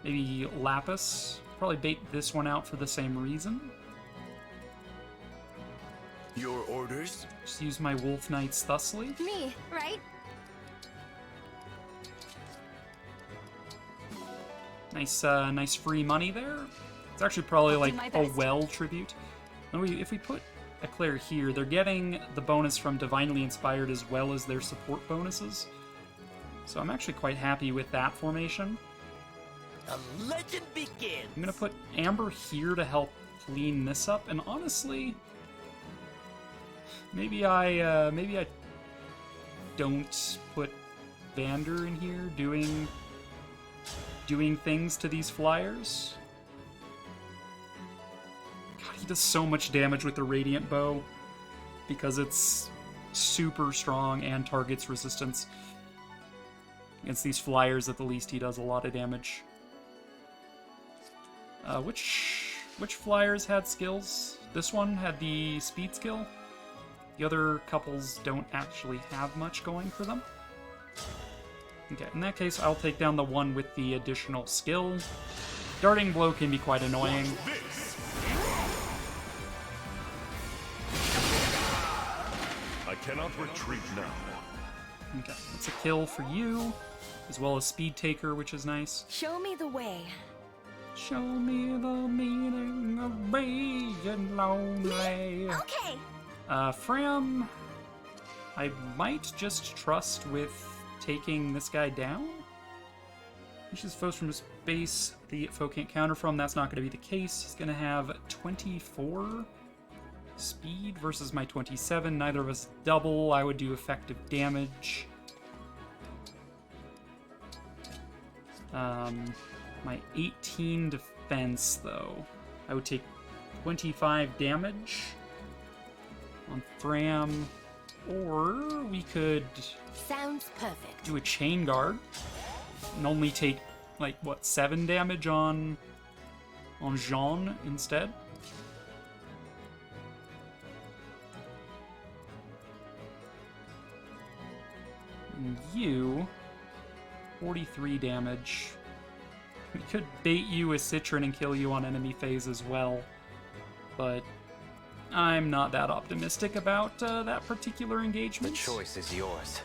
Speaker 1: Maybe Lapis. Probably bait this one out for the same reason.
Speaker 8: Your orders?
Speaker 1: Just use my Wolf Knights thusly.
Speaker 9: Me, right?
Speaker 1: Nice free money there. It's actually probably
Speaker 2: I'll do
Speaker 1: like
Speaker 2: my
Speaker 1: a
Speaker 2: best.
Speaker 1: well tribute. And if we put Eclair here, they're getting the bonus from Divinely Inspired as well as their support bonuses. So I'm actually quite happy with that formation.
Speaker 8: A legend begins.
Speaker 1: I'm gonna put Amber here to help clean this up, and honestly, maybe I don't put Vander in here doing things to these flyers. God, he does so much damage with the Radiant Bow because it's super strong and targets resistance. Against these flyers, at the least, he does a lot of damage. Which flyers had skills? This one had the speed skill. The other couples don't actually have much going for them. Okay, in that case, I'll take down the one with the additional skill. Darting Blow can be quite annoying.
Speaker 14: I cannot retreat now.
Speaker 1: Okay, that's a kill for you, as well as Speed Taker, which is nice.
Speaker 4: Show me the way.
Speaker 1: Show me the meaning of being lonely.
Speaker 9: Okay.
Speaker 1: Fram, I might just trust with taking this guy down. Pushes foes from space the foe can't counter from. That's not going to be the case. He's going to have 24 speed versus my 27. Neither of us double. I would do effective damage. My 18 defense, though. I would take 25 damage on Fram. Or we could
Speaker 17: Sounds perfect.
Speaker 1: do a Chain Guard and only take, like, what, 7 damage on Jean instead? And you, 43 damage. We could bait you with Citron and kill you on enemy phase as well, but I'm not that optimistic about that particular engagement.
Speaker 6: The choice is yours.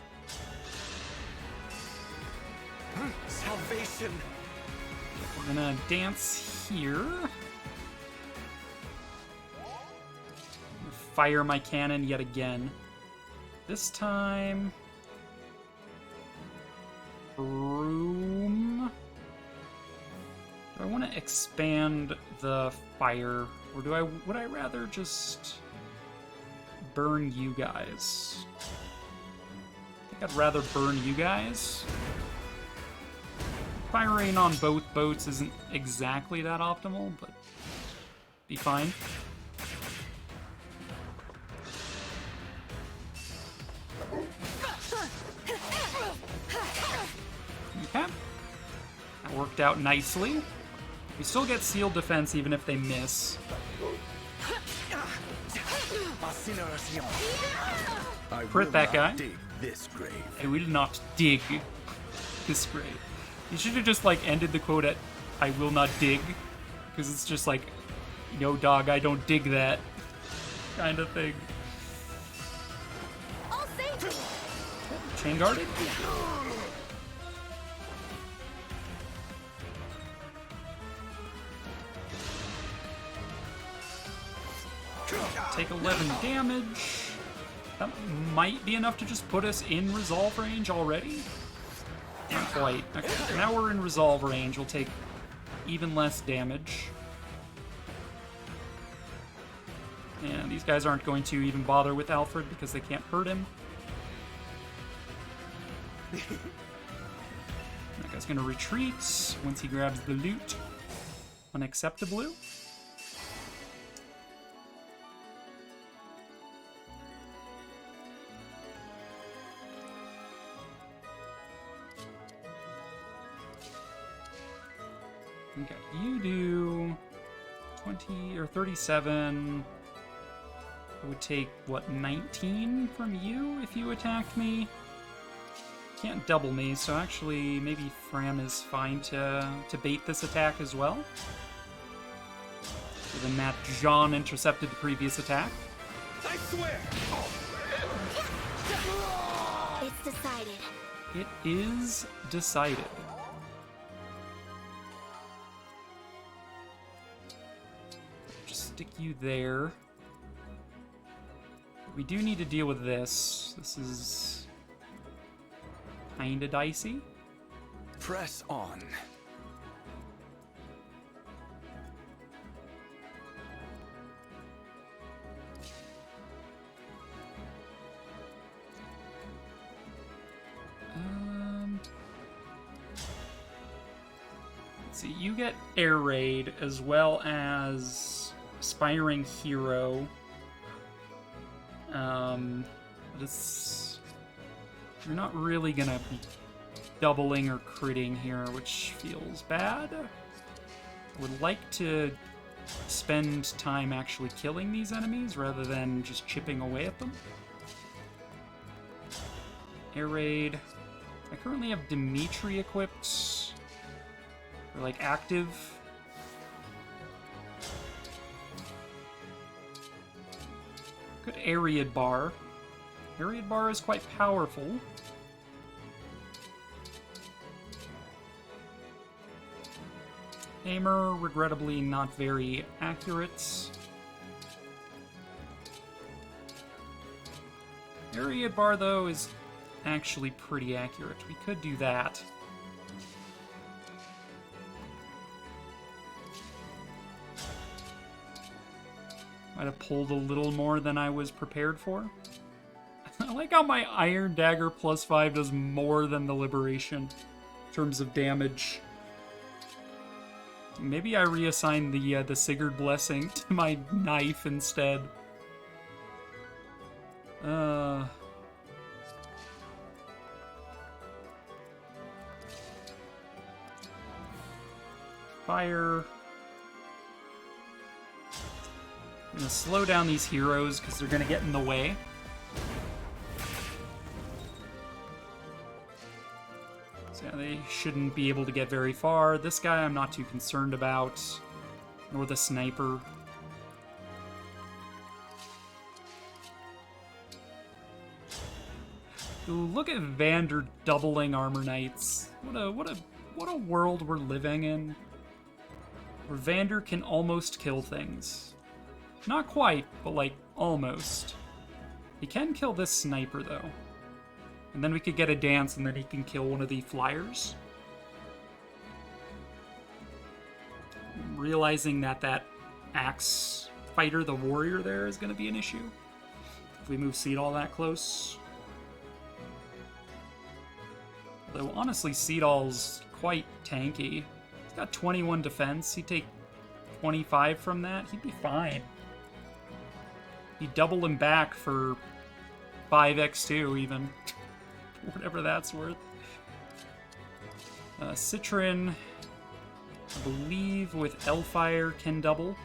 Speaker 8: Salvation.
Speaker 1: We're gonna dance here. Fire my cannon yet again. This time... Broom. Do I want to expand the fire, or would I rather just burn you guys? I think I'd rather burn you guys. Firing on both boats isn't exactly that optimal, but be fine. Okay. That worked out nicely. We still get sealed defense even if they miss.
Speaker 8: A
Speaker 11: I
Speaker 1: Crit
Speaker 11: will
Speaker 1: that
Speaker 11: not
Speaker 1: guy.
Speaker 11: dig this grave.
Speaker 1: I will not dig this grave. You should have just, like, ended the quote at, I will not dig. Because it's just like, no, dog, I don't dig that kind of thing.
Speaker 18: I'll save you.
Speaker 1: Chain guard. Take 11 damage. That might be enough to just put us in resolve range already. Not quite. Okay, now we're in resolve range. We'll take even less damage. And these guys aren't going to even bother with Alfred because they can't hurt him. That guy's gonna retreat once he grabs the loot. Unacceptable. Okay, you do 20 or 37. It would take, what, 19 from you if you attacked me? Can't double me, so actually maybe Fram is fine to bait this attack as well. Given that Jean intercepted the previous attack.
Speaker 3: I swear!
Speaker 9: It's decided.
Speaker 1: It is decided. Just stick you there. We do need to deal with this. This is kinda dicey.
Speaker 11: Press on.
Speaker 1: Let's see, you get Air Raid as well as Aspiring Hero. But you're not really gonna be doubling or critting here, which feels bad. I would like to spend time actually killing these enemies rather than just chipping away at them. Air Raid. I currently have Dimitri equipped. Or like active. Good Ariad Bar. Ariad Bar is quite powerful. Aimer, regrettably not very accurate. Ariad Bar, though, is actually pretty accurate. We could do that. Might have pulled a little more than I was prepared for. I like how my Iron Dagger +5 does more than the Liberation in terms of damage. Maybe I reassign the Sigurd Blessing to my knife instead. Fire. I'm gonna slow down these heroes because they're gonna get in the way. So yeah, they shouldn't be able to get very far. This guy I'm not too concerned about, nor the sniper. Ooh, look at Vander doubling Armor Knights. What a world we're living in. Where Vander can almost kill things. Not quite, but like almost. He can kill this sniper though. And then we could get a dance and then he can kill one of the flyers. I'm realizing that axe fighter, the warrior there, is going to be an issue. If we move Seadall that close. Though honestly, Seadall's quite tanky. He's got 21 defense. He'd take 25 from that. He'd be fine. He'd double him back for 5x2 even. Whatever that's worth. Citron, I believe with Elfire can double.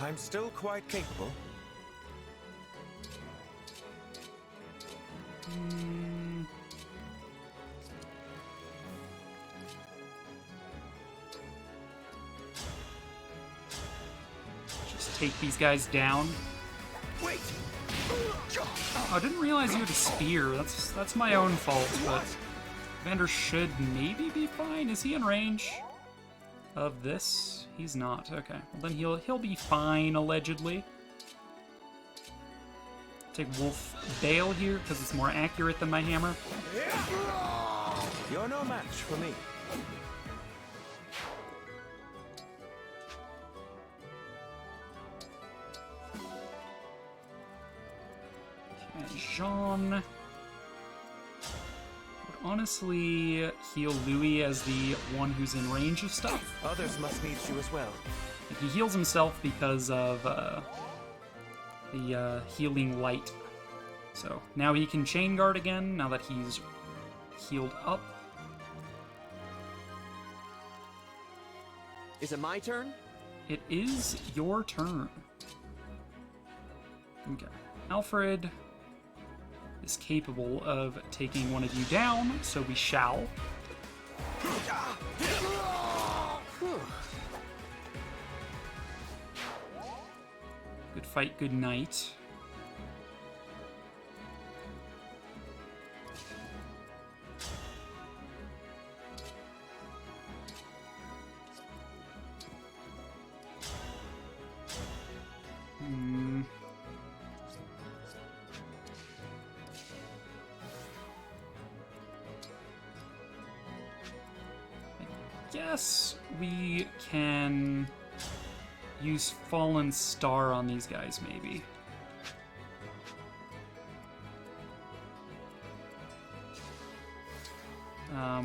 Speaker 7: I'm still quite capable.
Speaker 1: Just take these guys down.
Speaker 8: Wait!
Speaker 1: Oh, I didn't realize you had a spear. That's my own fault, but Vander should maybe be fine. Is he in range of this? He's not. Okay. Well, then he'll be fine, allegedly. Take Wolf Bale here, because it's more accurate than my hammer.
Speaker 7: You're no match for me.
Speaker 1: Okay, Jean would honestly heal Louis as the one who's in range of stuff.
Speaker 7: Others must need you as well.
Speaker 1: He heals himself because of the healing light. So now he can chain guard again, now that he's healed up.
Speaker 8: Is it my turn?
Speaker 1: It is your turn. Okay. Alfred is capable of taking one of you down, so we shall. Good fight, good night. Guess we can use Fallen Star on these guys, maybe.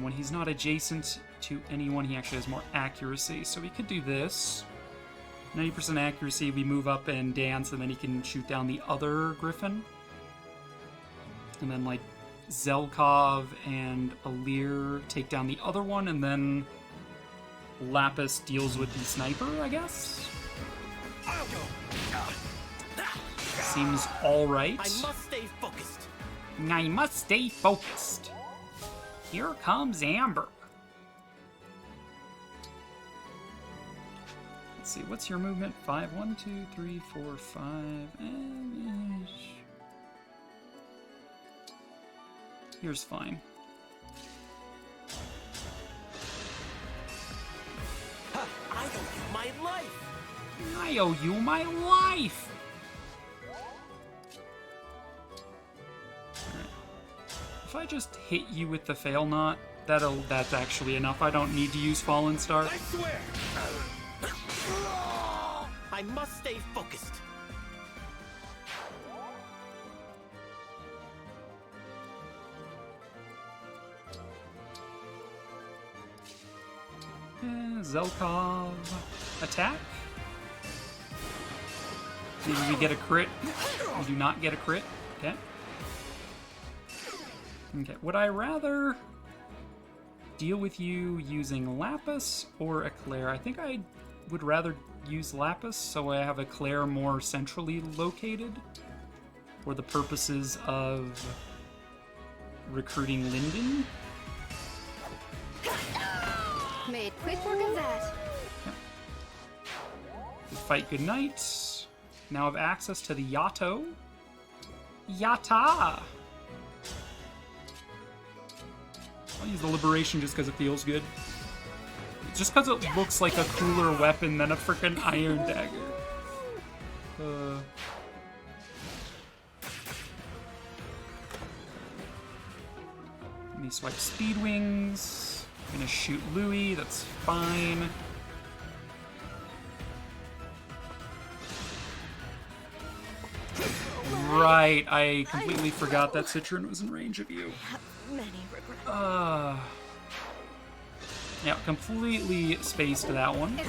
Speaker 1: When he's not adjacent to anyone, he actually has more accuracy, so we could do this. 90% accuracy, we move up and dance, and then he can shoot down the other Griffin. And then, like, Zelkov and Alear take down the other one, and then Lapis deals with the sniper, I guess? Seems alright.
Speaker 8: I must stay focused.
Speaker 1: I must stay focused. Here comes Amber. Let's see, what's your movement? 5, 1, 2, 3, 4, 5, and here's fine.
Speaker 8: I owe you my life.
Speaker 1: I owe you my life. Alright. If I just hit you with the fail knot, that's actually enough. I don't need to use Fallen Star.
Speaker 8: I swear. I must stay focused.
Speaker 1: Zelkov attack. Maybe we get a crit. We do not get a crit. Okay. Okay. Would I rather deal with you using Lapis or Eclair? I think I would rather use Lapis, so I have Eclair more centrally located for the purposes of recruiting Linden.
Speaker 9: Made quick work of that.
Speaker 1: Good fight, good night. Now have access to the Yato. Yata! I'll use the Liberation just because it feels good. Just because it looks like a cooler weapon than a freaking Iron Dagger. Let me swipe Speed Wings. Gonna shoot Louis, that's fine. Right, I completely forgot that Citron was in range of you.
Speaker 4: Many regrets.
Speaker 1: Yeah, completely spaced that one.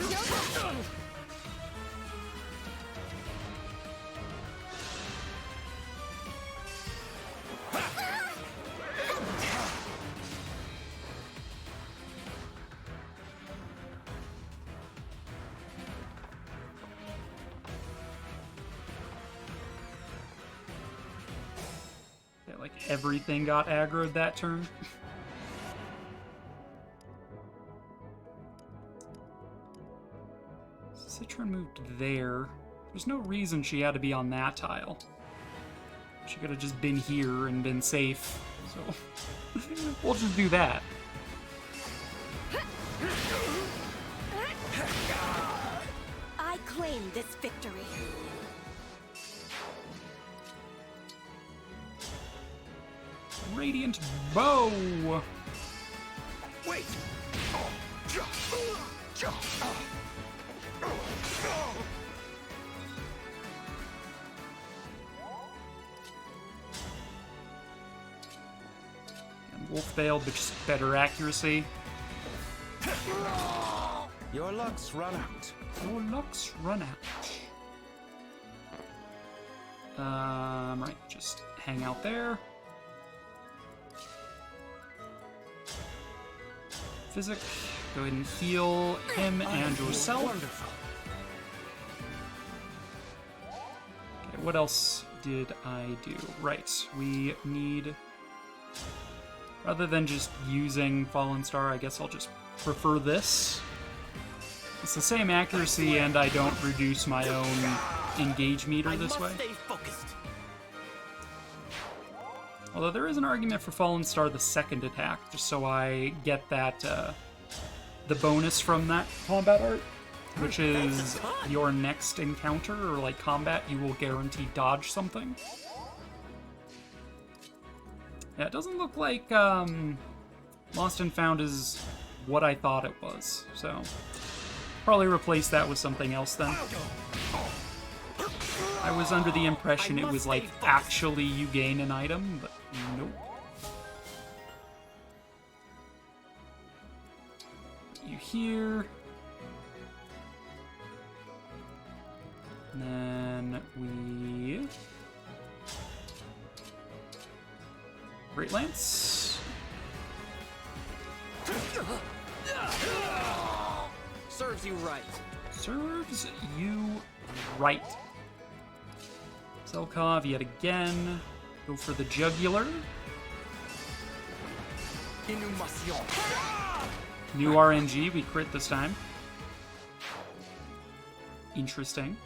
Speaker 1: everything got aggroed that turn. Citron moved there. There's no reason she had to be on that tile. She could have just been here and been safe. So we'll just do that.
Speaker 4: I claim this victory.
Speaker 1: Radiant bow.
Speaker 3: Wait.
Speaker 1: And Wolf Veiled, but just better accuracy.
Speaker 7: Your luck's run out.
Speaker 1: Your luck's run out. Right, just hang out there. Physic, go ahead and heal him and yourself.
Speaker 7: Wonderful.
Speaker 1: Okay, what else did I do? Right, we need... Rather than just using Fallen Star, I guess I'll just prefer this. It's the same accuracy, and I don't reduce my own engage meter this way. Although there is an argument for Fallen Star the second attack, just so I get that, the bonus from that combat art, which is your next encounter, or like combat, you will guarantee dodge something. Yeah, it doesn't look like, Lost and Found is what I thought it was, so probably replace that with something else then. I was under the impression it was like actually you gain an item, but nope. You here. And then we... Great Lance.
Speaker 12: Serves you right.
Speaker 1: Serves you right. Zelkov yet again. Go for the jugular. New RNG, we crit this time. Interesting.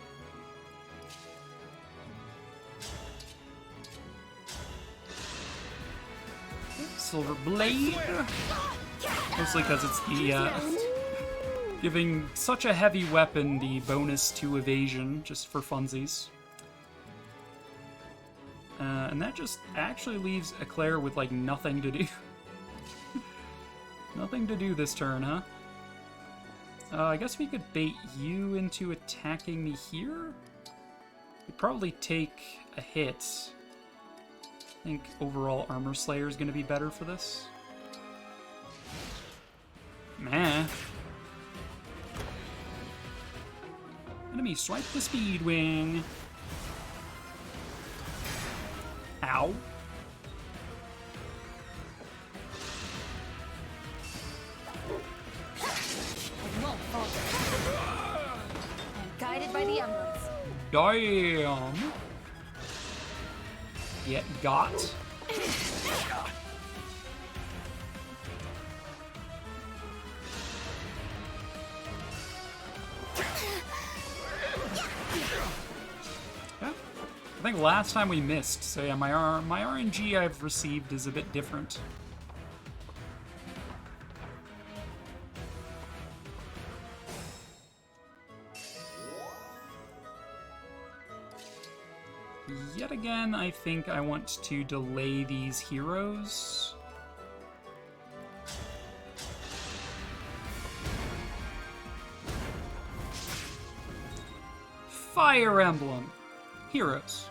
Speaker 1: Silver Blade. Mostly because it's the, giving such a heavy weapon the bonus to evasion, just for funsies. And that just actually leaves Eclair with, like, nothing to do. Nothing to do this turn, huh? I guess we could bait you into attacking me here? We'd probably take a hit. I think overall Armor Slayer is going to be better for this. Meh. Enemy swipe the speed wing. Ow.
Speaker 17: I'm guided by the emblems.
Speaker 1: Damn. Get got. Yeah. I think last time we missed, so yeah, my RNG I've received is a bit different. Yet again, I think I want to delay these heroes. Fire Emblem Heroes.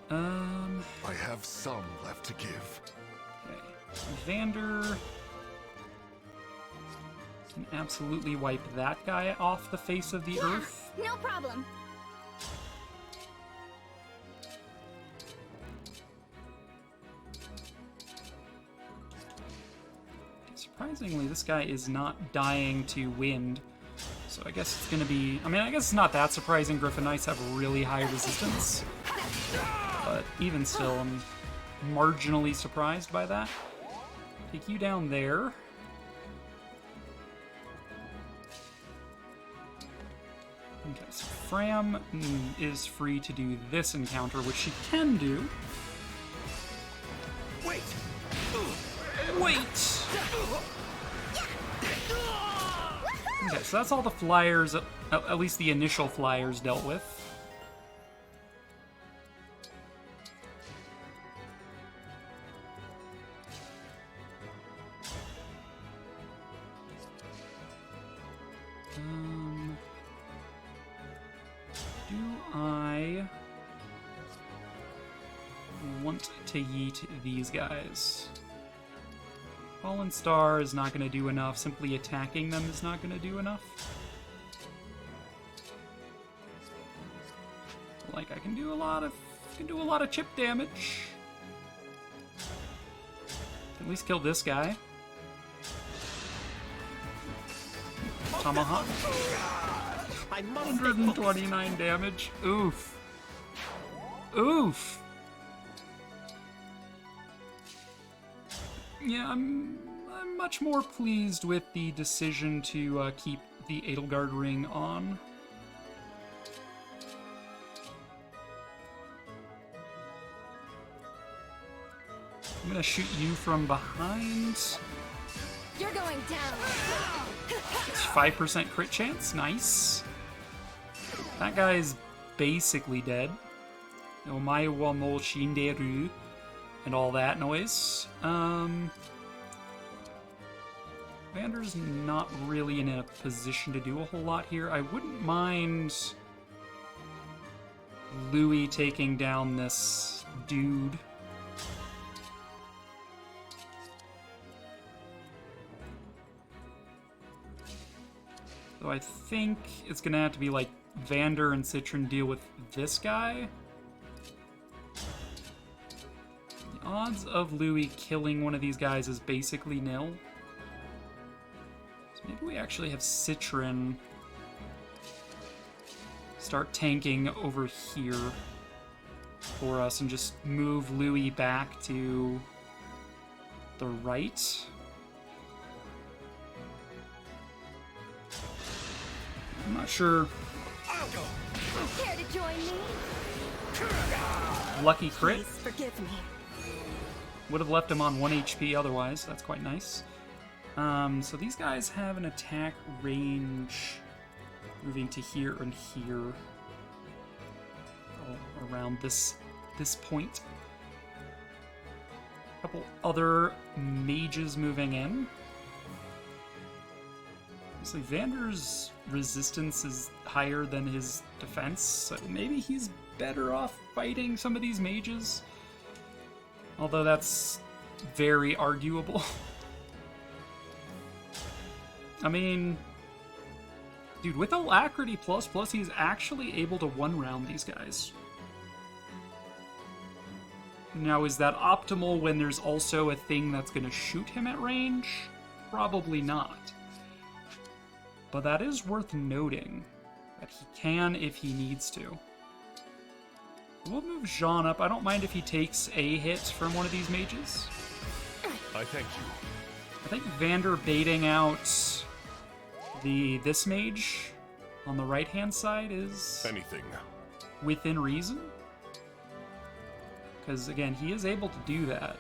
Speaker 14: I have some left to give.
Speaker 1: Okay. Vander can absolutely wipe that guy off the face of the earth.
Speaker 9: No problem.
Speaker 1: Surprisingly, this guy is not dying to wind, so I guess it's gonna be... I mean, I guess it's not that surprising. Griffin Knights have really high resistance. but even still, I'm marginally surprised by that. Take you down there. Okay, so Fram is free to do this encounter, which she can do.
Speaker 8: Wait!
Speaker 1: Wait! Okay, so that's all the flyers, at least the initial flyers, dealt with. Do I want to yeet these guys? Fallen Star is not going to do enough. Simply attacking them is not going to do enough. Like, I can do a lot of chip damage. At least kill this guy. Tomahawk. 129 damage. Oof. Oof. Yeah, I'm much more pleased with the decision to keep the Edelgard ring on. I'm gonna shoot you from behind.
Speaker 4: You're going down.
Speaker 1: It's 5% crit chance. Nice. That guy's basically dead. Omae wa mo shinderu and all that noise. Vander's not really in a position to do a whole lot here. I wouldn't mind Louis taking down this dude. So I think it's gonna have to be like Vander and Citron deal with this guy. The odds of Louis killing one of these guys is basically nil. So maybe we actually have Citron start tanking over here for us and just move Louis back to the right. I'm not sure.
Speaker 4: Care to join me?
Speaker 1: Lucky crit.
Speaker 4: Please forgive me.
Speaker 1: Would have left him on 1 HP otherwise. That's quite nice. So these guys have an attack range moving to here and here. Around this point. A couple other mages moving in. Obviously, Vander's resistance is higher than his defense, so maybe he's better off fighting some of these mages. Although that's very arguable. I mean, dude, with Alacrity plus, he's actually able to one-round these guys. Now, is that optimal when there's also a thing that's going to shoot him at range? Probably not. But that is worth noting, that he can if he needs to. We'll move Jean up. I don't mind if he takes a hit from one of these mages.
Speaker 14: I thank you.
Speaker 1: I think Vander baiting out this mage on the right-hand side is
Speaker 14: anything
Speaker 1: within reason. Because, again, he is able to do that.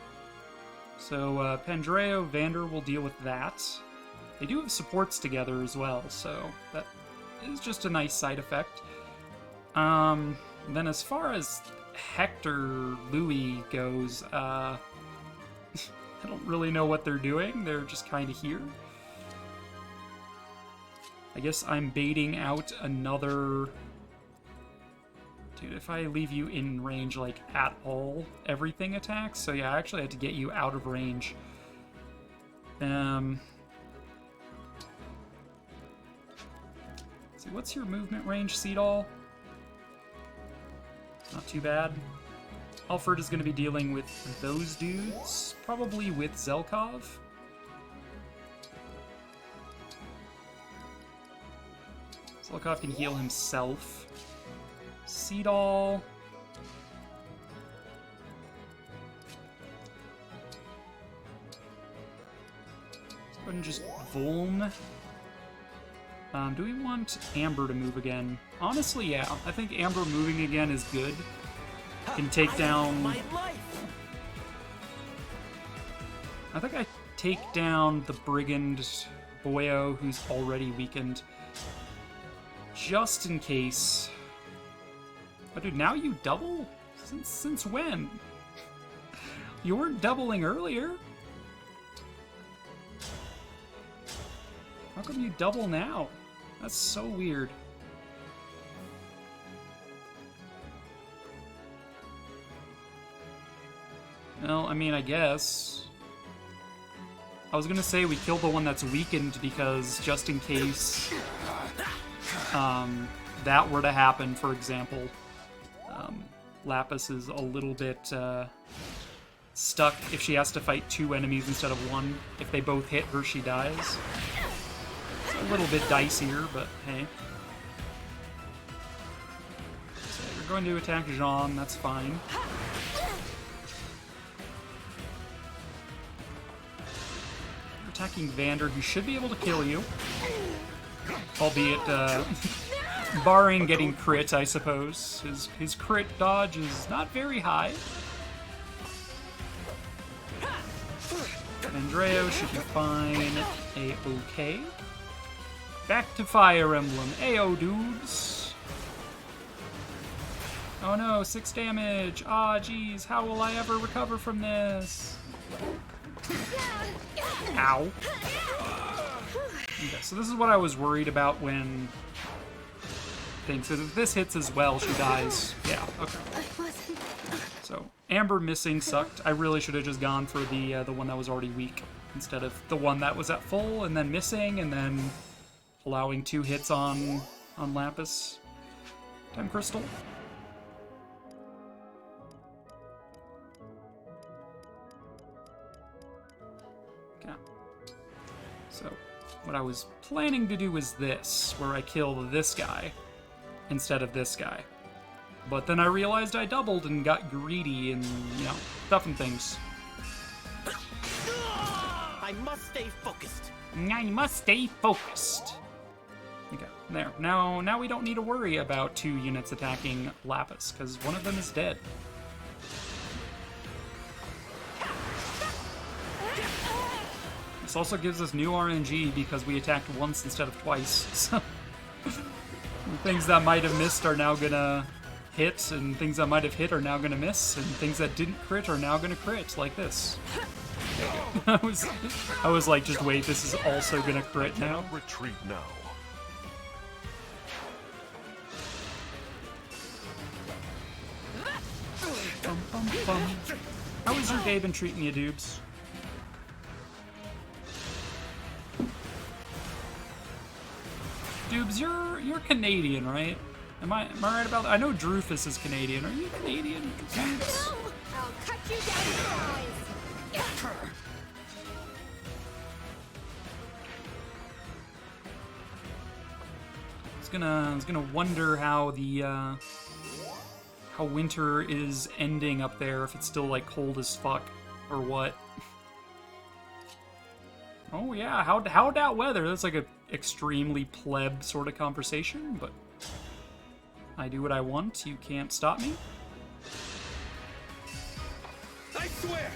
Speaker 1: So, Pandreo, Vander will deal with that. They do have supports together as well, so that is just a nice side effect. Then as far as Hector Louis goes, I don't really know what they're doing. They're just kind of here. I guess I'm baiting out another... Dude, if I leave you in range, like, at all, everything attacks. So yeah, I actually had to get you out of range. See, what's your movement range, Seadall? Not too bad. Alfred is going to be dealing with those dudes, probably with Zelkov. Zelkov can heal himself. Seadall. And just Vuln. Do we want Amber to move again? Honestly, yeah. I think Amber moving again is good. Can take down... I think I take down the Brigand Boyo, who's already weakened. Just in case. Oh, dude, now you double? Since when? You weren't doubling earlier. How come you double now? That's so weird. Well, I mean, I guess. I was gonna say we kill the one that's weakened because just in case that were to happen, for example, Lapis is a little bit stuck if she has to fight 2 enemies instead of 1. If they both hit her, she dies. It's a little bit dicier, but hey. So you're going to attack Jean, that's fine. You're attacking Vander, who should be able to kill you. Albeit, barring getting crit, I suppose. His crit dodge is not very high. Andreo should be fine. A-okay. Back to Fire Emblem. Ayo, dudes. Oh no, 6 damage. Ah, geez, how will I ever recover from this? Ow. Okay, so this is what I was worried about when... things. So if this hits as well, she dies. Yeah, okay. So, Amber missing sucked. I really should have just gone for the one that was already weak, instead of the one that was at full, and then missing, and then allowing 2 hits on Lapis. Time Crystal. Okay. So, what I was planning to do was this, where I kill this guy instead of this guy. But then I realized I doubled and got greedy and, you know, stuff and things.
Speaker 8: I must stay focused.
Speaker 1: I must stay focused. Okay, there. Now we don't need to worry about 2 units attacking Lapis, because one of them is dead. This also gives us new RNG because we attacked once instead of twice, so... things that might have missed are now gonna hit, and things that might have hit are now gonna miss, and things that didn't crit are now gonna crit, like this. I was like, just wait, this is also gonna crit now.
Speaker 14: Retreat now.
Speaker 1: Bum, bum, bum. How has your day been treating you, dudes? Dubes, you're Canadian, right? Am I right about that? I know Drufus is Canadian. Are you Canadian, Dubes?
Speaker 18: I'll cut you down to size.
Speaker 1: I was gonna wonder how the how winter is ending up there, if it's still like cold as fuck or what. Oh yeah, how that weather? That's like a extremely pleb sort of conversation, but I do what I want. You can't stop me.
Speaker 8: I swear,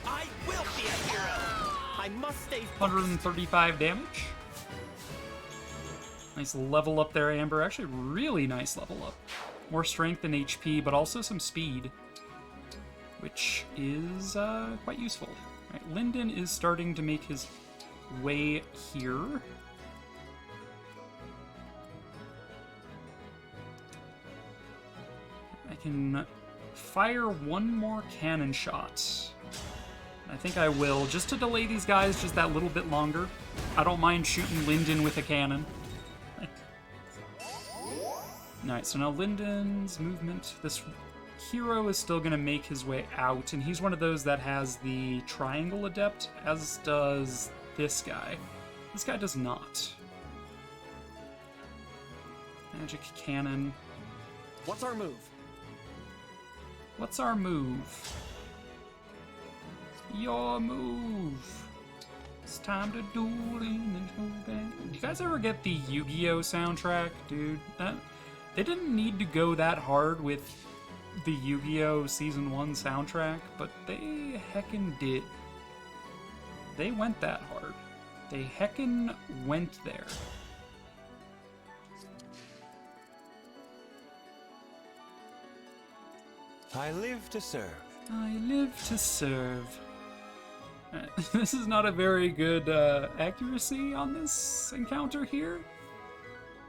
Speaker 8: I will be a hero. I must stay focused.
Speaker 1: 135 damage. Nice level up there, Amber. Actually, really nice level up. More strength and HP, but also some speed, which is quite useful. All right, Lyndon is starting to make his way here. I can fire one more cannon shot. I think I will, just to delay these guys just that little bit longer. I don't mind shooting Lyndon with a cannon. Alright, so now Lyndon's movement. This hero is still going to make his way out, and he's one of those that has the Triangle Adept, as does this guy. This guy does not. Magic Cannon.
Speaker 8: What's our move?
Speaker 1: What's our move? Your move. It's time to duel and there's no back. Did you guys ever get the Yu-Gi-Oh soundtrack, dude? They didn't need to go that hard with the Yu-Gi-Oh Season 1 soundtrack, but they heckin' did. They went that hard. They heckin' went there.
Speaker 7: I live to serve.
Speaker 1: I live to serve. This is not a very good accuracy on this encounter here.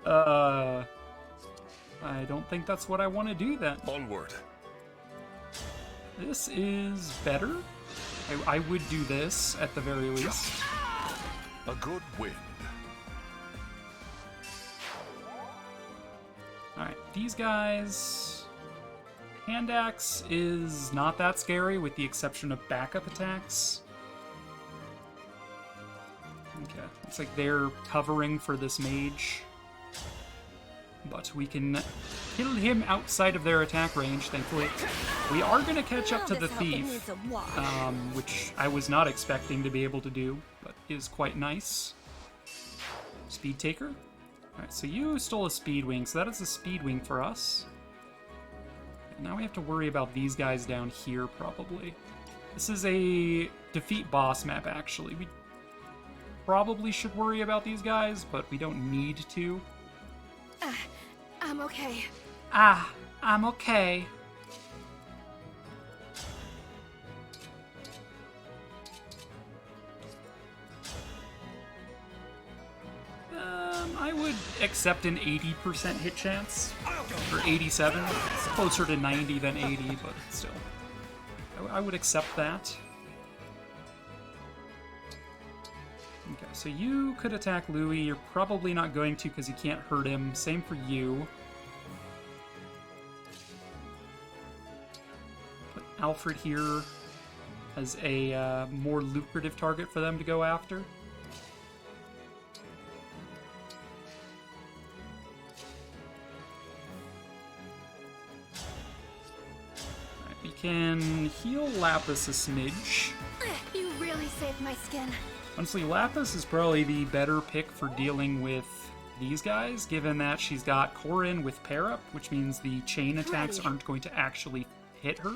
Speaker 1: I don't think that's what I want to do then.
Speaker 14: Onward.
Speaker 1: This is better. I would do this at the very least.
Speaker 14: A good win.
Speaker 1: Alright, these guys... Hand axe is not that scary, with the exception of backup attacks. Okay, looks like they're covering for this mage. But we can kill him outside of their attack range, thankfully. We are going to catch up to the thief, which I was not expecting to be able to do, but is quite nice. Speed taker. Alright, so you stole a speed wing, so that is a speed wing for us. Now we have to worry about these guys down here, probably. This is a defeat boss map, actually. We probably should worry about these guys, but we don't need to.
Speaker 4: I'm okay.
Speaker 1: I'm okay. I would accept an 80% hit chance, or 87. It's closer to 90 than 80, but still. I would accept that. Okay, so you could attack Louis. You're probably not going to because you can't hurt him. Same for you. Put Alfred here as a more lucrative target for them to go after. You can heal Lapis a smidge.
Speaker 4: You really saved my skin.
Speaker 1: Honestly, Lapis is probably the better pick for dealing with these guys, given that she's got Corin with pair up, which means the chain attacks aren't going to actually hit her.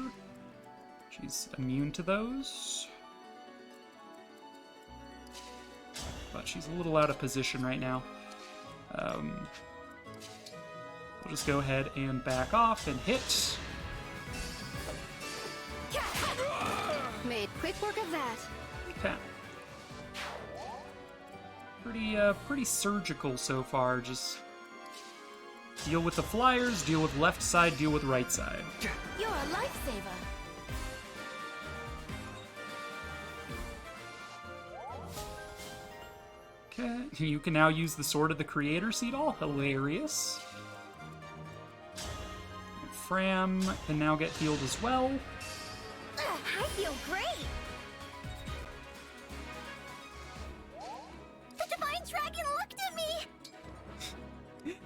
Speaker 1: She's immune to those. But she's a little out of position right now. We'll just go ahead and back off and hit.
Speaker 4: Made quick work of that.
Speaker 1: Okay. Pretty surgical so far. Just deal with the flyers, deal with left side, deal with right side.
Speaker 18: You're a lifesaver.
Speaker 1: Okay, you can now use the Sword of the Creator, Seadall. Hilarious. Fram can now get healed as well.
Speaker 18: I feel great. The Divine Dragon looked at me.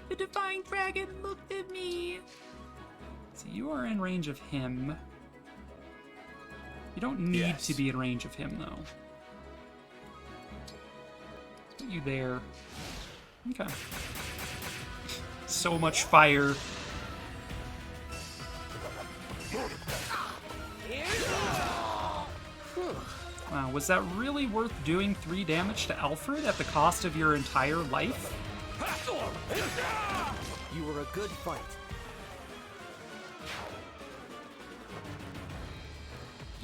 Speaker 1: The Divine Dragon looked at me. So you are in range of him. You don't need to be in range of him, though. Let's put you there. Okay. So much fire. Wow, was that really worth doing 3 damage to Alfred at the cost of your entire life?
Speaker 12: You were a good fight.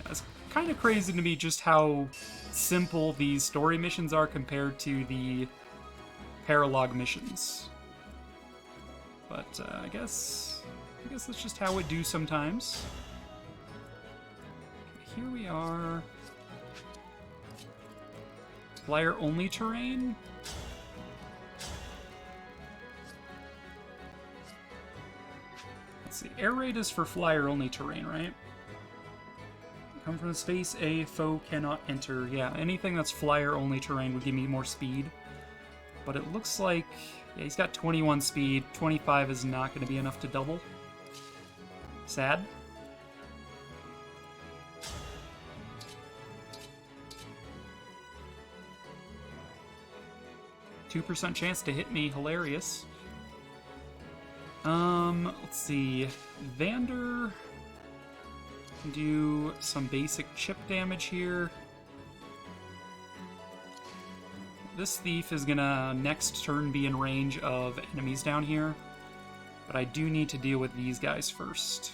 Speaker 1: It's kind of crazy to me just how simple these story missions are compared to the paralog missions. But I guess that's just how it do sometimes. Okay, here we are. Flyer only terrain. Let's see. Air raid is for flyer only terrain, right? Come from space, a foe cannot enter. Yeah, anything that's flyer only terrain would give me more speed. But it looks like, yeah, he's got 21 speed. 25 is not going to be enough to double. Sad. 2% chance to hit me. Hilarious. Let's see. Vander can do some basic chip damage here. This thief is gonna next turn be in range of enemies down here, but I do need to deal with these guys first.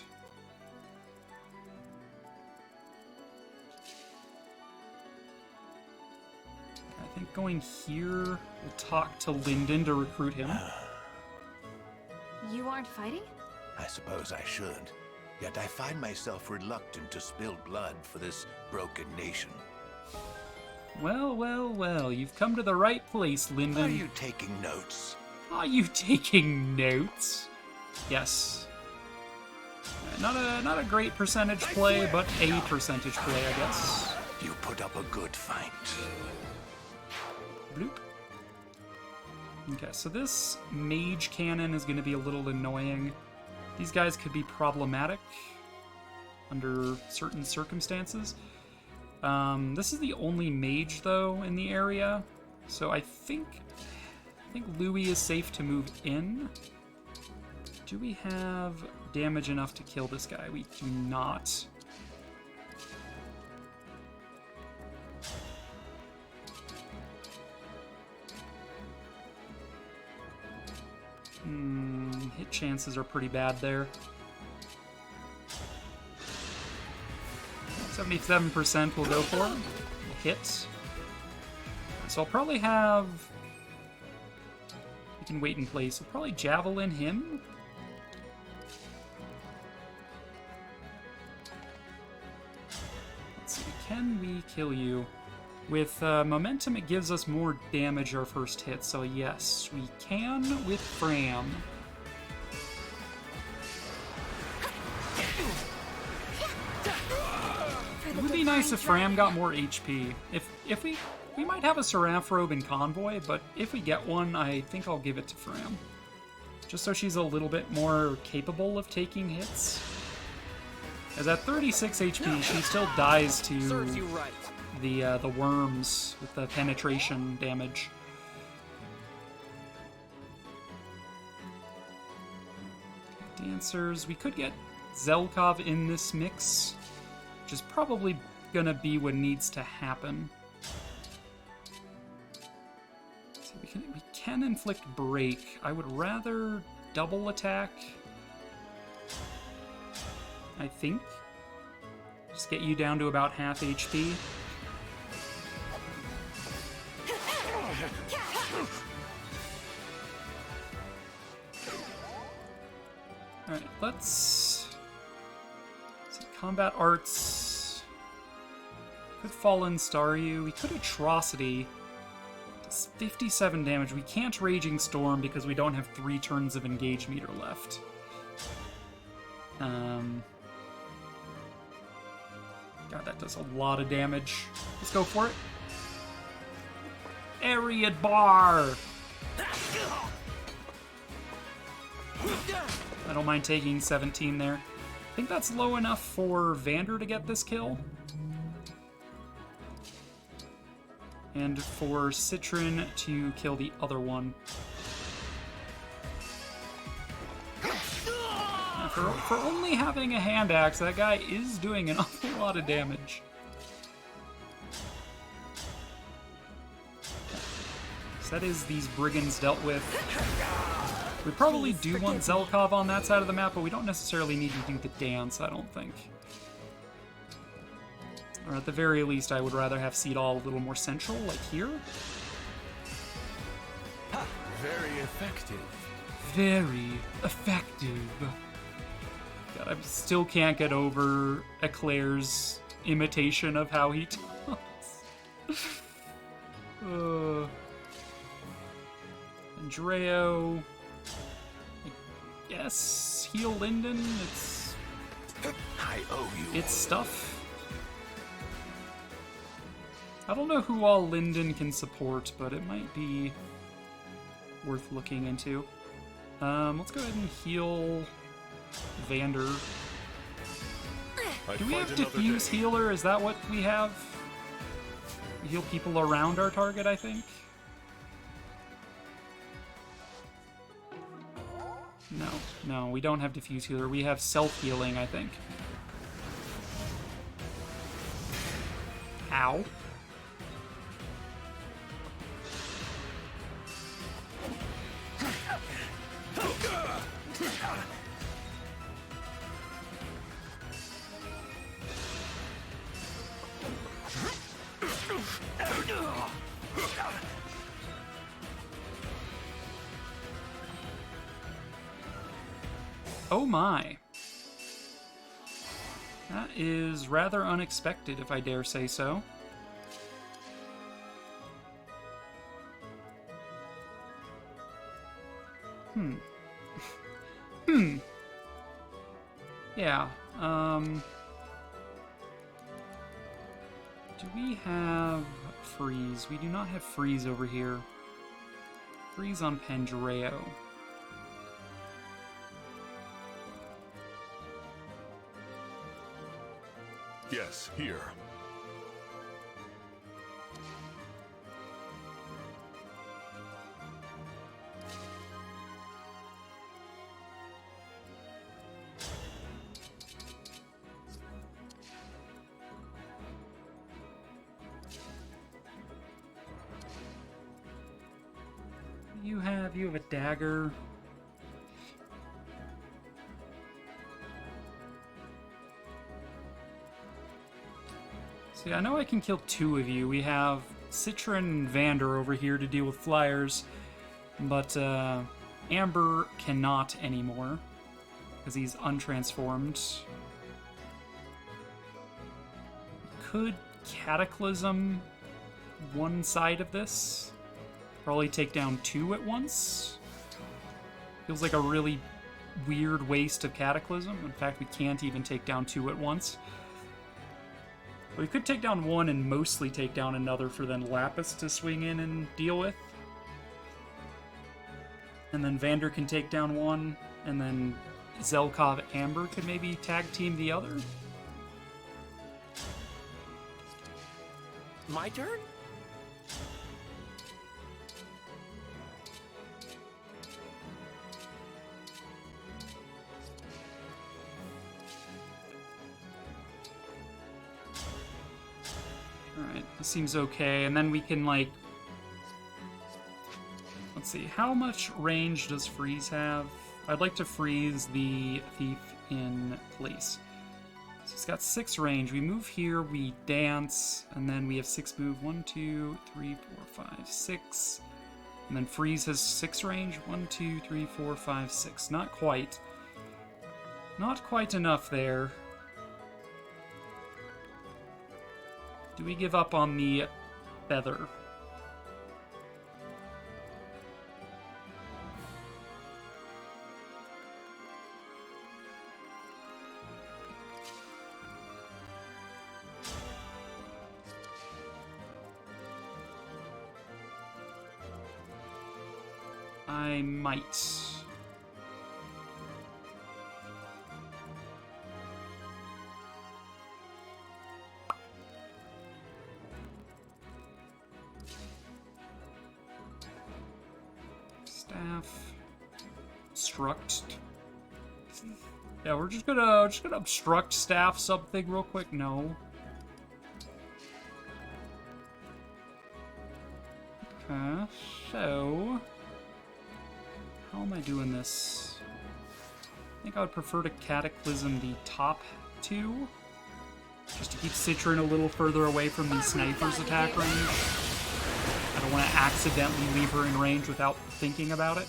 Speaker 1: I think going here, we'll talk to Lyndon to recruit him.
Speaker 2: You aren't fighting?
Speaker 19: I suppose I should. Yet I find myself reluctant to spill blood for this broken nation.
Speaker 1: Well, well, well, you've come to the right place, Lyndon.
Speaker 19: Are you taking notes?
Speaker 1: Are you taking notes? Yes. Not a great percentage play, but a percentage play, I guess.
Speaker 19: You put up a good fight.
Speaker 1: Bloop. Okay, so this mage cannon is going to be a little annoying. These guys could be problematic under certain circumstances. This is the only mage, though, in the area, so I think Louis is safe to move in. Do we have damage enough to kill this guy? We do not. Hit chances are pretty bad there. 77% will go for it. We'll hit. So I'll probably have... We can wait in place. We'll probably javelin him. Let's see. Can we kill you? With momentum, it gives us more damage our first hit. So yes, we can with Fram. It would be nice if Fram got more HP. If we might have a Seraph Robe in Convoy, but if we get one, I think I'll give it to Fram. Just so she's a little bit more capable of taking hits. As at 36 HP, she still dies to the worms with the penetration damage. Dancers. We could get Zelkov in this mix, which is probably gonna be what needs to happen. So we can inflict break. I would rather double attack, I think. Just get you down to about half HP. Alright, let's see, combat arts. Could Fallen Star you. We could Atrocity. It's 57 damage. We can't Raging Storm because we don't have 3 turns of engage meter left. God, that does a lot of damage. Let's go for it. Ariad Bar! I don't mind taking 17 there. I think that's low enough for Vander to get this kill. And for Citron to kill the other one. For only having a hand axe, that guy is doing an awful lot of damage. So that is these brigands dealt with. We probably do want Zelkov on that side of the map, but we don't necessarily need to do the dance, I don't think. Or at the very least, I would rather have Seadall a little more central, like here.
Speaker 19: Very effective.
Speaker 1: Very effective. God, I still can't get over Eclair's imitation of how he talks. Andreo. Yes, heal Lyndon.
Speaker 19: I owe you.
Speaker 1: It's stuff. I don't know who all Lyndon can support, but it might be worth looking into. Let's go ahead and heal Vander. Do we have Diffuse Healer? Is that what we have? We heal people around our target, I think. No, we don't have Diffuse Healer. We have Self-Healing, I think. Ow. Oh my. That is rather unexpected, if I dare say so. Yeah, do we have freeze? We do not have freeze over here. Freeze on Pandraeo.
Speaker 14: Yes, here.
Speaker 1: You have a dagger. See, I know I can kill two of you. We have Citra and Vander over here to deal with flyers, but Amber cannot anymore because he's untransformed. Could Cataclysm one side of this? Probably take down two at once. Feels like a really weird waste of Cataclysm. In fact, we can't even take down two at once. We could take down one and mostly take down another for then Lapis to swing in and deal with. And then Vander can take down one, and then Zelkov Amber could maybe tag team the other.
Speaker 8: My turn?
Speaker 1: Alright, this seems okay. And then we can, like... Let's see, how much range does Freeze have? I'd like to freeze the Thief in place. So it's got 6 range. We move here, we dance, and then we have 6 move. 1, 2, 3, 4, 5, 6. And then Freeze has 6 range. 1, 2, 3, 4, 5, 6. Not quite. Not quite enough there. Do we give up on the feather? I might. Staff. Obstruct. Yeah, we're just gonna obstruct staff something real quick. No. Okay, so how am I doing this? I think I would prefer to Cataclysm the top 2, just to keep Citrin a little further away from the sniper's attack range. I don't want to accidentally leave her in range without thinking about it.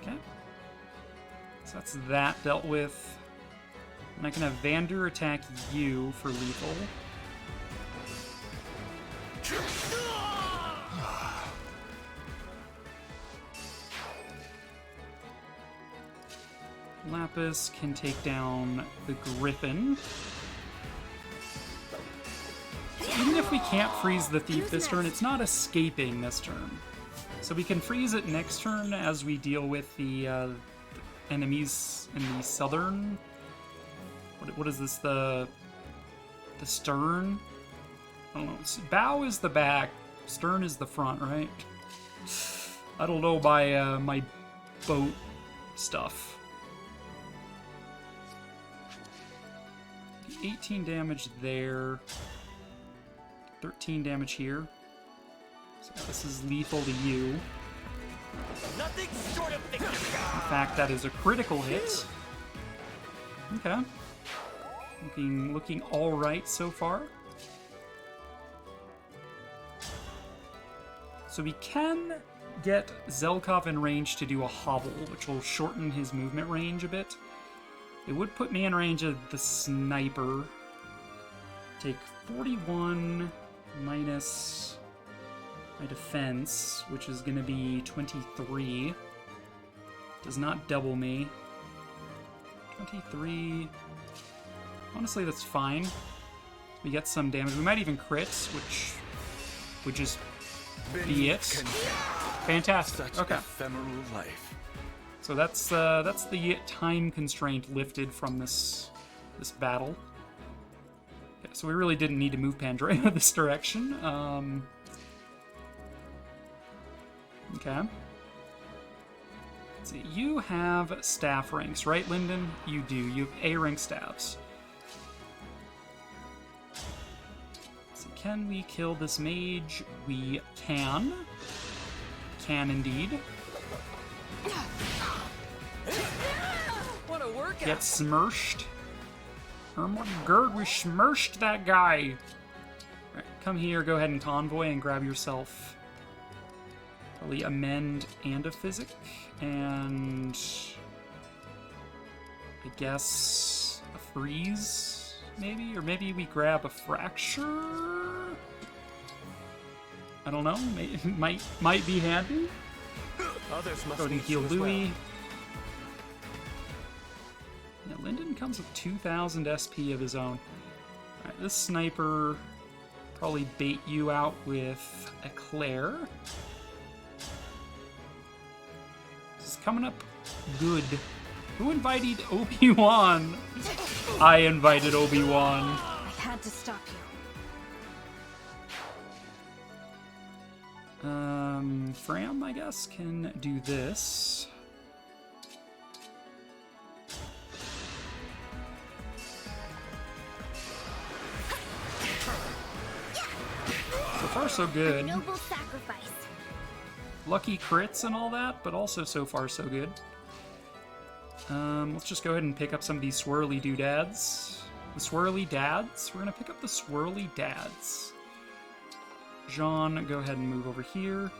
Speaker 1: Okay. So that's that dealt with. And I can have Vander attack you for lethal. Lapis can take down the Griffin. Even if we can't freeze the Thief this turn, it's not escaping this turn. So we can freeze it next turn as we deal with the enemies in the southern... What is this? The stern? I don't know. Bow is the back. Stern is the front, right? I don't know my my boat stuff. 18 damage there. 13 damage here. So this is lethal to you.
Speaker 8: Nothing short of victory.
Speaker 1: In fact, that is a critical hit. Okay. Looking all right so far. So we can get Zelkov in range to do a hobble, which will shorten his movement range a bit. It would put me in range of the sniper. Take 41 minus my defense, which is going to be 23. Does not double me. 23. Honestly, that's fine. We get some damage. We might even crit, which would just be it. Fantastic. Okay.
Speaker 11: Ephemeral life.
Speaker 1: So that's the time constraint lifted from this battle. Okay, so we really didn't need to move Pandora this direction. Okay. Let's see. You have staff ranks, right, Lyndon? You do. You have A rank staffs. So can we kill this mage? We can. Can indeed.
Speaker 8: What a workout.
Speaker 1: Get smirched. Hermgerd, we smirched that guy. Alright, come here, go ahead and convoy and grab yourself probably a mend and a physic. And I guess a freeze, maybe? Or maybe we grab a fracture? I don't know. Might be handy.
Speaker 8: Others must
Speaker 1: Go ahead and
Speaker 8: need
Speaker 1: heal
Speaker 8: you as
Speaker 1: Louis.
Speaker 8: well.
Speaker 1: Yeah, Lyndon comes with 2,000 SP of his own. Alright, this sniper probably bait you out with Eclair. This is coming up good. Who invited Obi-Wan? I invited Obi-Wan.
Speaker 4: I had to stop you.
Speaker 1: Fram, I guess, can do this. So far, so good.
Speaker 9: Noble sacrifice.
Speaker 1: Lucky crits and all that, but also so far, so good. Let's just go ahead and pick up some of these swirly doodads. The swirly dads? We're gonna pick up the swirly dads. Jean, go ahead and move over here.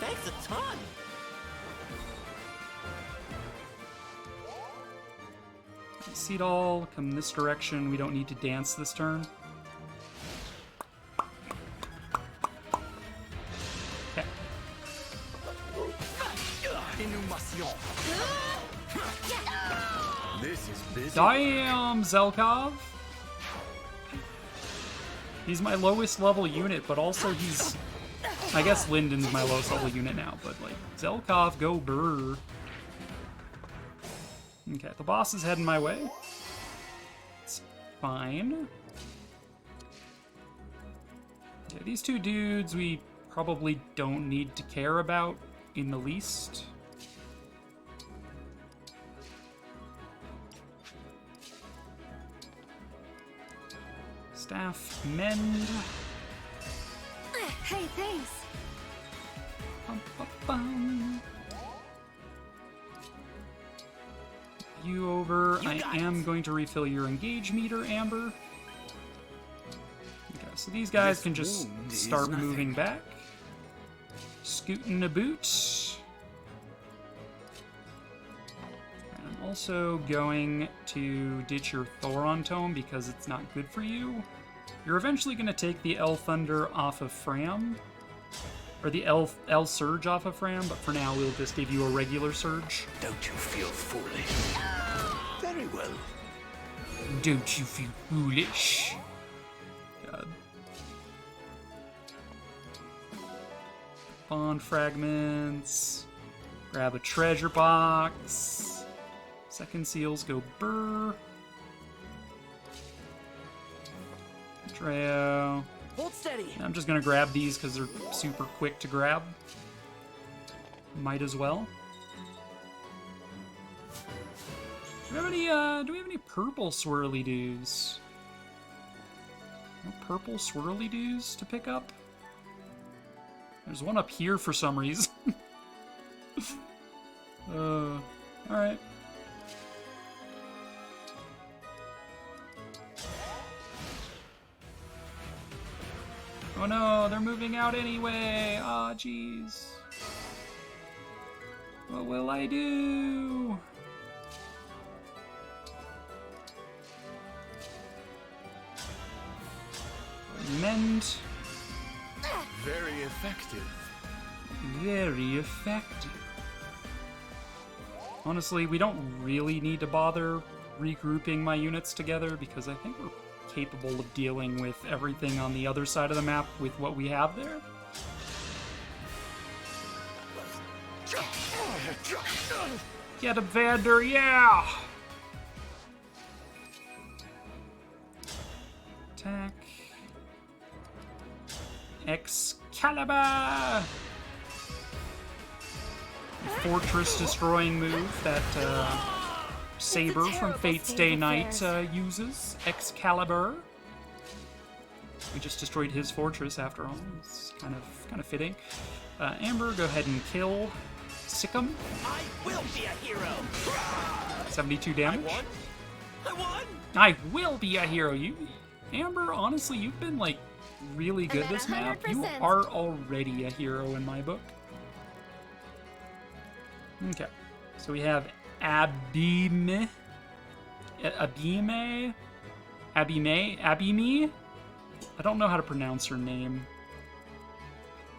Speaker 8: Thanks a ton.
Speaker 1: Seadall, come this direction. We don't need to dance this turn. Okay.
Speaker 11: This is busy.
Speaker 1: Damn, Zelkov! He's my lowest level unit, but also he's... I guess Lyndon's my lowest level unit now, but like, Zelkov, go brr. Okay, the boss is heading my way. It's fine. Okay, these two dudes we probably don't need to care about in the least. Staff mend.
Speaker 4: Hey, thanks.
Speaker 1: Bum, bum, bum. You over. I am going to refill your engage meter, Amber. Okay, so these guys can just start moving back. Scooting a boot. And I'm also going to ditch your Thoron Tome because it's not good for you. You're eventually going to take the L Thunder off of Fram. Or the L Surge off of Fram, but for now we'll just give you a regular Surge.
Speaker 19: Don't you feel foolish? Very well.
Speaker 1: Don't you feel foolish? God. Bond fragments. Grab a treasure box. Second seals go burr. Treo.
Speaker 12: Hold steady.
Speaker 1: I'm just gonna grab these because they're super quick to grab. Might as well. Do we have any purple swirly doos? No purple swirly doos to pick up? There's one up here for some reason. Alright. Oh no, they're moving out anyway. Aw, jeez. What will I do? Mend.
Speaker 11: Very effective.
Speaker 1: Very effective. Honestly, we don't really need to bother regrouping my units together because I think we're capable of dealing with everything on the other side of the map with what we have there. Get him, Vander, yeah! Attack. Excalibur! Fortress destroying move that Saber from Fate's Day Night uses. Excalibur. We just destroyed his fortress after all. It's kind of fitting. Amber, go ahead and kill Sikkim.
Speaker 8: I will be a hero.
Speaker 1: 72 damage.
Speaker 8: I won.
Speaker 1: I will be a hero. Amber, honestly, you've been like really good this map. You are already a hero in my book. Okay, so we have Abime. I don't know how to pronounce her name.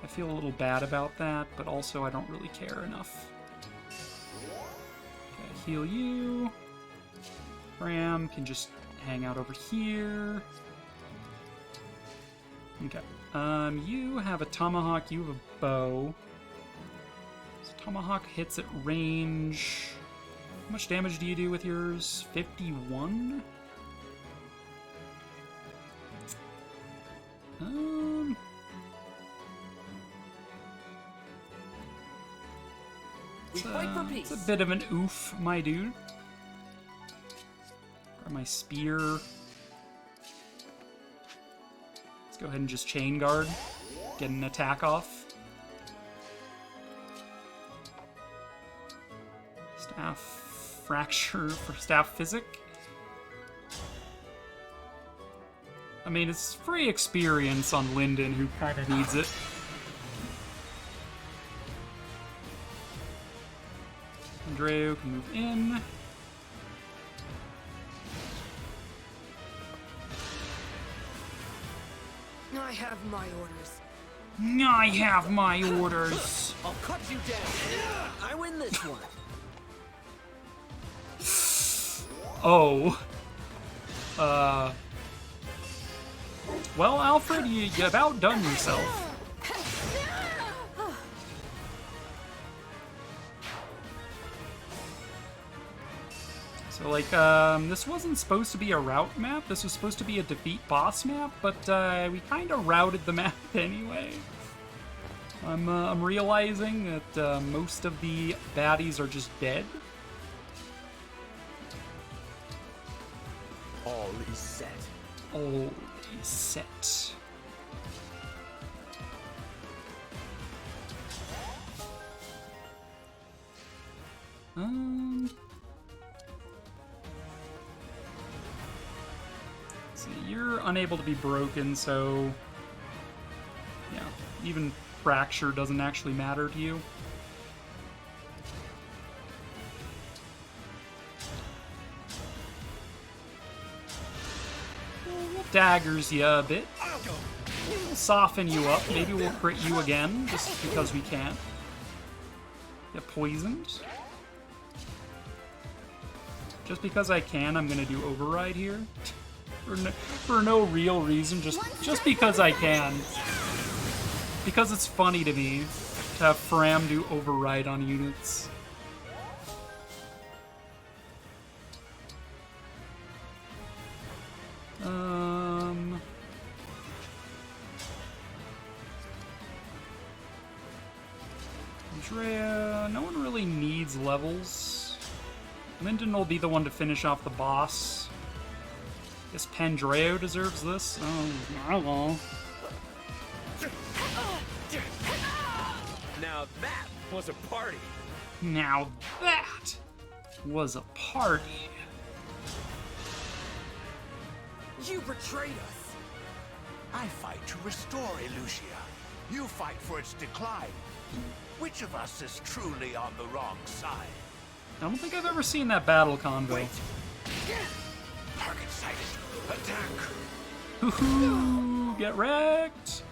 Speaker 1: I feel a little bad about that, but also I don't really care enough. Okay, heal you. Ram can just hang out over here. Okay. You have a tomahawk, you have a bow. So tomahawk hits at range. How much damage do you do with yours? 51? It's a bit of an oof, my dude. Grab my spear. Let's go ahead and just chain guard. Get an attack off. Staff fracture for staff physic. I mean, it's free experience on Lyndon, who kind of needs it. Andreu can move in.
Speaker 12: I have my orders.
Speaker 1: I have my orders.
Speaker 12: I'll cut you down. I win this one.
Speaker 1: Oh. Well, Alfred, you've outdone yourself. So, like, this wasn't supposed to be a route map. This was supposed to be a defeat boss map, but we kind of routed the map anyway. I'm realizing that most of the baddies are just dead.
Speaker 12: All is set.
Speaker 1: All is set. See, you're unable to be broken, so yeah, even fracture doesn't actually matter to you. We'll daggers you a bit. We'll soften you up. Maybe we'll crit you again, just because we can. Get poisoned. Just because I can, I'm gonna do override here. For no real reason, just because I can. Because it's funny to me to have Fram do override on units. Drea, no one really needs levels. Lyndon will be the one to finish off the boss. Guess Pandreo deserves this. Oh, I don't know.
Speaker 5: Now that was a party.
Speaker 1: Now that was a party.
Speaker 8: You betrayed us!
Speaker 19: I fight to restore Elusia. You fight for its decline. Which of us is truly on the wrong side?
Speaker 1: I don't think I've ever seen that battle convo.
Speaker 19: Wait. Target sighted. Attack!
Speaker 1: Hoo-hoo! Get wrecked!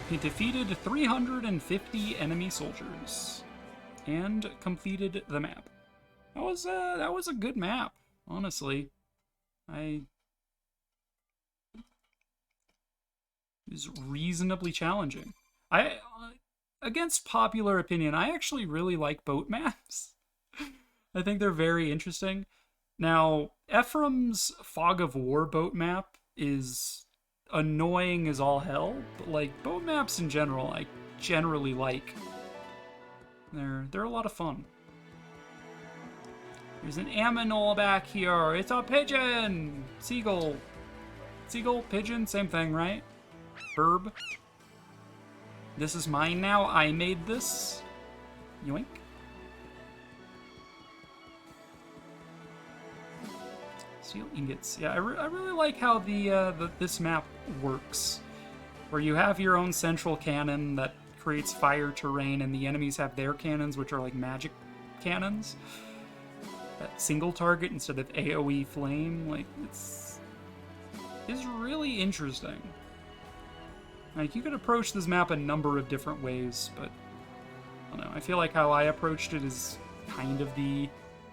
Speaker 1: He defeated 350 enemy soldiers and completed the map. That was a good map, honestly. It was reasonably challenging. Against popular opinion, I actually really like boat maps. I think they're very interesting. Now, Ephraim's Fog of War boat map is annoying as all hell, but like boat maps in general, I generally like. They're a lot of fun. There's an aminal back here. It's a pigeon. Seagull, pigeon, same thing, right? Verb. This is mine now. I made this. Yoink. Steel ingots. Yeah, I really like how this map works, where you have your own central cannon that creates fire terrain, and the enemies have their cannons, which are like magic cannons. That single target instead of AoE flame, like it's really interesting. Like you could approach this map a number of different ways, but I don't know. I feel like how I approached it is kind of the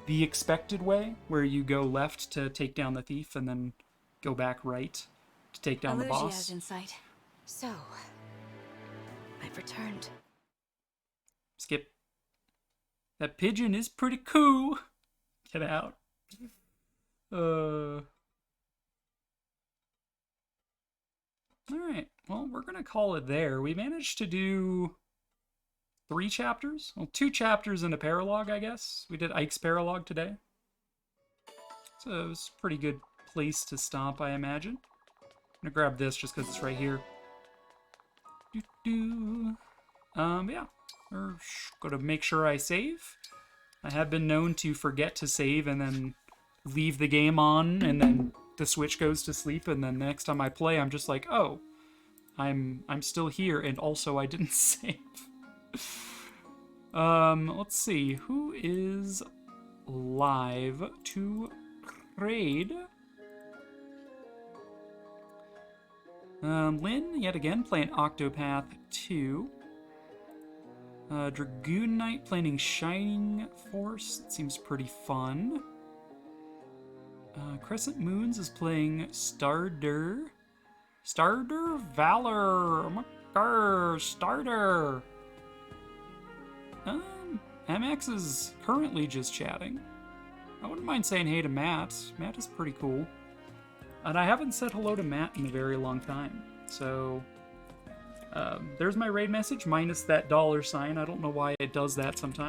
Speaker 1: expected way, where you go left to take down the thief and then go back right to take down the boss.
Speaker 17: Is in sight. So, I've returned.
Speaker 1: Skip. That pigeon is pretty cool. Get out. Alright, well, we're gonna call it there. We managed to do 3 chapters? Well, 2 chapters and a paralogue, I guess. We did Ike's paralogue today. So it was a pretty good place to stop, I imagine. I'm gonna grab this just because it's right here. Yeah. We're gonna make sure I save. I have been known to forget to save and then leave the game on, and then the Switch goes to sleep, and then the next time I play, I'm just like, oh, I'm still here, and also I didn't save. Let's see, who is live to raid? Lynn, yet again, playing Octopath 2. Dragoon Knight playing Shining Force. That seems pretty fun. Crescent Moons is playing Starder. Valor. Oh my god, Starder. MX is currently just chatting. I wouldn't mind saying hey to Matt. Matt is pretty cool. And I haven't said hello to Matt in a very long time. So, there's my raid message, minus that $sign. I don't know why it does that sometimes.